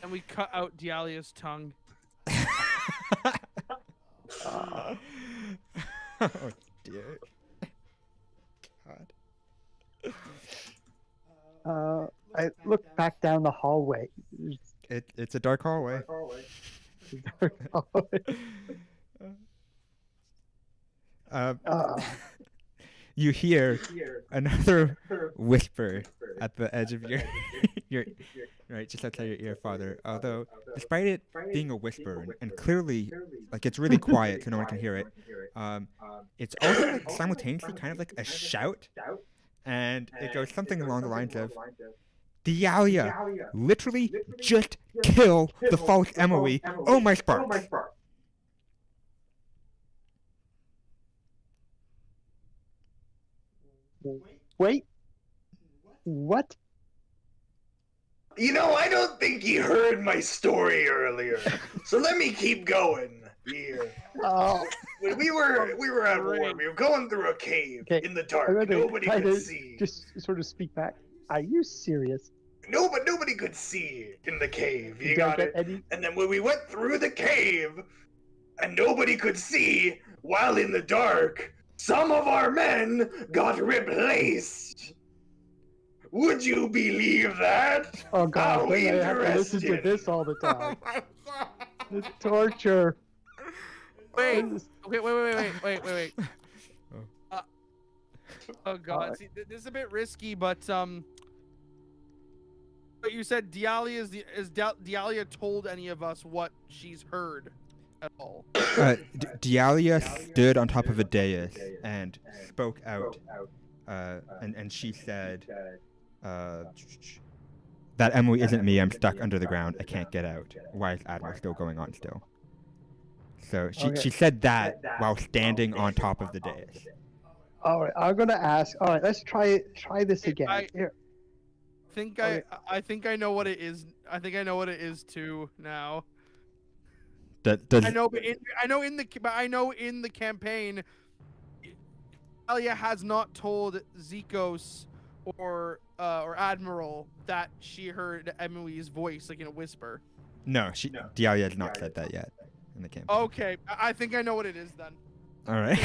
Speaker 5: And we cut out Dialia's tongue.
Speaker 1: Oh dear. God.
Speaker 2: I look back down the hallway.
Speaker 1: It's a dark hallway. You hear another whisper at the edge of your right, just outside your ear, Father. Although, despite it being a whisper and clearly, like it's really quiet, so no one can hear it. It's also like simultaneously kind of like a shout, and it goes something along the lines of, "Dialia, literally just kill the false Emily. Oh my sparks!"
Speaker 2: Wait. What?
Speaker 7: You know, I don't think you heard my story earlier, so let me keep going here.
Speaker 2: Oh.
Speaker 7: When we were at war, we were going through a cave in the dark. Nobody could see.
Speaker 2: Just sort of speak back. Are you serious?
Speaker 7: No, but nobody could see in the cave. You got it? And then when we went through the cave, and nobody could see, while in the dark, some of our men got replaced. Would you believe that?
Speaker 2: Oh God,
Speaker 7: How
Speaker 2: I have to listen to this all the time. The torture.
Speaker 5: Wait. Okay, wait. Oh God, see, this is a bit risky, but you said Dialia told any of us what she's heard at all?
Speaker 1: Dialia stood on top of a dais and spoke out, and she said, "That Emily isn't me. I'm stuck under the ground. I can't get out. Why is Admiral still going on still?" So she said that while standing on top of the dais.
Speaker 2: All right, I'm gonna ask. All right, let's try this again. Here.
Speaker 5: I think I know what it is. I think I know what it is too now.
Speaker 1: Does
Speaker 5: I know, but I know in the campaign, Alia has not told Zikos or Admiral that she heard Emily's voice, like in a whisper.
Speaker 1: No, Dialia has not said that yet in the campaign.
Speaker 5: Okay, I think I know what it is then.
Speaker 1: All right.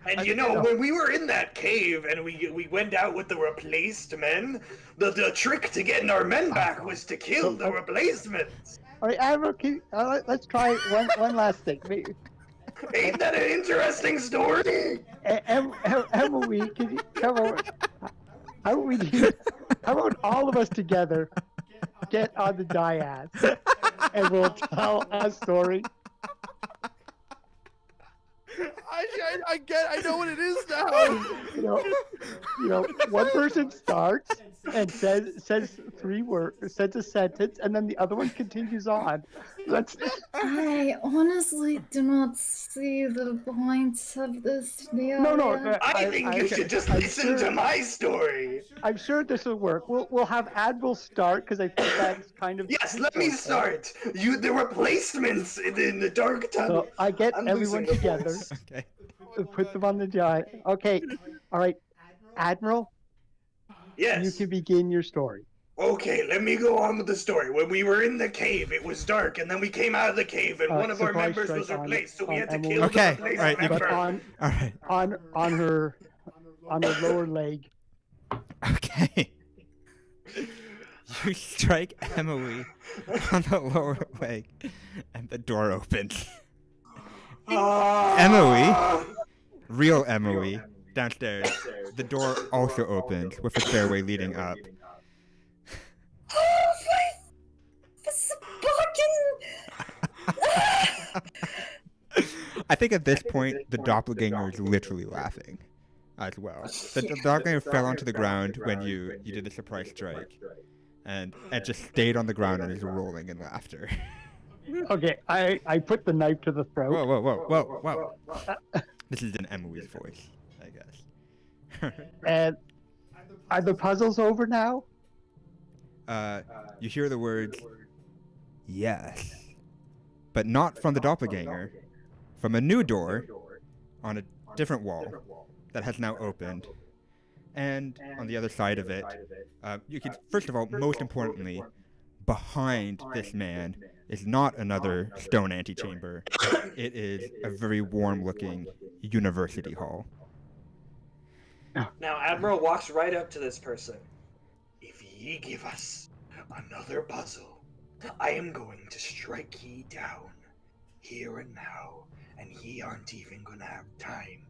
Speaker 7: And you know, when we were in that cave and we went out with the replaced men, the trick to getting our men back was to kill the replacements.
Speaker 2: All right, Admiral, let's try one last thing.
Speaker 7: Ain't that an interesting story?
Speaker 2: Emily, can you come over? How about all of us together get on the dais and we'll tell a story?
Speaker 5: I know what it is now.
Speaker 2: You know, one person starts and says 3 words, says a sentence, and then the other one continues on.
Speaker 4: I honestly do not see the point of this.
Speaker 2: No.
Speaker 7: I think you should just listen to my story.
Speaker 2: I'm sure this will work. We'll have Admiral start because I think that's kind of.
Speaker 7: Yes, let me start. The replacements in the dark tunnel.
Speaker 2: So I get everyone together.
Speaker 1: Okay.
Speaker 2: Put them on the giant. Okay. All right, Admiral.
Speaker 7: Yes.
Speaker 2: You can begin your story.
Speaker 7: Okay, let me go on with the story. When we were in the cave, it was dark, and then we came out of the cave, and one of our members was replaced, so we had to kill the replacement member.
Speaker 2: On her lower leg.
Speaker 1: Okay. You strike Emily on the lower leg, and the door opens. Emily, real Emily, downstairs. The door also opens with a stairway leading up.
Speaker 4: Oh, this fucking...
Speaker 1: I think at this point, the doppelganger is literally laughing as well. The doppelganger fell onto the ground when you did the surprise strike, and it just stayed on the ground and is rolling in laughter.
Speaker 2: Okay, I put the knife to the throat.
Speaker 1: Whoa. This is in Emily's voice, I guess.
Speaker 2: And are the puzzles over now?
Speaker 1: You hear the words, yes. But not from the doppelganger, from a new door on a different wall that has now opened. And on the other side of it, you can, first of all, most importantly, behind this man is not another stone antechamber. It is a very warm-looking university hall.
Speaker 3: Now, Admiral walks right up to this person.
Speaker 7: If ye give us another puzzle, I am going to strike ye down here and now, and ye aren't even gonna have time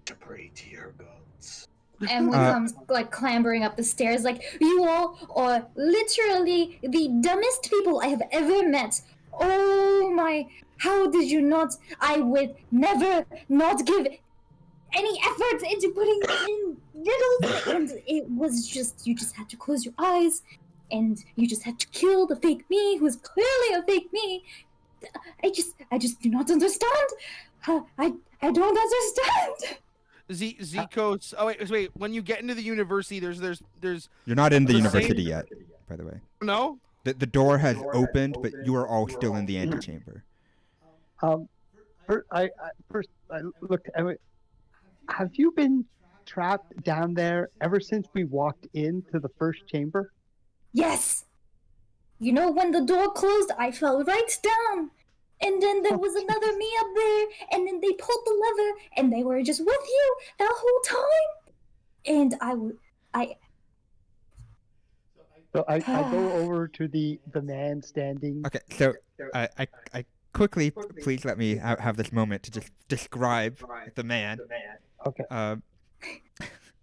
Speaker 7: to pray to your gods.
Speaker 4: Emily comes like clambering up the stairs like, you all are literally the dumbest people I have ever met. Oh my, how did you not? I would never not give any effort into putting in riddles, and it was just, you just had to close your eyes, and you just had to kill the fake me, who's clearly a fake me. I just do not understand. I don't understand.
Speaker 5: Zikos. Oh wait. When you get into the university, there's.
Speaker 1: You're not in the university yet, by the way.
Speaker 5: No.
Speaker 1: The door has opened, but you are all still in the antechamber.
Speaker 2: First, I looked. Have you been trapped down there ever since we walked into the first chamber?
Speaker 4: Yes. You know, when the door closed, I fell right down. And then there was another me up there, and then they pulled the lever, and they were just with you that whole time. And
Speaker 2: So I go over to the man standing.
Speaker 1: Okay, so I quickly, please let me have this moment to just describe the man.
Speaker 2: Okay.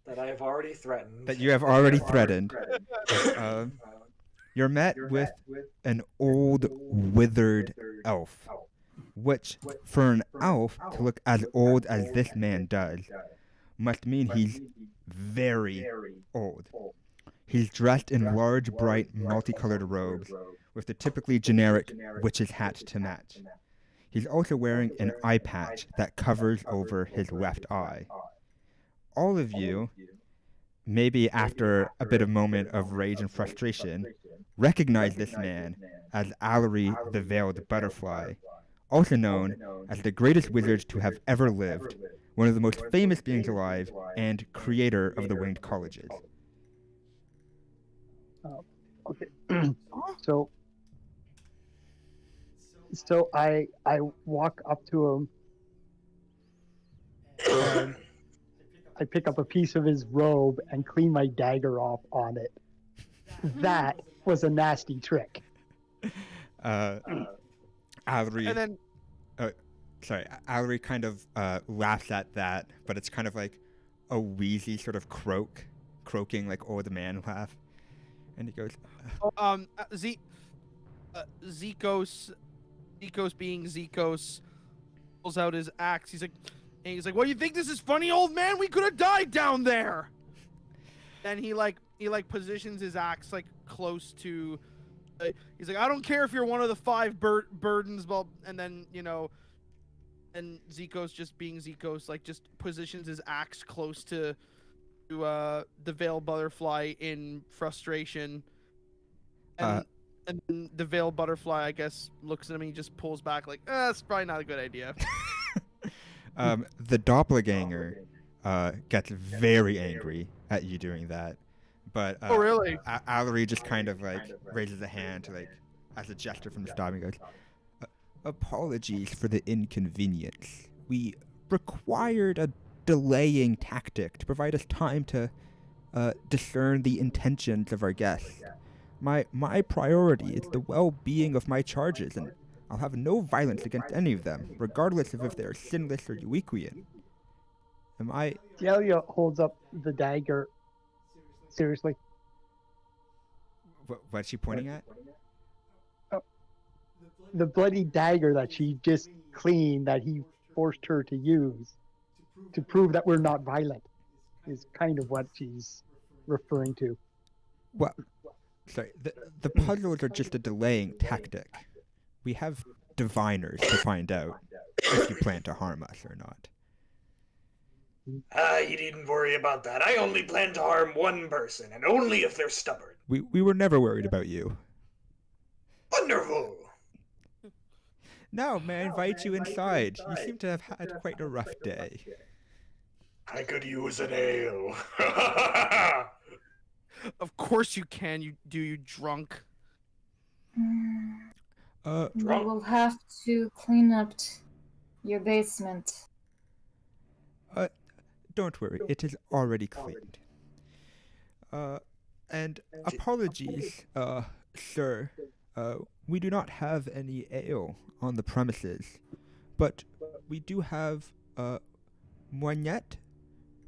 Speaker 3: That I have already threatened.
Speaker 1: That you have already threatened. You're met with an old, withered elf, which, for an elf to look as old as this man does, must mean he's very old. He's dressed in large, bright, multicolored robes, with the typically generic witch's hat to match. He's also wearing an eye patch that covers over his left eye. All of you, maybe after a bit of moment of rage and frustration, recognize this man as Allery the Veiled Butterfly, also known as the greatest wizard to have ever lived, one of the most famous beings alive, and creator of the Winged Colleges.
Speaker 2: Okay. So I walk up to him and I pick up a piece of his robe and clean my dagger off on it. That was a nasty trick.
Speaker 1: Allery,
Speaker 5: And then
Speaker 1: Allery kind of laughs at that, but it's kind of like a wheezy sort of croaking like old man laugh. And he goes,
Speaker 5: Zikos being Zikos, pulls out his axe. He's like, "What do you think this is funny, old man? We could have died down there." Then he positions his axe like close to. He's like, "I don't care if you're one of the 5 burdens," well, and then and Zikos, just being Zikos, like just positions his axe close to the Veiled Butterfly in frustration, and then the Veiled Butterfly, I guess, looks at him and he just pulls back like, that's probably not a good idea.
Speaker 1: The doppelganger gets very angry at you doing that, but
Speaker 5: oh really?
Speaker 1: Allery just kind of like raises a hand like as a gesture from the stop and goes, "Apologies for the inconvenience. We required a delaying tactic to provide us time to discern the intentions of our guests. My priority is the well-being of my charges, and I'll have no violence against any of them, regardless of if they are Synleas or Uequian. Am I..."
Speaker 2: Delia holds up the dagger. Seriously.
Speaker 1: What's she pointing at?
Speaker 2: The bloody dagger that she just cleaned, that he forced her to use to prove that we're not violent is kind of what she's referring to.
Speaker 1: Well, sorry, the puzzles are just a delaying tactic. We have diviners to find out if you plan to harm us or not.
Speaker 7: You needn't worry about that. I only plan to harm one person, and only if they're stubborn.
Speaker 1: We were never worried about you.
Speaker 7: Wonderful!
Speaker 1: Now, may I invite you inside? You seem to have had quite a rough day.
Speaker 7: I could use an ale.
Speaker 5: Of course you can, you drunk.
Speaker 4: We will have to clean up your basement.
Speaker 1: Don't worry, it is already cleaned. And apologies, sir. We do not have any ale on the premises, but we do have Moignette,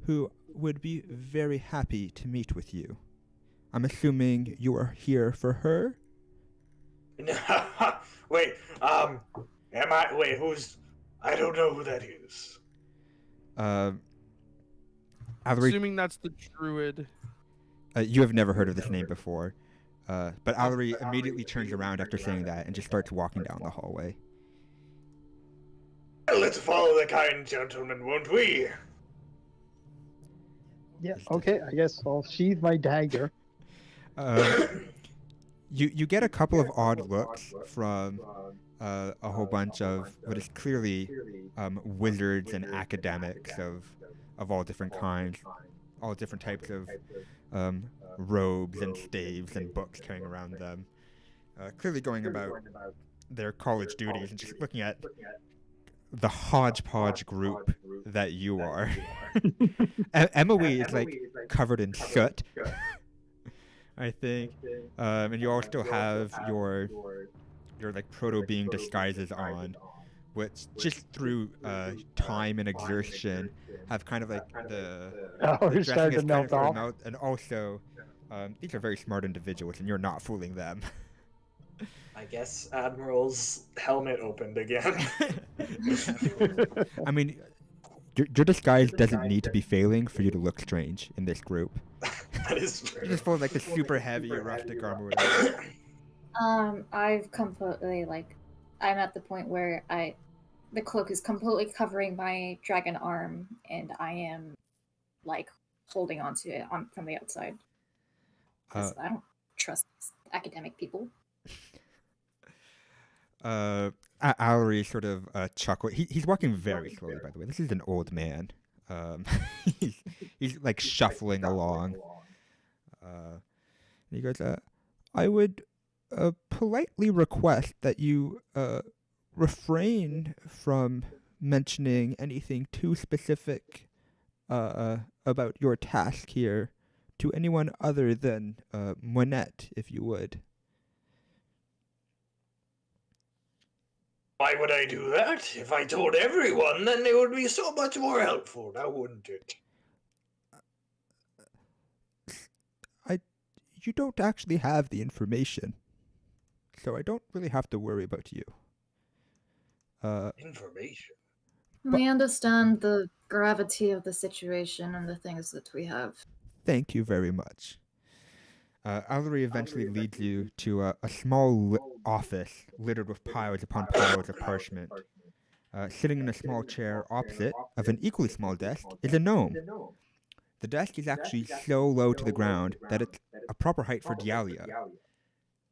Speaker 1: who would be very happy to meet with you. I'm assuming you are here for her?
Speaker 7: Wait, who's... I don't know who that is.
Speaker 5: Assuming that's the druid.
Speaker 1: You have never heard of this name before. But Allery immediately turns around after saying that and just starts walking down the hallway.
Speaker 7: Let's follow the kind gentleman, won't we?
Speaker 2: Yeah, okay, I guess I'll sheathe my dagger.
Speaker 1: You get a couple of odd looks from a whole bunch of what is clearly wizards and academics of all different kinds, all different types of robes and staves and books carrying around them, clearly going about their college duties and just looking at the hodgepodge group that you are. Emily is like covered in soot, I think, and you all still have your like proto-being disguises on, which just through time and exertion have kind of like the dressing is kind of melt, and also these are very smart individuals and you're not fooling them.
Speaker 3: I guess Admiral's helmet opened again.
Speaker 1: I mean, your disguise doesn't need to be failing for you to look strange in this group.
Speaker 3: That is true.
Speaker 1: You're just full of like the super heavy rustic armor.
Speaker 4: I've completely I'm at the point where the cloak is completely covering my dragon arm, and I am holding onto it from the outside. I don't trust these academic people.
Speaker 1: Allery sort of chuckle. He's walking very slowly, by the way. This is an old man. He's like shuffling along. He goes, I would politely request that you refrain from mentioning anything too specific about your task here to anyone other than Moignette, if you would.
Speaker 7: Why would I do that? If I told everyone, then it would be so much more helpful, now wouldn't it?
Speaker 1: You don't actually have the information, so I don't really have to worry about you.
Speaker 7: Information?
Speaker 4: We understand the gravity of the situation and the things that we have.
Speaker 1: Thank you very much. Allery eventually leads you to a small office littered with piles upon piles of parchment. Sitting in a small chair opposite of an equally small desk is a gnome. The desk is actually so low to the ground that it's a proper height for Dialia.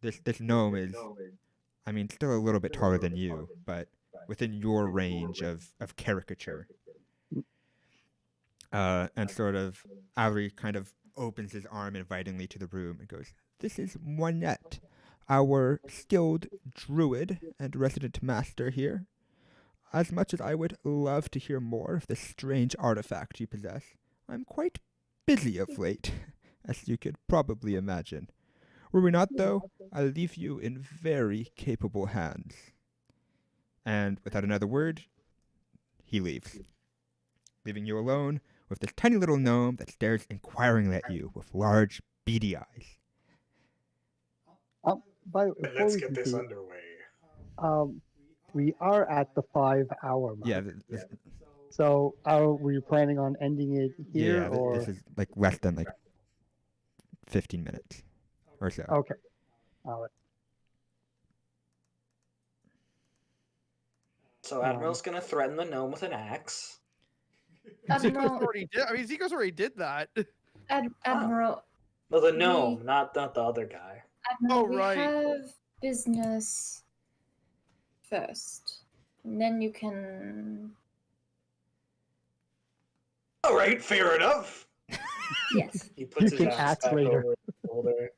Speaker 1: This gnome is, I mean, still a little bit taller than you, but within your range of caricature. And sort of, Allery kind of opens his arm invitingly to the room and goes, "This is Moignette, our skilled druid and resident master here. As much as I would love to hear more of this strange artifact you possess, I'm quite busy of late, as you could probably imagine. Were we not, though, I'll leave you in very capable hands." And without another word, he leaves, leaving you alone with this tiny little gnome that stares inquiringly at you with large, beady eyes.
Speaker 7: Let's get this underway.
Speaker 2: we are at the 5-hour mark.
Speaker 1: Yeah.
Speaker 2: So were you planning on ending it here
Speaker 1: Yeah.
Speaker 2: or?
Speaker 1: This is like less than like 15 minutes or so.
Speaker 2: Okay. All right.
Speaker 3: So Admiral's gonna threaten the gnome with an axe.
Speaker 4: Admiral,
Speaker 5: already did. I mean, Zikos already did that.
Speaker 4: Admiral,
Speaker 3: No, the gnome, not the other guy.
Speaker 4: Admiral, we
Speaker 5: right.
Speaker 4: have business first, and then you can.
Speaker 7: All right, fair enough.
Speaker 4: Yes.
Speaker 3: He puts
Speaker 2: You
Speaker 3: his
Speaker 2: can
Speaker 3: axe
Speaker 2: axe
Speaker 3: back
Speaker 2: later.
Speaker 3: over his shoulder.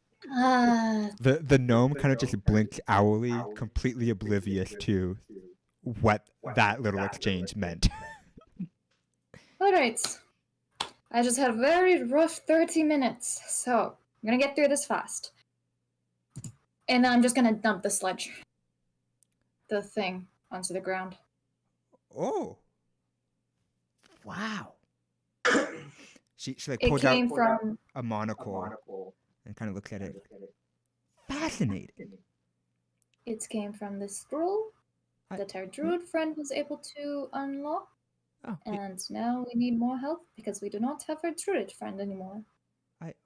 Speaker 1: The gnome kind of just blinks owly, completely oblivious to what that little exchange meant.
Speaker 4: All right. I just had a very rough 30 minutes, so I'm gonna get through this fast. And then I'm just gonna dump the thing, onto the ground.
Speaker 1: Oh. Wow. She like
Speaker 4: It
Speaker 1: pulls
Speaker 4: came
Speaker 1: out
Speaker 4: from.
Speaker 1: a monocle and kind of looks at it. Fascinating.
Speaker 4: It came from the scroll that our druid friend was able to unlock.
Speaker 1: Oh,
Speaker 4: And now we need more help because we do not have our druid friend anymore.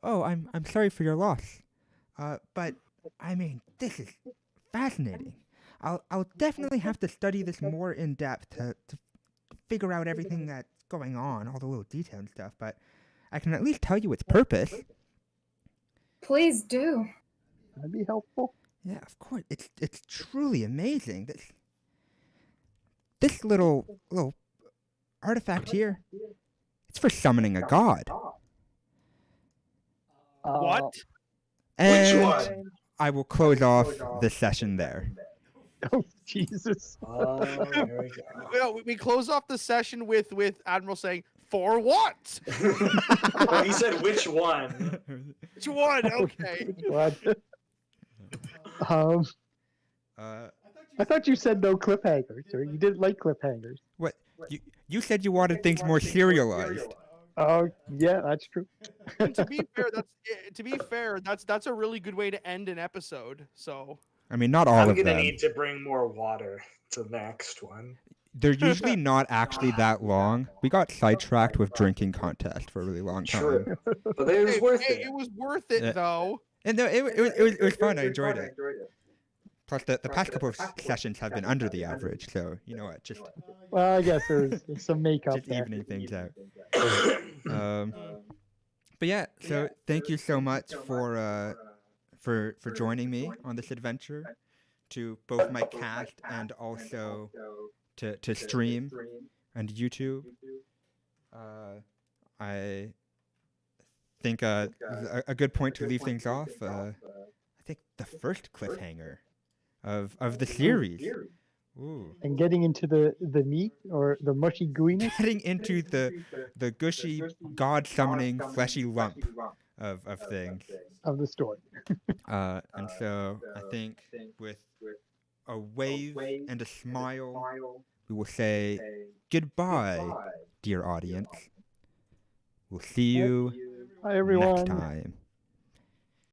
Speaker 1: I'm sorry for your loss. But I mean, this is fascinating. I'll definitely have to study this more in depth to figure out everything that's going on, all the little detail and stuff, but I can at least tell you its purpose.
Speaker 4: Please do.
Speaker 2: That'd be helpful.
Speaker 1: Yeah, of course. It's truly amazing. This little artifact here, it's for summoning a god.
Speaker 5: What?
Speaker 1: And
Speaker 7: Which one?
Speaker 1: I will close off this session there.
Speaker 2: Oh, Jesus.
Speaker 3: Oh, there we go.
Speaker 5: We close off the session with Admiral saying, "For what?"
Speaker 3: Well, he said which one?
Speaker 5: Which one? Okay.
Speaker 2: What? I thought you said no cliffhangers, or you didn't like cliffhangers.
Speaker 1: What? You said you wanted things more serialized.
Speaker 2: Oh, yeah, that's true.
Speaker 5: And to be fair, that's a really good way to end an episode. So
Speaker 1: I mean, not all
Speaker 3: I'm
Speaker 1: of
Speaker 3: gonna
Speaker 1: them.
Speaker 3: need to bring more water to the next one.
Speaker 1: They're usually not actually that long. We got sidetracked with drinking contest for a really long time.
Speaker 3: True, but it was worth it.
Speaker 5: It was worth it though.
Speaker 1: And no, it was fun. I enjoyed it. Plus, the past couple of sessions have been under the average, so you know what? Just
Speaker 2: Well, I guess there's some makeup
Speaker 1: just
Speaker 2: there.
Speaker 1: evening things out. But yeah, so thank you so much for joining me on this adventure, to both my cast and also to stream and YouTube. I think a good point to leave things off. I think the first cliffhanger of the series. Ooh.
Speaker 2: And getting into the meat or the mushy gooiness.
Speaker 1: Getting into the gushy, god summoning, fleshy lump of things.
Speaker 2: Of the story.
Speaker 1: And so I think with a wave and a smile, we will say goodbye, dear audience. We'll see you
Speaker 2: Hi, everyone.
Speaker 1: next time.